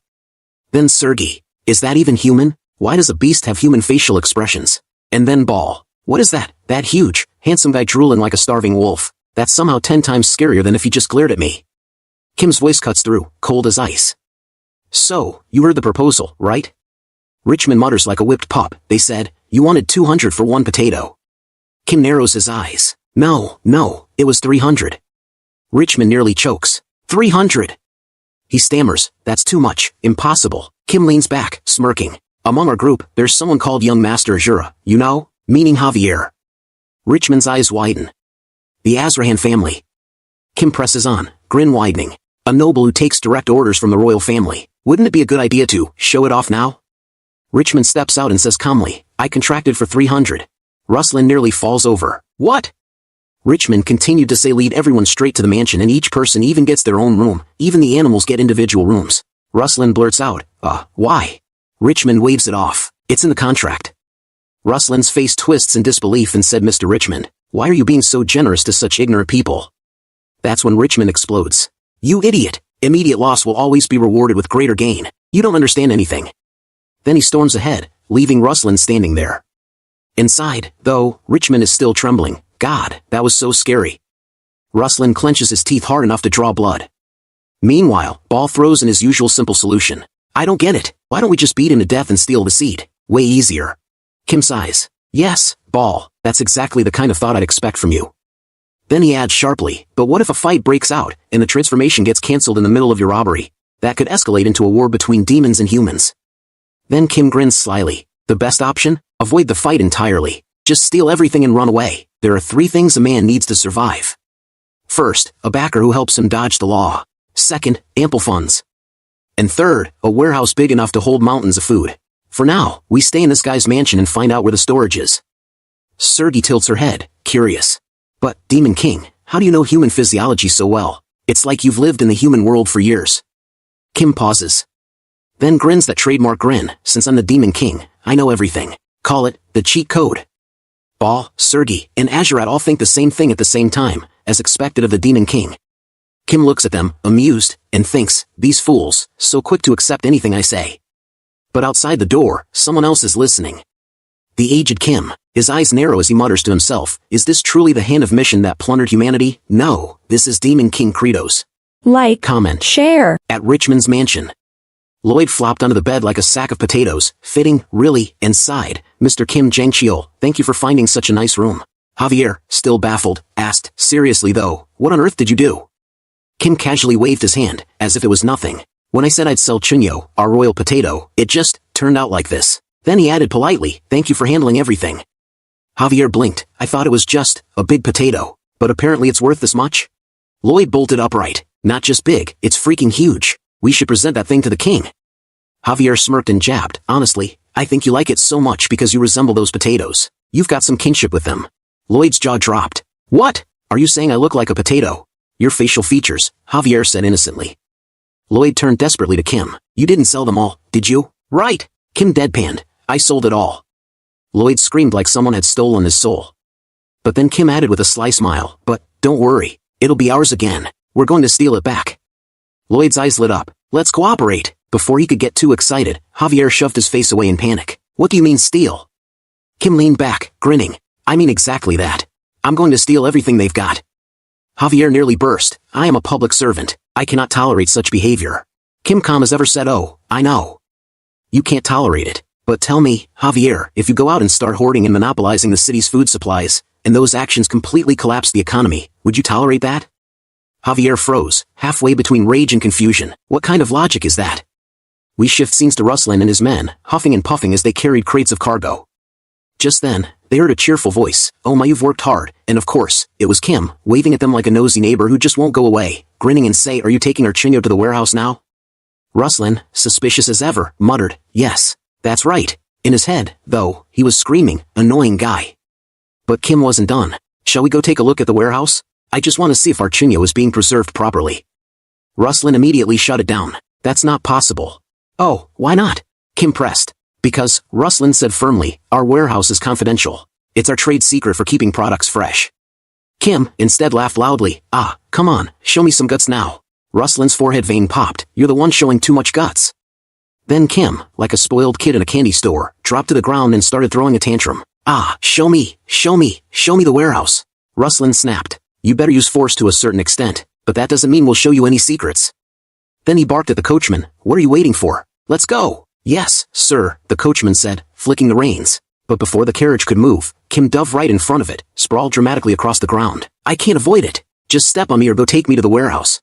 Then Sergei. Is that even human? Why does a beast have human facial expressions? And then Ball. What is that? That huge, handsome guy drooling like a starving wolf. That's somehow 10 times scarier than if he just glared at me. Kim's voice cuts through, cold as ice. So, you heard the proposal, right? Richmond mutters like a whipped pup. They said, you wanted 200 for one potato. Kim narrows his eyes. No, it was 300. Richmond nearly chokes. 300! He stammers, that's too much, impossible. Kim leans back, smirking. Among our group, there's someone called Young Master Azura, you know? Meaning Javier. Richmond's eyes widen. The Azrahan family. Kim presses on, grin widening. A noble who takes direct orders from the royal family. Wouldn't it be a good idea to show it off now? Richmond steps out and says calmly, I contracted for 300. Ruslan nearly falls over. What? Richmond continued to say lead everyone straight to the mansion and each person even gets their own room, even the animals get individual rooms. Ruslan blurts out, why? Richmond waves it off. It's in the contract. Ruslan's face twists in disbelief and said, Mr. Richmond, why are you being so generous to such ignorant people? That's when Richmond explodes. You idiot! Immediate loss will always be rewarded with greater gain. You don't understand anything. Then he storms ahead, leaving Ruslan standing there. Inside, though, Richmond is still trembling. God, that was so scary. Ruslan clenches his teeth hard enough to draw blood. Meanwhile, Ball throws in his usual simple solution. I don't get it. Why don't we just beat him to death and steal the seed? Way easier. Kim sighs. Yes, Ball, that's exactly the kind of thought I'd expect from you. Then he adds sharply, but what if a fight breaks out, and the transformation gets cancelled in the middle of your robbery? That could escalate into a war between demons and humans. Then Kim grins slyly. The best option? Avoid the fight entirely. Just steal everything and run away. There are 3 things a man needs to survive. First, a backer who helps him dodge the law. Second, ample funds. And third, a warehouse big enough to hold mountains of food. For now, we stay in this guy's mansion and find out where the storage is. Sergei tilts her head, curious. But, Demon King, how do you know human physiology so well? It's like you've lived in the human world for years. Kim pauses. Then grins that trademark grin. Since I'm the Demon King, I know everything. Call it, the cheat code. Ball, Sergei, and ARA'S all think the same thing at the same time, as expected of the Demon King. Kim looks at them, amused, and thinks, these fools, so quick to accept anything I say. But outside the door, someone else is listening. The aged Kim, his eyes narrow as he mutters to himself, is this truly the hand of mission that plundered humanity? No, this is Demon King Kratos. Like, comment, share. At Richmond's mansion. Lloyd flopped onto the bed like a sack of potatoes, fitting, really, and sighed, Mr. Kim Jang-Cheol, thank you for finding such a nice room. Javier, still baffled, asked, seriously though, what on earth did you do? Kim casually waved his hand, as if it was nothing. When I said I'd sell Chunyo, our royal potato, it just turned out like this. Then he added politely, thank you for handling everything. Javier blinked. I thought it was just a big potato, but apparently it's worth this much? Lloyd bolted upright. Not just big, it's freaking huge. We should present that thing to the king. Javier smirked and jabbed, honestly, I think you like it so much because you resemble those potatoes. You've got some kinship with them. Lloyd's jaw dropped. What? Are you saying I look like a potato? Your facial features, Javier said innocently. Lloyd turned desperately to Kim. You didn't sell them all, did you? Right. Kim deadpanned. I sold it all. Lloyd screamed like someone had stolen his soul. But then Kim added with a sly smile, but, don't worry, it'll be ours again. We're going to steal it back. Lloyd's eyes lit up. Let's cooperate. Before he could get too excited, Javier shoved his face away in panic. What do you mean steal? Kim leaned back, grinning. I mean exactly that. I'm going to steal everything they've got. Javier nearly burst. I am a public servant. I cannot tolerate such behavior. Kim calm as ever said, oh, I know. You can't tolerate it. But tell me, Javier, if you go out and start hoarding and monopolizing the city's food supplies, and those actions completely collapse the economy, would you tolerate that? Javier froze, halfway between rage and confusion. What kind of logic is that? We shift scenes to Ruslan and his men, huffing and puffing as they carried crates of cargo. Just then, they heard a cheerful voice. "Oh my, you've worked hard," and of course, it was Kim, waving at them like a nosy neighbor who just won't go away, grinning and say, "Are you taking our Chinyo to the warehouse now?" Ruslan, suspicious as ever, muttered, "Yes, that's right." In his head, though, he was screaming, "Annoying guy." But Kim wasn't done. "Shall we go take a look at the warehouse? I just want to see if our Chinyo is being preserved properly." Ruslan immediately shut it down. "That's not possible." "Oh, why not?" Kim pressed. "Because," Ruslan said firmly, "our warehouse is confidential. It's our trade secret for keeping products fresh." Kim, instead, laughed loudly. "Ah, come on, show me some guts now." Ruslan's forehead vein popped. "You're the one showing too much guts." Then Kim, like a spoiled kid in a candy store, dropped to the ground and started throwing a tantrum. "Ah, show me the warehouse." Ruslan snapped. "You better use force to a certain extent, but that doesn't mean we'll show you any secrets." Then he barked at the coachman. "What are you waiting for? Let's go." "Yes, sir," the coachman said, flicking the reins. But before the carriage could move, Kim dove right in front of it, sprawled dramatically across the ground. "I can't avoid it. Just step on me or go take me to the warehouse."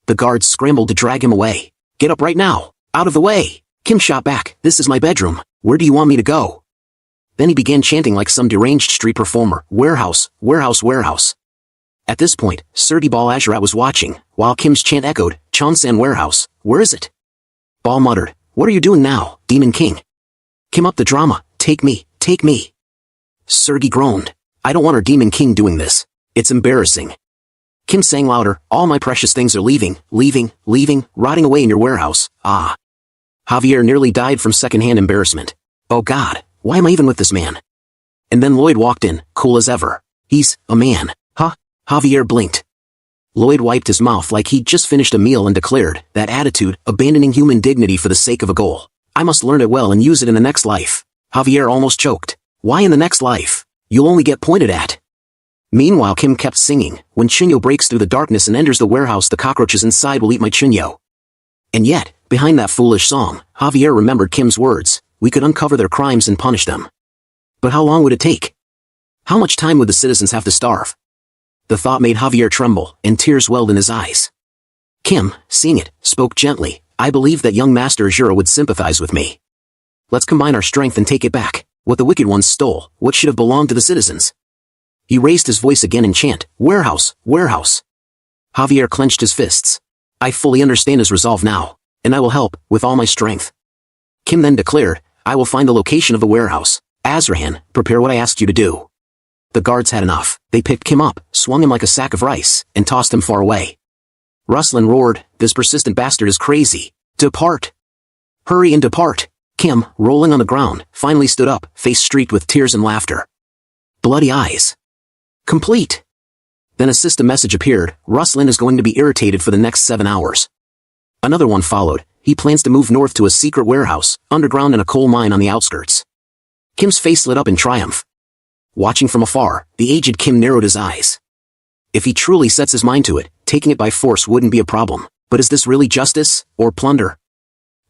The guards scrambled to drag him away. "Get up right now! Out of the way!" Kim shot back. "This is my bedroom. Where do you want me to go?" Then he began chanting like some deranged street performer. "Warehouse, warehouse, warehouse." At this point, Surdy Bal Azurat was watching, while Kim's chant echoed, "Chonsan warehouse, where is it?" Bal muttered, "What are you doing now, Demon King?" "Kim, up the drama. Take me, take me." Surdy groaned. "I don't want our Demon King doing this. It's embarrassing." Kim sang louder, "All my precious things are leaving, rotting away in your warehouse. Ah." Javier nearly died from secondhand embarrassment. "Oh God, why am I even with this man?" And then Lloyd walked in, cool as ever. "He's a man, huh?" Javier blinked. Lloyd wiped his mouth like he'd just finished a meal and declared, "That attitude, abandoning human dignity for the sake of a goal. I must learn it well and use it in the next life." Javier almost choked. "Why in the next life? You'll only get pointed at." Meanwhile, Kim kept singing, "When Chinyo breaks through the darkness and enters the warehouse, the cockroaches inside will eat my Chinyo." And yet, behind that foolish song, Javier remembered Kim's words, "We could uncover their crimes and punish them." But how long would it take? How much time would the citizens have to starve? The thought made Javier tremble, and tears welled in his eyes. Kim, seeing it, spoke gently. "I believe that young Master Azura would sympathize with me. Let's combine our strength and take it back. What the wicked ones stole, what should have belonged to the citizens." He raised his voice again in chant, "Warehouse, warehouse." Javier clenched his fists. "I fully understand his resolve now, and I will help, with all my strength." Kim then declared, "I will find the location of the warehouse. Azrahan, prepare what I asked you to do." The guards had enough. They picked Kim up, swung him like a sack of rice, and tossed him far away. Ruslan roared, "This persistent bastard is crazy. Depart! Hurry and depart!" Kim, rolling on the ground, finally stood up, face streaked with tears and laughter. Bloody eyes. Complete. Then a system message appeared, "Ruslan is going to be irritated for the next 7 hours." Another one followed. "He plans to move north to a secret warehouse, underground in a coal mine on the outskirts." Kim's face lit up in triumph. Watching from afar, the aged Kim narrowed his eyes. If he truly sets his mind to it, taking it by force wouldn't be a problem. But is this really justice, or plunder?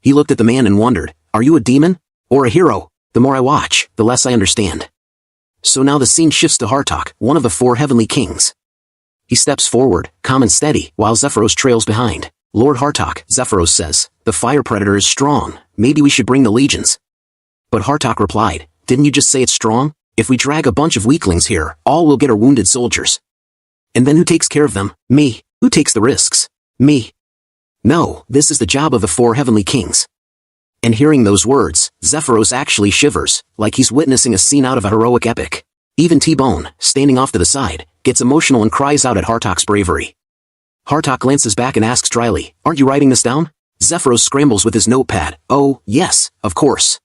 He looked at the man and wondered, are you a demon, or a hero? The more I watch, the less I understand. So now the scene shifts to Hartok, one of the 4 heavenly kings. He steps forward, calm and steady, while Zephyros trails behind. "Lord Hartok," Zephyros says, "the fire predator is strong, maybe we should bring the legions." But Hartok replied, "Didn't you just say it's strong? If we drag a bunch of weaklings here, all we'll get are wounded soldiers. And then who takes care of them? Me. Who takes the risks? Me. No, this is the job of the 4 heavenly kings." And hearing those words, Zephyros actually shivers, like he's witnessing a scene out of a heroic epic. Even T-Bone, standing off to the side, gets emotional and cries out at Hartok's bravery. Hartok glances back and asks dryly, "Aren't you writing this down?" Zephyros scrambles with his notepad. "Oh, yes, of course."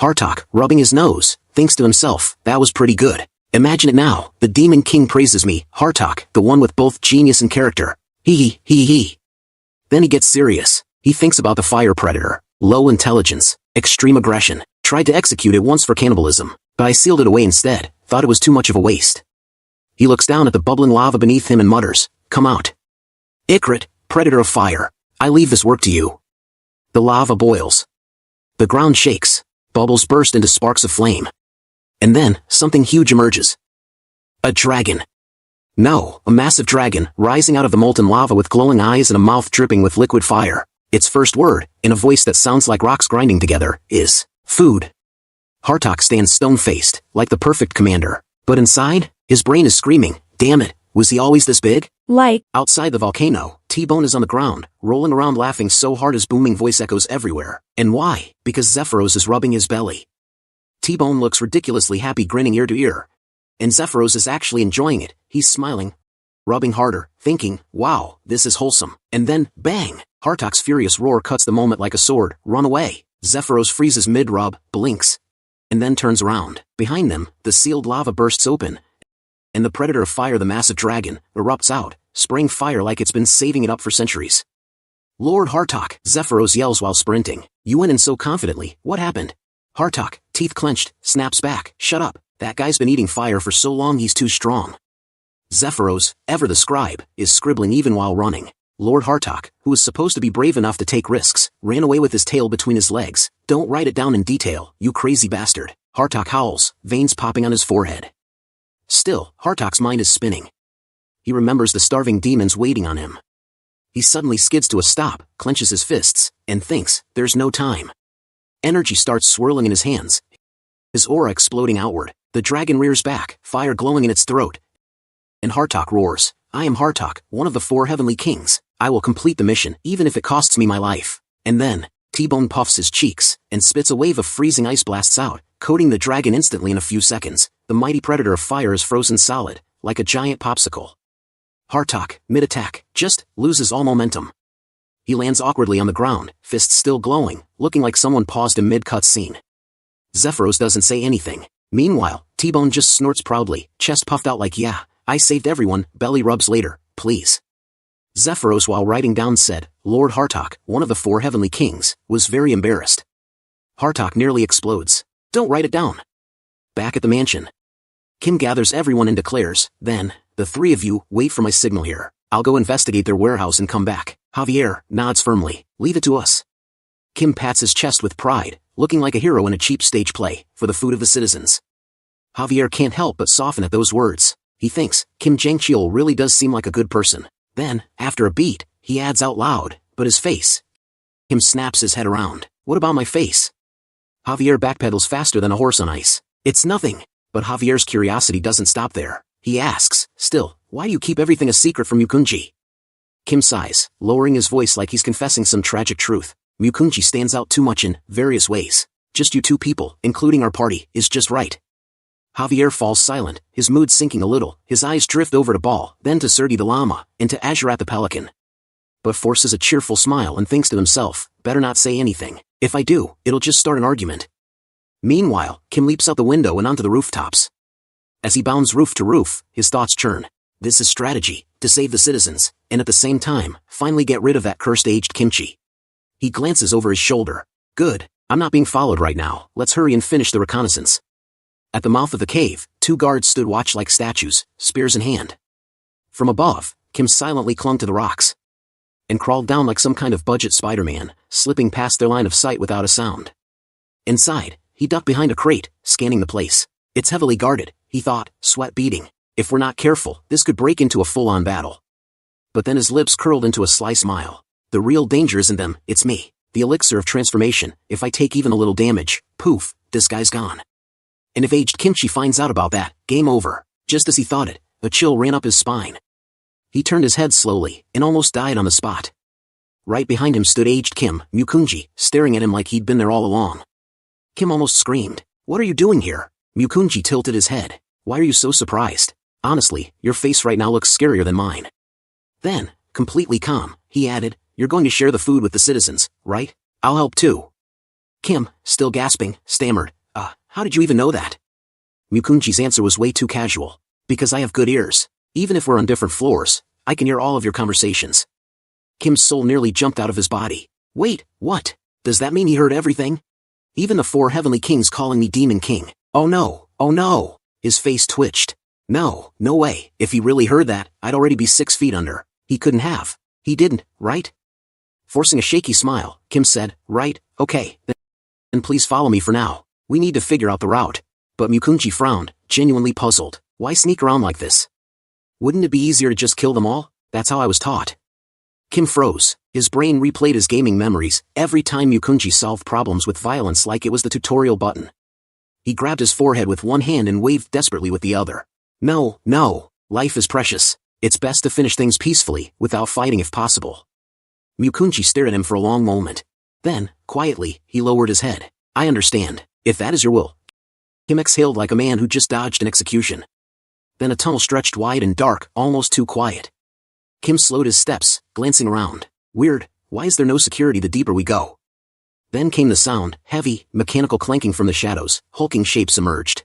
Hartok, rubbing his nose, thinks to himself, "That was pretty good. Imagine it now, the Demon King praises me, Hartok, the one with both genius and character. He. Then he gets serious. He thinks about the fire predator. Low intelligence, extreme aggression. Tried to execute it once for cannibalism, but I sealed it away instead, thought it was too much of a waste. He looks down at the bubbling lava beneath him and mutters, "Come out. Ikrit, predator of fire, I leave this work to you." The lava boils. The ground shakes. Bubbles burst into sparks of flame. And then, something huge emerges. A dragon. No, a massive dragon, rising out of the molten lava with glowing eyes and a mouth dripping with liquid fire. Its first word, in a voice that sounds like rocks grinding together, is, "Food." Hartok stands stone-faced, like the perfect commander. But inside, his brain is screaming, damn it, was he always this big? Like, Outside the volcano, T-Bone is on the ground, rolling around laughing so hard his booming voice echoes everywhere. And why? Because Zephyros is rubbing his belly. T-Bone looks ridiculously happy, grinning ear to ear. And Zephyros is actually enjoying it. He's smiling, rubbing harder, thinking, wow, this is wholesome. And then, bang! Hartok's furious roar cuts the moment like a sword. Run away! Zephyros freezes mid-rub, blinks, and then turns around. Behind them, the sealed lava bursts open, and the predator of fire, the massive dragon, erupts out, spraying fire like it's been saving it up for centuries. Lord Hartok! Zephyros yells while sprinting. You went in so confidently, what happened? Hartok, teeth clenched, snaps back, shut up, that guy's been eating fire for so long he's too strong. Zephyros, ever the scribe, is scribbling even while running. Lord Hartok, who was supposed to be brave enough to take risks, ran away with his tail between his legs. Don't write it down in detail, you crazy bastard. Hartok howls, veins popping on his forehead. Still, Hartok's mind is spinning. He remembers the starving demons waiting on him. He suddenly skids to a stop, clenches his fists, and thinks, there's no time. Energy starts swirling in his hands, his aura exploding outward. The dragon rears back, fire glowing in its throat. And Hartok roars, I am Hartok, one of the 4 heavenly kings. I will complete the mission, even if it costs me my life. And then, T-Bone puffs his cheeks, and spits a wave of freezing ice blasts out, coating the dragon instantly in a few seconds. The mighty predator of fire is frozen solid, like a giant popsicle. Hartok, mid-attack, just loses all momentum. He lands awkwardly on the ground, fists still glowing, looking like someone paused in mid-cut scene. Zephyros doesn't say anything. Meanwhile, T-Bone just snorts proudly, chest puffed out like yeah, I saved everyone, belly rubs later, please. Zephyros, while writing down, said, Lord Hartok, one of the 4 heavenly kings, was very embarrassed. Hartok nearly explodes. Don't write it down. Back at the mansion, Kim gathers everyone and declares, then, the 3 of you, wait for my signal here. I'll go investigate their warehouse and come back. Javier nods firmly, leave it to us. Kim pats his chest with pride, looking like a hero in a cheap stage play, for the food of the citizens. Javier can't help but soften at those words. He thinks, Kim Jang-Cheol really does seem like a good person. Then, after a beat, he adds out loud, but his face. Kim snaps his head around. What about my face? Javier backpedals faster than a horse on ice. It's nothing. But Javier's curiosity doesn't stop there. He asks, still, why do you keep everything a secret from Mukunji? Kim sighs, lowering his voice like he's confessing some tragic truth. Mukunji stands out too much in various ways. Just you 2 people, including our party, is just right. Javier falls silent, his mood sinking a little. His eyes drift over to Ball, then to Serdi the llama, and to Azurat the pelican. But forces a cheerful smile and thinks to himself, better not say anything. If I do, it'll just start an argument. Meanwhile, Kim leaps out the window and onto the rooftops. As he bounds roof to roof, his thoughts churn. This is strategy, to save the citizens, and at the same time, finally get rid of that cursed aged kimchi. He glances over his shoulder. Good, I'm not being followed right now, let's hurry and finish the reconnaissance. At the mouth of the cave, 2 guards stood watch like statues, spears in hand. From above, Kim silently clung to the rocks and crawled down like some kind of budget Spider-Man, slipping past their line of sight without a sound. Inside, he ducked behind a crate, scanning the place. It's heavily guarded, he thought, sweat beading. If we're not careful, this could break into a full-on battle. But then his lips curled into a sly smile. The real danger isn't them, it's me. The elixir of transformation. If I take even a little damage, poof, this guy's gone. And if aged kimchi finds out about that, game over. Just as he thought it, a chill ran up his spine. He turned his head slowly, and almost died on the spot. Right behind him stood aged Kim, Mukunji, staring at him like he'd been there all along. Kim almost screamed, what are you doing here? Mukunji tilted his head. Why are you so surprised? Honestly, your face right now looks scarier than mine. Then, completely calm, he added, you're going to share the food with the citizens, right? I'll help too. Kim, still gasping, stammered, how did you even know that? Mukunji's answer was way too casual. Because I have good ears. Even if we're on different floors, I can hear all of your conversations. Kim's soul nearly jumped out of his body. Wait, what? Does that mean he heard everything? Even the 4 heavenly kings calling me Demon King. Oh no, oh no. His face twitched. No way. If he really heard that, I'd already be 6 feet under. He couldn't have. He didn't, right? Forcing a shaky smile, Kim said, right, okay, then please follow me for now. We need to figure out the route. But Mukunji frowned, genuinely puzzled. Why sneak around like this? Wouldn't it be easier to just kill them all? That's how I was taught. Kim froze. His brain replayed his gaming memories, every time Mukunji solved problems with violence like it was the tutorial button. He grabbed his forehead with one hand and waved desperately with the other. No, no, life is precious. It's best to finish things peacefully, without fighting if possible. Mukunchi stared at him for a long moment. Then, quietly, he lowered his head. I understand, if that is your will. Kim exhaled like a man who just dodged an execution. Then a tunnel stretched wide and dark, almost too quiet. Kim slowed his steps, glancing around. Weird, why is there no security the deeper we go? Then came the sound, heavy, mechanical clanking from the shadows, hulking shapes emerged.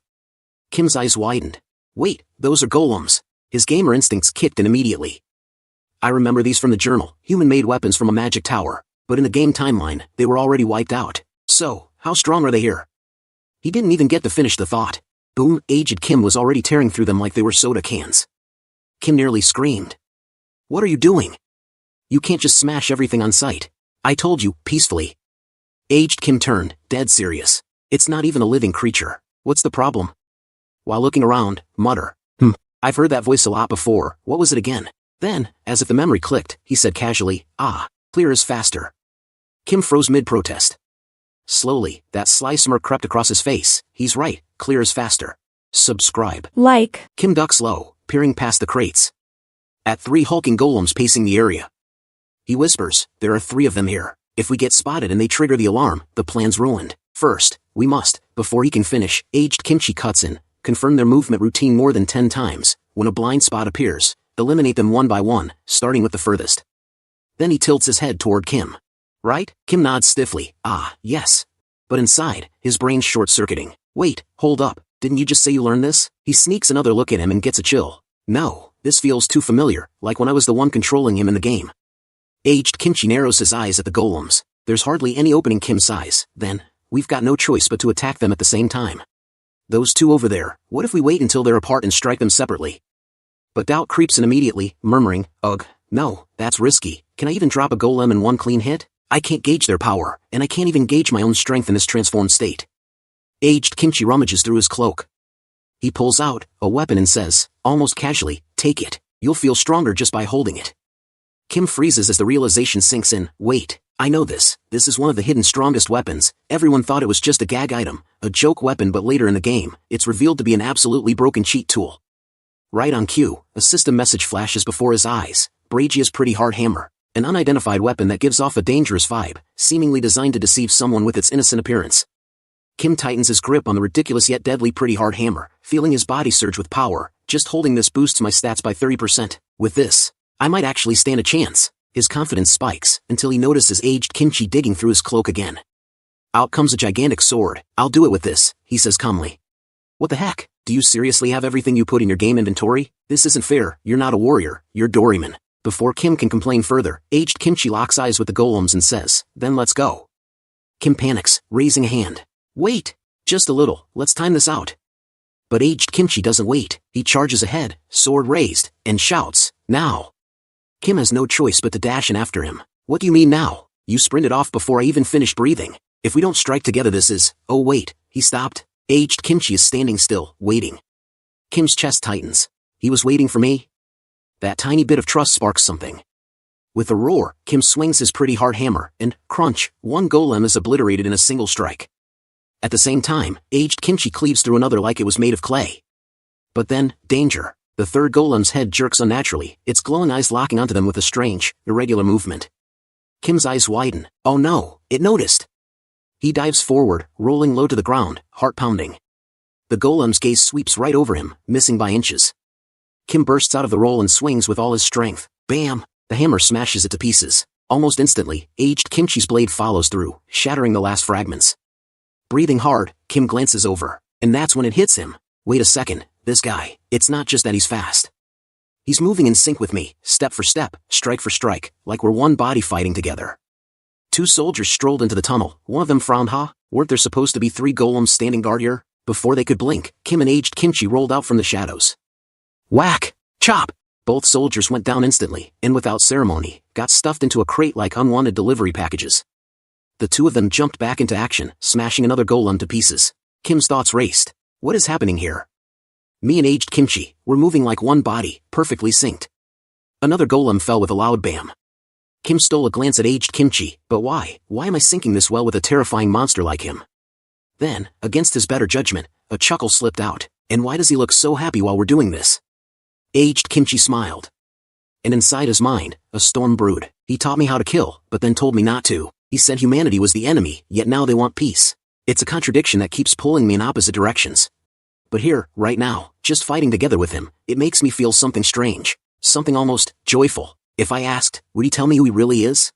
Kim's eyes widened. Wait, those are golems. His gamer instincts kicked in immediately. I remember these from the journal, human-made weapons from a magic tower, but in the game timeline, they were already wiped out. So, how strong are they here? He didn't even get to finish the thought. Boom, aged Kim was already tearing through them like they were soda cans. Kim nearly screamed. What are you doing? You can't just smash everything on sight. I told you, peacefully. Aged Kim turned, dead serious. It's not even a living creature. What's the problem? While looking around, mutter. I've heard that voice a lot before. What was it again? Then, as if the memory clicked, he said casually, clear as faster. Kim froze mid-protest. Slowly, that sly smirk crept across his face. He's right, clear as faster. Subscribe. Like. Kim ducks low, peering past the crates. At 3 hulking golems pacing the area. He whispers, there are 3 of them here. If we get spotted and they trigger the alarm, the plan's ruined. First, we must, before he can finish, aged Kimchi cuts in, confirm their movement routine more than 10 times. When a blind spot appears, eliminate them one by one, starting with the furthest. Then he tilts his head toward Kim. Right? Kim nods stiffly. Yes. But inside, his brain's short-circuiting. Wait, hold up, didn't you just say you learned this? He sneaks another look at him and gets a chill. No, this feels too familiar, like when I was the one controlling him in the game. Aged Kimchi narrows his eyes at the golems. There's hardly any opening Kim's size. Then, we've got no choice but to attack them at the same time. Those 2 over there, what if we wait until they're apart and strike them separately? But doubt creeps in immediately, murmuring, ugh, no, that's risky. Can I even drop a golem in one clean hit? I can't gauge their power, and I can't even gauge my own strength in this transformed state. Aged Kimchi rummages through his cloak. He pulls out a weapon and says, almost casually, take it. You'll feel stronger just by holding it. Kim freezes as the realization sinks in. Wait, I know this. This is one of the hidden strongest weapons. Everyone thought it was just a gag item, a joke weapon, but later in the game, it's revealed to be an absolutely broken cheat tool. Right on cue, a system message flashes before his eyes. Bragia's pretty hard hammer. An unidentified weapon that gives off a dangerous vibe, seemingly designed to deceive someone with its innocent appearance. Kim tightens his grip on the ridiculous yet deadly pretty hard hammer, feeling his body surge with power. Just holding this boosts my stats by 30%. With this, I might actually stand a chance. His confidence spikes, until he notices aged Kimchi digging through his cloak again. Out comes a gigantic sword. I'll do it with this, he says calmly. What the heck? Do you seriously have everything you put in your game inventory? This isn't fair. You're not a warrior, you're Doryman. Before Kim can complain further, aged Kimchi locks eyes with the golems and says, then let's go. Kim panics, raising a hand. Wait, just a little, let's time this out. But aged Kimchi doesn't wait. He charges ahead, sword raised, and shouts, now. Kim has no choice but to dash in after him. What do you mean now? You sprinted off before I even finished breathing. If we don't strike together this is... Oh wait, he stopped. Aged Kimchi is standing still, waiting. Kim's chest tightens. He was waiting for me? That tiny bit of trust sparks something. With a roar, Kim swings his pretty hard hammer, and, crunch, one golem is obliterated in a single strike. At the same time, aged Kimchi cleaves through another like it was made of clay. But then, danger. The third golem's head jerks unnaturally, its glowing eyes locking onto them with a strange, irregular movement. Kim's eyes widen. Oh no, it noticed. He dives forward, rolling low to the ground, heart pounding. The golem's gaze sweeps right over him, missing by inches. Kim bursts out of the roll and swings with all his strength. Bam! The hammer smashes it to pieces. Almost instantly, aged Kimchi's blade follows through, shattering the last fragments. Breathing hard, Kim glances over. And that's when it hits him. Wait a second, this guy, it's not just that he's fast. He's moving in sync with me, step for step, strike for strike, like we're one body fighting together. 2 soldiers strolled into the tunnel. One of them frowned. Weren't there supposed to be 3 golems standing guard here? Before they could blink, Kim and aged Kimchi rolled out from the shadows. Whack! Chop! Both soldiers went down instantly, and without ceremony, got stuffed into a crate like unwanted delivery packages. The 2 of them jumped back into action, smashing another golem to pieces. Kim's thoughts raced. What is happening here? Me and aged Kimchi, were moving like one body, perfectly synced. Another golem fell with a loud bam. Kim stole a glance at aged Kimchi, but why? Why am I syncing this well with a terrifying monster like him? Then, against his better judgment, a chuckle slipped out. And why does he look so happy while we're doing this? Aged Kimchi smiled. And inside his mind, a storm brewed. He taught me how to kill, but then told me not to. He said humanity was the enemy, yet now they want peace. It's a contradiction that keeps pulling me in opposite directions. But here, right now, just fighting together with him, it makes me feel something strange. Something almost joyful. If I asked, would he tell me who he really is?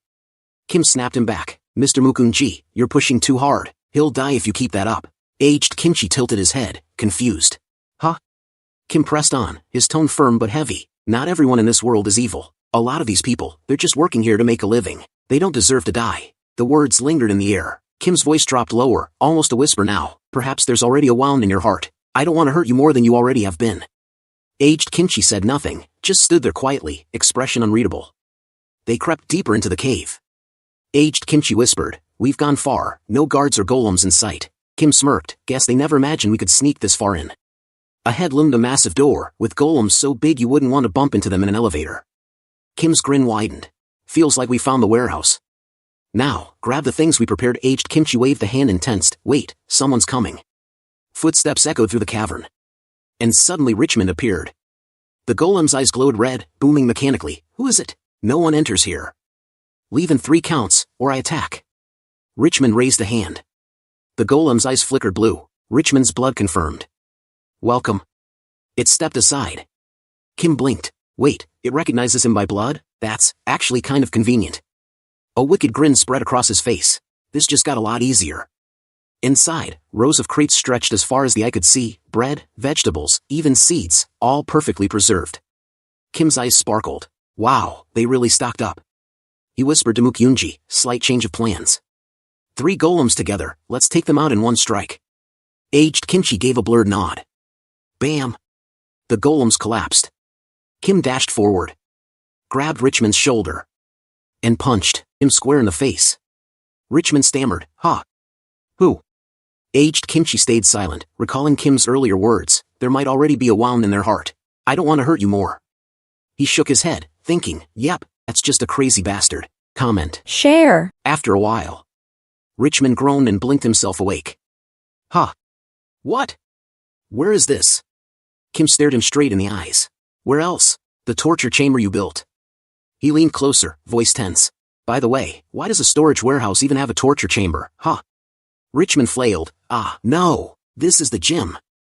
Kim snapped him back. Mr. Mukunji, you're pushing too hard. He'll die if you keep that up. Aged Kimchi tilted his head, confused. Huh? Kim pressed on, his tone firm but heavy. Not everyone in this world is evil. A lot of these people, they're just working here to make a living. They don't deserve to die. The words lingered in the air. Kim's voice dropped lower, almost a whisper now. Perhaps there's already a wound in your heart. I don't want to hurt you more than you already have been. Aged Kimchi said nothing, just stood there quietly, expression unreadable. They crept deeper into the cave. Aged Kimchi whispered, we've gone far, no guards or golems in sight. Kim smirked, guess they never imagined we could sneak this far in. Ahead loomed a massive door, with golems so big you wouldn't want to bump into them in an elevator. Kim's grin widened. Feels like we found the warehouse. Now, grab the things we prepared. Aged Kimchi waved the hand and tensed. Wait, someone's coming. Footsteps echoed through the cavern. And suddenly Richmond appeared. The golem's eyes glowed red, booming mechanically. Who is it? No one enters here. Leave in 3 counts, or I attack. Richmond raised a hand. The golem's eyes flickered blue. Richmond's blood confirmed. Welcome. It stepped aside. Kim blinked. Wait, it recognizes him by blood? That's actually kind of convenient. A wicked grin spread across his face. This just got a lot easier. Inside, rows of crates stretched as far as the eye could see, bread, vegetables, even seeds, all perfectly preserved. Kim's eyes sparkled. Wow, they really stocked up. He whispered to Mukyunji, slight change of plans. 3 golems together, let's take them out in one strike. Aged Kimchi gave a blurred nod. Bam! The golems collapsed. Kim dashed forward. Grabbed Richmond's shoulder. And punched him square in the face. Richmond stammered, huh? Who? Aged Kimchi stayed silent, recalling Kim's earlier words. There might already be a wound in their heart. I don't want to hurt you more. He shook his head, thinking, yep, that's just a crazy bastard. Comment. Share. After a while. Richmond groaned and blinked himself awake. Huh? What? Where is this? Kim stared him straight in the eyes. Where else? The torture chamber you built. He leaned closer, voice tense. By the way, why does a storage warehouse even have a torture chamber, huh? Richmond flailed. Ah, no, this is the gym.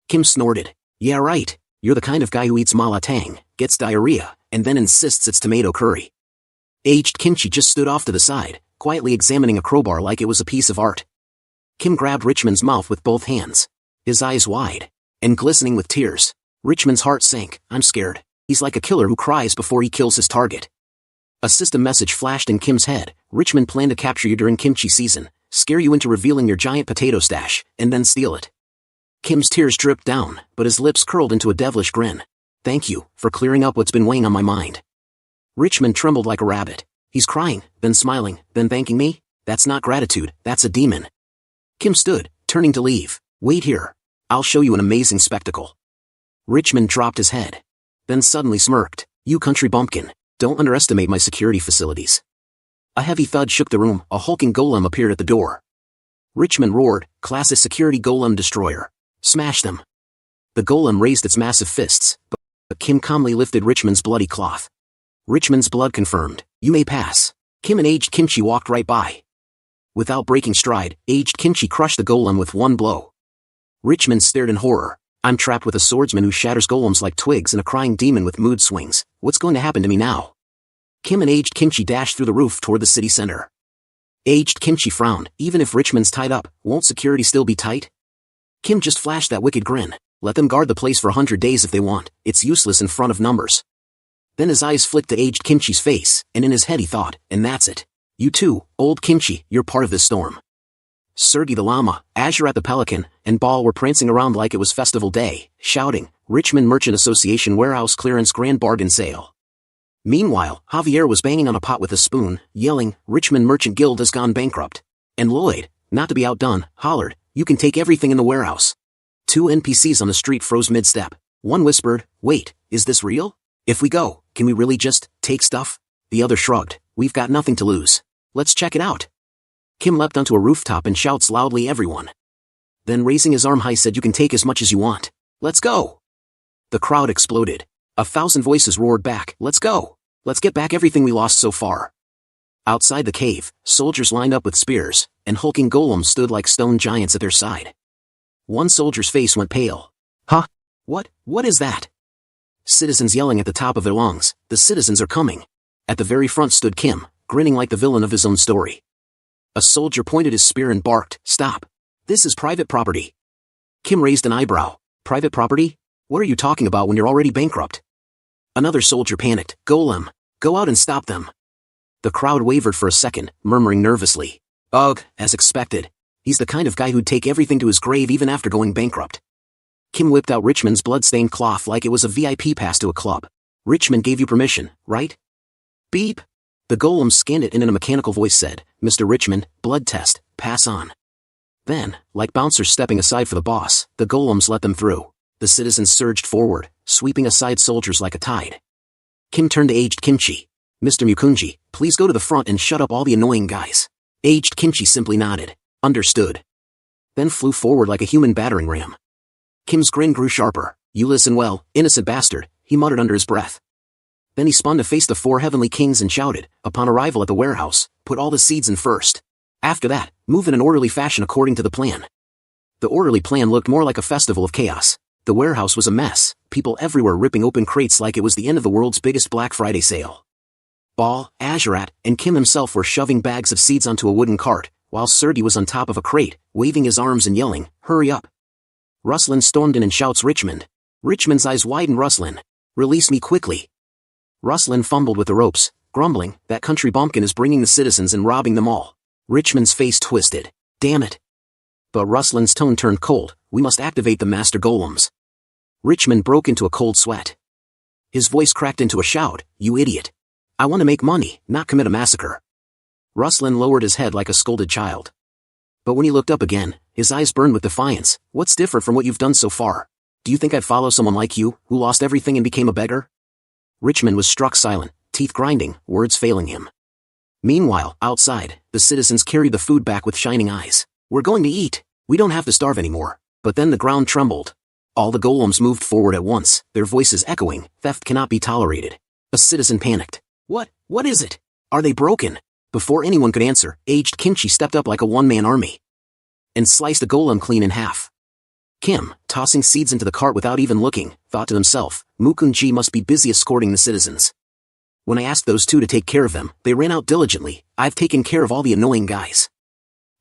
Kim snorted. Yeah right, you're the kind of guy who eats malatang, gets diarrhea, and then insists it's tomato curry. Aged Kimchi just stood off to the side, quietly examining a crowbar like it was a piece of art. Kim grabbed Richmond's mouth with both hands. His eyes wide, and glistening with tears. Richmond's heart sank. I'm scared. He's like a killer who cries before he kills his target. A system message flashed in Kim's head. Richmond planned to capture you during kimchi season, scare you into revealing your giant potato stash, and then steal it. Kim's tears dripped down, but his lips curled into a devilish grin. Thank you for clearing up what's been weighing on my mind. Richmond trembled like a rabbit. He's crying, then smiling, then thanking me? That's not gratitude, that's a demon. Kim stood, turning to leave. Wait here. I'll show you an amazing spectacle. Richmond dropped his head. Then suddenly smirked. You country bumpkin, don't underestimate my security facilities. A heavy thud shook the room. A hulking golem appeared at the door. Richmond roared, class as security golem destroyer. Smash them. The golem raised its massive fists, but Kim calmly lifted Richmond's bloody cloth. Richmond's blood confirmed. You may pass. Kim and Aged Kimchi walked right by. Without breaking stride, Aged Kimchi crushed the golem with one blow. Richmond stared in horror. I'm trapped with a swordsman who shatters golems like twigs and a crying demon with mood swings. What's going to happen to me now? Kim and Aged Kimchi dashed through the roof toward the city center. Aged Kimchi frowned. Even if Richmond's tied up, won't security still be tight? Kim just flashed that wicked grin. Let them guard the place for 100 days if they want. It's useless in front of numbers. Then his eyes flicked to Aged Kimchi's face, and in his head he thought, and that's it. You too, old Kimchi, you're part of this storm. Sergey the Llama, Azure at the Pelican, and Ball were prancing around like it was festival day, shouting, Richmond Merchant Association warehouse clearance grand bargain sale. Meanwhile, Javier was banging on a pot with a spoon, yelling, Richmond Merchant Guild has gone bankrupt. And Lloyd, not to be outdone, hollered, you can take everything in the warehouse. 2 NPCs on the street froze mid-step. One whispered, wait, is this real? If we go, can we really just take stuff? The other shrugged, we've got nothing to lose. Let's check it out. Kim leapt onto a rooftop and shouts loudly everyone. Then raising his arm high said, "You can take as much as you want. Let's go." The crowd exploded. 1,000 voices roared back, "Let's go. Let's get back everything we lost so far." Outside the cave, soldiers lined up with spears, and hulking golems stood like stone giants at their side. One soldier's face went pale. "Huh? What is that?" Citizens yelling at the top of their lungs, "The citizens are coming." At the very front stood Kim, grinning like the villain of his own story. A soldier pointed his spear and barked, "Stop. This is private property." Kim raised an eyebrow. "Private property? What are you talking about when you're already bankrupt?" Another soldier panicked, "Golem, go out and stop them." The crowd wavered for a second, murmuring nervously, "Ugh, as expected. He's the kind of guy who'd take everything to his grave even after going bankrupt." Kim whipped out Richmond's blood-stained cloth like it was a VIP pass to a club. "Richmond gave you permission, right?" Beep. The golem scanned it and in a mechanical voice said, "Mr. Richmond, blood test, pass on." Then, like bouncers stepping aside for the boss, the golems let them through. The citizens surged forward, sweeping aside soldiers like a tide. Kim turned to Aged Kimchi. "Mr. Mukunji, please go to the front and shut up all the annoying guys." Aged Kimchi simply nodded. "Understood." Then flew forward like a human battering ram. Kim's grin grew sharper. "You listen well, innocent bastard," he muttered under his breath. Then he spun to face the 4 heavenly kings and shouted, upon arrival at the warehouse, "Put all the seeds in first. After that, move in an orderly fashion according to the plan." The orderly plan looked more like a festival of chaos. The warehouse was a mess, people everywhere ripping open crates like it was the end of the world's biggest Black Friday sale. Ball, Azurat, and Kim himself were shoving bags of seeds onto a wooden cart, while Serdi was on top of a crate, waving his arms and yelling, "Hurry up." Ruslan stormed in and shouts, "Richmond." Richmond's eyes widen. "Ruslan, release me quickly." Ruslan fumbled with the ropes, grumbling, "That country bumpkin is bringing the citizens and robbing them all." Richmond's face twisted. "Damn it." But Ruslan's tone turned cold. "We must activate the master golems." Richmond broke into a cold sweat. His voice cracked into a shout, "You idiot. I want to make money, not commit a massacre." Ruslan lowered his head like a scolded child. But when he looked up again, his eyes burned with defiance. "What's different from what you've done so far? Do you think I'd follow someone like you, who lost everything and became a beggar?" Richmond was struck silent, teeth grinding, words failing him. Meanwhile, outside, the citizens carried the food back with shining eyes. "We're going to eat. We don't have to starve anymore." But then the ground trembled. All the golems moved forward at once, their voices echoing, "Theft cannot be tolerated." A citizen panicked. What is it? Are they broken?" Before anyone could answer, Aged Kimchi stepped up like a one-man army and sliced a golem clean in half. Kim, tossing seeds into the cart without even looking, thought to himself, "Mukunji must be busy escorting the citizens. When I asked those two to take care of them, they ran out diligently. I've taken care of all the annoying guys."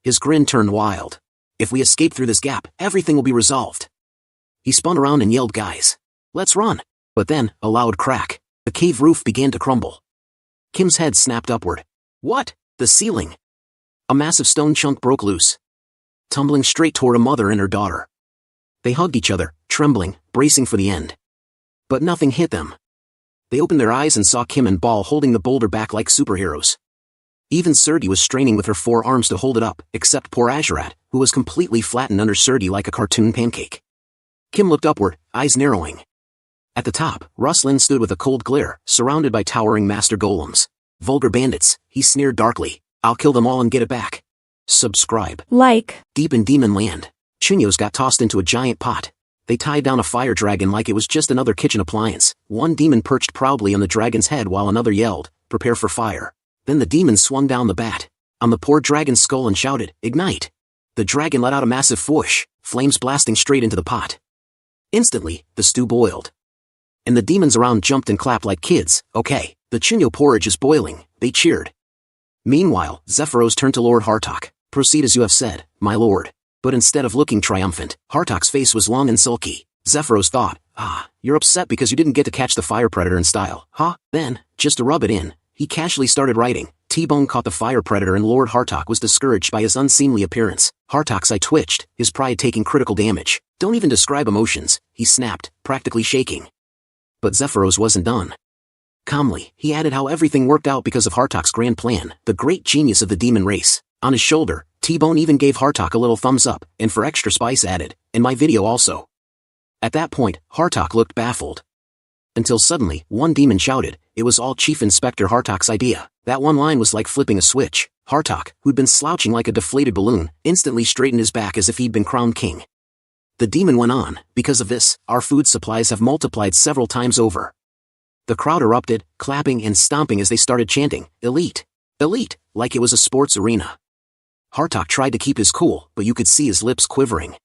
His grin turned wild. "If we escape through this gap, everything will be resolved." He spun around and yelled, "Guys, let's run." But then, a loud crack. The cave roof began to crumble. Kim's head snapped upward. "What? The ceiling?" A massive stone chunk broke loose, tumbling straight toward a mother and her daughter. They hugged each other, trembling, bracing for the end. But nothing hit them. They opened their eyes and saw Kim and Ball holding the boulder back like superheroes. Even Serdi was straining with her 4 arms to hold it up, except poor Azurat, who was completely flattened under Serdi like a cartoon pancake. Kim looked upward, eyes narrowing. At the top, Ruslan stood with a cold glare, surrounded by towering master golems. "Vulgar bandits," he sneered darkly. "I'll kill them all and get it back." Subscribe. Like. Deep in Demon Land, Chinyos got tossed into a giant pot. They tied down a fire dragon like it was just another kitchen appliance. One demon perched proudly on the dragon's head while another yelled, "Prepare for fire." Then the demon swung down the bat on the poor dragon's skull and shouted, "Ignite." The dragon let out a massive whoosh, flames blasting straight into the pot. Instantly, the stew boiled. And the demons around jumped and clapped like kids. "Okay, the Chinyo porridge is boiling," they cheered. Meanwhile, Zephyros turned to Lord Hartok. "Proceed as you have said, my lord." But instead of looking triumphant, Hartok's face was long and sulky. Zephyros thought, "You're upset because you didn't get to catch the fire predator in style, huh?" Then, just to rub it in, he casually started writing. T-Bone caught the fire predator and Lord Hartok was discouraged by his unseemly appearance. Hartok's eye twitched, his pride taking critical damage. "Don't even describe emotions," he snapped, practically shaking. But Zephyros wasn't done. Calmly, he added how everything worked out because of Hartok's grand plan, the great genius of the demon race. On his shoulder, T-Bone even gave Hartok a little thumbs up, and for extra spice added, "In my video also." At that point, Hartok looked baffled. Until suddenly, one demon shouted, it was all Chief Inspector Hartok's idea. That one line was like flipping a switch. Hartok, who'd been slouching like a deflated balloon, instantly straightened his back as if he'd been crowned king. The demon went on, because of this, our food supplies have multiplied several times over. The crowd erupted, clapping and stomping as they started chanting, elite, elite, like it was a sports arena. Hartok tried to keep his cool, but you could see his lips quivering.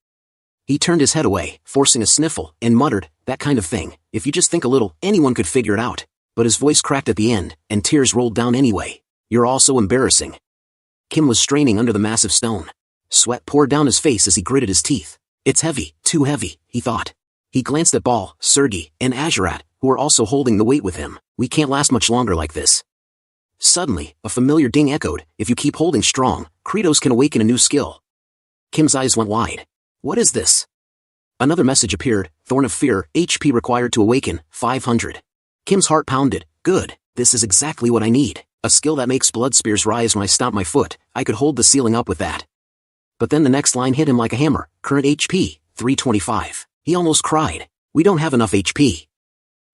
He turned his head away, forcing a sniffle, and muttered, that kind of thing, if you just think a little, anyone could figure it out. But his voice cracked at the end, and tears rolled down anyway. You're all so embarrassing. Kim was straining under the massive stone. Sweat poured down his face as he gritted his teeth. It's heavy, too heavy, he thought. He glanced at Ball, Sergei, and Azurat, who were also holding the weight with him. We can't last much longer like this. Suddenly, a familiar ding echoed, if you keep holding strong, Kratos can awaken a new skill. Kim's eyes went wide. What is this? Another message appeared, Thorn of Fear, HP required to awaken, 500. Kim's heart pounded, good, this is exactly what I need. A skill that makes blood spears rise when I stomp my foot, I could hold the ceiling up with that. But then the next line hit him like a hammer, current HP, 325. He almost cried. We don't have enough HP.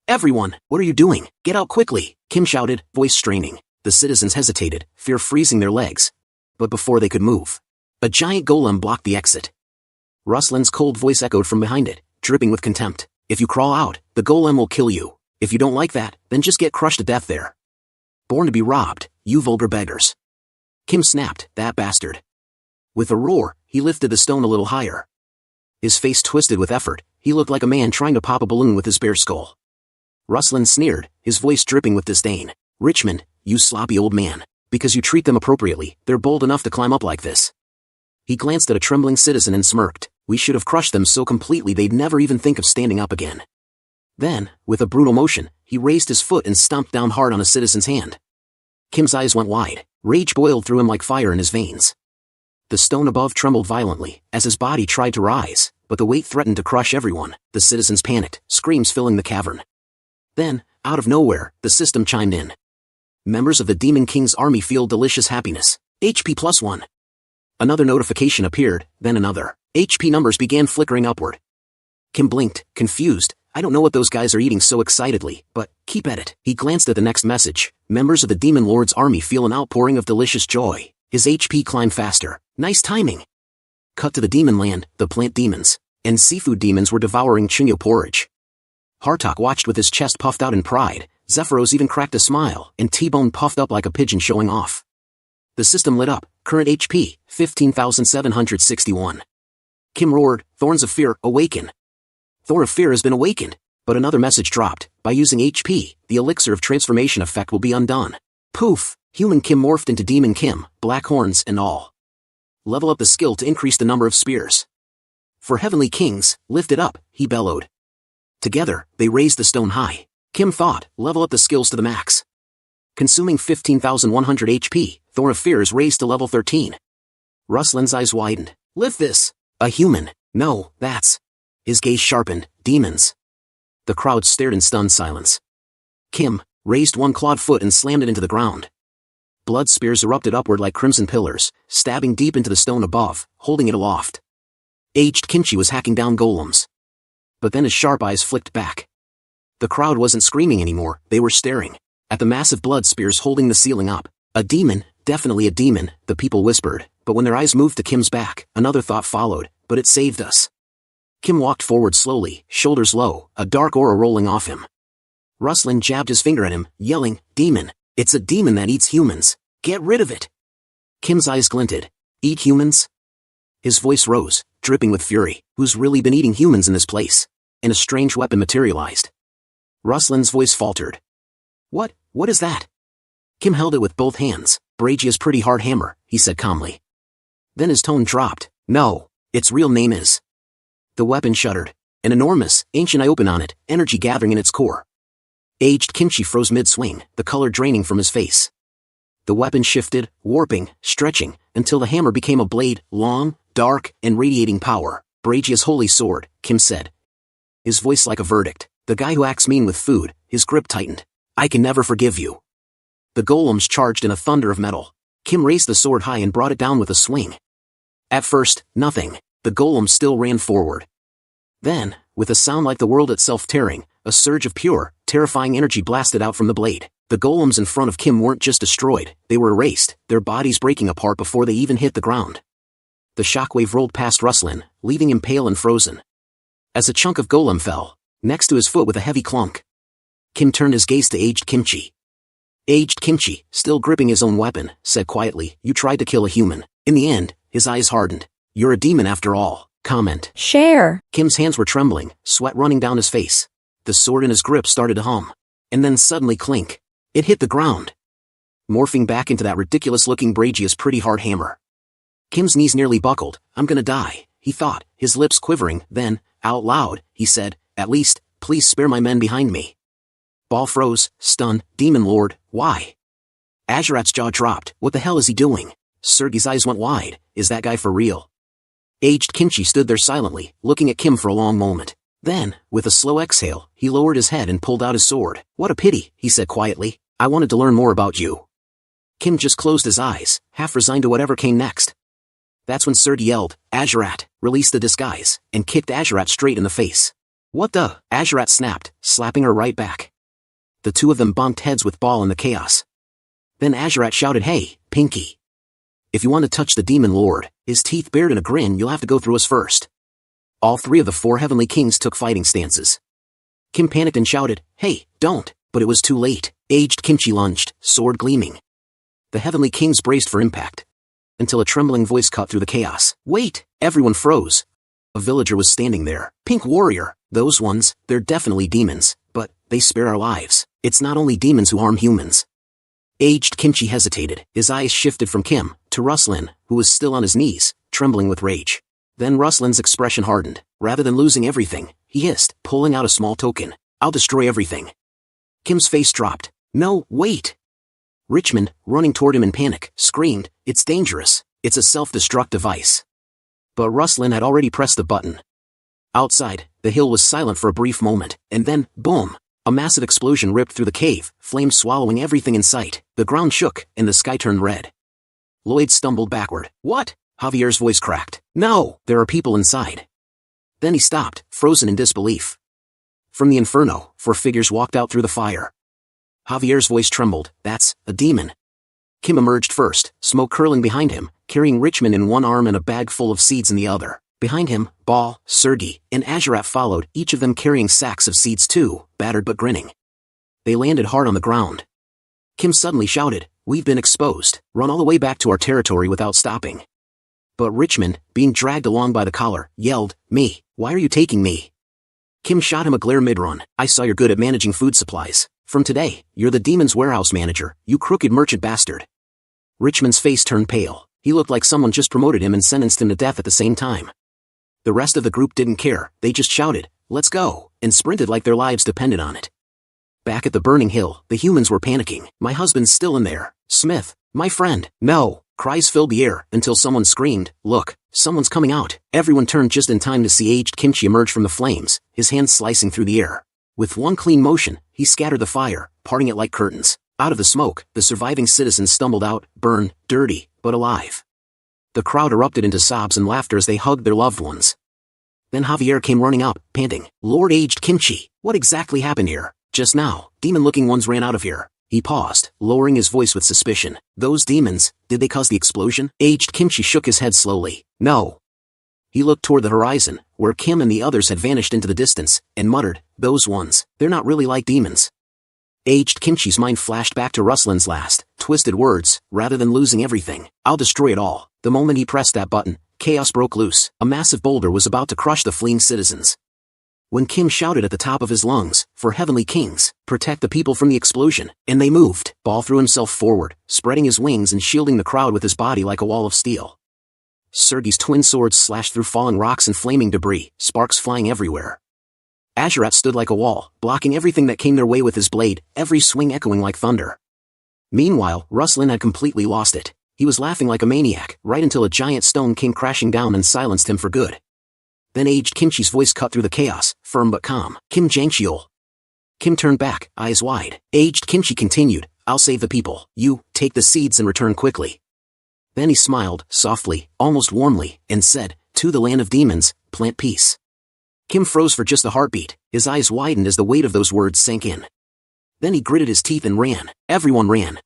Everyone, what are you doing? Get out quickly, Kim shouted, voice straining. The citizens hesitated, fear freezing their legs. But before they could move, a giant golem blocked the exit. Ruslan's cold voice echoed from behind it, dripping with contempt. If you crawl out, the golem will kill you. If you don't like that, then just get crushed to death there. Born to be robbed, you vulgar beggars. Kim snapped, that bastard. With a roar, he lifted the stone a little higher. His face twisted with effort, he looked like a man trying to pop a balloon with his bare skull. Ruslan sneered, his voice dripping with disdain. Richmond, you sloppy old man. Because you treat them appropriately, they're bold enough to climb up like this. He glanced at a trembling citizen and smirked. We should have crushed them so completely they'd never even think of standing up again. Then, with a brutal motion, he raised his foot and stomped down hard on a citizen's hand. Kim's eyes went wide. Rage boiled through him like fire in his veins. The stone above trembled violently, as his body tried to rise, but the weight threatened to crush everyone. The citizens panicked, screams filling the cavern. Then, out of nowhere, the system chimed in. Members of the Demon King's army feel delicious happiness. HP +1. Another notification appeared, then another. HP numbers began flickering upward. Kim blinked, confused. I don't know what those guys are eating so excitedly, but keep at it. He glanced at the next message. Members of the Demon Lord's army feel an outpouring of delicious joy. His HP climbed faster. Nice timing. Cut to the demon land, the plant demons and seafood demons were devouring chinyo porridge. Hartok watched with his chest puffed out in pride. Zephyros even cracked a smile, and T-Bone puffed up like a pigeon showing off. The system lit up. Current HP, 15,761. Kim roared, Thorns of Fear, awaken. Thorn of Fear has been awakened. But another message dropped. By using HP, the elixir of transformation effect will be undone. Poof! Human Kim morphed into Demon Kim, black horns and all. Level up the skill to increase the number of spears. For Heavenly Kings, lift it up, he bellowed. Together, they raised the stone high. Kim thought, level up the skills to the max. Consuming 15,100 HP, Thorn of Fear is raised to level 13. Ruslan's eyes widened. Lift this! A human. No, that's... His gaze sharpened. Demons. The crowd stared in stunned silence. Kim raised one clawed foot and slammed it into the ground. Blood spears erupted upward like crimson pillars, stabbing deep into the stone above, holding it aloft. Aged Kimchi was hacking down golems. But then his sharp eyes flicked back. The crowd wasn't screaming anymore, they were staring at the massive blood spears holding the ceiling up. A demon, definitely a demon, the people whispered, but when their eyes moved to Kim's back, another thought followed, but it saved us. Kim walked forward slowly, shoulders low, a dark aura rolling off him. Ruslan jabbed his finger at him, yelling, Demon! It's a demon that eats humans. Get rid of it! Kim's eyes glinted. Eat humans? His voice rose, dripping with fury. Who's really been eating humans in this place? And a strange weapon materialized. Ruslan's voice faltered. What is that? Kim held it with both hands. Bragia's pretty hard hammer, he said calmly. Then his tone dropped. No, its real name is... The weapon shuddered. An enormous, ancient eye opened on it, energy gathering in its core. Aged Kimchi froze mid-swing, the color draining from his face. The weapon shifted, warping, stretching, until the hammer became a blade, long, dark, and radiating power. Bragia's holy sword, Kim said. His voice like a verdict. The guy who acts mean with food, his grip tightened. I can never forgive you. The golems charged in a thunder of metal. Kim raised the sword high and brought it down with a swing. At first, nothing. The golems still ran forward. Then, with a sound like the world itself tearing, A surge of pure, terrifying energy blasted out from the blade. The golems in front of Kim weren't just destroyed, they were erased, their bodies breaking apart before they even hit the ground. The shockwave rolled past Ruslan, leaving him pale and frozen. As a chunk of golem fell, next to his foot with a heavy clunk, Kim turned his gaze to aged Kimchi. Aged Kimchi, still gripping his own weapon, said quietly, "You tried to kill a human." In the end, his eyes hardened. "You're a demon after all." Comment. Share. Kim's hands were trembling, sweat running down his face. The sword in his grip started to hum. And then suddenly clink. It hit the ground, morphing back into that ridiculous-looking Bragia's pretty hard hammer. Kim's knees nearly buckled. "I'm gonna die," he thought, his lips quivering. Then, out loud, he said, "At least, please spare my men behind me." Ball froze, stunned. "Demon Lord, why?" Azarat's jaw dropped. What the hell is he doing? Sergei's eyes went wide. Is that guy for real? Aged Kimchi stood there silently, looking at Kim for a long moment. Then, with a slow exhale, he lowered his head and pulled out his sword. "What a pity," he said quietly. "I wanted to learn more about you." Kim just closed his eyes, half resigned to whatever came next. That's when Sergei yelled, "Azarat, release the disguise," and kicked Azarat straight in the face. "What the?" Azarat snapped, slapping her right back. The two of them bumped heads with Ball in the chaos. Then Azarat shouted, "Hey, Pinky. If you want to touch the Demon Lord," his teeth bared in a grin, "you'll have to go through us first." All three of the four heavenly kings took fighting stances. Kim panicked and shouted, "Hey, don't," but it was too late. Aged Kimchi lunged, sword gleaming. The heavenly kings braced for impact, until a trembling voice cut through the chaos. "Wait!" Everyone froze. A villager was standing there. "Pink warrior, those ones, they're definitely demons, but they spare our lives. It's not only demons who harm humans." Aged Kimchi hesitated. His eyes shifted from Kim to Ruslan, who was still on his knees, trembling with rage. Then Ruslan's expression hardened. Rather than losing everything, he hissed, pulling out a small token. "I'll destroy everything." Kim's face dropped. "No, wait!" Richmond, running toward him in panic, screamed, "It's dangerous. It's a self-destruct device." But Ruslan had already pressed the button. Outside, the hill was silent for a brief moment, and then, boom! A massive explosion ripped through the cave, flames swallowing everything in sight. The ground shook, and the sky turned red. Lloyd stumbled backward. "What?" Javier's voice cracked. "No, there are people inside." Then he stopped, frozen in disbelief. From the inferno, four figures walked out through the fire. Javier's voice trembled. "That's a demon." Kim emerged first, smoke curling behind him, carrying Richmond in one arm and a bag full of seeds in the other. Behind him, Ball, Sergei, and Azarat followed, each of them carrying sacks of seeds too, battered but grinning. They landed hard on the ground. Kim suddenly shouted, "We've been exposed. Run all the way back to our territory without stopping." But Richmond, being dragged along by the collar, yelled, "Me, why are you taking me?" Kim shot him a glare mid-run. "I saw you're good at managing food supplies. From today, you're the demon's warehouse manager, you crooked merchant bastard." Richmond's face turned pale. He looked like someone just promoted him and sentenced him to death at the same time. The rest of the group didn't care, they just shouted, "Let's go," and sprinted like their lives depended on it. Back at the burning hill, the humans were panicking. "My husband's still in there. Smith, my friend." "No." Cries filled the air, until someone screamed, "Look, someone's coming out." Everyone turned just in time to see aged Kimchi emerge from the flames, his hands slicing through the air. With one clean motion, he scattered the fire, parting it like curtains. Out of the smoke, the surviving citizens stumbled out, burned, dirty, but alive. The crowd erupted into sobs and laughter as they hugged their loved ones. Then Javier came running up, panting, "Lord Aged Kimchi, what exactly happened here?" "Just now, demon-looking ones ran out of here." He paused, lowering his voice with suspicion. "Those demons, did they cause the explosion?" Aged Kimchi shook his head slowly. "No." He looked toward the horizon, where Kim and the others had vanished into the distance, and muttered, "Those ones, they're not really like demons." Aged Kimchi's mind flashed back to Ruslan's last, twisted words. Rather than losing everything, "I'll destroy it all." The moment he pressed that button, chaos broke loose. A massive boulder was about to crush the fleeing citizens. When Kim shouted at the top of his lungs, "For heavenly kings, protect the people from the explosion," and they moved, Ball threw himself forward, spreading his wings and shielding the crowd with his body like a wall of steel. Sergei's twin swords slashed through falling rocks and flaming debris, sparks flying everywhere. Azarat stood like a wall, blocking everything that came their way with his blade, every swing echoing like thunder. Meanwhile, Ruslan had completely lost it. He was laughing like a maniac, right until a giant stone came crashing down and silenced him for good. Then aged Kimchi's voice cut through the chaos, firm but calm. "Kim Jang-Cheol." Kim turned back, eyes wide. Aged Kimchi continued, "I'll save the people. You, take the seeds and return quickly." Then he smiled, softly, almost warmly, and said, "To the land of demons, plant peace." Kim froze for just a heartbeat, his eyes widened as the weight of those words sank in. Then he gritted his teeth and ran. Everyone ran.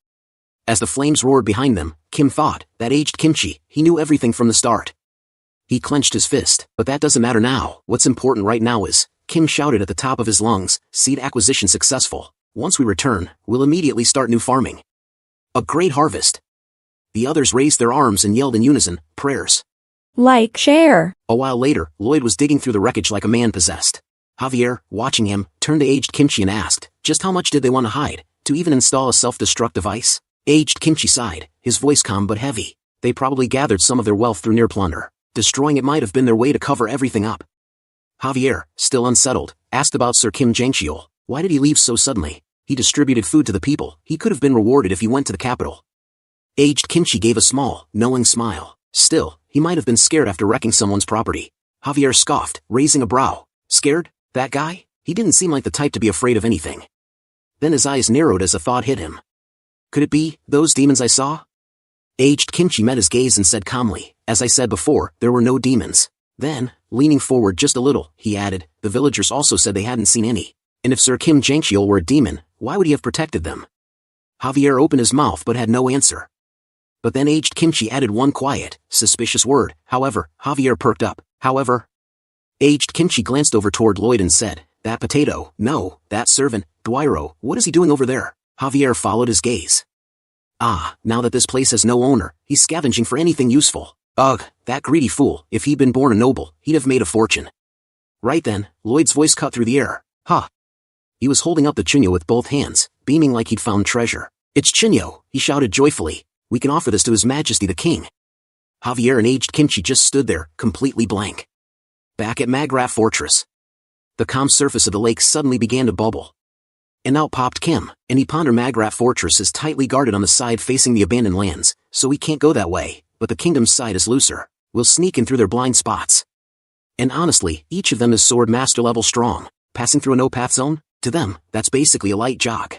As the flames roared behind them, Kim thought, that aged kimchi, he knew everything from the start. He clenched his fist, but that doesn't matter now. What's important right now is, Kim shouted at the top of his lungs, seed acquisition successful. Once we return, we'll immediately start new farming. A great harvest. The others raised their arms and yelled in unison, prayers. Like, share. A while later, Lloyd was digging through the wreckage like a man possessed. Javier, watching him, turned to aged kimchi and asked, just how much did they want to hide, to even install a self-destruct device? Aged kimchi sighed, his voice calm but heavy. They probably gathered some of their wealth through near plunder. Destroying it might have been their way to cover everything up. Javier, still unsettled, asked about Sir Kim Jang-Cheol. Why did he leave so suddenly? He distributed food to the people. He could have been rewarded if he went to the capital. Aged kimchi gave a small, knowing smile. Still, he might have been scared after wrecking someone's property. Javier scoffed, raising a brow. Scared? That guy? He didn't seem like the type to be afraid of anything. Then his eyes narrowed as a thought hit him. Could it be, those demons I saw? Aged kimchi met his gaze and said calmly, as I said before, there were no demons. Then, leaning forward just a little, he added, the villagers also said they hadn't seen any. And if Sir Kim Jang-Cheol were a demon, why would he have protected them? Javier opened his mouth but had no answer. But then aged kimchi added one quiet, suspicious word. However, Javier perked up. However, aged kimchi glanced over toward Lloyd and said, that potato, no, that servant, Dwyro, what is he doing over there? Javier followed his gaze. Ah, now that this place has no owner, he's scavenging for anything useful. Ugh, that greedy fool, if he'd been born a noble, he'd have made a fortune. Right then, Lloyd's voice cut through the air. Huh. He was holding up the chunyo with both hands, beaming like he'd found treasure. It's chunyo, he shouted joyfully. We can offer this to His Majesty the King. Javier and aged kimchi just stood there, completely blank. Back at Magrat Fortress. The calm surface of the lake suddenly began to bubble. And out popped Kim, and he pondered Magrat Fortress is tightly guarded on the side facing the abandoned lands, so we can't go that way, but the kingdom's side is looser. We'll sneak in through their blind spots. And honestly, each of them is sword master level strong. Passing through a no-path zone? To them, that's basically a light jog.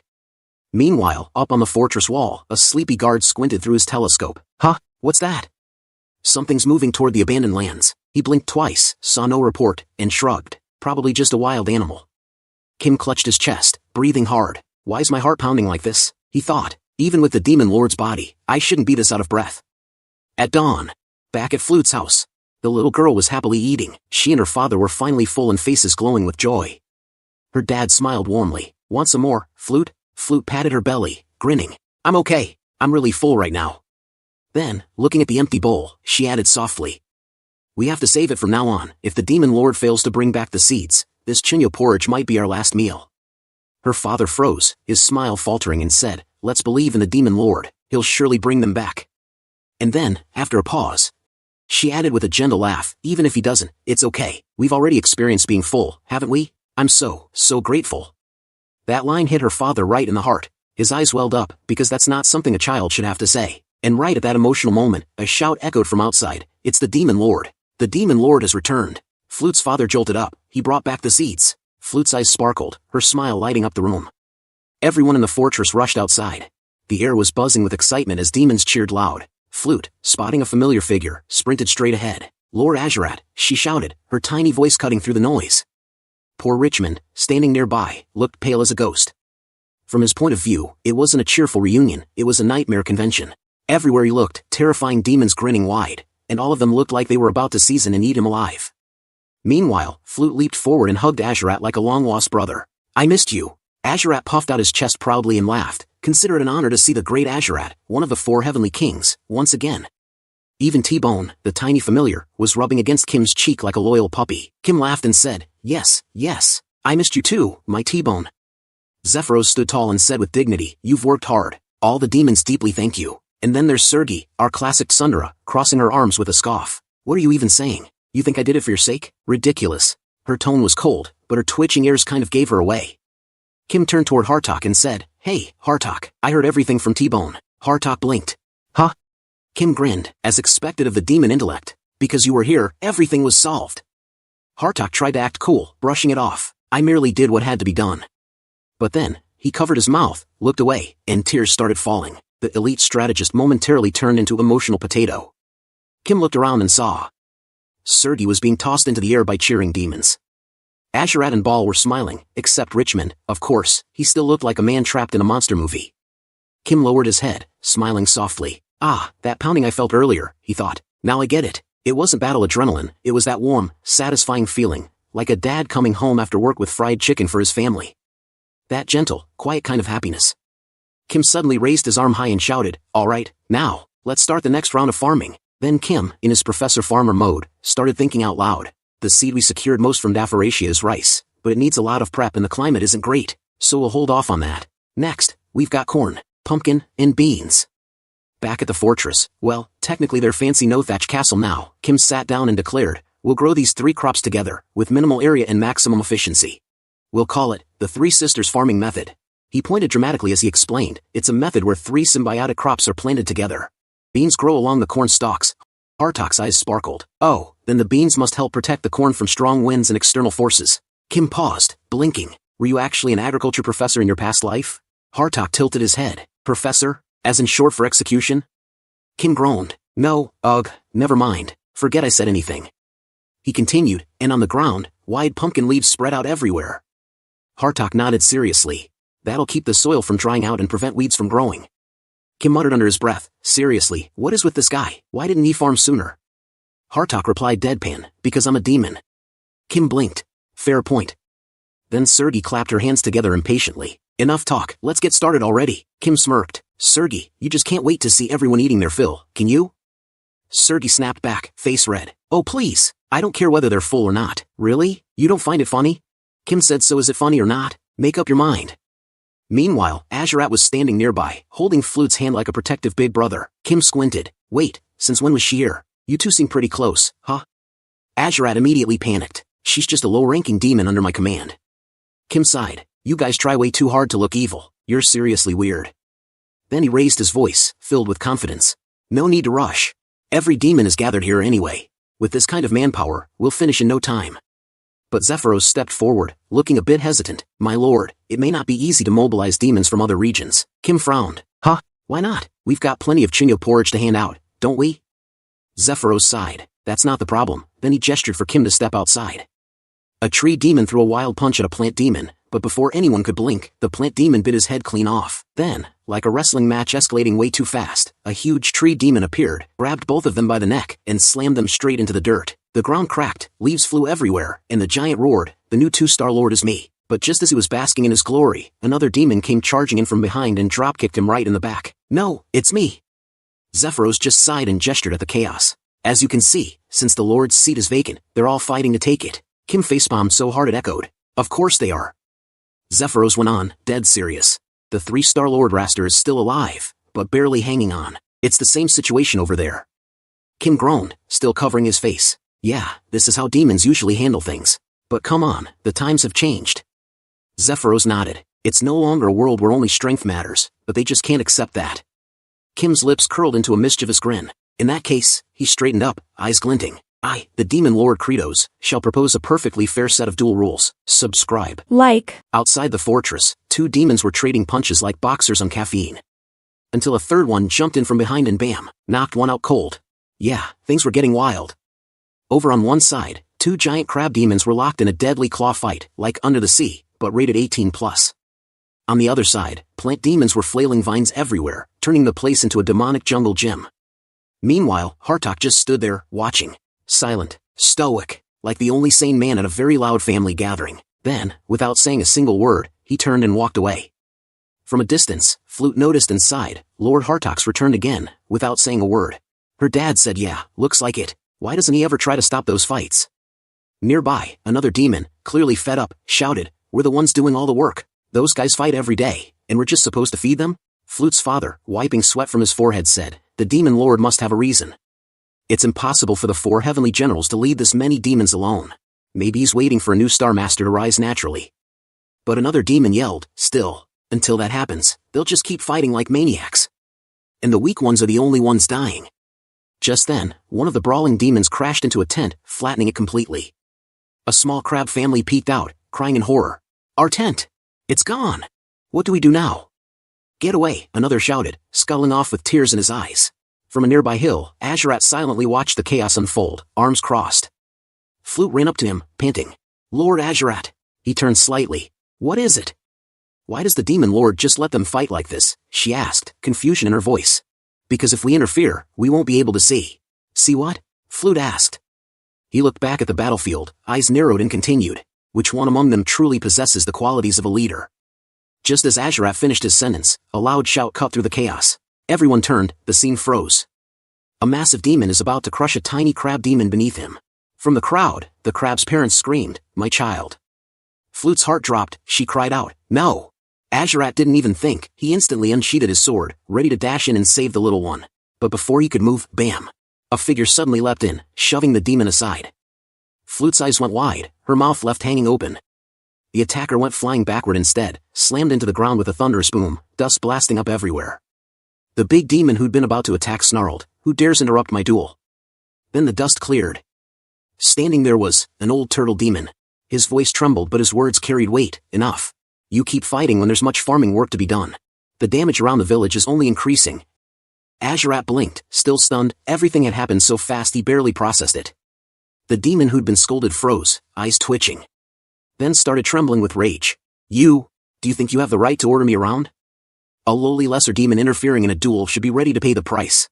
Meanwhile, up on the fortress wall, a sleepy guard squinted through his telescope. Huh? What's that? Something's moving toward the abandoned lands. He blinked twice, saw no report, and shrugged. Probably just a wild animal. Kim clutched his chest, breathing hard. Why's my heart pounding like this? He thought. Even with the demon lord's body, I shouldn't be this out of breath. At dawn, back at Flute's house, the little girl was happily eating. She and her father were finally full and faces glowing with joy. Her dad smiled warmly. Want some more, Flute? Flute patted her belly, grinning. I'm okay. I'm really full right now. Then, looking at the empty bowl, she added softly. We have to save it from now on. If the demon lord fails to bring back the seeds, this chunyo porridge might be our last meal. Her father froze, his smile faltering, and said, let's believe in the demon lord. He'll surely bring them back. And then, after a pause, she added with a gentle laugh, even if he doesn't, it's okay. We've already experienced being full, haven't we? I'm so grateful. That line hit her father right in the heart. His eyes welled up, because that's not something a child should have to say. And right at that emotional moment, a shout echoed from outside. It's the demon lord. The demon lord has returned. Flute's father jolted up. He brought back the seeds. Flute's eyes sparkled, her smile lighting up the room. Everyone in the fortress rushed outside. The air was buzzing with excitement as demons cheered loud. Flute, spotting a familiar figure, sprinted straight ahead. Lord Azurat, she shouted, her tiny voice cutting through the noise. Poor Richmond, standing nearby, looked pale as a ghost. From his point of view, it wasn't a cheerful reunion, it was a nightmare convention. Everywhere he looked, terrifying demons grinning wide, and all of them looked like they were about to seize and eat him alive. Meanwhile, Flute leaped forward and hugged Azurat like a long-lost brother. I missed you. Azurat puffed out his chest proudly and laughed. Consider it an honor to see the great Azurat, one of the 4 heavenly kings, once again. Even T-Bone, the tiny familiar, was rubbing against Kim's cheek like a loyal puppy. Kim laughed and said, yes, I missed you too, my T-Bone. Zephyros stood tall and said with dignity, you've worked hard. All the demons deeply thank you. And then there's Sergi, our classic Sundara, crossing her arms with a scoff. What are you even saying? You think I did it for your sake? Ridiculous. Her tone was cold, but her twitching ears kind of gave her away. Kim turned toward Hartok and said, hey, Hartok, I heard everything from T-Bone. Hartok blinked. Huh? Kim grinned, as expected of the demon intellect. Because you were here, everything was solved. Hartok tried to act cool, brushing it off. I merely did what had to be done. But then, he covered his mouth, looked away, and tears started falling. The elite strategist momentarily turned into emotional potato. Kim looked around and saw. Sergi was being tossed into the air by cheering demons. Azurat and Ball were smiling, except Richmond, of course, he still looked like a man trapped in a monster movie. Kim lowered his head, smiling softly. Ah, that pounding I felt earlier, he thought. Now I get it. It wasn't battle adrenaline, it was that warm, satisfying feeling, like a dad coming home after work with fried chicken for his family. That gentle, quiet kind of happiness. Kim suddenly raised his arm high and shouted, "All right, now, let's start the next round of farming." Then Kim, in his Professor Farmer mode, started thinking out loud. The seed we secured most from Dapharacia is rice, but it needs a lot of prep and the climate isn't great, so we'll hold off on that. Next, we've got corn, pumpkin, and beans. Back at the fortress, well, technically their fancy no-thatch castle now, Kim sat down and declared, "We'll grow these 3 crops together, with minimal area and maximum efficiency. We'll call it, the Three Sisters Farming Method." He pointed dramatically as he explained, it's a method where 3 symbiotic crops are planted together. Beans grow along the corn stalks. Hartok's eyes sparkled. Oh, then the beans must help protect the corn from strong winds and external forces. Kim paused, blinking. Were you actually an agriculture professor in your past life? Hartok tilted his head. Professor? As in short for execution? Kim groaned. No, never mind. Forget I said anything. He continued, and on the ground, wide pumpkin leaves spread out everywhere. Hartok nodded seriously. That'll keep the soil from drying out and prevent weeds from growing. Kim muttered under his breath, seriously, what is with this guy? Why didn't he farm sooner? Hartok replied deadpan, because I'm a demon. Kim blinked. Fair point. Then Sergei clapped her hands together impatiently. Enough talk, let's get started already. Kim smirked. Sergei, you just can't wait to see everyone eating their fill, can you? Sergei snapped back, face red. Oh please, I don't care whether they're full or not. Really? You don't find it funny? Kim said, so is it funny or not? Make up your mind. Meanwhile, Azurat was standing nearby, holding Flute's hand like a protective big brother. Kim squinted. Wait, since when was she here? You two seem pretty close, huh? Azurat immediately panicked. She's just a low-ranking demon under my command. Kim sighed. You guys try way too hard to look evil. You're seriously weird. Then he raised his voice, filled with confidence. No need to rush. Every demon is gathered here anyway. With this kind of manpower, we'll finish in no time. But Zephyros stepped forward, looking a bit hesitant. My lord, it may not be easy to mobilize demons from other regions. Kim frowned. Huh? Why not? We've got plenty of chinyo porridge to hand out, don't we? Zephyros sighed. That's not the problem. Then he gestured for Kim to step outside. A tree demon threw a wild punch at a plant demon, but before anyone could blink, the plant demon bit his head clean off. Then, like a wrestling match escalating way too fast, a huge tree demon appeared, grabbed both of them by the neck, and slammed them straight into the dirt. The ground cracked, leaves flew everywhere, and the giant roared, the new 2-star lord is me. But just as he was basking in his glory, another demon came charging in from behind and dropkicked him right in the back. No, it's me. Zephyros just sighed and gestured at the chaos. As you can see, since the lord's seat is vacant, they're all fighting to take it. Kim facepalmed so hard it echoed. Of course they are. Zephyros went on, dead serious. The 3-star lord Raster is still alive, but barely hanging on. It's the same situation over there. Kim groaned, still covering his face. Yeah, this is how demons usually handle things. But come on, the times have changed. Zephyros nodded. It's no longer a world where only strength matters, but they just can't accept that. Kim's lips curled into a mischievous grin. In that case, he straightened up, eyes glinting. I, the demon lord Kratos, shall propose a perfectly fair set of duel rules. Subscribe. Like. Outside the fortress, 2 demons were trading punches like boxers on caffeine. Until a third one jumped in from behind and bam, knocked one out cold. Yeah, things were getting wild. Over on one side, 2 giant crab demons were locked in a deadly claw fight, like Under the Sea, but rated 18+. On the other side, plant demons were flailing vines everywhere, turning the place into a demonic jungle gym. Meanwhile, Hartok just stood there, watching. Silent, stoic, like the only sane man at a very loud family gathering. Then, without saying a single word, he turned and walked away. From a distance, Flute noticed and sighed. Lord Hartok's returned again, without saying a word. Her dad said, yeah, looks like it. Why doesn't he ever try to stop those fights? Nearby, another demon, clearly fed up, shouted, we're the ones doing all the work. Those guys fight every day, and we're just supposed to feed them? Flute's father, wiping sweat from his forehead, said, the demon lord must have a reason. It's impossible for the 4 heavenly generals to lead this many demons alone. Maybe he's waiting for a new star master to rise naturally. But another demon yelled, still, until that happens, they'll just keep fighting like maniacs. And the weak ones are the only ones dying. Just then, one of the brawling demons crashed into a tent, flattening it completely. A small crab family peeked out, crying in horror. Our tent! It's gone! What do we do now? Get away, another shouted, scuttling off with tears in his eyes. From a nearby hill, Azurat silently watched the chaos unfold, arms crossed. Flute ran up to him, panting. Lord Azurat. He turned slightly. What is it? Why does the Demon Lord just let them fight like this? She asked, confusion in her voice. Because if we interfere, we won't be able to see. See what? Flute asked. He looked back at the battlefield, eyes narrowed and continued. Which one among them truly possesses the qualities of a leader? Just as Azurat finished his sentence, a loud shout cut through the chaos. Everyone turned, the scene froze. A massive demon is about to crush a tiny crab demon beneath him. From the crowd, the crab's parents screamed, "My child." Flute's heart dropped, she cried out, "No!" Azurat didn't even think, he instantly unsheathed his sword, ready to dash in and save the little one. But before he could move, bam! A figure suddenly leapt in, shoving the demon aside. Flute's eyes went wide, her mouth left hanging open. The attacker went flying backward instead, slammed into the ground with a thunderous boom, dust blasting up everywhere. The big demon who'd been about to attack snarled, "Who dares interrupt my duel?" Then the dust cleared. Standing there was an old turtle demon. His voice trembled but his words carried weight. "Enough. You keep fighting when there's much farming work to be done. The damage around the village is only increasing." Azurat blinked, still stunned, everything had happened so fast he barely processed it. The demon who'd been scolded froze, eyes twitching. Then started trembling with rage. Do you think you have the right to order me around? A lowly lesser demon interfering in a duel should be ready to pay the price.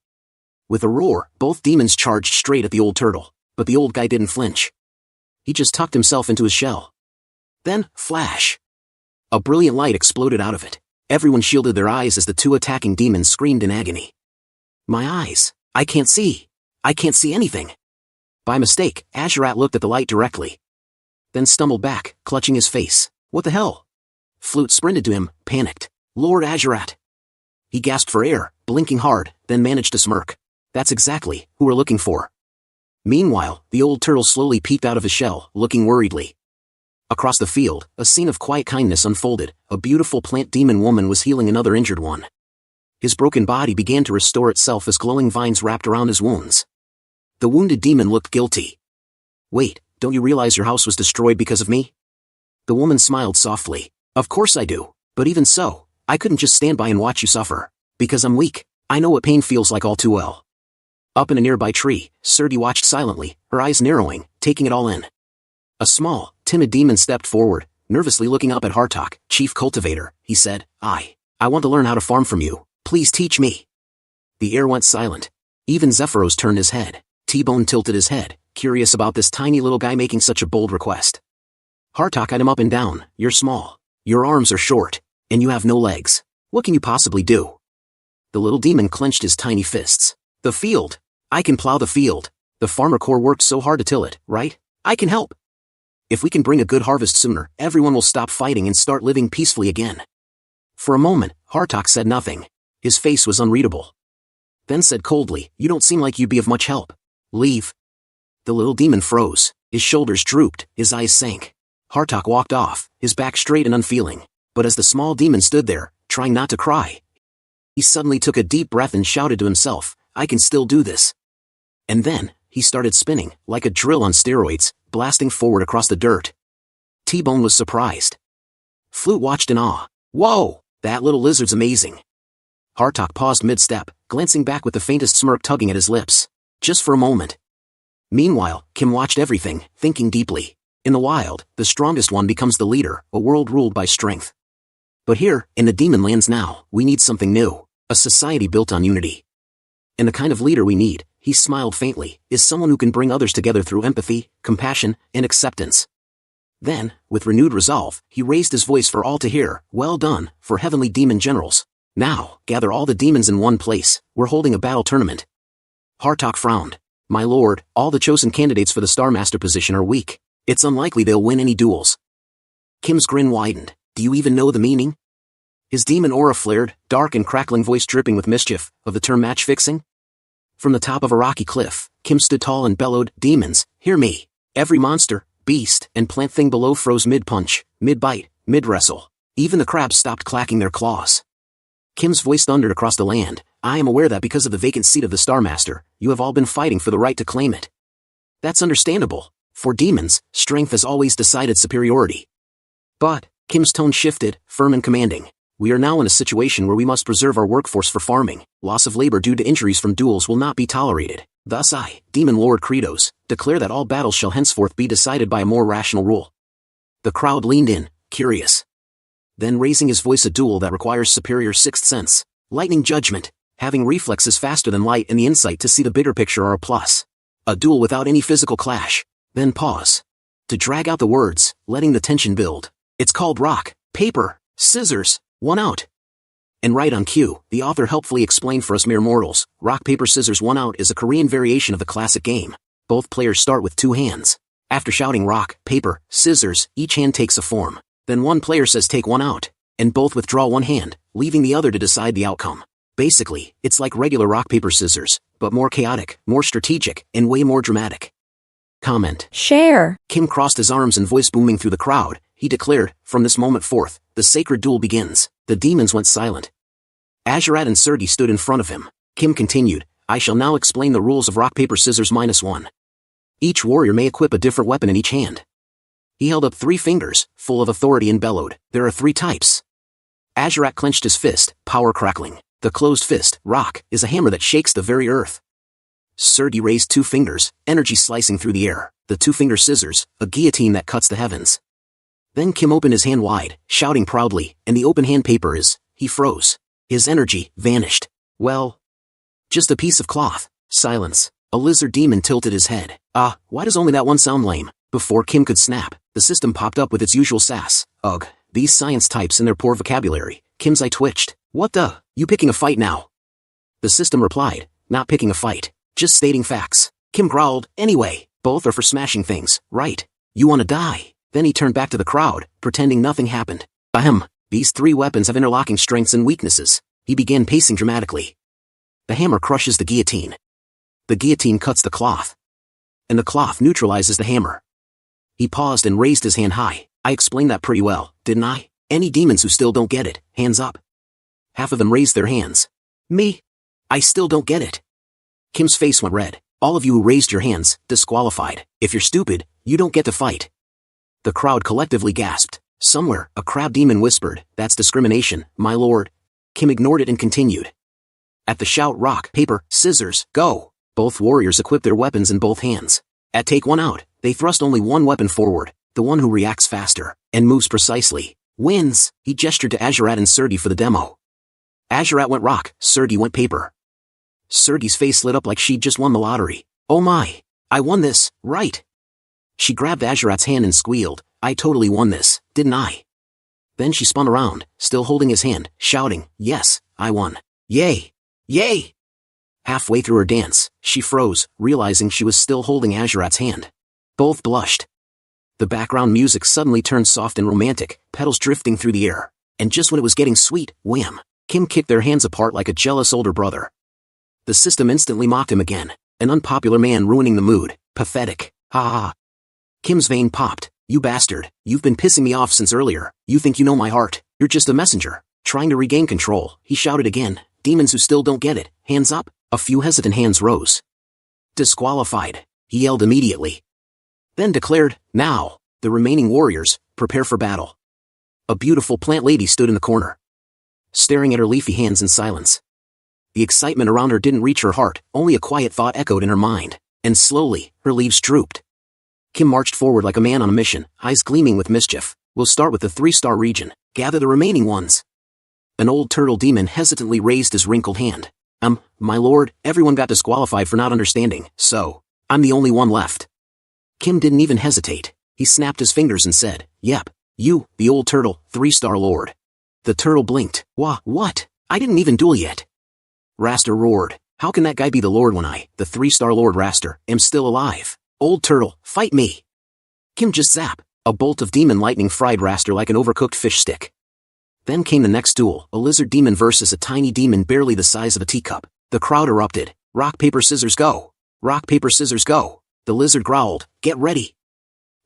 With a roar, both demons charged straight at the old turtle, but the old guy didn't flinch. He just tucked himself into his shell. Then, flash! A brilliant light exploded out of it. Everyone shielded their eyes as the two attacking demons screamed in agony. "My eyes! I can't see! I can't see anything!" By mistake, Azurat looked at the light directly. Then stumbled back, clutching his face. "What the hell?" Flute sprinted to him, panicked. "Lord Azurat!" He gasped for air, blinking hard, then managed to smirk. "That's exactly who we're looking for." Meanwhile, the old turtle slowly peeked out of his shell, looking worriedly. Across the field, a scene of quiet kindness unfolded. A beautiful plant demon woman was healing another injured one. His broken body began to restore itself as glowing vines wrapped around his wounds. The wounded demon looked guilty. "Wait, don't you realize your house was destroyed because of me?" The woman smiled softly. "Of course I do, but even so, I couldn't just stand by and watch you suffer. Because I'm weak, I know what pain feels like all too well." Up in a nearby tree, Surdi watched silently, her eyes narrowing, taking it all in. A small, timid demon stepped forward, nervously looking up at Hartok. "Chief Cultivator," he said, I want to learn how to farm from you. Please teach me." The air went silent. Even Zephyros turned his head. T-Bone tilted his head, curious about this tiny little guy making such a bold request. Hartok eyed him up and down. "You're small. Your arms are short. And you have no legs. What can you possibly do?" The little demon clenched his tiny fists. "The field. I can plow the field. The farmer corps worked so hard to till it, right? I can help. If we can bring a good harvest sooner, everyone will stop fighting and start living peacefully again." For a moment, Hartok said nothing. His face was unreadable. Then said coldly, "You don't seem like you'd be of much help. Leave." The little demon froze. His shoulders drooped, his eyes sank. Hartok walked off, his back straight and unfeeling. But as the small demon stood there, trying not to cry, he suddenly took a deep breath and shouted to himself, "I can still do this." And then, he started spinning, like a drill on steroids, blasting forward across the dirt. T-Bone was surprised. Flute watched in awe. "Whoa, that little lizard's amazing." Hartok paused mid-step, glancing back with the faintest smirk tugging at his lips. Just for a moment. Meanwhile, Kim watched everything, thinking deeply. In the wild, the strongest one becomes the leader, a world ruled by strength. But here, in the demon lands now, we need something new. A society built on unity. And the kind of leader we need, he smiled faintly, is someone who can bring others together through empathy, compassion, and acceptance. Then, with renewed resolve, he raised his voice for all to hear. "Well done, for heavenly demon generals. Now, gather all the demons in one place, we're holding a battle tournament." Hartok frowned. "My lord, all the chosen candidates for the Star Master position are weak. It's unlikely they'll win any duels." Kim's grin widened. "Do you even know the meaning?" His demon aura flared, dark and crackling voice dripping with mischief, of the term match-fixing. From the top of a rocky cliff, Kim stood tall and bellowed, "Demons, hear me. Every monster, beast, and plant thing below froze mid-punch, mid-bite, mid-wrestle. Even the crabs stopped clacking their claws." Kim's voice thundered across the land. "I am aware that because of the vacant seat of the Star Master, you have all been fighting for the right to claim it. That's understandable. For demons, strength has always decided superiority. But," Kim's tone shifted, firm and commanding, "we are now in a situation where we must preserve our workforce for farming. Loss of labor due to injuries from duels will not be tolerated. Thus I, Demon Lord Kratos, declare that all battles shall henceforth be decided by a more rational rule. The crowd leaned in, curious. Then raising his voice, a duel that requires superior sixth sense, lightning judgment, having reflexes faster than light and the insight to see the bigger picture are a plus. A duel without any physical clash. Then pause. To drag out the words, letting the tension build. It's called rock, paper, scissors, 1 out. And right on cue, the author helpfully explained for us mere mortals, rock paper scissors 1 out is a Korean variation of the classic game. Both players start with 2 hands. After shouting rock, paper, scissors, each hand takes a form. Then one player says take 1 out, and both withdraw 1 hand, leaving the other to decide the outcome. Basically, it's like regular rock paper scissors, but more chaotic, more strategic, and way more dramatic. Comment. Share. Kim crossed his arms and voice booming through the crowd, he declared, from this moment forth, the sacred duel begins. The demons went silent. ARA'S and Serdi stood in front of him. Kim continued, I shall now explain the rules of rock paper scissors -1. Each warrior may equip a different weapon in each hand. He held up 3 fingers, full of authority, and bellowed, there are 3 types. ARA'S clenched his fist, power crackling. The closed fist, rock, is a hammer that shakes the very earth. Serdi raised 2 fingers, energy slicing through the air. The 2-finger scissors, a guillotine that cuts the heavens. Then Kim opened his hand wide, shouting proudly, and the open hand paper is, he froze. His energy vanished. Well, just a piece of cloth. Silence. A lizard demon tilted his head. Why does only that one sound lame? Before Kim could snap, the system popped up with its usual sass. Ugh, these science types and their poor vocabulary. Kim's eye twitched. What the? You picking a fight now? The system replied, not picking a fight, just stating facts. Kim growled, anyway, both are for smashing things, right? You wanna die? Then he turned back to the crowd, pretending nothing happened. Ahem, these 3 weapons have interlocking strengths and weaknesses. He began pacing dramatically. The hammer crushes the guillotine. The guillotine cuts the cloth. And the cloth neutralizes the hammer. He paused and raised his hand high. I explained that pretty well, didn't I? Any demons who still don't get it, hands up. Half of them raised their hands. Me? I still don't get it. Kim's face went red. All of you who raised your hands, disqualified. If you're stupid, you don't get to fight. The crowd collectively gasped. Somewhere, a crab demon whispered, that's discrimination, my lord. Kim ignored it and continued. At the shout rock, paper, scissors, go. Both warriors equipped their weapons in both hands. At take 1 out, they thrust only 1 weapon forward. The one who reacts faster, and moves precisely, wins. He gestured to ARA'S and Serdi for the demo. ARA'S went rock, Serdi went paper. Serdi's face lit up like she'd just won the lottery. Oh my, I won this, right? She grabbed ARA'S hand and squealed, I totally won this, didn't I? Then she spun around, still holding his hand, shouting, yes, I won. Yay! Yay! Halfway through her dance, she froze, realizing she was still holding ARA'S hand. Both blushed. The background music suddenly turned soft and romantic, petals drifting through the air. And just when it was getting sweet, wham! Kim kicked their hands apart like a jealous older brother. The system instantly mocked him again. An unpopular man ruining the mood. Pathetic. Ha ha. Kim's vein popped. You bastard, you've been pissing me off since earlier. You think you know my heart. You're just a messenger. Trying to regain control, he shouted again. Demons who still don't get it, hands up. A few hesitant hands rose. Disqualified, he yelled immediately. Then declared, now, the remaining warriors, prepare for battle. A beautiful plant lady stood in the corner, staring at her leafy hands in silence. The excitement around her didn't reach her heart, only a quiet thought echoed in her mind, and slowly, her leaves drooped. Kim marched forward like a man on a mission, eyes gleaming with mischief. We'll start with the 3-star region, gather the remaining ones. An old turtle demon hesitantly raised his wrinkled hand. My lord, everyone got disqualified for not understanding, so, I'm the only one left. Kim didn't even hesitate. He snapped his fingers and said, yep, you, the old turtle, 3-star lord. The turtle blinked. What? I didn't even duel yet. Raster roared. How can that guy be the lord when I, the 3-star lord Raster, am still alive? Old turtle, fight me. Kim just zap. A bolt of demon lightning fried Raster like an overcooked fish stick. Then came the next duel, a lizard demon versus a tiny demon barely the size of a teacup. The crowd erupted. Rock, paper, scissors, go. Rock, paper, scissors, go. The lizard growled, get ready.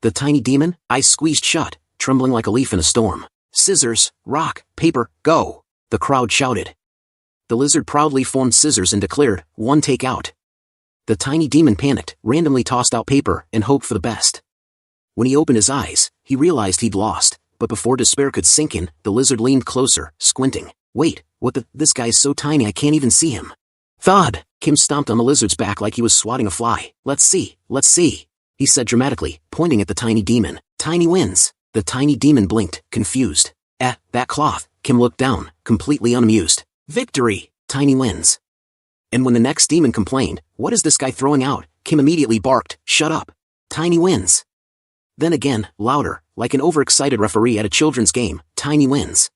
The tiny demon, eyes squeezed shut, trembling like a leaf in a storm. Scissors, rock, paper, go. The crowd shouted. The lizard proudly formed scissors and declared, one take out. The tiny demon panicked, randomly tossed out paper, and hoped for the best. When he opened his eyes, he realized he'd lost, but before despair could sink in, the lizard leaned closer, squinting. Wait, this guy's so tiny I can't even see him. Thud! Kim stomped on the lizard's back like he was swatting a fly. Let's see, he said dramatically, pointing at the tiny demon. Tiny wins. The tiny demon blinked, confused. That cloth. Kim looked down, completely unamused. Victory! Tiny wins. And when the next demon complained, what is this guy throwing out? Kim immediately barked, shut up. Tiny wins. Then again, louder, like an overexcited referee at a children's game, Tiny wins.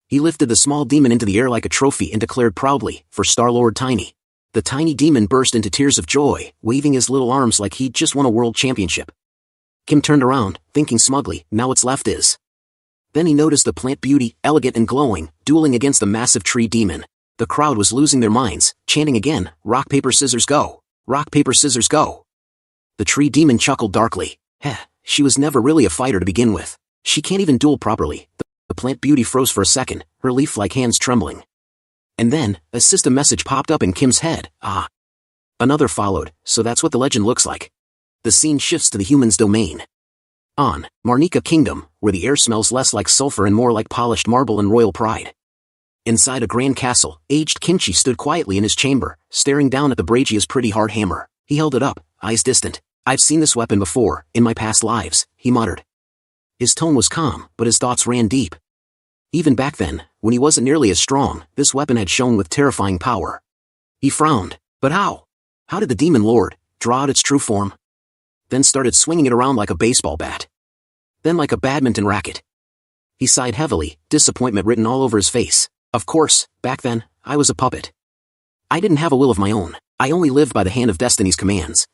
He lifted the small demon into the air like a trophy and declared proudly, for Star-Lord Tiny. The tiny demon burst into tears of joy, waving his little arms like he'd just won a world championship. Kim turned around, thinking smugly, now what's left is. Then he noticed the plant beauty, elegant and glowing, dueling against the massive tree demon. The crowd was losing their minds, chanting again, rock paper scissors go! Rock paper scissors go! The tree demon chuckled darkly. She was never really a fighter to begin with. She can't even duel properly. The plant beauty froze for a second, her leaf-like hands trembling. And then, a system message popped up in Kim's head. Another followed, so that's what the legend looks like. The scene shifts to the human's domain. On Marnika Kingdom, where the air smells less like sulfur and more like polished marble and royal pride. Inside a grand castle, aged Kimchi stood quietly in his chamber, staring down at the Bragia's pretty hard hammer. He held it up, eyes distant. I've seen this weapon before, in my past lives, he muttered. His tone was calm, but his thoughts ran deep. Even back then, when he wasn't nearly as strong, this weapon had shone with terrifying power. He frowned. But how? How did the demon lord draw out its true form? Then started swinging it around like a baseball bat. Then like a badminton racket. He sighed heavily, disappointment written all over his face. Of course, back then, I was a puppet. I didn't have a will of my own. I only lived by the hand of destiny's commands.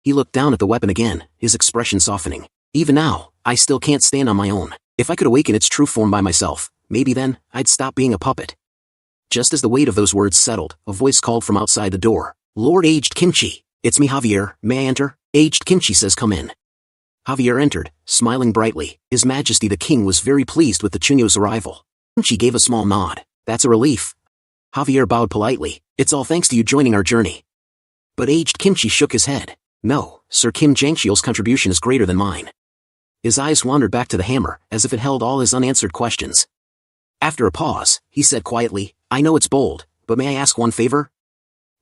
He looked down at the weapon again, his expression softening. Even now, I still can't stand on my own. If I could awaken its true form by myself, maybe then, I'd stop being a puppet. Just as the weight of those words settled, a voice called from outside the door. Lord Aged Kimchi. It's me, Javier. May I enter? Aged Kimchi says come in. Javier entered, smiling brightly. His Majesty the King was very pleased with the Chunyo's arrival. Kimchi gave a small nod. That's a relief. Javier bowed politely. It's all thanks to you joining our journey. But Aged Kimchi shook his head. No, Sir Kim Jang-cheol's contribution is greater than mine. His eyes wandered back to the hammer, as if it held all his unanswered questions. After a pause, he said quietly, I know it's bold, but may I ask one favor?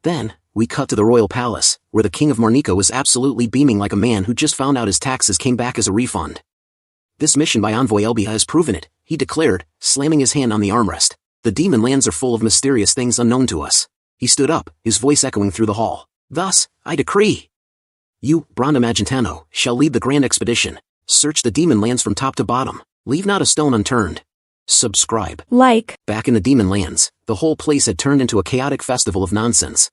Then, we cut to the royal palace, where the king of Marnika was absolutely beaming like a man who just found out his taxes came back as a refund. This mission by Envoy Elbia has proven it, he declared, slamming his hand on the armrest. The demon lands are full of mysterious things unknown to us. He stood up, his voice echoing through the hall. Thus, I decree. You, Branda Magentano, shall lead the grand expedition. Search the demon lands from top to bottom. Leave not a stone unturned. Subscribe. Like. Back in the demon lands, the whole place had turned into a chaotic festival of nonsense.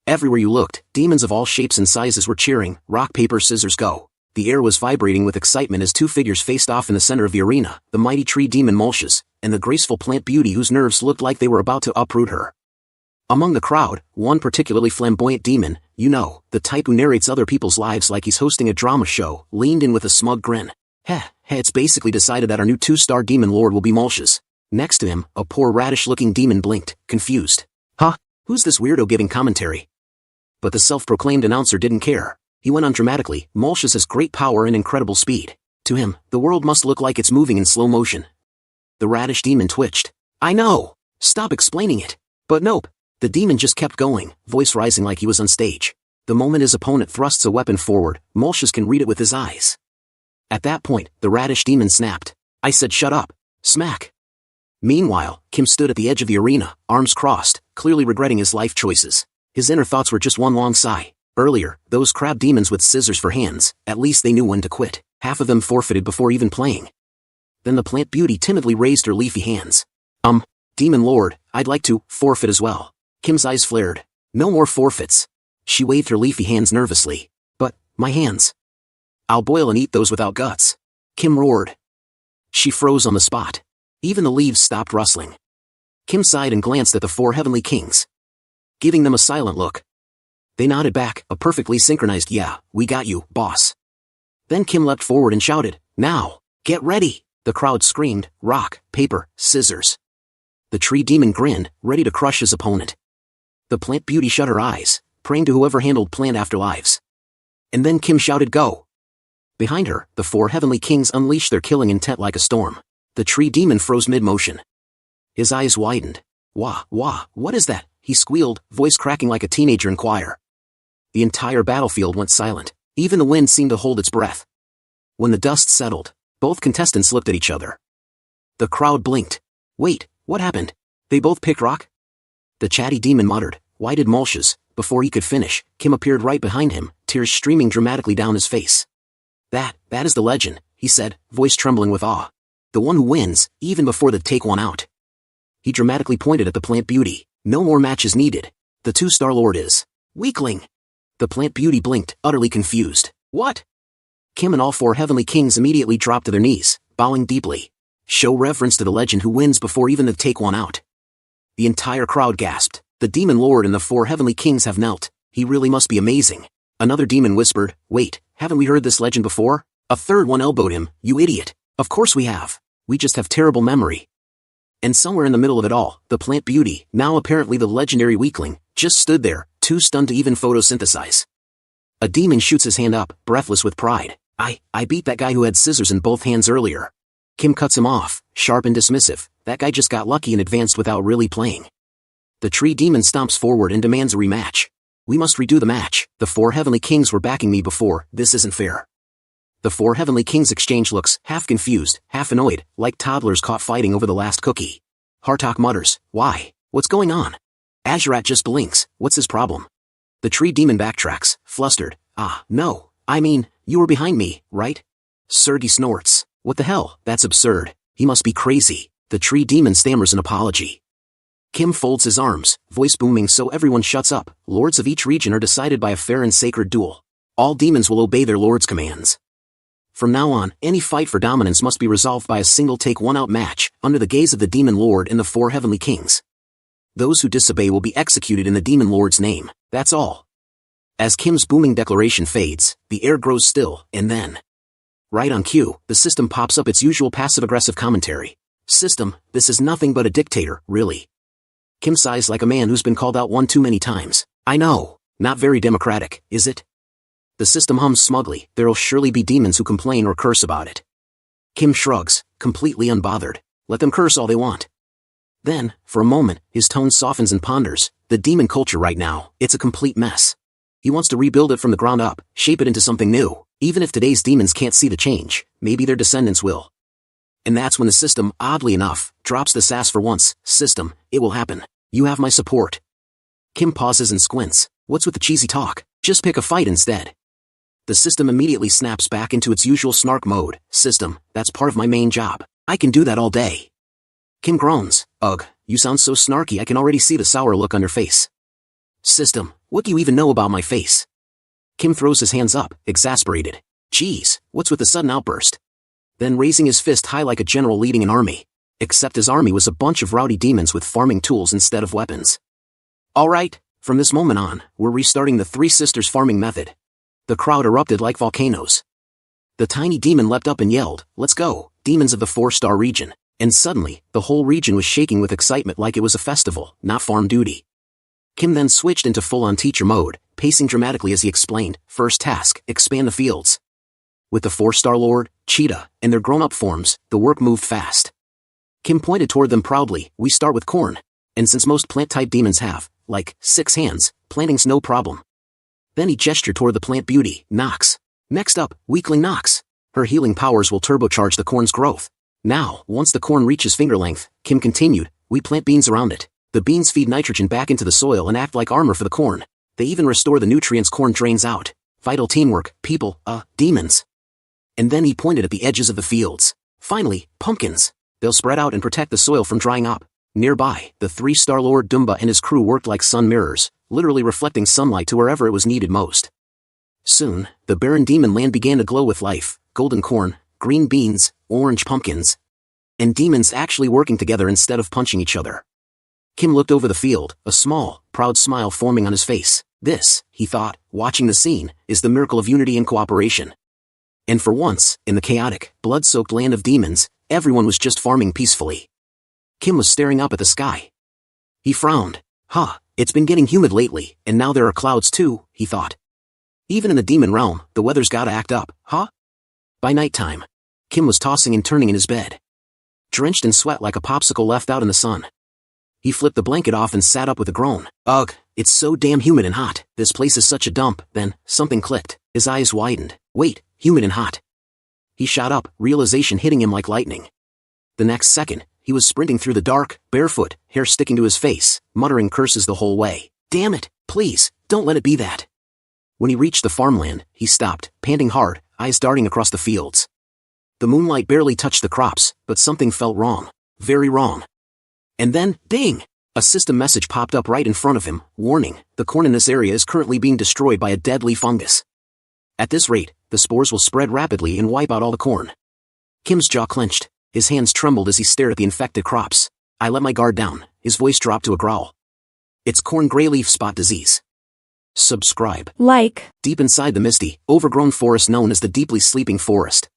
Everywhere you looked, demons of all shapes and sizes were cheering, rock, paper, scissors, go. The air was vibrating with excitement as two figures faced off in the center of the arena, the mighty tree demon Molches, and the graceful plant beauty whose nerves looked like they were about to uproot her. Among the crowd, one particularly flamboyant demon, you know, the type who narrates other people's lives like he's hosting a drama show, leaned in with a smug grin. It's basically decided that our new 2-star demon lord will be Molches. Next to him, a poor radish-looking demon blinked, confused. Who's this weirdo giving commentary? But the self-proclaimed announcer didn't care. He went on dramatically, Molches has great power and incredible speed. To him, the world must look like it's moving in slow motion. The radish demon twitched. I know! Stop explaining it. But nope. The demon just kept going, voice rising like he was on stage. The moment his opponent thrusts a weapon forward, Molches can read it with his eyes. At that point, the radish demon snapped. I said shut up. Smack. Meanwhile, Kim stood at the edge of the arena, arms crossed, clearly regretting his life choices. His inner thoughts were just one long sigh. Earlier, those crab demons with scissors for hands, at least they knew when to quit. Half of them forfeited before even playing. Then the plant beauty timidly raised her leafy hands. Demon Lord, I'd like to forfeit as well. Kim's eyes flared. No more forfeits. She waved her leafy hands nervously. But, my hands. I'll boil and eat those without guts. Kim roared. She froze on the spot. Even the leaves stopped rustling. Kim sighed and glanced at the 4 heavenly kings, giving them a silent look. They nodded back, a perfectly synchronized yeah, we got you, boss. Then Kim leapt forward and shouted, now, get ready. The crowd screamed, rock, paper, scissors. The tree demon grinned, ready to crush his opponent. The plant beauty shut her eyes, praying to whoever handled plant afterlives. And then Kim shouted go. Behind her, the 4 heavenly kings unleashed their killing intent like a storm. The tree demon froze mid-motion. His eyes widened. Wah, what is that? He squealed, voice cracking like a teenager in choir. The entire battlefield went silent. Even the wind seemed to hold its breath. When the dust settled, Both contestants looked at each other. The crowd blinked. Wait, what happened? They both picked rock? The chatty demon muttered, "Why did Molches?" Before he could finish, Kim appeared right behind him, tears streaming dramatically down his face. That is the legend," he said, voice trembling with awe. "The one who wins, even before the take one out." He dramatically pointed at the plant beauty. "No more matches needed. The 2-star lord is weakling." The plant beauty blinked, utterly confused. "What?" Kim and all 4 heavenly kings immediately dropped to their knees, bowing deeply. "Show reverence to the legend who wins before even the take one out." The entire crowd gasped. "The demon lord and the 4 heavenly kings have knelt. He really must be amazing." Another demon whispered, "Wait, haven't we heard this legend before?" A third one elbowed him, "You idiot. Of course we have. We just have terrible memory." And somewhere in the middle of it all, the plant beauty, now apparently the legendary weakling, just stood there, too stunned to even photosynthesize. A demon shoots his hand up, breathless with pride. I beat that guy who had scissors in both hands earlier." Kim cuts him off, sharp and dismissive. "That guy just got lucky and advanced without really playing." The tree demon stomps forward and demands a rematch. "We must redo the match. The 4 heavenly kings were backing me before. This isn't fair." The 4 heavenly kings exchange looks, half confused, half annoyed, like toddlers caught fighting over the last cookie. Hartok mutters, "Why? What's going on?" Azurat just blinks. "What's his problem?" The tree demon backtracks, flustered. No, I mean, you were behind me, right?" Sergi snorts. "What the hell? That's absurd. He must be crazy." The tree demon stammers an apology. Kim folds his arms, voice booming so everyone shuts up. "Lords of each region are decided by a fair and sacred duel. All demons will obey their lord's commands. From now on, any fight for dominance must be resolved by a single take one out match, under the gaze of the demon lord and the 4 heavenly kings. Those who disobey will be executed in the demon lord's name. That's all." As Kim's booming declaration fades, the air grows still, and then, right on cue, the system pops up its usual passive-aggressive commentary. "System, this is nothing but a dictator, really." Kim sighs like a man who's been called out one too many times. "I know. Not very democratic, is it?" The system hums smugly. "There'll surely be demons who complain or curse about it." Kim shrugs, completely unbothered. Let them curse all they want. Then, for a moment, his tone softens and ponders. The demon culture right now, it's a complete mess. He wants to rebuild it from the ground up, shape it into something new. Even if today's demons can't see the change, maybe their descendants will. And that's when the system, oddly enough, drops the sass for once. "System, it will happen. You have my support." Kim pauses and squints. "What's with the cheesy talk? Just pick a fight instead." The system immediately snaps back into its usual snark mode. "System, that's part of my main job. I can do that all day." Kim groans. "Ugh, you sound so snarky I can already see the sour look on your face." "System, what do you even know about my face?" Kim throws his hands up, exasperated. "Geez, what's with the sudden outburst?" Then raising his fist high like a general leading an army. Except his army was a bunch of rowdy demons with farming tools instead of weapons. "All right, from this moment on, we're restarting the 3 sisters farming method." The crowd erupted like volcanoes. The tiny demon leapt up and yelled, "Let's go, demons of the 4-star region." And suddenly, the whole region was shaking with excitement like it was a festival, not farm duty. Kim then switched into full-on teacher mode, pacing dramatically as he explained, "First task, expand the fields." With the 4-star lord, Cheetah, and their grown-up forms, the work moved fast. Kim pointed toward them proudly. "We start with corn. And since most plant-type demons have, like, 6 hands, planting's no problem." Then he gestured toward the plant beauty, Nox. "Next up, weakling Nox. Her healing powers will turbocharge the corn's growth. Now, once the corn reaches finger length," Kim continued, "we plant beans around it. The beans feed nitrogen back into the soil and act like armor for the corn. They even restore the nutrients corn drains out. Vital teamwork, people, demons." And then he pointed at the edges of the fields. "Finally, pumpkins. They'll spread out and protect the soil from drying up." Nearby, the 3-star lord Dumba and his crew worked like sun mirrors, literally reflecting sunlight to wherever it was needed most. Soon, the barren demon land began to glow with life, golden corn, green beans, orange pumpkins, and demons actually working together instead of punching each other. Kim looked over the field, a small, proud smile forming on his face. This, he thought, watching the scene, is the miracle of unity and cooperation. And for once, in the chaotic, blood-soaked land of demons, everyone was just farming peacefully. Kim was staring up at the sky. He frowned. It's been getting humid lately, and now there are clouds too, he thought. Even in the demon realm, the weather's gotta act up, By nighttime, Kim was tossing and turning in his bed, drenched in sweat like a popsicle left out in the sun. He flipped the blanket off and sat up with a groan. "Ugh, it's so damn humid and hot. This place is such a dump." Then, something clicked. His eyes widened. "Wait, humid and hot. He shot up, realization hitting him like lightning. The next second, he was sprinting through the dark, barefoot, hair sticking to his face, muttering curses the whole way. Damn it, please, don't let it be that. When he reached the farmland, he stopped, panting hard, eyes darting across the fields. The moonlight barely touched the crops, but something felt wrong. Very wrong. And then, ding! A system message popped up right in front of him, warning, the corn in this area is currently being destroyed by a deadly fungus. At this rate, the spores will spread rapidly and wipe out all the corn. Kim's jaw clenched. His hands trembled as he stared at the infected crops. I let my guard down. His voice dropped to a growl. It's corn gray leaf spot disease. Subscribe. Like. Deep inside the misty, overgrown forest known as the deeply sleeping forest.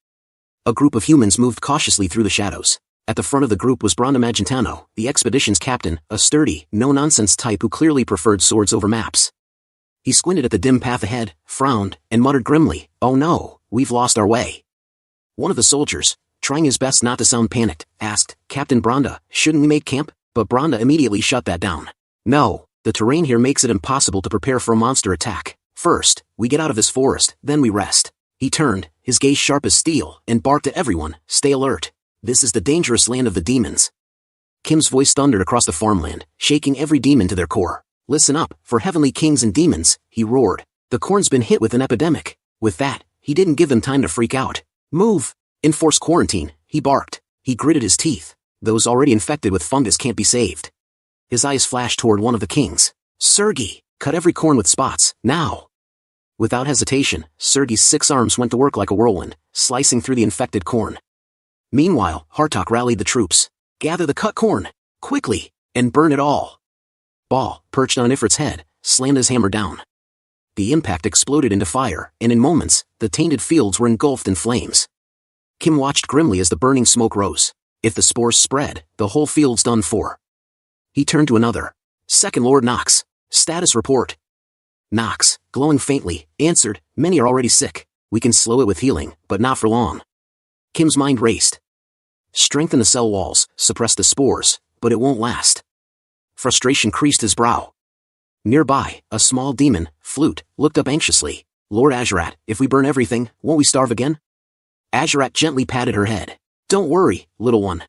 A group of humans moved cautiously through the shadows. At the front of the group was Branda Magentano, the expedition's captain, a sturdy, no-nonsense type who clearly preferred swords over maps. He squinted at the dim path ahead, frowned, and muttered grimly, "Oh no, we've lost our way." One of the soldiers, trying his best not to sound panicked, asked, "Captain Branda, shouldn't we make camp?" But Branda immediately shut that down. "No, the terrain here makes it impossible to prepare for a monster attack. First, we get out of this forest, then we rest." He turned, his gaze sharp as steel, and barked at everyone, "Stay alert. This is the dangerous land of the demons." Kim's voice thundered across the farmland, shaking every demon to their core. "Listen up, for heavenly kings and demons," he roared. "The corn's been hit with an epidemic." With that, he didn't give them time to freak out. "Move! Enforce quarantine," he barked. He gritted his teeth. Those already infected with fungus can't be saved. His eyes flashed toward one of the kings. "Sergei, cut every corn with spots, now!" Without hesitation, Sergei's 6 arms went to work like a whirlwind, slicing through the infected corn. Meanwhile, Hartok rallied the troops. "Gather the cut corn, quickly, and burn it all." Ball, perched on Ifrit's head, slammed his hammer down. The impact exploded into fire, and in moments, the tainted fields were engulfed in flames. Kim watched grimly as the burning smoke rose. If the spores spread, the whole field's done for. He turned to another. "Second Lord Knox. Status report." Knox, glowing faintly, answered, "Many are already sick. We can slow it with healing, but not for long." Kim's mind raced. Strengthen the cell walls, suppress the spores, but it won't last. Frustration creased his brow. Nearby, a small demon, Flute, looked up anxiously. "Lord Azurat, if we burn everything, won't we starve again?" Azurat gently patted her head. "Don't worry, little one."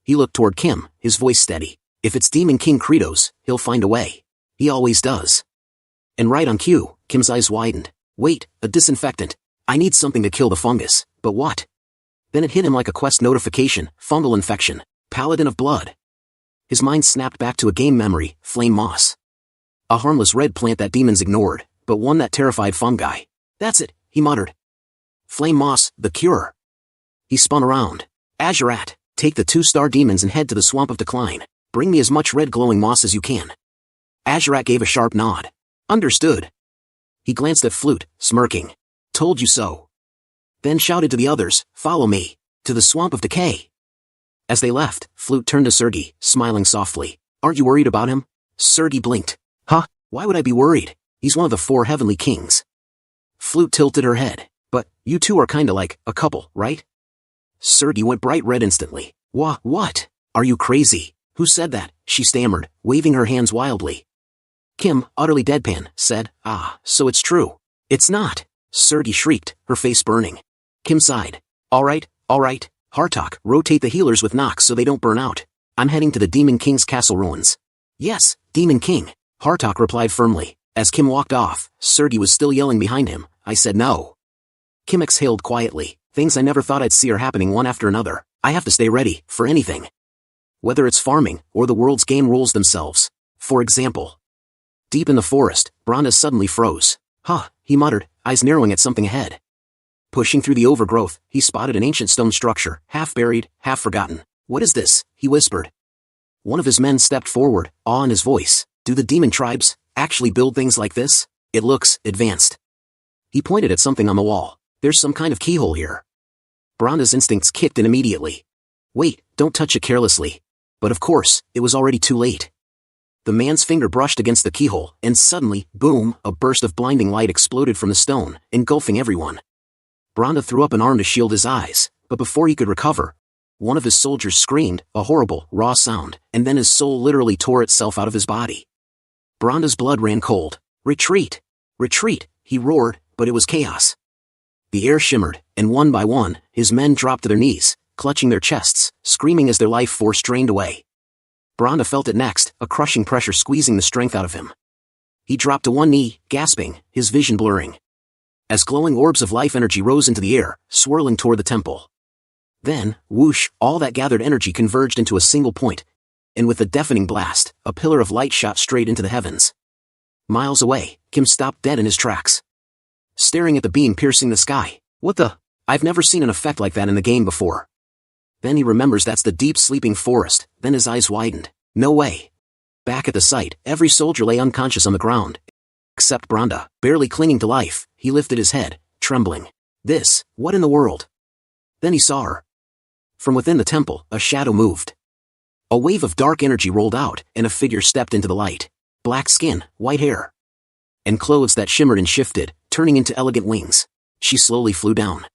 He looked toward Kim, his voice steady. "If it's Demon King Kratos, he'll find a way. He always does." And right on cue, Kim's eyes widened. "Wait, a disinfectant. I need something to kill the fungus, but what?" Then it hit him like a quest notification, fungal infection, Paladin of Blood. His mind snapped back to a game memory, flame moss. A harmless red plant that demons ignored, but one that terrified fungi. "That's it," he muttered. "Flame moss, the cure." He spun around. "Azurat, take the 2-star demons and head to the Swamp of Decline. Bring me as much red glowing moss as you can." Azurat gave a sharp nod. "Understood." He glanced at Flute, smirking. "Told you so." Then shouted to the others, "Follow me. To the Swamp of Decay." As they left, Flute turned to Sergei, smiling softly. "Aren't you worried about him?" Sergei blinked. "Huh? Why would I be worried? He's one of the 4 heavenly kings." Flute tilted her head. "But, you two are kinda like a couple, right?" Sergei went bright red instantly. What? Are you crazy? Who said that?" she stammered, waving her hands wildly. Kim, utterly deadpan, said, "Ah, so it's true." "It's not!" Sergei shrieked, her face burning. Kim sighed. All right, Hartok, rotate the healers with Nox so they don't burn out. I'm heading to the Demon King's castle ruins." "Yes, Demon King," Hartok replied firmly. As Kim walked off, Sergei was still yelling behind him, "I said no." Kim exhaled quietly. "Things I never thought I'd see are happening one after another. I have to stay ready, for anything. Whether it's farming, or the world's game rules themselves. For example." Deep in the forest, Branda suddenly froze. "Huh," he muttered, eyes narrowing at something ahead. Pushing through the overgrowth, he spotted an ancient stone structure, half buried, half forgotten. "What is this?" he whispered. One of his men stepped forward, awe in his voice. "Do the demon tribes actually build things like this? It looks advanced." He pointed at something on the wall. "There's some kind of keyhole here." Branda's instincts kicked in immediately. "Wait, don't touch it carelessly." But of course, it was already too late. The man's finger brushed against the keyhole, and suddenly, boom, a burst of blinding light exploded from the stone, engulfing everyone. Branda threw up an arm to shield his eyes, but before he could recover, one of his soldiers screamed, a horrible, raw sound, and then his soul literally tore itself out of his body. Branda's blood ran cold. "Retreat! Retreat!" he roared, but it was chaos. The air shimmered, and one by one, his men dropped to their knees, clutching their chests, screaming as their life force drained away. Branda felt it next, a crushing pressure squeezing the strength out of him. He dropped to one knee, gasping, his vision blurring. As glowing orbs of life energy rose into the air, swirling toward the temple. Then, whoosh, all that gathered energy converged into a single point, and with a deafening blast, a pillar of light shot straight into the heavens. Miles away, Kim stopped dead in his tracks. Staring at the beam piercing the sky. What the? I've never seen an effect like that in the game before. Then he remembers that's the deep sleeping forest, then his eyes widened. No way. Back at the site, every soldier lay unconscious on the ground. Except Branda, barely clinging to life. He lifted his head, trembling. What in the world? Then he saw her. From within the temple, a shadow moved. A wave of dark energy rolled out, and a figure stepped into the light. Black skin, white hair, and clothes that shimmered and shifted, turning into elegant wings. She slowly flew down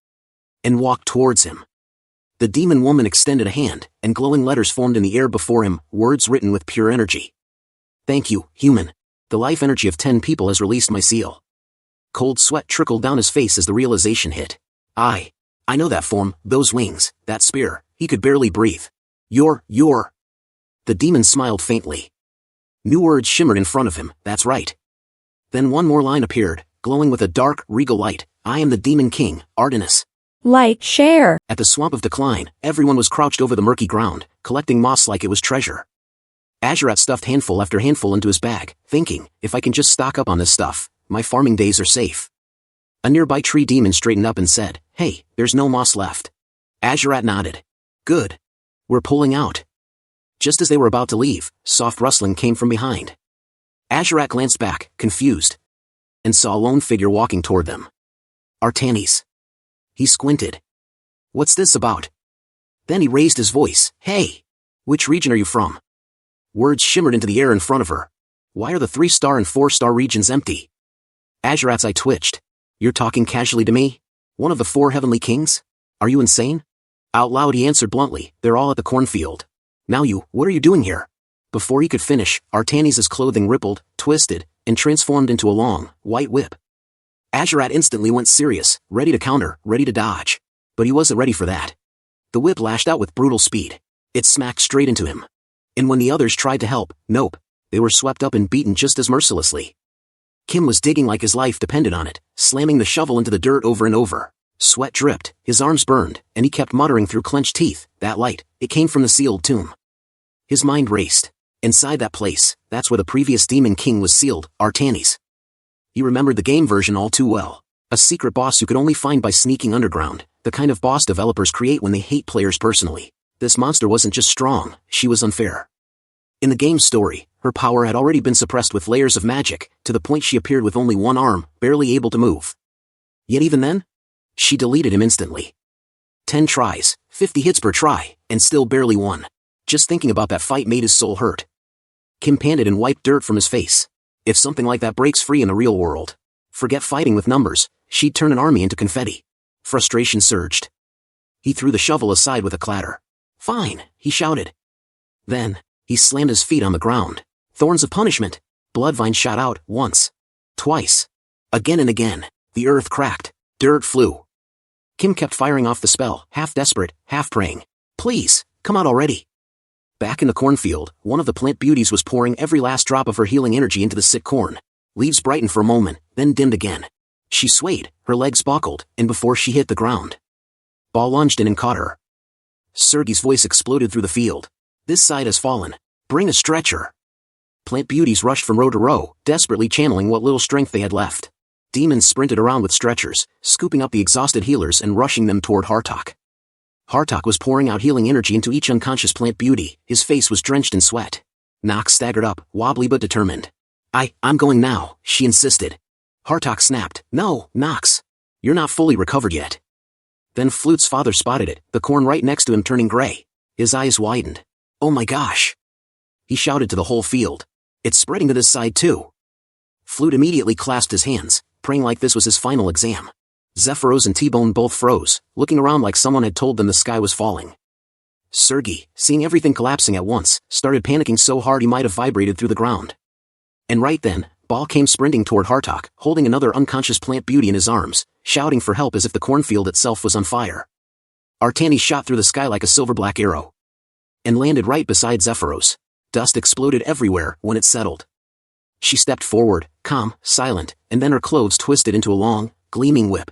and walked towards him. The demon woman extended a hand, and glowing letters formed in the air before him, words written with pure energy. Thank you, human. The life energy of 10 people has released my seal. Cold sweat trickled down his face as the realization hit. I know that form, those wings, that spear. He could barely breathe. You're. The demon smiled faintly. New words shimmered in front of him, that's right. Then one more line appeared, glowing with a dark, regal light. I am the Demon King, Artemis. Like, share. At the swamp of decline, everyone was crouched over the murky ground, collecting moss like it was treasure. Azurat stuffed handful after handful into his bag, thinking, if I can just stock up on this stuff, my farming days are safe. A nearby tree demon straightened up and said, Hey, there's no moss left. Azurat nodded. Good. We're pulling out. Just as they were about to leave, soft rustling came from behind. Azurat glanced back, confused, and saw a lone figure walking toward them. Artanis. He squinted. What's this about? Then he raised his voice. Hey! Which region are you from? Words shimmered into the air in front of her. Why are the 3-star and 4-star regions empty? Azurat's eye twitched. You're talking casually to me? One of the 4 heavenly kings? Are you insane? Out loud he answered bluntly, they're all at the cornfield. Now what are you doing here? Before he could finish, Artanis' clothing rippled, twisted, and transformed into a long, white whip. Azurat instantly went serious, ready to counter, ready to dodge. But he wasn't ready for that. The whip lashed out with brutal speed. It smacked straight into him. And when the others tried to help, nope, they were swept up and beaten just as mercilessly. Kim was digging like his life depended on it, slamming the shovel into the dirt over and over. Sweat dripped, his arms burned, and he kept muttering through clenched teeth, that light, it came from the sealed tomb. His mind raced. Inside that place, that's where the previous Demon King was sealed, Artanis. He remembered the game version all too well. A secret boss you could only find by sneaking underground, the kind of boss developers create when they hate players personally. This monster wasn't just strong, she was unfair. In the game's story, her power had already been suppressed with layers of magic, to the point she appeared with only one arm, barely able to move. Yet even then, she deleted him instantly. 10 tries, 50 hits per try, and still barely won. Just thinking about that fight made his soul hurt. Kim panted and wiped dirt from his face. If something like that breaks free in the real world, forget fighting with numbers, she'd turn an army into confetti. Frustration surged. He threw the shovel aside with a clatter. Fine, he shouted. Then, he slammed his feet on the ground. Thorns of punishment. Bloodvine shot out, once. Twice. Again and again. The earth cracked. Dirt flew. Kim kept firing off the spell, half desperate, half praying. Please, come out already. Back in the cornfield, one of the plant beauties was pouring every last drop of her healing energy into the sick corn. Leaves brightened for a moment, then dimmed again. She swayed, her legs buckled, and before she hit the ground, Ball lunged in and caught her. Sergei's voice exploded through the field. This side has fallen. Bring a stretcher. Plant beauties rushed from row to row, desperately channeling what little strength they had left. Demons sprinted around with stretchers, scooping up the exhausted healers and rushing them toward Hartok. Hartok was pouring out healing energy into each unconscious plant beauty, his face was drenched in sweat. Nox staggered up, wobbly but determined. I'm going now, she insisted. Hartok snapped, No, Nox. You're not fully recovered yet. Then Flute's father spotted it, the corn right next to him turning gray. His eyes widened. Oh my gosh. He shouted to the whole field. It's spreading to this side too. Flute immediately clasped his hands, praying like this was his final exam. Zephyros and T-Bone both froze, looking around like someone had told them the sky was falling. Sergei, seeing everything collapsing at once, started panicking so hard he might have vibrated through the ground. And right then, Ball came sprinting toward Hartok, holding another unconscious plant beauty in his arms, shouting for help as if the cornfield itself was on fire. Artani shot through the sky like a silver-black arrow and landed right beside Zephyros. Dust exploded everywhere when it settled. She stepped forward, calm, silent, and then her clothes twisted into a long, gleaming whip.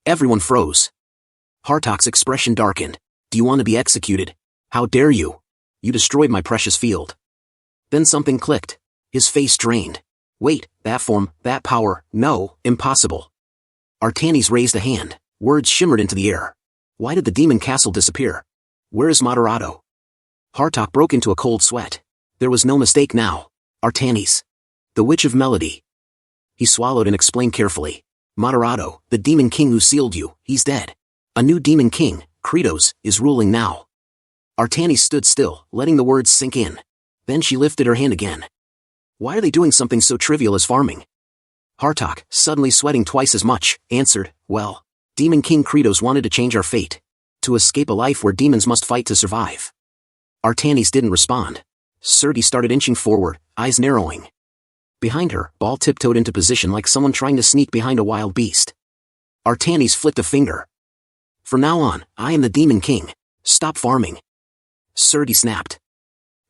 Everyone froze. Hartok's expression darkened. Do you want to be executed? How dare you? You destroyed my precious field. Then something clicked. His face drained. Wait, that form, that power, no, impossible. Artanis raised a hand. Words shimmered into the air. Why did the demon castle disappear? Where is Moderato? Hartok broke into a cold sweat. There was no mistake now. Artanis. The Witch of Melody. He swallowed and explained carefully. Moderato, the demon king who sealed you, he's dead. A new demon king, Kratos, is ruling now. Artanis stood still, letting the words sink in. Then she lifted her hand again. Why are they doing something so trivial as farming? Hartok, suddenly sweating twice as much, answered, well, Demon King Kratos wanted to change our fate. To escape a life where demons must fight to survive. Artanis didn't respond. Serdi started inching forward, eyes narrowing. Behind her, Ball tiptoed into position like someone trying to sneak behind a wild beast. Artanis flicked a finger. From now on, I am the Demon King. Stop farming. Serdi snapped.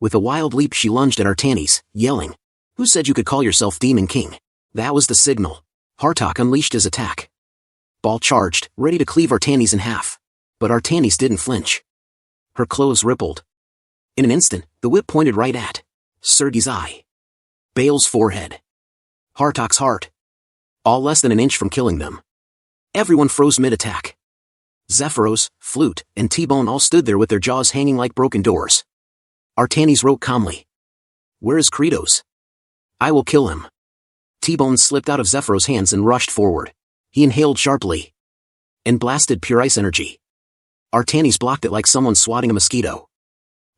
With a wild leap she lunged at Artanis, yelling, Who said you could call yourself Demon King? That was the signal. Hartok unleashed his attack. Ball charged, ready to cleave Artanis in half. But Artanis didn't flinch. Her clothes rippled. In an instant, the whip pointed right at Serdi's eye. Bale's forehead. Hartok's heart. All less than an inch from killing them. Everyone froze mid-attack. Zephyros, Flute, and T-Bone all stood there with their jaws hanging like broken doors. Artanis wrote calmly. Where is Kratos? I will kill him. T-Bone slipped out of Zephyros' hands and rushed forward. He inhaled sharply. And blasted pure ice energy. Artanis blocked it like someone swatting a mosquito.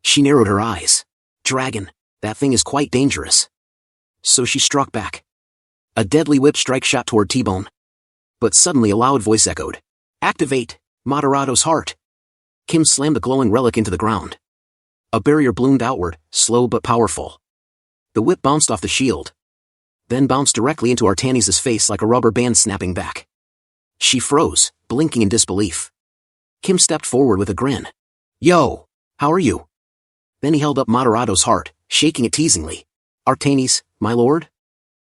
She narrowed her eyes. Dragon, that thing is quite dangerous. So she struck back. A deadly whip strike shot toward T-Bone. But suddenly a loud voice echoed. Activate, Moderato's heart. Kim slammed the glowing relic into the ground. A barrier bloomed outward, slow but powerful. The whip bounced off the shield. Then bounced directly into Artanis' face like a rubber band snapping back. She froze, blinking in disbelief. Kim stepped forward with a grin. Yo, how are you? Then he held up Moderato's heart, shaking it teasingly. Artanis, my lord?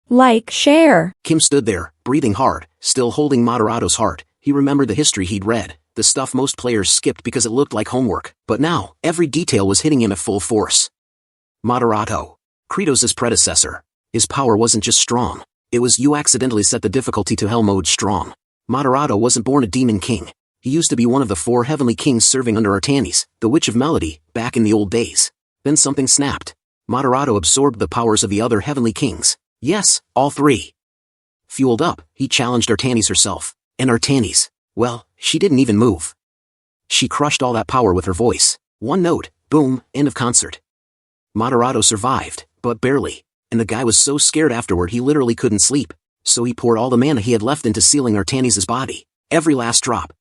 Like, share. Kim stood there, breathing hard, still holding Moderato's heart. He remembered the history he'd read, the stuff most players skipped because it looked like homework, but now, every detail was hitting him at full force. Moderato. Kratos' predecessor. His power wasn't just strong. It was you accidentally set the difficulty to hell mode strong. Moderato wasn't born a demon king. He used to be one of the 4 heavenly kings serving under Artanis, the Witch of Melody, back in the old days. Then something snapped. Moderato absorbed the powers of the other heavenly kings. Yes, all 3. Fueled up, he challenged Artanis herself. And Artanis, well, she didn't even move. She crushed all that power with her voice. One note, boom, end of concert. Moderato survived, but barely. And the guy was so scared afterward he literally couldn't sleep. So he poured all the mana he had left into sealing Artanis' body. Every last drop.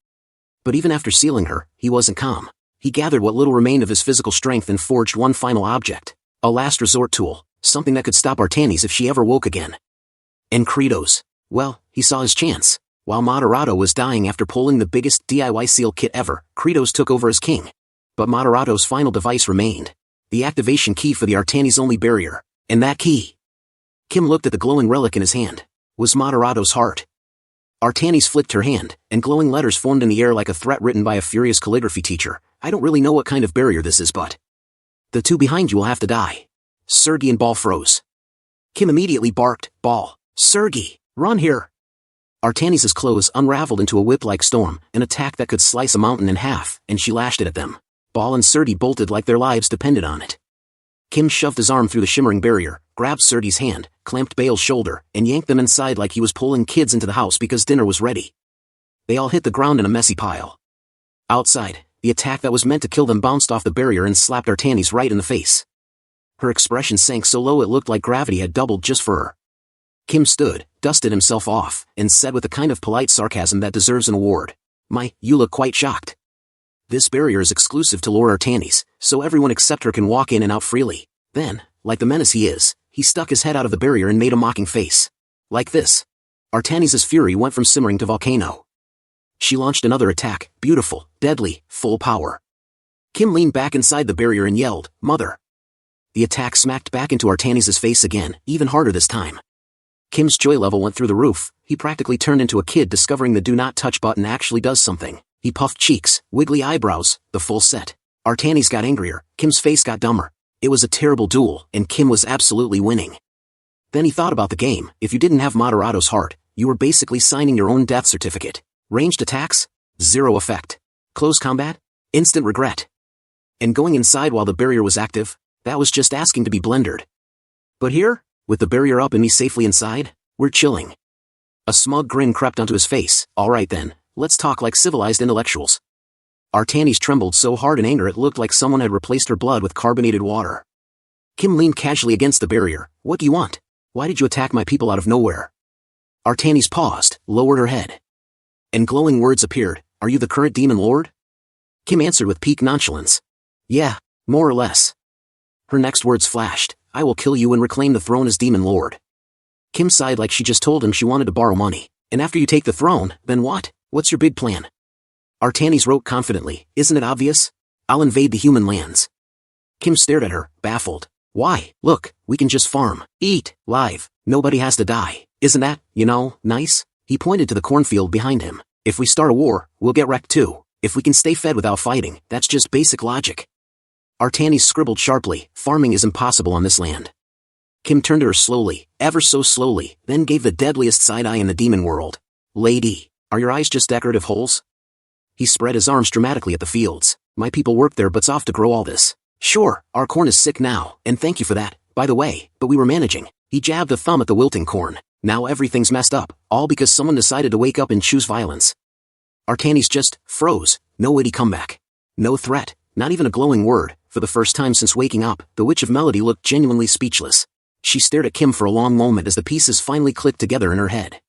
But even after sealing her, he wasn't calm. He gathered what little remained of his physical strength and forged one final object. A last resort tool. Something that could stop Artanis if she ever woke again. And Kratos. Well, he saw his chance. While Moderato was dying after pulling the biggest DIY seal kit ever, Kratos took over as king. But Moderato's final device remained. The activation key for the Artanis' only barrier. And that key. Kim looked at the glowing relic in his hand. Was Moderato's heart. Artanis flicked her hand, and glowing letters formed in the air like a threat written by a furious calligraphy teacher. I don't really know what kind of barrier this is, but the 2 behind you will have to die. Sergi and Ball froze. Kim immediately barked, Ball, Sergi, run here. Artanis' clothes unraveled into a whip-like storm, an attack that could slice a mountain in half, and she lashed it at them. Ball and Sergi bolted like their lives depended on it. Kim shoved his arm through the shimmering barrier, grabbed Sergi's hand, clamped Bale's shoulder, and yanked them inside like he was pulling kids into the house because dinner was ready. They all hit the ground in a messy pile. Outside, the attack that was meant to kill them bounced off the barrier and slapped Artanis right in the face. Her expression sank so low it looked like gravity had doubled just for her. Kim stood, dusted himself off, and said with a kind of polite sarcasm that deserves an award. You look quite shocked. This barrier is exclusive to Lord Artanis, so everyone except her can walk in and out freely. Then, like the menace he is, he stuck his head out of the barrier and made a mocking face. Like this. Artanis' fury went from simmering to volcano. She launched another attack, beautiful, deadly, full power. Kim leaned back inside the barrier and yelled, "Mother!" The attack smacked back into Artanis' face again, even harder this time. Kim's joy level went through the roof. He practically turned into a kid discovering the do not touch button actually does something. He puffed cheeks, wiggly eyebrows, the full set. Artanis got angrier, Kim's face got dumber. It was a terrible duel, and Kim was absolutely winning. Then he thought about the game. If you didn't have Moderado's heart, you were basically signing your own death certificate. Ranged attacks? Zero effect. Close combat? Instant regret. And going inside while the barrier was active? That was just asking to be blendered. But here, with the barrier up and me safely inside, we're chilling. A smug grin crept onto his face. Alright then, let's talk like civilized intellectuals. Artanis trembled so hard in anger it looked like someone had replaced her blood with carbonated water. Kim leaned casually against the barrier. What do you want? Why did you attack my people out of nowhere? Artanis paused, lowered her head. And glowing words appeared. Are you the current demon lord? Kim answered with peak nonchalance. Yeah, more or less. Her next words flashed. I will kill you and reclaim the throne as demon lord. Kim sighed like she just told him she wanted to borrow money. And after you take the throne, then what? What's your big plan? Artanis wrote confidently. Isn't it obvious? I'll invade the human lands. Kim stared at her, baffled. Why? Look, we can just farm, eat, live, nobody has to die. Isn't that, nice? He pointed to the cornfield behind him. If we start a war, we'll get wrecked too. If we can stay fed without fighting, that's just basic logic. Artanis scribbled sharply. Farming is impossible on this land. Kim turned to her slowly, ever so slowly, then gave the deadliest side-eye in the demon world. Lady, are your eyes just decorative holes? He spread his arms dramatically at the fields. My people worked their butts off to grow all this. Sure, our corn is sick now, and thank you for that, by the way, but we were managing. He jabbed a thumb at the wilting corn. Now everything's messed up, all because someone decided to wake up and choose violence. Artanis just froze. No witty comeback. No threat, not even a glowing word. For the first time since waking up, the Witch of Melody looked genuinely speechless. She stared at Kim for a long moment as the pieces finally clicked together in her head.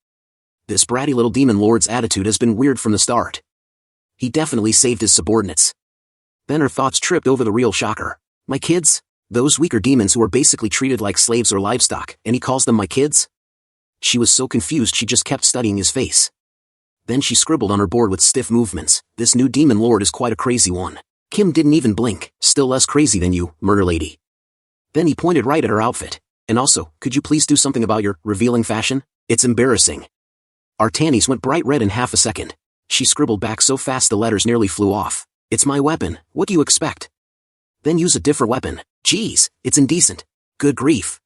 This bratty little demon lord's attitude has been weird from the start. He definitely saved his subordinates. Then her thoughts tripped over the real shocker. My kids? Those weaker demons who are basically treated like slaves or livestock, and he calls them my kids? She was so confused she just kept studying his face. Then she scribbled on her board with stiff movements. This new demon lord is quite a crazy one. Kim didn't even blink. Still less crazy than you, murder lady. Then he pointed right at her outfit. And also, could you please do something about your revealing fashion? It's embarrassing. Artanis went bright red in half a second. She scribbled back so fast the letters nearly flew off. It's my weapon, what do you expect? Then use a different weapon. Geez, it's indecent. Good grief.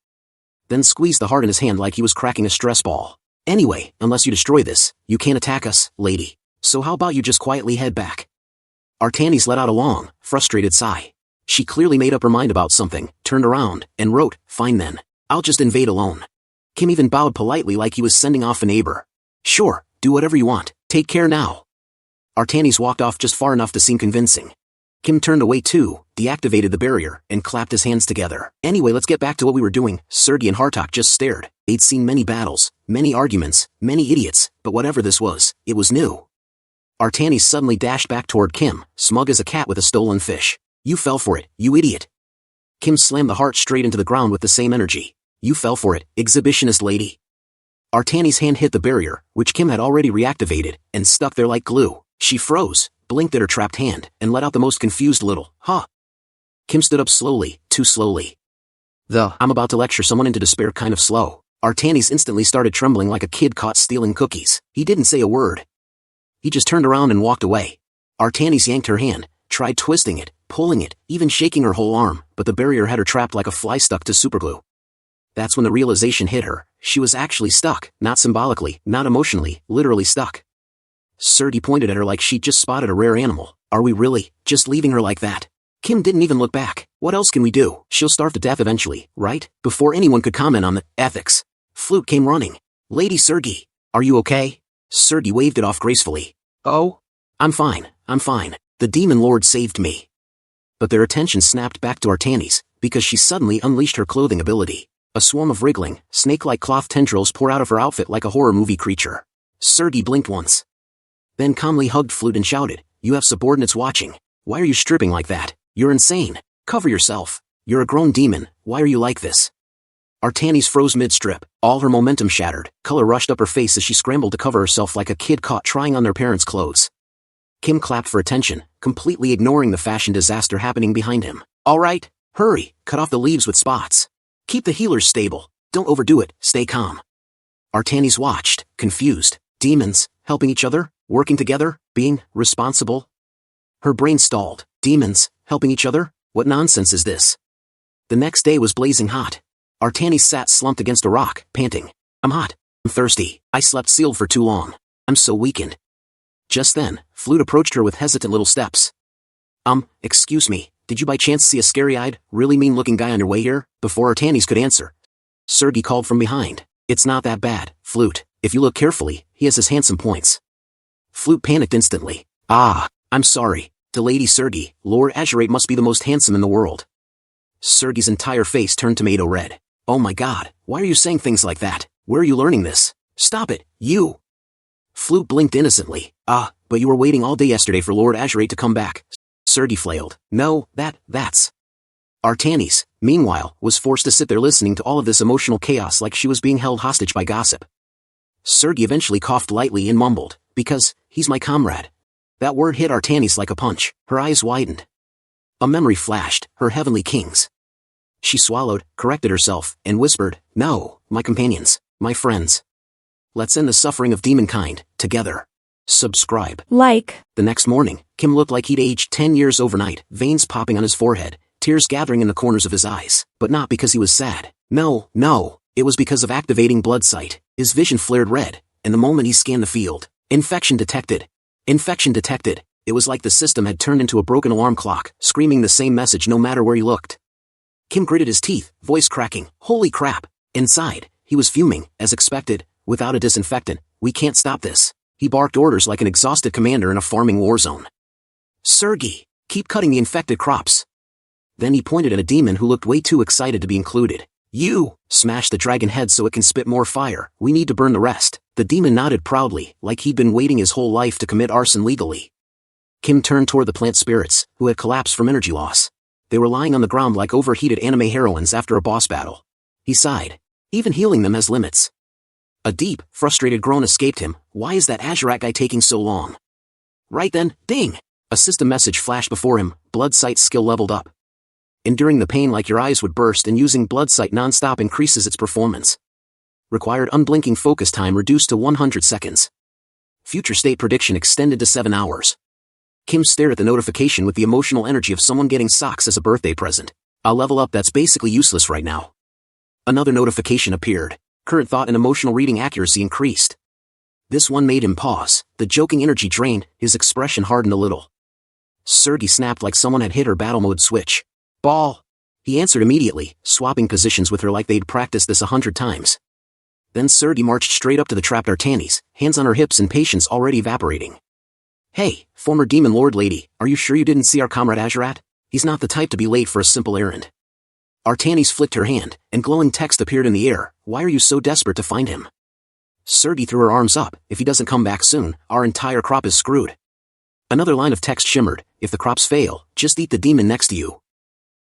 Then squeezed the heart in his hand like he was cracking a stress ball. Anyway, unless you destroy this, you can't attack us, lady. So how about you just quietly head back? Artanis let out a long, frustrated sigh. She clearly made up her mind about something, turned around, and wrote, fine then. I'll just invade alone. Kim even bowed politely like he was sending off a neighbor. Sure, do whatever you want, take care now. Artanis walked off just far enough to seem convincing. Kim turned away too, deactivated the barrier, and clapped his hands together. Anyway, let's get back to what we were doing. Sergei and Hartok just stared. They'd seen many battles, many arguments, many idiots, but whatever this was, it was new. Artanis suddenly dashed back toward Kim, smug as a cat with a stolen fish. You fell for it, you idiot. Kim slammed the heart straight into the ground with the same energy. You fell for it, exhibitionist lady. Artanis' hand hit the barrier, which Kim had already reactivated, and stuck there like glue. She froze, blinked at her trapped hand, and let out the most confused little, huh. Kim stood up slowly, too slowly. I'm about to lecture someone into despair kind of slow. Artanis instantly started trembling like a kid caught stealing cookies. He didn't say a word. He just turned around and walked away. Artanis yanked her hand, tried twisting it, pulling it, even shaking her whole arm, but the barrier had her trapped like a fly stuck to superglue. That's when the realization hit her. She was actually stuck, not symbolically, not emotionally, literally stuck. Sergei pointed at her like she'd just spotted a rare animal. Are we really, just leaving her like that? Kim didn't even look back. What else can we do? She'll starve to death eventually, right? Before anyone could comment on the ethics, Flute came running. Lady Sergei, are you okay? Sergei waved it off gracefully. Oh? I'm fine. The demon lord saved me. But their attention snapped back to Artanis, because she suddenly unleashed her clothing ability. A swarm of wriggling, snake-like cloth tendrils poured out of her outfit like a horror movie creature. Sergei blinked once. Then calmly hugged Flute and shouted, you have subordinates watching. Why are you stripping like that? You're insane. Cover yourself. You're a grown demon. Why are you like this? Artanis froze mid-strip, all her momentum shattered, color rushed up her face as she scrambled to cover herself like a kid caught trying on their parents' clothes. Kim clapped for attention, completely ignoring the fashion disaster happening behind him. All right, hurry, cut off the leaves with spots. Keep the healers stable, don't overdo it, stay calm. Artanis watched, confused. Demons, helping each other, working together, being responsible. Her brain stalled. Demons, helping each other? What nonsense is this? The next day was blazing hot. Artanis sat slumped against a rock, panting. I'm hot. I'm thirsty. I slept sealed for too long. I'm so weakened. Just then, Flute approached her with hesitant little steps. Excuse me, did you by chance see a scary-eyed, really mean-looking guy on your way here? Before Artanis could answer, Sergei called from behind. It's not that bad, Flute. If you look carefully, he has his handsome points. Flute panicked instantly. I'm sorry. To Lady Sergei, Lord Azurate must be the most handsome in the world. Sergei's entire face turned tomato red. Oh my god, why are you saying things like that? Where are you learning this? Stop it, you! Flute blinked innocently. But you were waiting all day yesterday for Lord Azurate to come back. Sergei flailed. No, that's... Artanis, meanwhile, was forced to sit there listening to all of this emotional chaos like she was being held hostage by gossip. Sergei eventually coughed lightly and mumbled, because, he's my comrade. That word hit Artanis like a punch. Her eyes widened. A memory flashed, her heavenly kings. She swallowed, corrected herself, and whispered, No, my companions, my friends. Let's end the suffering of demonkind, together. Subscribe. Like. The next morning, Kim looked like he'd aged 10 years overnight, veins popping on his forehead, tears gathering in the corners of his eyes, but not because he was sad. No, it was because of activating blood sight. His vision flared red, and the moment he scanned the field, infection detected. It was like the system had turned into a broken alarm clock, screaming the same message no matter where he looked. Kim gritted his teeth, voice cracking. Holy crap! Inside, he was fuming, as expected. Without a disinfectant, we can't stop this. He barked orders like an exhausted commander in a farming war zone. Sergei, keep cutting the infected crops. Then he pointed at a demon who looked way too excited to be included. You, smash the dragon head so it can spit more fire. We need to burn the rest. The demon nodded proudly, like he'd been waiting his whole life to commit arson legally. Kim turned toward the plant spirits, who had collapsed from energy loss. They were lying on the ground like overheated anime heroines after a boss battle. He sighed. Even healing them has limits. A deep, frustrated groan escaped him. Why is that Azurate guy taking so long? Right then, ding! A system message flashed before him. Blood sight skill leveled up. Enduring the pain like your eyes would burst, and using blood sight non-stop increases its performance. Required unblinking focus time reduced to 100 seconds. Future state prediction extended to 7 hours. Kim stared at the notification with the emotional energy of someone getting socks as a birthday present. A level up that's basically useless right now. Another notification appeared. Current thought and emotional reading accuracy increased. This one made him pause. The joking energy drained, his expression hardened a little. Sergei snapped like someone had hit her battle mode switch. Ball! He answered immediately, swapping positions with her like they'd practiced this 100 times. Then Sergei marched straight up to the trapped Artanis, hands on her hips and patience already evaporating. Hey, former demon lord lady, are you sure you didn't see our comrade Azurate? He's not the type to be late for a simple errand. Artanis flicked her hand, and glowing text appeared in the air. Why are you so desperate to find him? Sergei threw her arms up. If he doesn't come back soon, our entire crop is screwed. Another line of text shimmered. If the crops fail, just eat the demon next to you.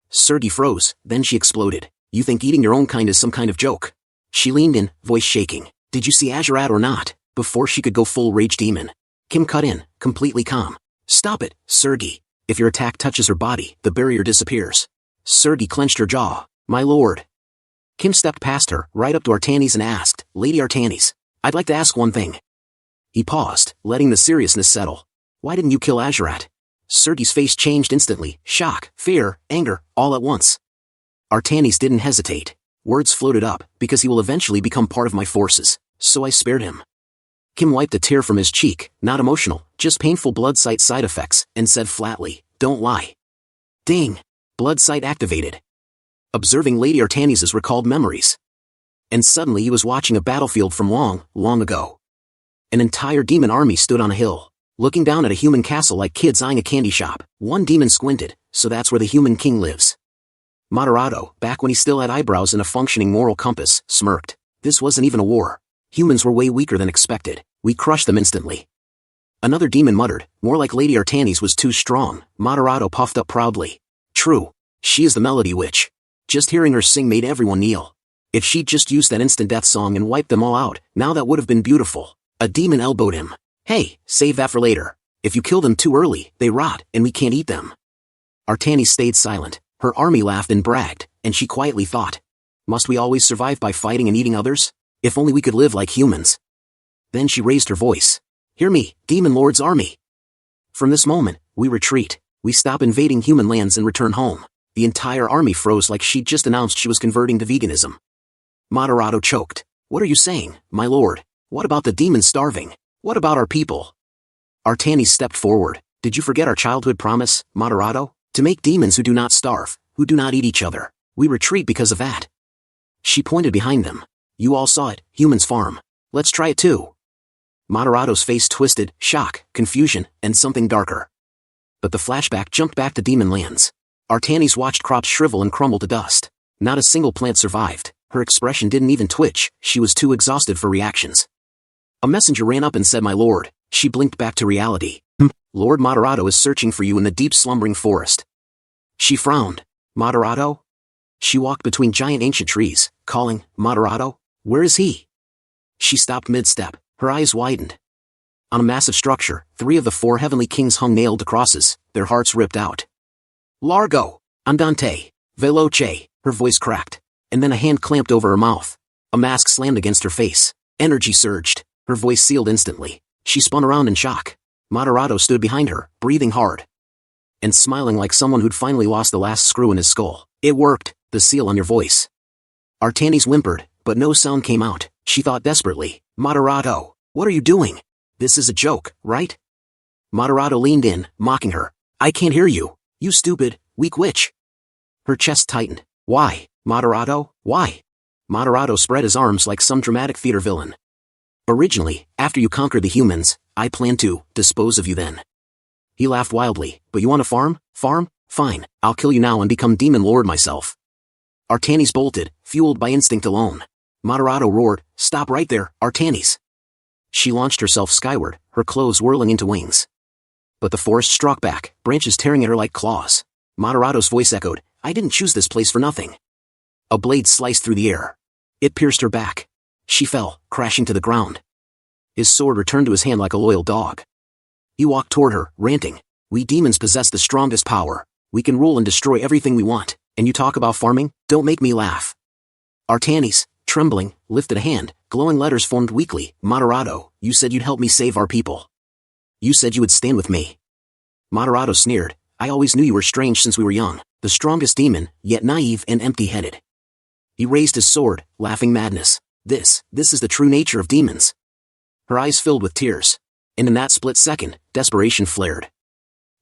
Sergei froze, then she exploded. You think eating your own kind is some kind of joke? She leaned in, voice shaking. Did you see Azurate or not? Before she could go full rage demon. Kim cut in, completely calm. Stop it, Sergei. If your attack touches her body, the barrier disappears. Sergei clenched her jaw. My lord. Kim stepped past her, right up to Artanis and asked, Lady Artanis, I'd like to ask one thing. He paused, letting the seriousness settle. Why didn't you kill Azurate? Sergei's face changed instantly, shock, fear, anger, all at once. Artanis didn't hesitate. Words floated up, because he will eventually become part of my forces, so I spared him. Kim wiped a tear from his cheek, not emotional, just painful blood sight side effects, and said flatly, don't lie. Ding! Blood sight activated. Observing Lady Artanis's recalled memories. And suddenly he was watching a battlefield from long, long ago. An entire demon army stood on a hill, looking down at a human castle like kids eyeing a candy shop. One demon squinted, so that's where the human king lives. Moderato, back when he still had eyebrows and a functioning moral compass, smirked. This wasn't even a war. Humans were way weaker than expected. We crushed them instantly. Another demon muttered, more like Lady Artanis was too strong. Moderato puffed up proudly. True. She is the melody witch. Just hearing her sing made everyone kneel. If she'd just used that instant death song and wiped them all out, now that would have been beautiful. A demon elbowed him. Hey, save that for later. If you kill them too early, they rot, and we can't eat them. Artanis stayed silent. Her army laughed and bragged, and she quietly thought. Must we always survive by fighting and eating others? If only we could live like humans. Then she raised her voice. Hear me, Demon Lord's army. From this moment, we retreat. We stop invading human lands and return home. The entire army froze like she'd just announced she was converting to veganism. Moderato choked. What are you saying, my lord? What about the demons starving? What about our people? Artanis stepped forward. Did you forget our childhood promise, Moderato? To make demons who do not starve, who do not eat each other. We retreat because of that. She pointed behind them. You all saw it, humans farm. Let's try it too. Moderato's face twisted, shock, confusion, and something darker. But the flashback jumped back to demon lands. Artanis watched crops shrivel and crumble to dust. Not a single plant survived. Her expression didn't even twitch, she was too exhausted for reactions. A messenger ran up and said, my lord. She blinked back to reality. Lord Moderato is searching for you in the deep slumbering forest. She frowned. Moderato? She walked between giant ancient trees, calling, Moderato? Where is he? She stopped mid-step, her eyes widened. On a massive structure, 3 of the 4 heavenly kings hung nailed to crosses, their hearts ripped out. Largo! Andante! Veloce! Her voice cracked. And then a hand clamped over her mouth. A mask slammed against her face. Energy surged. Her voice sealed instantly. She spun around in shock. Moderato stood behind her, breathing hard. And smiling like someone who'd finally lost the last screw in his skull. It worked, the seal on your voice. Artanis whimpered, but no sound came out. She thought desperately, Moderato, what are you doing? This is a joke, right? Moderato leaned in, mocking her. I can't hear you, you stupid, weak witch. Her chest tightened. Why, Moderato, why? Moderato spread his arms like some dramatic theater villain. Originally, after you conquered the humans, I planned to dispose of you then. He laughed wildly. But you want to farm? Farm? Fine, I'll kill you now and become Demon Lord myself. Artanis bolted, fueled by instinct alone. Moderato roared, stop right there, Artanis. She launched herself skyward, her clothes whirling into wings. But the forest struck back, branches tearing at her like claws. Moderato's voice echoed, I didn't choose this place for nothing. A blade sliced through the air. It pierced her back. She fell, crashing to the ground. His sword returned to his hand like a loyal dog. He walked toward her, ranting. We demons possess the strongest power. We can rule and destroy everything we want. And you talk about farming? Don't make me laugh. Artanis, trembling, lifted a hand. Glowing letters formed weakly. Moderato, you said you'd help me save our people. You said you would stand with me. Moderato sneered. I always knew you were strange since we were young. The strongest demon, yet naive and empty-headed. He raised his sword, laughing madness. This is the true nature of demons. Her eyes filled with tears. And in that split second, desperation flared.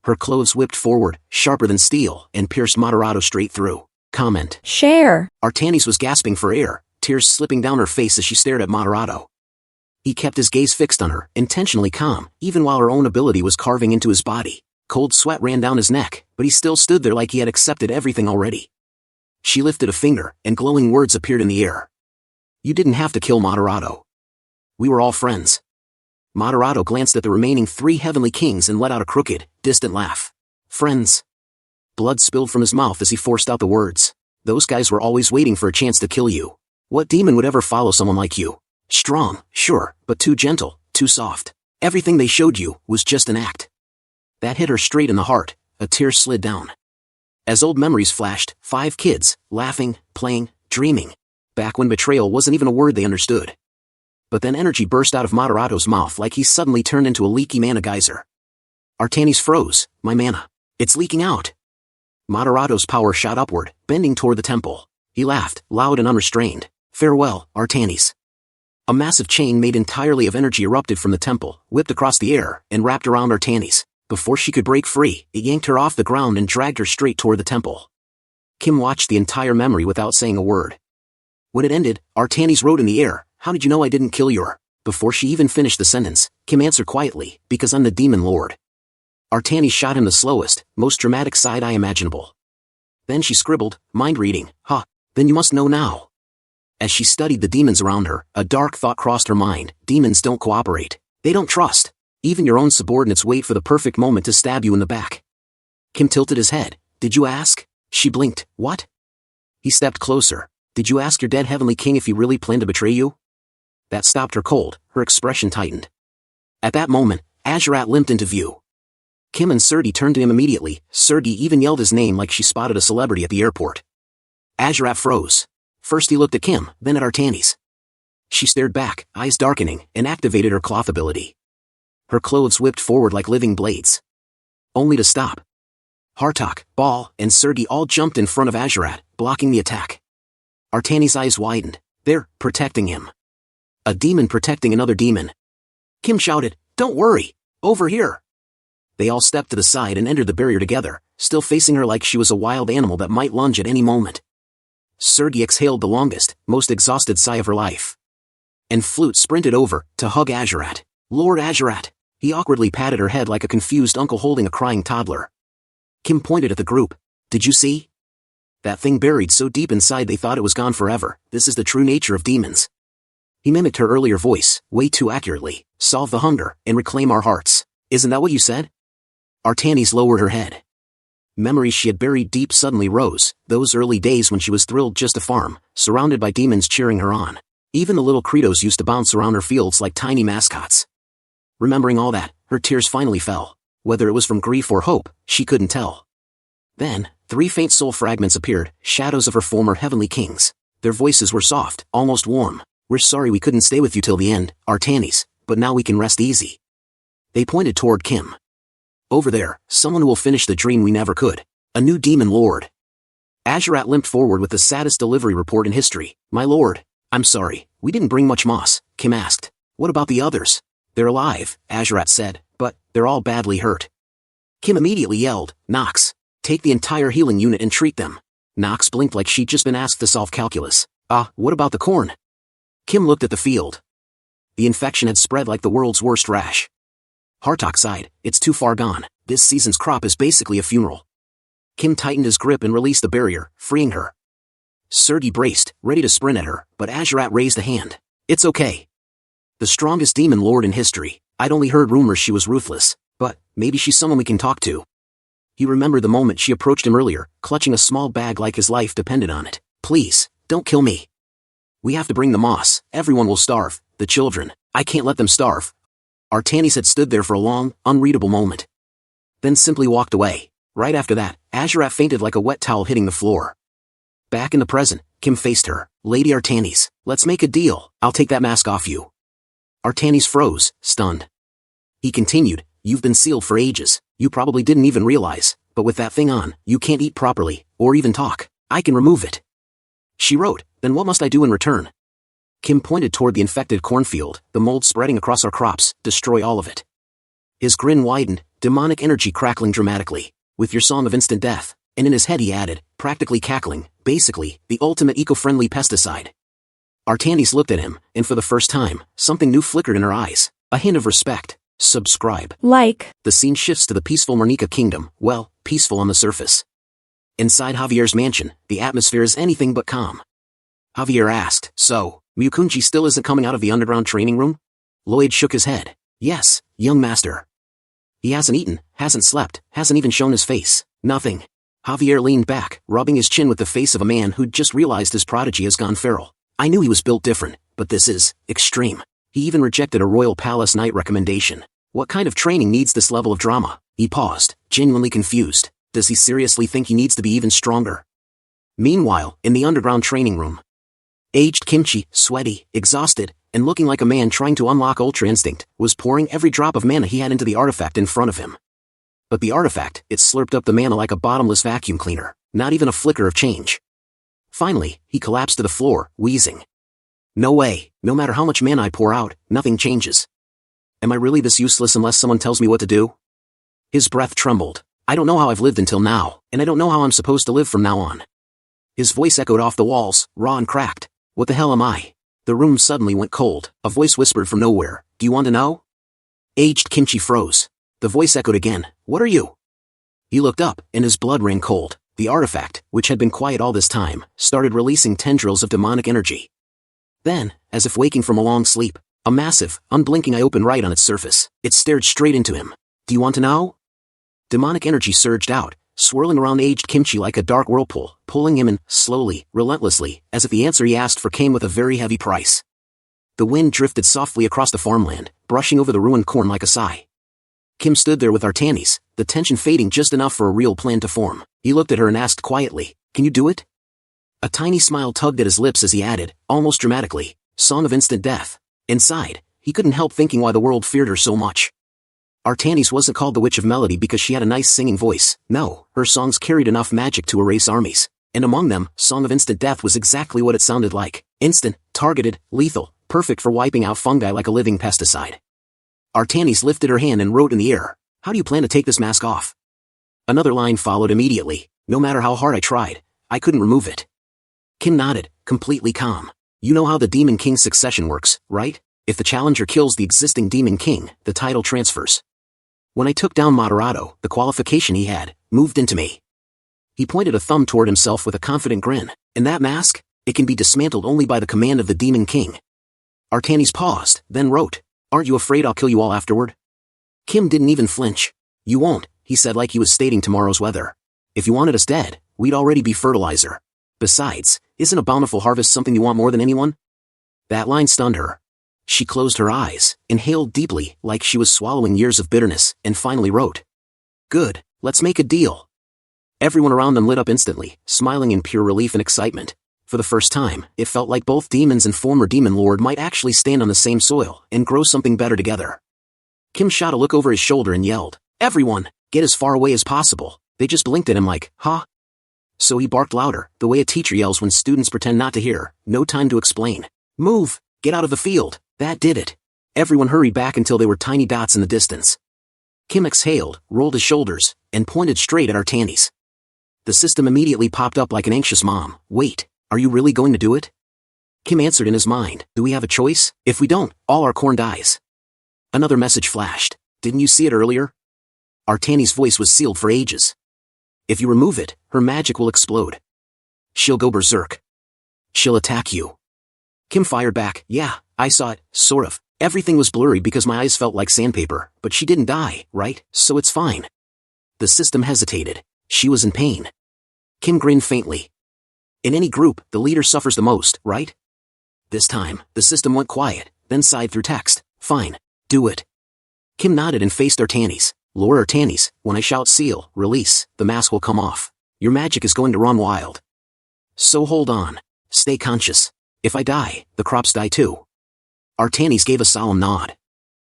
Her clothes whipped forward, sharper than steel, and pierced Moderato straight through. Comment. Share. Artanis was gasping for air, tears slipping down her face as she stared at Moderato. He kept his gaze fixed on her, intentionally calm, even while her own ability was carving into his body. Cold sweat ran down his neck, but he still stood there like he had accepted everything already. She lifted a finger, and glowing words appeared in the air. You didn't have to kill Moderato. We were all friends. Moderato glanced at the remaining 3 heavenly kings and let out a crooked, distant laugh. Friends. Blood spilled from his mouth as he forced out the words. Those guys were always waiting for a chance to kill you. What demon would ever follow someone like you? Strong, sure, but too gentle, too soft. Everything they showed you was just an act. That hit her straight in the heart. A tear slid down. As old memories flashed, 5 kids, laughing, playing, dreaming. Back when betrayal wasn't even a word they understood. But then energy burst out of Moderato's mouth like he suddenly turned into a leaky mana geyser. Artanis froze. My mana. It's leaking out. Moderato's power shot upward, bending toward the temple. He laughed, loud and unrestrained. Farewell, Artanis. A massive chain made entirely of energy erupted from the temple, whipped across the air, and wrapped around Artanis. Before she could break free, it yanked her off the ground and dragged her straight toward the temple. Kim watched the entire memory without saying a word. When it ended, Artanis rode in the air. How did you know I didn't kill your? Before she even finished the sentence, Kim answered quietly, because I'm the Demon Lord. Artanis shot him the slowest, most dramatic side-eye imaginable. Then she scribbled, mind reading, then you must know now. As she studied the demons around her, a dark thought crossed her mind. Demons don't cooperate. They don't trust. Even your own subordinates wait for the perfect moment to stab you in the back. Kim tilted his head. Did you ask? She blinked. What? He stepped closer. Did you ask your dead heavenly king if he really planned to betray you? That stopped her cold, her expression tightened. At that moment, Azarat limped into view. Kim and Serdi turned to him immediately. Serdi even yelled his name like she spotted a celebrity at the airport. Azarat froze. First he looked at Kim, then at Artanis. She stared back, eyes darkening, and activated her cloth ability. Her clothes whipped forward like living blades. Only to stop. Hartok, Ball, and Serdi all jumped in front of Azarat, blocking the attack. Artanis' eyes widened. They're protecting him. A demon protecting another demon. Kim shouted, "Don't worry! Over here!" They all stepped to the side and entered the barrier together, still facing her like she was a wild animal that might lunge at any moment. Serdi exhaled the longest, most exhausted sigh of her life. And Flute sprinted over, to hug Azarat. "Lord Azarat!" He awkwardly patted her head like a confused uncle holding a crying toddler. Kim pointed at the group. "Did you see? That thing buried so deep inside they thought it was gone forever. This is the true nature of demons." He mimicked her earlier voice, way too accurately. "Solve the hunger, and reclaim our hearts. Isn't that what you said?" Artanis lowered her head. Memories she had buried deep suddenly rose, those early days when she was thrilled just to farm, surrounded by demons cheering her on. Even the little Credos used to bounce around her fields like tiny mascots. Remembering all that, her tears finally fell. Whether it was from grief or hope, she couldn't tell. Then, 3 faint soul fragments appeared, shadows of her former heavenly kings. Their voices were soft, almost warm. "We're sorry we couldn't stay with you till the end, Artanis, but now we can rest easy." They pointed toward Kim. "Over there, someone who will finish the dream we never could. A new demon lord." Azarat limped forward with the saddest delivery report in history. "My lord, I'm sorry, we didn't bring much moss," Kim asked. "What about the others?" "They're alive," Azarat said, "but they're all badly hurt." Kim immediately yelled, "Nox, take the entire healing unit and treat them." Nox blinked like she'd just been asked to solve calculus. What about the corn?" Kim looked at the field. The infection had spread like the world's worst rash. Hartok sighed, "It's too far gone. This season's crop is basically a funeral." Kim tightened his grip and released the barrier, freeing her. Serdi braced, ready to sprint at her, but Azarat raised a hand. "It's okay. The strongest demon lord in history. I'd only heard rumors she was ruthless, but maybe she's someone we can talk to." He remembered the moment she approached him earlier, clutching a small bag like his life depended on it. "Please, don't kill me. We have to bring the moss. Everyone will starve. The children. I can't let them starve." Artanis had stood there for a long, unreadable moment. Then simply walked away. Right after that, Azarat fainted like a wet towel hitting the floor. Back in the present, Kim faced her. "Lady Artanis, let's make a deal. I'll take that mask off you." Artanis froze, stunned. He continued, "You've been sealed for ages. You probably didn't even realize, but with that thing on, you can't eat properly, or even talk. I can remove it." She wrote, "Then what must I do in return?" Kim pointed toward the infected cornfield, "The mold spreading across our crops, destroy all of it." His grin widened, demonic energy crackling dramatically. "With your song of instant death," and in his head he added, practically cackling, "basically, the ultimate eco-friendly pesticide." Artanis looked at him, and for the first time, something new flickered in her eyes. A hint of respect. Subscribe. Like. The scene shifts to the peaceful Marnika kingdom, well, peaceful on the surface. Inside Javier's mansion, the atmosphere is anything but calm. Javier asked, "So, Ryukunji still isn't coming out of the underground training room?" Lloyd shook his head. "Yes, young master. He hasn't eaten, hasn't slept, hasn't even shown his face. Nothing." Javier leaned back, rubbing his chin with the face of a man who'd just realized his prodigy has gone feral. "I knew he was built different, but this is extreme." He even rejected a royal palace night recommendation. What kind of training needs this level of drama? He paused, genuinely confused. Does he seriously think he needs to be even stronger? Meanwhile, in the underground training room, aged Kimchi, sweaty, exhausted, and looking like a man trying to unlock Ultra Instinct, was pouring every drop of mana he had into the artifact in front of him. But the artifact, it slurped up the mana like a bottomless vacuum cleaner, not even a flicker of change. Finally, he collapsed to the floor, wheezing. "No way, no matter how much mana I pour out, nothing changes. Am I really this useless unless someone tells me what to do?" His breath trembled. "I don't know how I've lived until now, and I don't know how I'm supposed to live from now on." His voice echoed off the walls, raw and cracked. "What the hell am I?" The room suddenly went cold. A voice whispered from nowhere, "Do you want to know?" Aged Kimchi froze. The voice echoed again, "What are you?" He looked up, and his blood ran cold. The artifact, which had been quiet all this time, started releasing tendrils of demonic energy. Then, as if waking from a long sleep, a massive, unblinking eye opened right on its surface. It stared straight into him. "Do you want to know?" Demonic energy surged out, swirling around aged kimchi like a dark whirlpool, pulling him in, slowly, relentlessly, as if the answer he asked for came with a very heavy price. The wind drifted softly across the farmland, brushing over the ruined corn like a sigh. Kim stood there with Artanis, the tension fading just enough for a real plan to form. He looked at her and asked quietly, "Can you do it?" A tiny smile tugged at his lips as he added, almost dramatically, "Song of Instant Death." Inside, he couldn't help thinking why the world feared her so much. Artanis wasn't called the Witch of Melody because she had a nice singing voice. No, her songs carried enough magic to erase armies. And among them, Song of Instant Death was exactly what it sounded like. Instant, targeted, lethal, perfect for wiping out fungi like a living pesticide. Artanis lifted her hand and wrote in the air, "How do you plan to take this mask off?" Another line followed immediately. "No matter how hard I tried, I couldn't remove it." Kim nodded, completely calm. "You know how the Demon King's succession works, right? If the challenger kills the existing Demon King, the title transfers. When I took down Moderato, the qualification he had, moved into me." He pointed a thumb toward himself with a confident grin. "And that mask? It can be dismantled only by the command of the Demon King." Artanis paused, then wrote, "Aren't you afraid I'll kill you all afterward?" Kim didn't even flinch. "You won't," he said like he was stating tomorrow's weather. "If you wanted us dead, we'd already be fertilizer. Besides, isn't a bountiful harvest something you want more than anyone?" That line stunned her. She closed her eyes, inhaled deeply, like she was swallowing years of bitterness, and finally wrote, "Good, let's make a deal." Everyone around them lit up instantly, smiling in pure relief and excitement. For the first time, it felt like both demons and former demon lord might actually stand on the same soil and grow something better together. Kim shot a look over his shoulder and yelled, "Everyone, get as far away as possible." They just blinked at him like, "Huh?" So he barked louder, the way a teacher yells when students pretend not to hear. No time to explain. "Move! Get out of the field!" That did it. Everyone hurried back until they were tiny dots in the distance. Kim exhaled, rolled his shoulders, and pointed straight at Artanis. The system immediately popped up like an anxious mom. "Wait, are you really going to do it?" Kim answered in his mind, "Do we have a choice? If we don't, all our corn dies." Another message flashed. "Didn't you see it earlier?" Artanis' voice was sealed for ages. "If you remove it, her magic will explode. She'll go berserk. She'll attack you." Kim fired back, "Yeah, I saw it, sort of. Everything was blurry because my eyes felt like sandpaper, but she didn't die, right? So it's fine." The system hesitated. She was in pain. Kim grinned faintly. "In any group, the leader suffers the most, right?" This time, the system went quiet, then sighed through text. "Fine, do it." Kim nodded and faced Artanis. "Lord Artanis, when I shout seal, release, the mask will come off. Your magic is going to run wild. So hold on. Stay conscious. If I die, the crops die too." Artanis gave a solemn nod.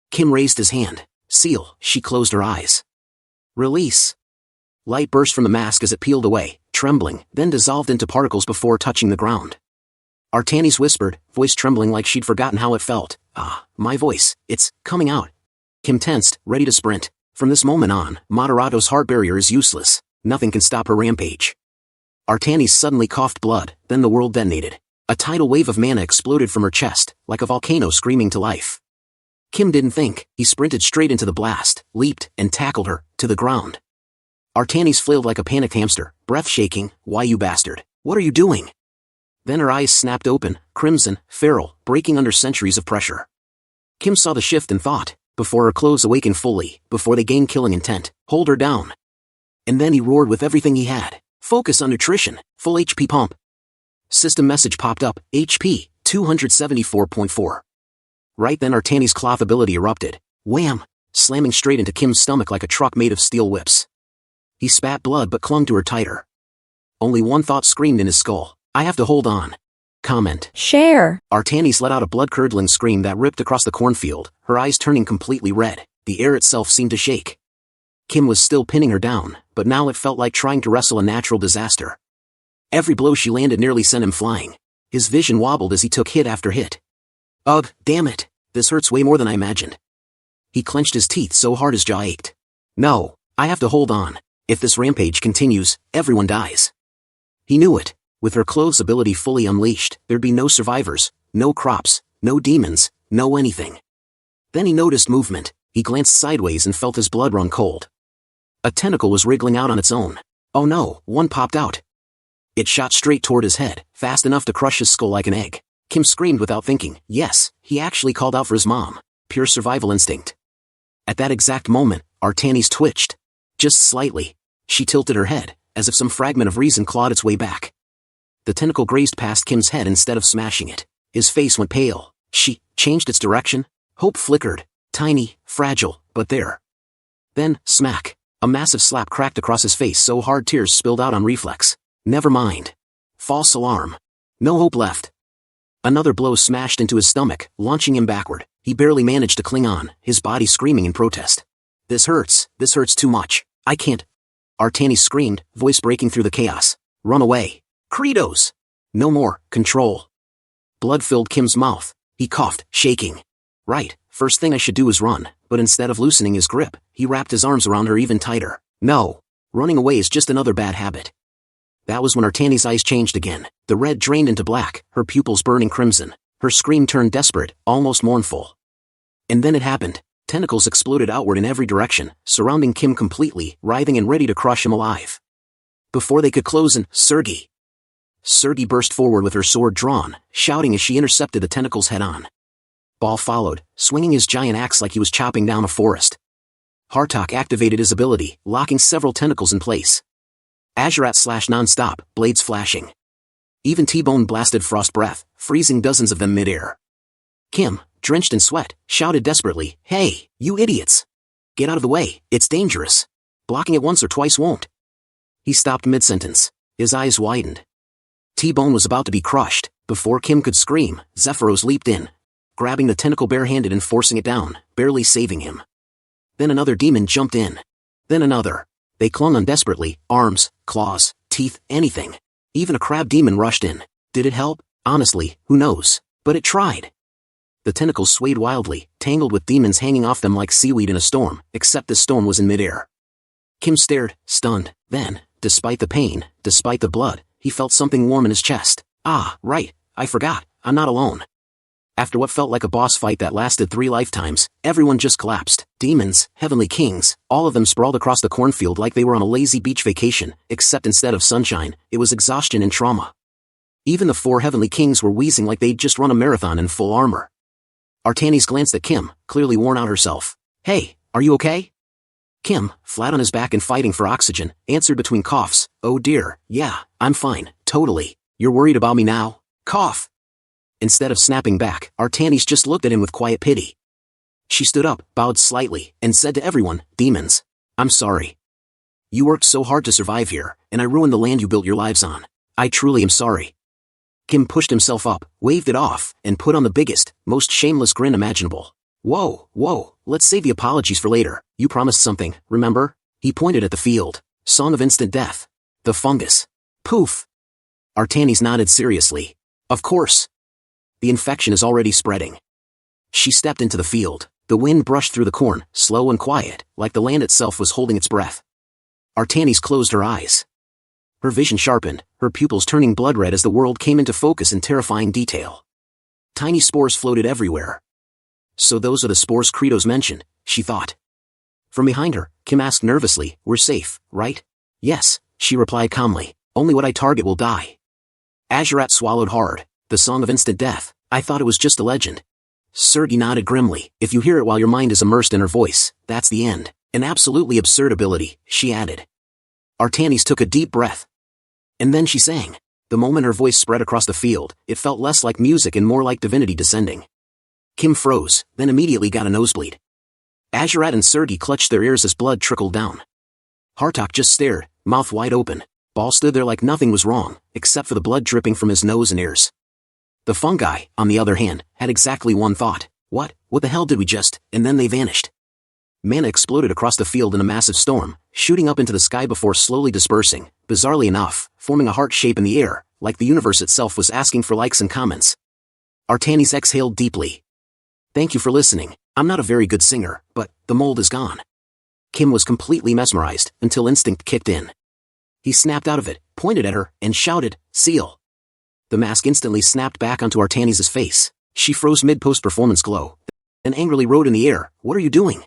Kim raised his hand. "Seal." She closed her eyes. "Release." Light burst from the mask as it peeled away, trembling, then dissolved into particles before touching the ground. Artanis whispered, voice trembling like she'd forgotten how it felt. "Ah, my voice, it's coming out." Kim tensed, ready to sprint. From this moment on, Moderato's heart barrier is useless. Nothing can stop her rampage. Artanis suddenly coughed blood, then the world detonated. A tidal wave of mana exploded from her chest, like a volcano screaming to life. Kim didn't think. He sprinted straight into the blast, leaped, and tackled her, to the ground. Artanis flailed like a panicked hamster, breath shaking. "Why, you bastard? What are you doing?" Then her eyes snapped open, crimson, feral, breaking under centuries of pressure. Kim saw the shift and thought, before her clothes awakened fully, before they gained killing intent, hold her down. And then he roared with everything he had. "Focus on nutrition, full HP pump." System message popped up, HP, 274.4. Right then Artanis' cloth ability erupted. Wham! Slamming straight into Kim's stomach like a truck made of steel whips. He spat blood but clung to her tighter. Only one thought screamed in his skull. "I have to hold on." Comment. Share. Artanis let out a blood-curdling scream that ripped across the cornfield, her eyes turning completely red. The air itself seemed to shake. Kim was still pinning her down, but now it felt like trying to wrestle a natural disaster. Every blow she landed nearly sent him flying. His vision wobbled as he took hit after hit. "Ugh, damn it, this hurts way more than I imagined." He clenched his teeth so hard his jaw ached. "No, I have to hold on. If this rampage continues, everyone dies." He knew it. With her clothes ability fully unleashed, there'd be no survivors, no crops, no demons, no anything. Then he noticed movement. He glanced sideways and felt his blood run cold. A tentacle was wriggling out on its own. Oh no, one popped out. It shot straight toward his head, fast enough to crush his skull like an egg. Kim screamed without thinking. Yes, he actually called out for his mom. Pure survival instinct. At that exact moment, Artanis twitched. Just slightly. She tilted her head, as if some fragment of reason clawed its way back. The tentacle grazed past Kim's head instead of smashing it. His face went pale. She changed its direction. Hope flickered. Tiny, fragile, but there. Then, smack. A massive slap cracked across his face so hard tears spilled out on reflex. Never mind. False alarm. No hope left. Another blow smashed into his stomach, launching him backward. He barely managed to cling on, his body screaming in protest. This hurts too much. I can't. Artani screamed, voice breaking through the chaos. Run away. Credos! No more, control. Blood filled Kim's mouth. He coughed, shaking. Right, first thing I should do is run, but instead of loosening his grip, he wrapped his arms around her even tighter. No. Running away is just another bad habit. That was when Artani's eyes changed again. The red drained into black, her pupils burning crimson. Her scream turned desperate, almost mournful. And then it happened. Tentacles exploded outward in every direction, surrounding Kim completely, writhing and ready to crush him alive. Before they could close in, Sergei burst forward with her sword drawn, shouting as she intercepted the tentacles head-on. Ball followed, swinging his giant axe like he was chopping down a forest. Hartok activated his ability, locking several tentacles in place. Azurat slashed non-stop, blades flashing. Even T-Bone blasted frost breath, freezing dozens of them mid-air. Kim, drenched in sweat, shouted desperately, "Hey, you idiots! Get out of the way, it's dangerous. Blocking it once or twice won't." He stopped mid-sentence. His eyes widened. T-Bone was about to be crushed. Before Kim could scream, Zephyros leaped in, grabbing the tentacle barehanded and forcing it down, barely saving him. Then another demon jumped in. Then another. They clung on desperately, arms, claws, teeth, anything. Even a crab demon rushed in. Did it help? Honestly, who knows? But it tried. The tentacles swayed wildly, tangled with demons hanging off them like seaweed in a storm, except this storm was in midair. Kim stared, stunned. Then, despite the pain, despite the blood, he felt something warm in his chest. Ah, right, I forgot, I'm not alone. After what felt like a boss fight that lasted 3 lifetimes, everyone just collapsed. Demons, heavenly kings, all of them sprawled across the cornfield like they were on a lazy beach vacation, except instead of sunshine, it was exhaustion and trauma. Even the 4 heavenly kings were wheezing like they'd just run a marathon in full armor. Artanis glanced at Kim, clearly worn out herself. "Hey, are you okay?" Kim, flat on his back and fighting for oxygen, answered between coughs, "Oh dear, yeah, I'm fine, totally. You're worried about me now?" Cough. Instead of snapping back, Artanis just looked at him with quiet pity. She stood up, bowed slightly, and said to everyone, "Demons, I'm sorry. You worked so hard to survive here, and I ruined the land you built your lives on. I truly am sorry." Kim pushed himself up, waved it off, and put on the biggest, most shameless grin imaginable. Whoa, let's save the apologies for later. You promised something, remember?" He pointed at the field. Song of instant death. The fungus. Poof. Artanis nodded seriously. "Of course. The infection is already spreading." She stepped into the field. The wind brushed through the corn, slow and quiet, like the land itself was holding its breath. Artanis closed her eyes. Her vision sharpened, her pupils turning blood red as the world came into focus in terrifying detail. Tiny spores floated everywhere. So those are the spores Credos mentioned, she thought. From behind her, Kim asked nervously, "We're safe, right?" "Yes," she replied calmly. "Only what I target will die." Azurat swallowed hard. The song of instant death. I thought it was just a legend. Sergei nodded grimly. If you hear it while your mind is immersed in her voice, that's the end. An absolutely absurd ability, she added. Artanis took a deep breath. And then she sang. The moment her voice spread across the field, it felt less like music and more like divinity descending. Kim froze, then immediately got a nosebleed. Azurat and Sergei clutched their ears as blood trickled down. Hartok just stared, mouth wide open. Ball stood there like nothing was wrong, except for the blood dripping from his nose and ears. The fungi, on the other hand, had exactly one thought. What the hell did we just, and then they vanished. Mana exploded across the field in a massive storm, shooting up into the sky before slowly dispersing, bizarrely enough, forming a heart shape in the air, like the universe itself was asking for likes and comments. Artanis exhaled deeply. "Thank you for listening. I'm not a very good singer, but the mold is gone." Kim was completely mesmerized, until instinct kicked in. He snapped out of it, pointed at her, and shouted, "Seal." The mask instantly snapped back onto Artanis' face. She froze mid-post-performance glow, and angrily rode in the air. "What are you doing?"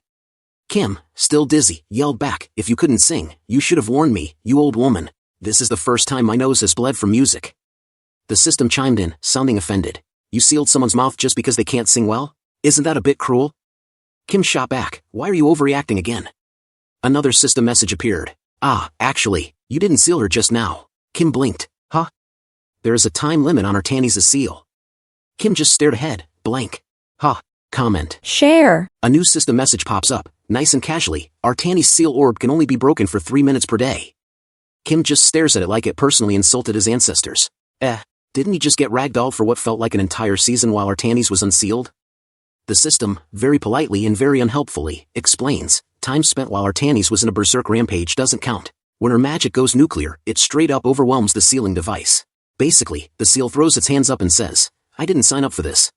Kim, still dizzy, yelled back, "If you couldn't sing, you should have warned me, you old woman. This is the first time my nose has bled from music." The system chimed in, sounding offended. "You sealed someone's mouth just because they can't sing well? Isn't that a bit cruel?" Kim shot back, "Why are you overreacting again?" Another system message appeared. Ah, actually, you didn't seal her just now. Kim blinked. Huh? There is a time limit on Artanis' seal. Kim just stared ahead, blank. Huh. Comment. Share. A new system message pops up, nice and casually. Artanis' seal orb can only be broken for 3 minutes per day. Kim just stares at it like it personally insulted his ancestors. Didn't he just get ragdolled for what felt like an entire season while Artanis was unsealed? The system, very politely and very unhelpfully, explains, time spent while Artanis was in a berserk rampage doesn't count. When her magic goes nuclear, it straight up overwhelms the sealing device. Basically, the seal throws its hands up and says, I didn't sign up for this.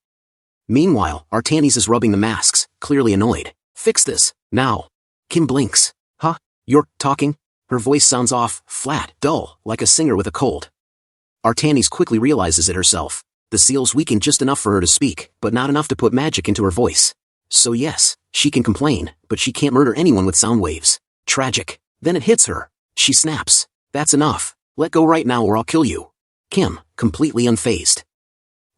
Meanwhile, Artanis is rubbing the masks, clearly annoyed. Fix this, now. Kim blinks. Huh? You're talking? Her voice sounds off, flat, dull, like a singer with a cold. Artanis quickly realizes it herself. The seal's weakened just enough for her to speak, but not enough to put magic into her voice. So yes, she can complain, but she can't murder anyone with sound waves. Tragic. Then it hits her. She snaps. That's enough. Let go right now or I'll kill you. Kim, completely unfazed,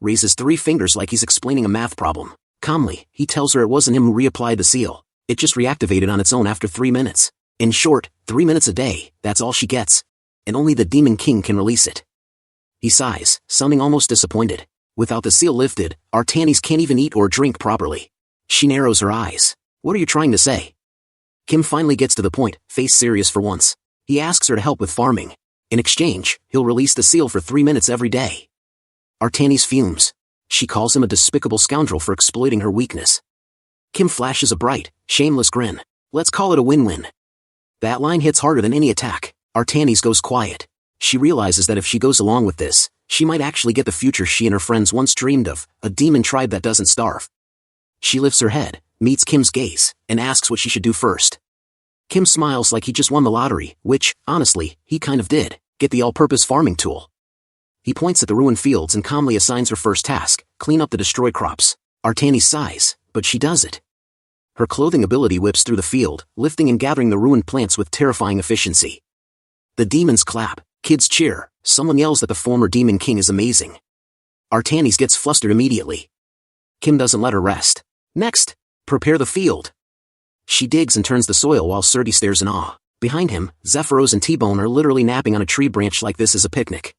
raises 3 fingers like he's explaining a math problem. Calmly, he tells her it wasn't him who reapplied the seal. It just reactivated on its own after 3 minutes. In short, 3 minutes a day, that's all she gets. And only the Demon King can release it. He sighs, sounding almost disappointed. Without the seal lifted, Artanis can't even eat or drink properly. She narrows her eyes. What are you trying to say? Kim finally gets to the point, face serious for once. He asks her to help with farming. In exchange, he'll release the seal for 3 minutes every day. Artanis fumes. She calls him a despicable scoundrel for exploiting her weakness. Kim flashes a bright, shameless grin. Let's call it a win-win. That line hits harder than any attack. Artanis goes quiet. She realizes that if she goes along with this, she might actually get the future she and her friends once dreamed of, a demon tribe that doesn't starve. She lifts her head, meets Kim's gaze, and asks what she should do first. Kim smiles like he just won the lottery, which, honestly, he kind of did, get the all-purpose farming tool. He points at the ruined fields and calmly assigns her first task, clean up the destroyed crops. Artanis sighs, but she does it. Her clothing ability whips through the field, lifting and gathering the ruined plants with terrifying efficiency. The demons clap, kids cheer, someone yells that the former Demon King is amazing. Artanis gets flustered immediately. Kim doesn't let her rest. Next, prepare the field. She digs and turns the soil while Serdi stares in awe. Behind him, Zephyros and T-Bone are literally napping on a tree branch like this is a picnic.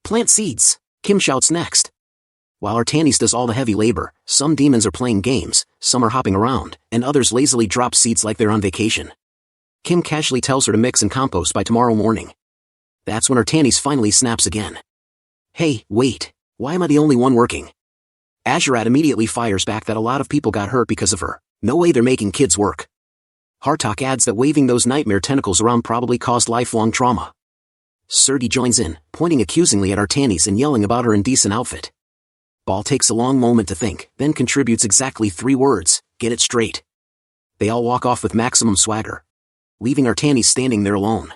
Plant seeds, Kim shouts next. While Artanis does all the heavy labor, some demons are playing games, some are hopping around, and others lazily drop seeds like they're on vacation. Kim casually tells her to mix and compost by tomorrow morning. That's when Artanis finally snaps again. Hey, wait, why am I the only one working? Azurat immediately fires back that a lot of people got hurt because of her. No way they're making kids work. Hartok adds that waving those nightmare tentacles around probably caused lifelong trauma. Serdi joins in, pointing accusingly at Artanis and yelling about her indecent outfit. Ball takes a long moment to think, then contributes exactly 3 words, get it straight. They all walk off with maximum swagger, leaving Artanis standing there alone.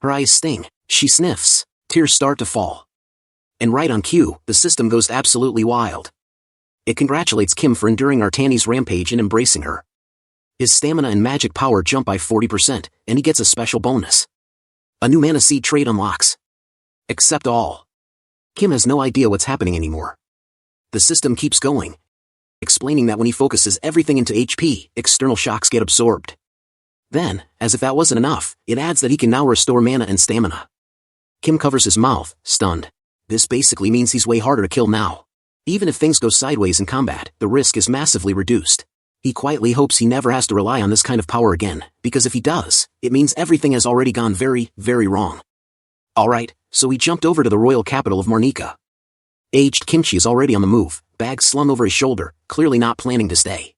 Her eyes sting, she sniffs, tears start to fall. And right on cue, the system goes absolutely wild. It congratulates Kim for enduring Artanis' rampage and embracing her. His stamina and magic power jump by 40%, and he gets a special bonus. A new mana seed trait unlocks. Accept all. Kim has no idea what's happening anymore. The system keeps going, explaining that when he focuses everything into HP, external shocks get absorbed. Then, as if that wasn't enough, it adds that he can now restore mana and stamina. Kim covers his mouth, stunned. This basically means he's way harder to kill now. Even if things go sideways in combat, the risk is massively reduced. He quietly hopes he never has to rely on this kind of power again, because if he does, it means everything has already gone very, very wrong. Alright, so he jumped over to the royal capital of Marnika. Aged Kimchi is already on the move, bag slung over his shoulder, clearly not planning to stay.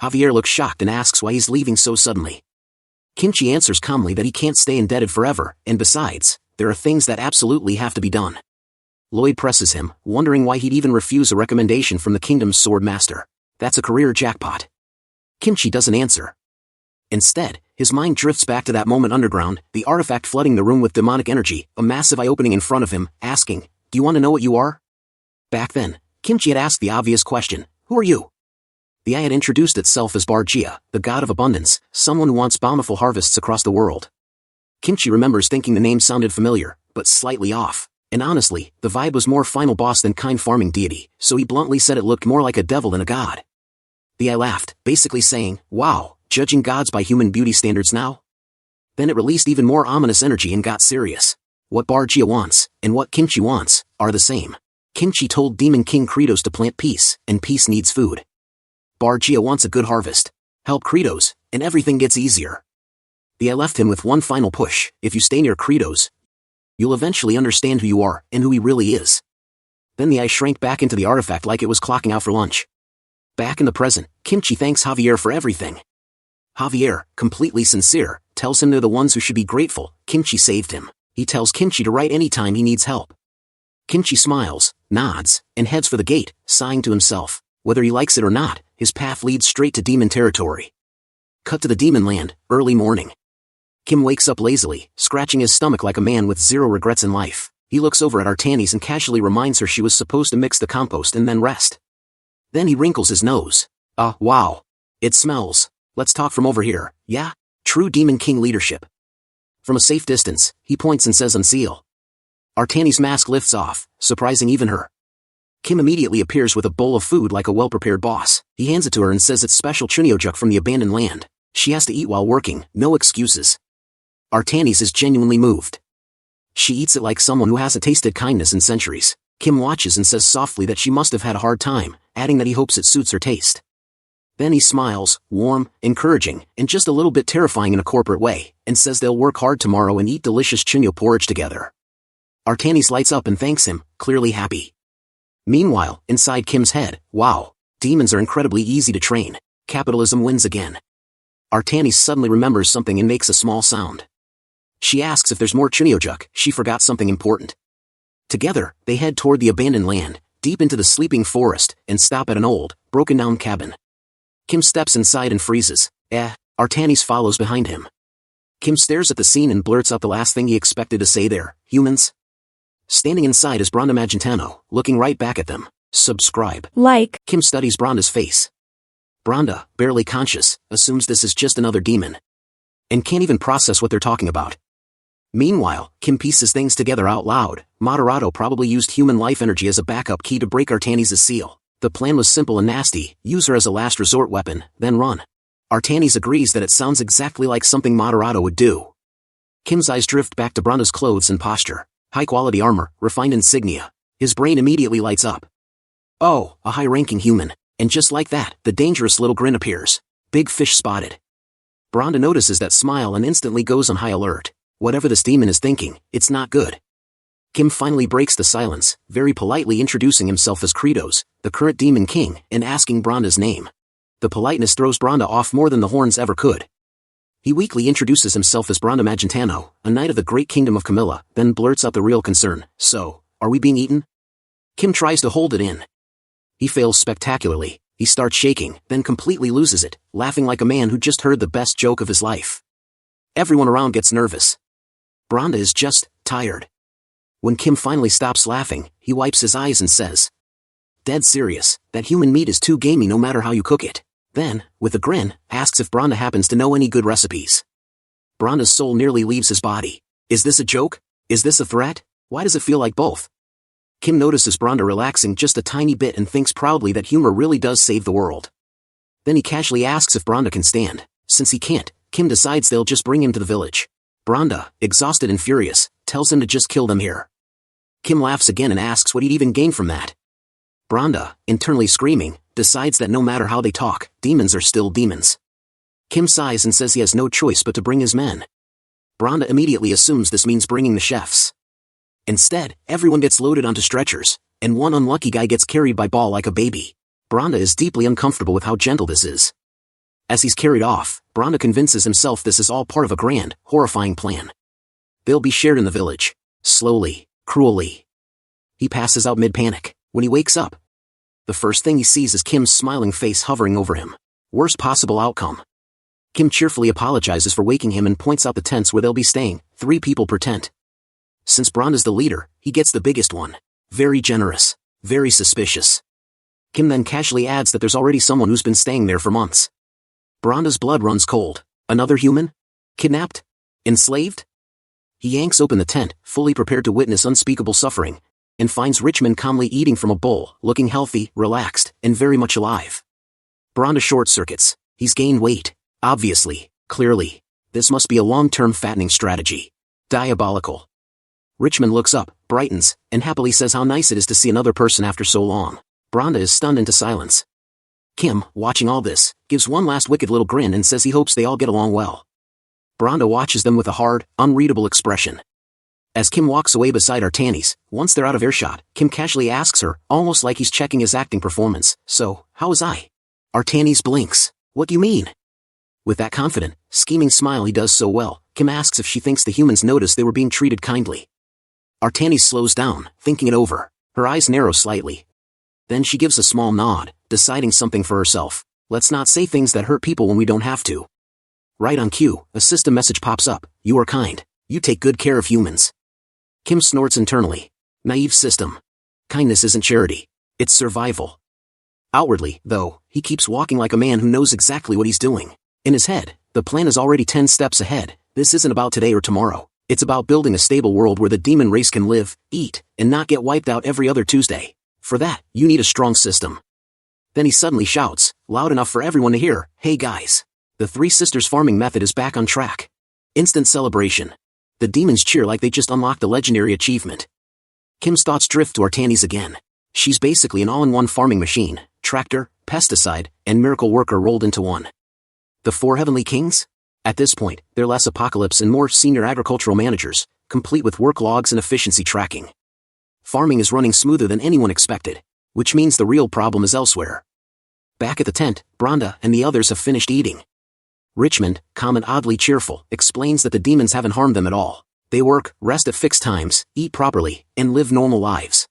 Javier looks shocked and asks why he's leaving so suddenly. Kimchi answers calmly that he can't stay indebted forever, and besides, there are things that absolutely have to be done. Lloyd presses him, wondering why he'd even refuse a recommendation from the kingdom's sword master. That's a career jackpot. Kimchi doesn't answer. Instead, his mind drifts back to that moment underground, the artifact flooding the room with demonic energy, a massive eye opening in front of him, asking, "Do you want to know what you are?" Back then, Kimchi had asked the obvious question, "Who are you?" The eye had introduced itself as Bargia, the god of abundance, someone who wants bountiful harvests across the world. Kimchi remembers thinking the name sounded familiar, but slightly off. And honestly, the vibe was more final boss than kind farming deity, so he bluntly said it looked more like a devil than a god. The eye laughed, basically saying, "Wow, judging gods by human beauty standards now?" Then it released even more ominous energy and got serious. What Bargia wants, and what Kimchi wants, are the same. Kimchi told Demon King Kratos to plant peace, and peace needs food. Bargia wants a good harvest. Help Kratos, and everything gets easier. The eye left him with one final push. If you stay near Kratos, you'll eventually understand who you are, and who he really is. Then the eye shrank back into the artifact like it was clocking out for lunch. Back in the present, Kimchi thanks Javier for everything. Javier, completely sincere, tells him they're the ones who should be grateful. Kimchi saved him. He tells Kimchi to write any time he needs help. Kimchi smiles, nods, and heads for the gate, sighing to himself. Whether he likes it or not, his path leads straight to demon territory. Cut to the demon land, early morning. Kim wakes up lazily, scratching his stomach like a man with zero regrets in life. He looks over at Artanis and casually reminds her she was supposed to mix the compost and then rest. Then he wrinkles his nose. Wow. It smells. Let's talk from over here, yeah? True Demon King leadership. From a safe distance, he points and says unseal. Artani's mask lifts off, surprising even her. Kim immediately appears with a bowl of food like a well-prepared boss. He hands it to her and says it's special chuniojuk from the abandoned land. She has to eat while working, no excuses. Artanis is genuinely moved. She eats it like someone who hasn't tasted kindness in centuries. Kim watches and says softly that she must have had a hard time, adding that he hopes it suits her taste. Then he smiles, warm, encouraging, and just a little bit terrifying in a corporate way, and says they'll work hard tomorrow and eat delicious chunio porridge together. Artanis lights up and thanks him, clearly happy. Meanwhile, inside Kim's head, wow, demons are incredibly easy to train. Capitalism wins again. Artanis suddenly remembers something and makes a small sound. She asks if there's more chuniojuk. She forgot something important. Together, they head toward the abandoned land, deep into the sleeping forest, and stop at an old, broken-down cabin. Kim steps inside and freezes. Artanis follows behind him. Kim stares at the scene and blurts out the last thing he expected to say there, humans? Standing inside is Branda Magentano, looking right back at them. Subscribe. Like. Kim studies Branda's face. Branda, barely conscious, assumes this is just another demon. And can't even process what they're talking about. Meanwhile, Kim pieces things together out loud. Moderato probably used human life energy as a backup key to break Artanis' seal. The plan was simple and nasty, use her as a last resort weapon, then run. Artanis agrees that it sounds exactly like something Moderato would do. Kim's eyes drift back to Branda's clothes and posture. High-quality armor, refined insignia. His brain immediately lights up. Oh, a high-ranking human. And just like that, the dangerous little grin appears. Big fish spotted. Branda notices that smile and instantly goes on high alert. Whatever this demon is thinking, it's not good. Kim finally breaks the silence, very politely introducing himself as Kratos, the current Demon King, and asking Branda's name. The politeness throws Branda off more than the horns ever could. He weakly introduces himself as Branda Magentano, a knight of the great kingdom of Camilla, then blurts out the real concern. So, are we being eaten? Kim tries to hold it in. He fails spectacularly. He starts shaking, then completely loses it, laughing like a man who just heard the best joke of his life. Everyone around gets nervous. Branda is just tired. When Kim finally stops laughing, he wipes his eyes and says, "Dead serious, that human meat is too gamey no matter how you cook it." Then, with a grin, asks if Branda happens to know any good recipes. Branda's soul nearly leaves his body. Is this a joke? Is this a threat? Why does it feel like both? Kim notices Branda relaxing just a tiny bit and thinks proudly that humor really does save the world. Then he casually asks if Branda can stand. Since he can't, Kim decides they'll just bring him to the village. Branda, exhausted and furious, tells him to just kill them here. Kim laughs again and asks what he'd even gain from that. Branda, internally screaming, decides that no matter how they talk, demons are still demons. Kim sighs and says he has no choice but to bring his men. Branda immediately assumes this means bringing the chefs. Instead, everyone gets loaded onto stretchers, and one unlucky guy gets carried by Ball like a baby. Branda is deeply uncomfortable with how gentle this is. As he's carried off, Branda convinces himself this is all part of a grand, horrifying plan. They'll be shared in the village. Slowly, cruelly. He passes out mid-panic. When he wakes up, the first thing he sees is Kim's smiling face hovering over him. Worst possible outcome. Kim cheerfully apologizes for waking him and points out the tents where they'll be staying, 3 people per tent. Since Branda's the leader, he gets the biggest one. Very generous. Very suspicious. Kim then casually adds that there's already someone who's been staying there for months. Branda's blood runs cold. Another human? Kidnapped? Enslaved? He yanks open the tent, fully prepared to witness unspeakable suffering, and finds Richmond calmly eating from a bowl, looking healthy, relaxed, and very much alive. Branda short-circuits. He's gained weight. Obviously. Clearly. This must be a long-term fattening strategy. Diabolical. Richmond looks up, brightens, and happily says how nice it is to see another person after so long. Branda is stunned into silence. Kim, watching all this, gives one last wicked little grin and says he hopes they all get along well. Branda watches them with a hard, unreadable expression. As Kim walks away beside Artanis, once they're out of earshot, Kim casually asks her, almost like he's checking his acting performance, "So, how was I?" Artanis blinks. "What do you mean?" With that confident, scheming smile he does so well, Kim asks if she thinks the humans noticed they were being treated kindly. Artanis slows down, thinking it over. Her eyes narrow slightly. Then she gives a small nod, deciding something for herself. Let's not say things that hurt people when we don't have to. Right on cue, a system message pops up. You are kind. You take good care of humans. Kim snorts internally. Naive system. Kindness isn't charity. It's survival. Outwardly, though, he keeps walking like a man who knows exactly what he's doing. In his head, the plan is already 10 steps ahead. This isn't about today or tomorrow. It's about building a stable world where the demon race can live, eat, and not get wiped out every other Tuesday. For that, you need a strong system. Then he suddenly shouts, loud enough for everyone to hear, "Hey guys! The Three Sisters farming method is back on track." Instant celebration. The demons cheer like they just unlocked a legendary achievement. Kim's thoughts drift to Artanis again. She's basically an all-in-one farming machine, tractor, pesticide, and miracle worker rolled into one. The four heavenly kings? At this point, they're less apocalypse and more senior agricultural managers, complete with work logs and efficiency tracking. Farming is running smoother than anyone expected, which means the real problem is elsewhere. Back at the tent, Branda and the others have finished eating. Richmond, calm and oddly cheerful, explains that the demons haven't harmed them at all. They work, rest at fixed times, eat properly, and live normal lives.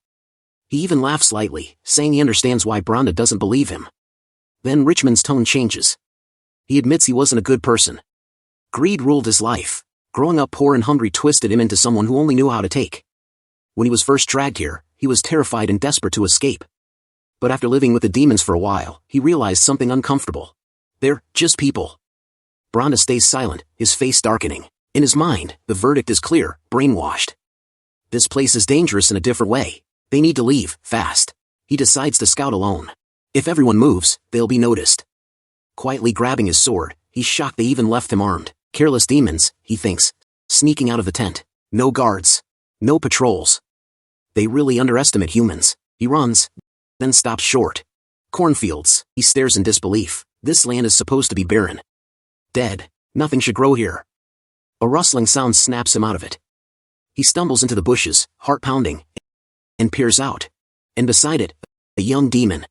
He even laughs lightly, saying he understands why Branda doesn't believe him. Then Richmond's tone changes. He admits he wasn't a good person. Greed ruled his life. Growing up poor and hungry twisted him into someone who only knew how to take. When he was first dragged here, he was terrified and desperate to escape. But after living with the demons for a while, he realized something uncomfortable. They're just people. Branda stays silent, his face darkening. In his mind, the verdict is clear, brainwashed. This place is dangerous in a different way. They need to leave, fast. He decides to scout alone. If everyone moves, they'll be noticed. Quietly grabbing his sword, he's shocked they even left him armed. Careless demons, he thinks, sneaking out of the tent. No guards. No patrols. They really underestimate humans. He runs, then stops short. Cornfields, he stares in disbelief. This land is supposed to be barren. Dead. Nothing should grow here. A rustling sound snaps him out of it. He stumbles into the bushes, heart pounding, and peers out. And beside it, a young demon.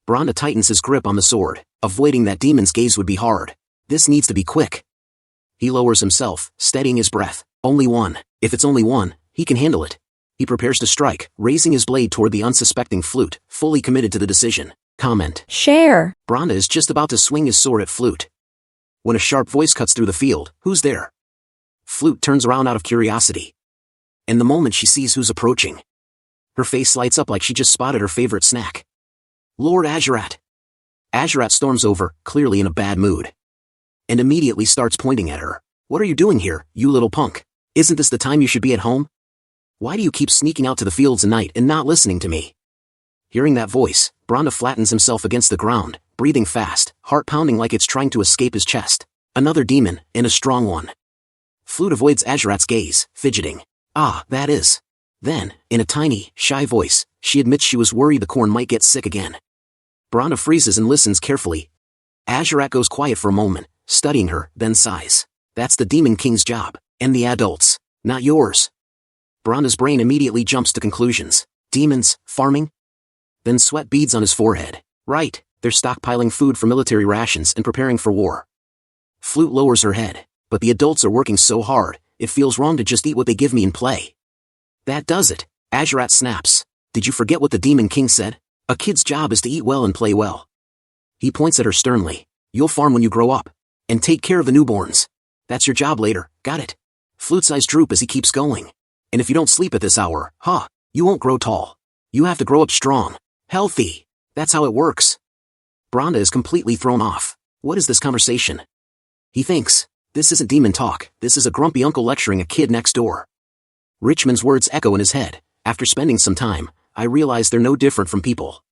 Branda tightens his grip on the sword. Avoiding that demon's gaze would be hard. This needs to be quick. He lowers himself, steadying his breath. Only one. If it's only one, he can handle it. He prepares to strike, raising his blade toward the unsuspecting Flute, fully committed to the decision. Comment. Share. Branda is just about to swing his sword at Flute, when a sharp voice cuts through the field. Who's there? Flute turns around out of curiosity. And the moment she sees who's approaching, her face lights up like she just spotted her favorite snack. Lord Azurat. Azurat storms over, clearly in a bad mood, and immediately starts pointing at her. What are you doing here, you little punk? Isn't this the time you should be at home? Why do you keep sneaking out to the fields at night and not listening to me? Hearing that voice, Branda flattens himself against the ground, breathing fast, heart pounding like it's trying to escape his chest. Another demon, and a strong one. Flute avoids Azurat's gaze, fidgeting. Ah, that is. Then, in a tiny, shy voice, she admits she was worried the corn might get sick again. Branda freezes and listens carefully. Azurat goes quiet for a moment, studying her, then sighs. That's the Demon King's job, and the adults, not yours. Branda's brain immediately jumps to conclusions. Demons, farming? Then sweat beads on his forehead. Right, they're stockpiling food for military rations and preparing for war. Flute lowers her head. But the adults are working so hard, it feels wrong to just eat what they give me and play. That does it. Azurat snaps. Did you forget what the Demon King said? A kid's job is to eat well and play well. He points at her sternly. You'll farm when you grow up. And take care of the newborns. That's your job later, got it? Flute's eyes droop as he keeps going. And if you don't sleep at this hour, you won't grow tall. You have to grow up strong. Healthy. That's how it works. Branda is completely thrown off. What is this conversation? He thinks. This isn't demon talk, this is a grumpy uncle lecturing a kid next door. Richmond's words echo in his head. After spending some time, I realize they're no different from people.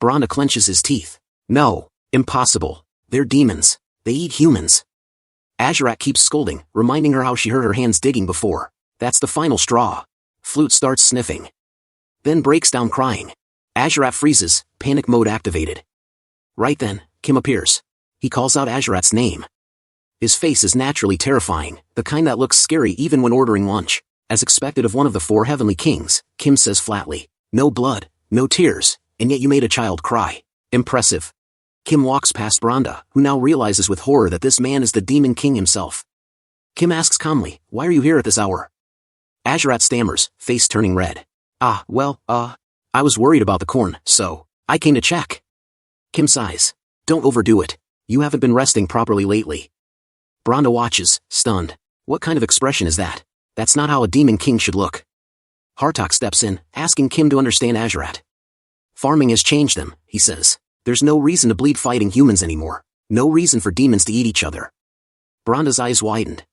Branda clenches his teeth. No, impossible. They're demons. They eat humans. Azarat keeps scolding, reminding her how she hurt her hands digging before. That's the final straw. Flute starts sniffing. Then breaks down crying. Azarat freezes, panic mode activated. Right then, Kim appears. He calls out Azarat's name. His face is naturally terrifying, the kind that looks scary even when ordering lunch. As expected of one of the 4 heavenly kings, Kim says flatly, "No blood, no tears, and yet you made a child cry. Impressive." Kim walks past Branda, who now realizes with horror that this man is the Demon King himself. Kim asks calmly, "Why are you here at this hour?" Azarat stammers, face turning red. I was worried about the corn, so I came to check." Kim sighs. "Don't overdo it. You haven't been resting properly lately." Branda watches, stunned. What kind of expression is that? That's not how a Demon King should look. Hartok steps in, asking Kim to understand Azarat. "Farming has changed them," he says. "There's no reason to bleed fighting humans anymore. No reason for demons to eat each other." Branda's eyes widened.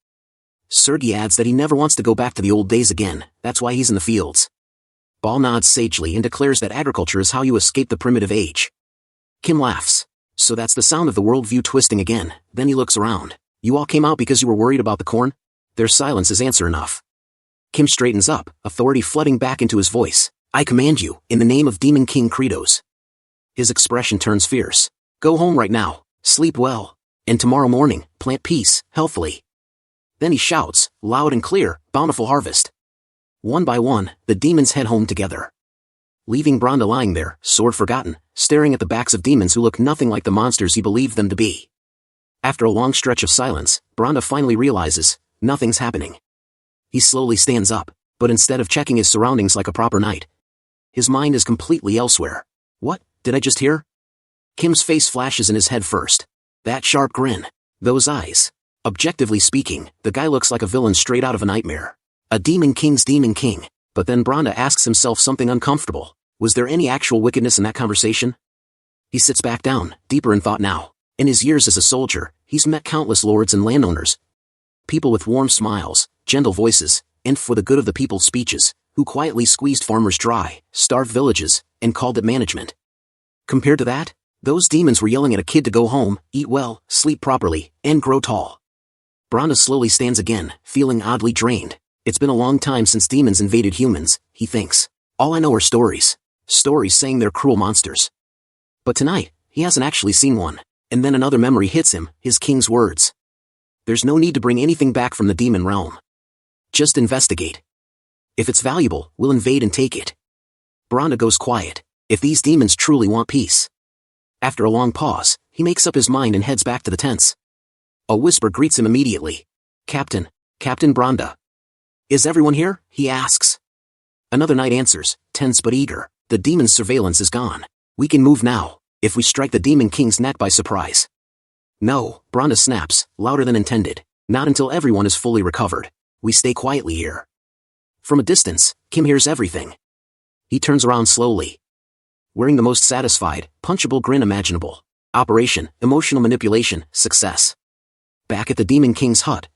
Sergei adds that he never wants to go back to the old days again, that's why he's in the fields. Bal nods sagely and declares that agriculture is how you escape the primitive age. Kim laughs. So that's the sound of the worldview twisting again. Then he looks around. "You all came out because you were worried about the corn?" Their silence is answer enough. Kim straightens up, authority flooding back into his voice. "I command you, in the name of Demon King Kratos." His expression turns fierce. "Go home right now, sleep well, and tomorrow morning, plant peace, healthily." Then he shouts, loud and clear, "Bountiful Harvest." One by one, the demons head home together. Leaving Branda lying there, sword forgotten, staring at the backs of demons who look nothing like the monsters he believed them to be. After a long stretch of silence, Branda finally realizes, nothing's happening. He slowly stands up, but instead of checking his surroundings like a proper knight, his mind is completely elsewhere. What did I just hear? Kim's face flashes in his head first. That sharp grin. Those eyes. Objectively speaking, the guy looks like a villain straight out of a nightmare. A Demon King's Demon King. But then Branda asks himself something uncomfortable. Was there any actual wickedness in that conversation? He sits back down, deeper in thought now. In his years as a soldier, he's met countless lords and landowners. People with warm smiles, gentle voices, and for the good of the people speeches, who quietly squeezed farmers dry, starved villages, and called it management. Compared to that, those demons were yelling at a kid to go home, eat well, sleep properly, and grow tall. Branda slowly stands again, feeling oddly drained. It's been a long time since demons invaded humans, he thinks. All I know are stories. Stories saying they're cruel monsters. But tonight, he hasn't actually seen one. And then another memory hits him, his king's words. There's no need to bring anything back from the demon realm. Just investigate. If it's valuable, we'll invade and take it. Branda goes quiet. If these demons truly want peace. After a long pause, he makes up his mind and heads back to the tents. A whisper greets him immediately. Captain Branda. Is everyone here? He asks. Another knight answers, tense but eager. The demon's surveillance is gone. We can move now, if we strike the Demon King's neck by surprise. No, Branda snaps, louder than intended. Not until everyone is fully recovered. We stay quietly here. From a distance, Kim hears everything. He turns around slowly. Wearing the most satisfied, punchable grin imaginable. Operation, emotional manipulation, success. Back at the Demon King's hut,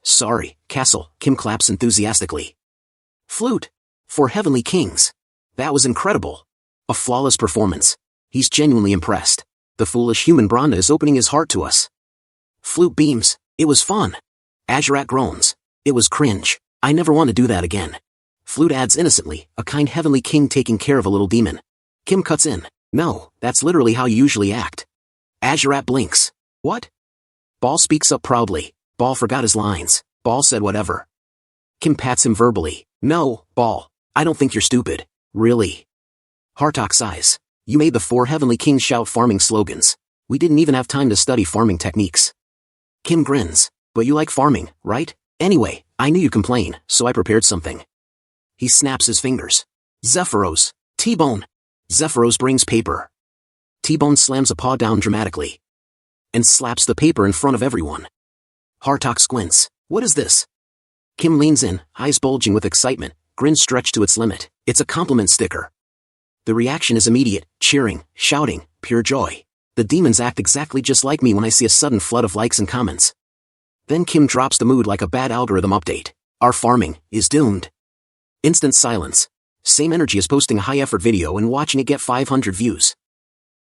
castle, Kim claps enthusiastically. Flute. 4 heavenly kings. That was incredible. A flawless performance. He's genuinely impressed. The foolish human Branda is opening his heart to us. Flute beams. It was fun. Azarat groans. It was cringe. I never want to do that again. Flute adds innocently, a kind heavenly king taking care of a little demon. Kim cuts in. No, that's literally how you usually act. Azarat blinks. What? Bal speaks up proudly. Bal forgot his lines. Bal said whatever. Kim pats him verbally. No, Bal. I don't think you're stupid. Really. Hartok sighs. You made the 4 heavenly kings shout farming slogans. We didn't even have time to study farming techniques. Kim grins. But you like farming, right? Anyway, I knew you'd complain, so I prepared something. He snaps his fingers. Zephyros. T-Bone. Zephyros brings paper. T-Bone slams a paw down dramatically. And slaps the paper in front of everyone. Hartok squints. What is this? Kim leans in, eyes bulging with excitement, grin stretched to its limit. It's a compliment sticker. The reaction is immediate, cheering, shouting, pure joy. The demons act exactly just like me when I see a sudden flood of likes and comments. Then Kim drops the mood like a bad algorithm update. Our farming is doomed. Instant silence. Same energy as posting a high-effort video and watching it get 500 views.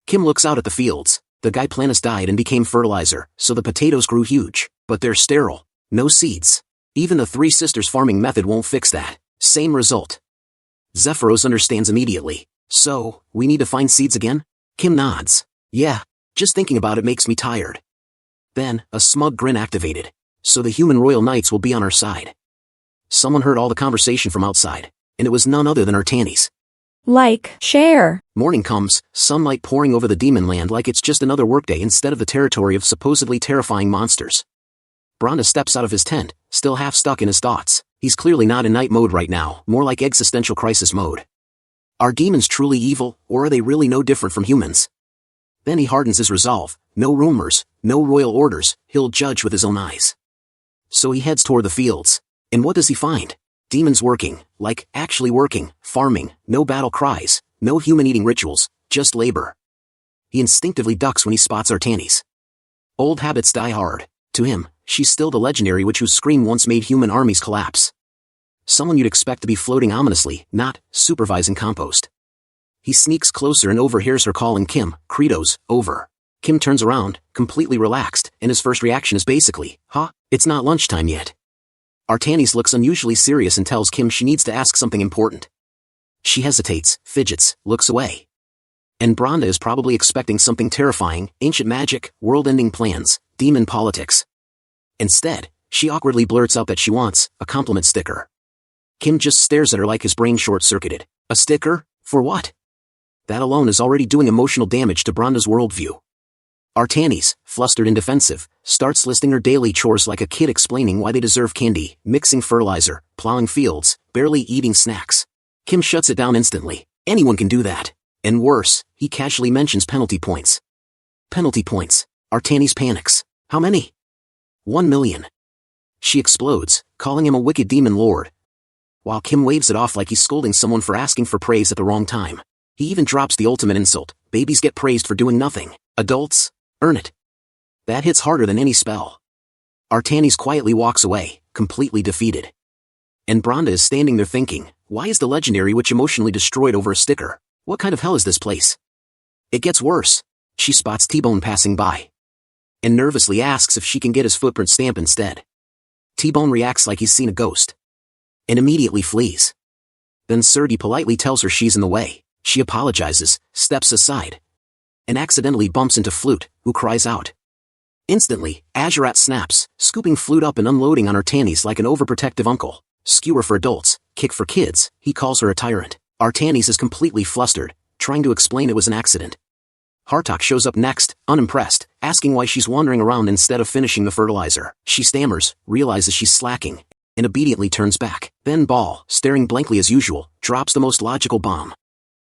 Kim looks out at the fields. The guy Planus died and became fertilizer, so the potatoes grew huge, but they're sterile. No seeds. Even the three sisters farming method won't fix that. Same result. Zephyros understands immediately. So, we need to find seeds again? Kim nods. Yeah, just thinking about it makes me tired. Then, a smug grin activated. So the human royal knights will be on our side. Someone heard all the conversation from outside, and it was none other than our Tannies. Like, share. Morning comes, sunlight pouring over the demon land like it's just another workday instead of the territory of supposedly terrifying monsters. Branda steps out of his tent, still half stuck in his thoughts. He's clearly not in night mode right now, more like existential crisis mode. Are demons truly evil, or are they really no different from humans? Then he hardens his resolve. No rumors, no royal orders, he'll judge with his own eyes. So he heads toward the fields. And what does he find? Demons working, like, actually working, farming, no battle cries, no human-eating rituals, just labor. He instinctively ducks when he spots our Tannies. Old habits die hard. To him, she's still the legendary witch whose scream once made human armies collapse. Someone you'd expect to be floating ominously, not supervising compost. He sneaks closer and overhears her calling Kim, Credos, over. Kim turns around, completely relaxed, and his first reaction is basically, huh, it's not lunchtime yet. Artanis looks unusually serious and tells Kim she needs to ask something important. She hesitates, fidgets, looks away. And Branda is probably expecting something terrifying, ancient magic, world-ending plans, demon politics. Instead, she awkwardly blurts out that she wants a compliment sticker. Kim just stares at her like his brain short-circuited. A sticker? For what? That alone is already doing emotional damage to Branda's worldview. Artanis, flustered and defensive, starts listing her daily chores like a kid explaining why they deserve candy, mixing fertilizer, plowing fields, barely eating snacks. Kim shuts it down instantly. Anyone can do that. And worse, he casually mentions penalty points. Penalty points. Artanis panics. How many? 1 million. She explodes, calling him a wicked demon lord. While Kim waves it off like he's scolding someone for asking for praise at the wrong time. He even drops the ultimate insult. Babies get praised for doing nothing. Adults, earn it. That hits harder than any spell. Artanis quietly walks away, completely defeated. And Branda is standing there thinking, why is the legendary witch emotionally destroyed over a sticker? What kind of hell is this place? It gets worse. She spots T-Bone passing by. And nervously asks if she can get his footprint stamp instead. T-Bone reacts like he's seen a ghost. And immediately flees. Then Serdi politely tells her she's in the way. She apologizes, steps aside, and accidentally bumps into Flute, who cries out. Instantly, Azurat snaps, scooping Flute up and unloading on her Tannies like an overprotective uncle. Skewer for adults, kick for kids, he calls her a tyrant. Artanis is completely flustered, trying to explain it was an accident. Hartok shows up next, unimpressed, asking why she's wandering around instead of finishing the fertilizer. She stammers, realizes she's slacking, and obediently turns back. Then Ball, staring blankly as usual, drops the most logical bomb.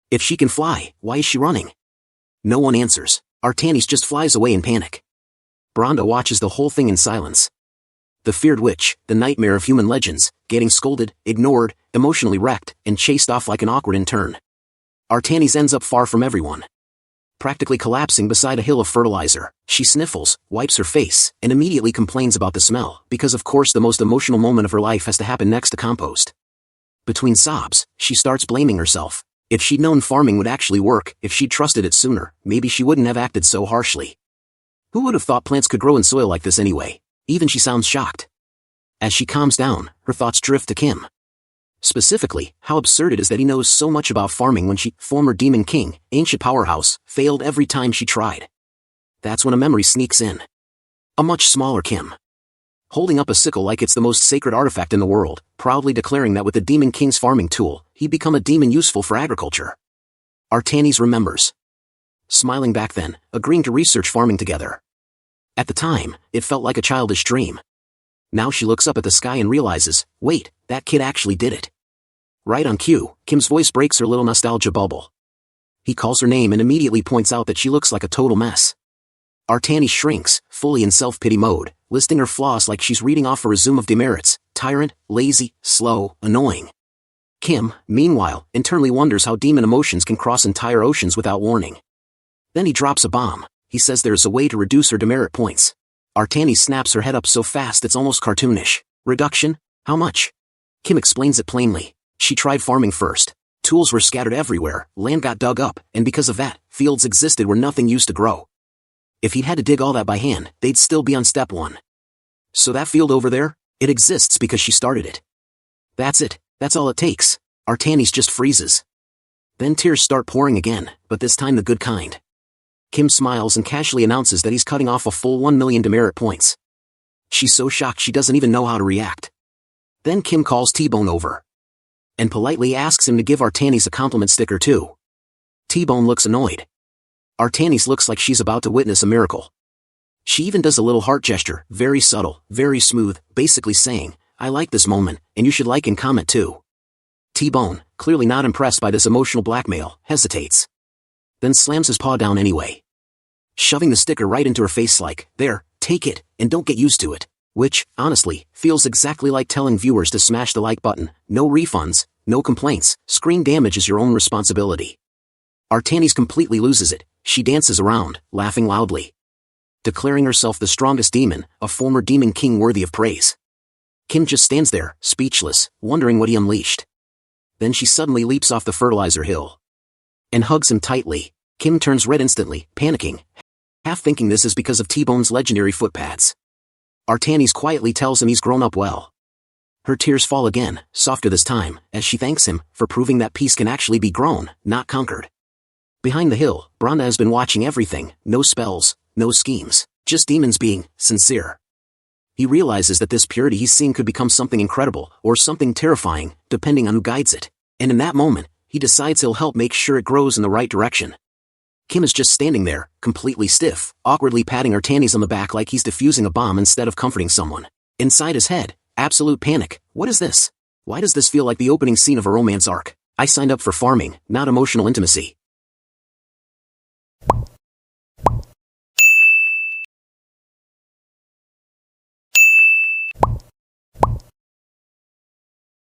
If she can fly, why is she running? No one answers. Artanis just flies away in panic. Branda watches the whole thing in silence. The feared witch, the nightmare of human legends, getting scolded, ignored, emotionally wrecked, and chased off like an awkward intern. Artanis ends up far from everyone. Practically collapsing beside a hill of fertilizer. She sniffles, wipes her face, and immediately complains about the smell, because of course the most emotional moment of her life has to happen next to compost. Between sobs, she starts blaming herself. If she'd known farming would actually work, if she'd trusted it sooner, maybe she wouldn't have acted so harshly. Who would have thought plants could grow in soil like this anyway? Even she sounds shocked. As she calms down, her thoughts drift to Kim. Specifically, how absurd it is that he knows so much about farming when she, former demon king, ancient powerhouse, failed every time she tried. That's when a memory sneaks in. A much smaller Kim. Holding up a sickle like it's the most sacred artifact in the world, proudly declaring that with the demon king's farming tool, he'd become a demon useful for agriculture. Artanis remembers. Smiling back then, agreeing to research farming together. At the time, it felt like a childish dream. Now she looks up at the sky and realizes, wait, that kid actually did it. Right on cue, Kim's voice breaks her little nostalgia bubble. He calls her name and immediately points out that she looks like a total mess. Artanis shrinks, fully in self-pity mode, listing her flaws like she's reading off a resume of demerits: tyrant, lazy, slow, annoying. Kim, meanwhile, internally wonders how demon emotions can cross entire oceans without warning. Then he drops a bomb. He says there's a way to reduce her demerit points. Artanis snaps her head up so fast it's almost cartoonish. Reduction? How much? Kim explains it plainly. She tried farming first. Tools were scattered everywhere, land got dug up, and because of that, fields existed where nothing used to grow. If he'd had to dig all that by hand, they'd still be on step 1. So that field over there? It exists because she started it. That's it. That's all it takes. Artanis just freezes. Then tears start pouring again, but this time the good kind. Kim smiles and casually announces that he's cutting off a full 1 million demerit points. She's so shocked she doesn't even know how to react. Then Kim calls T-Bone over and politely asks him to give Artanis a compliment sticker too. T-Bone looks annoyed. Artanis looks like she's about to witness a miracle. She even does a little heart gesture, very subtle, very smooth, basically saying, I like this moment, and you should like and comment too. T-Bone, clearly not impressed by this emotional blackmail, hesitates. Then slams his paw down anyway, shoving the sticker right into her face like, there, take it, and don't get used to it. Which, honestly, feels exactly like telling viewers to smash the like button, no refunds, no complaints, screen damage is your own responsibility. Artanis completely loses it, she dances around, laughing loudly, declaring herself the strongest demon, a former demon king worthy of praise. Kim just stands there, speechless, wondering what he unleashed. Then she suddenly leaps off the fertilizer hill and hugs him tightly. Kim turns red instantly, panicking, half thinking this is because of T-Bone's legendary foot pads. Artanis quietly tells him he's grown up well. Her tears fall again, softer this time, as she thanks him for proving that peace can actually be grown, not conquered. Behind the hill, Branda has been watching everything, no spells, no schemes, just demons being sincere. He realizes that this purity he's seeing could become something incredible, or something terrifying, depending on who guides it. And in that moment, he decides he'll help make sure it grows in the right direction. Kim is just standing there, completely stiff, awkwardly patting Artanis on the back like he's defusing a bomb instead of comforting someone. Inside his head, absolute panic. What is this? Why does this feel like the opening scene of a romance arc? I signed up for farming, not emotional intimacy.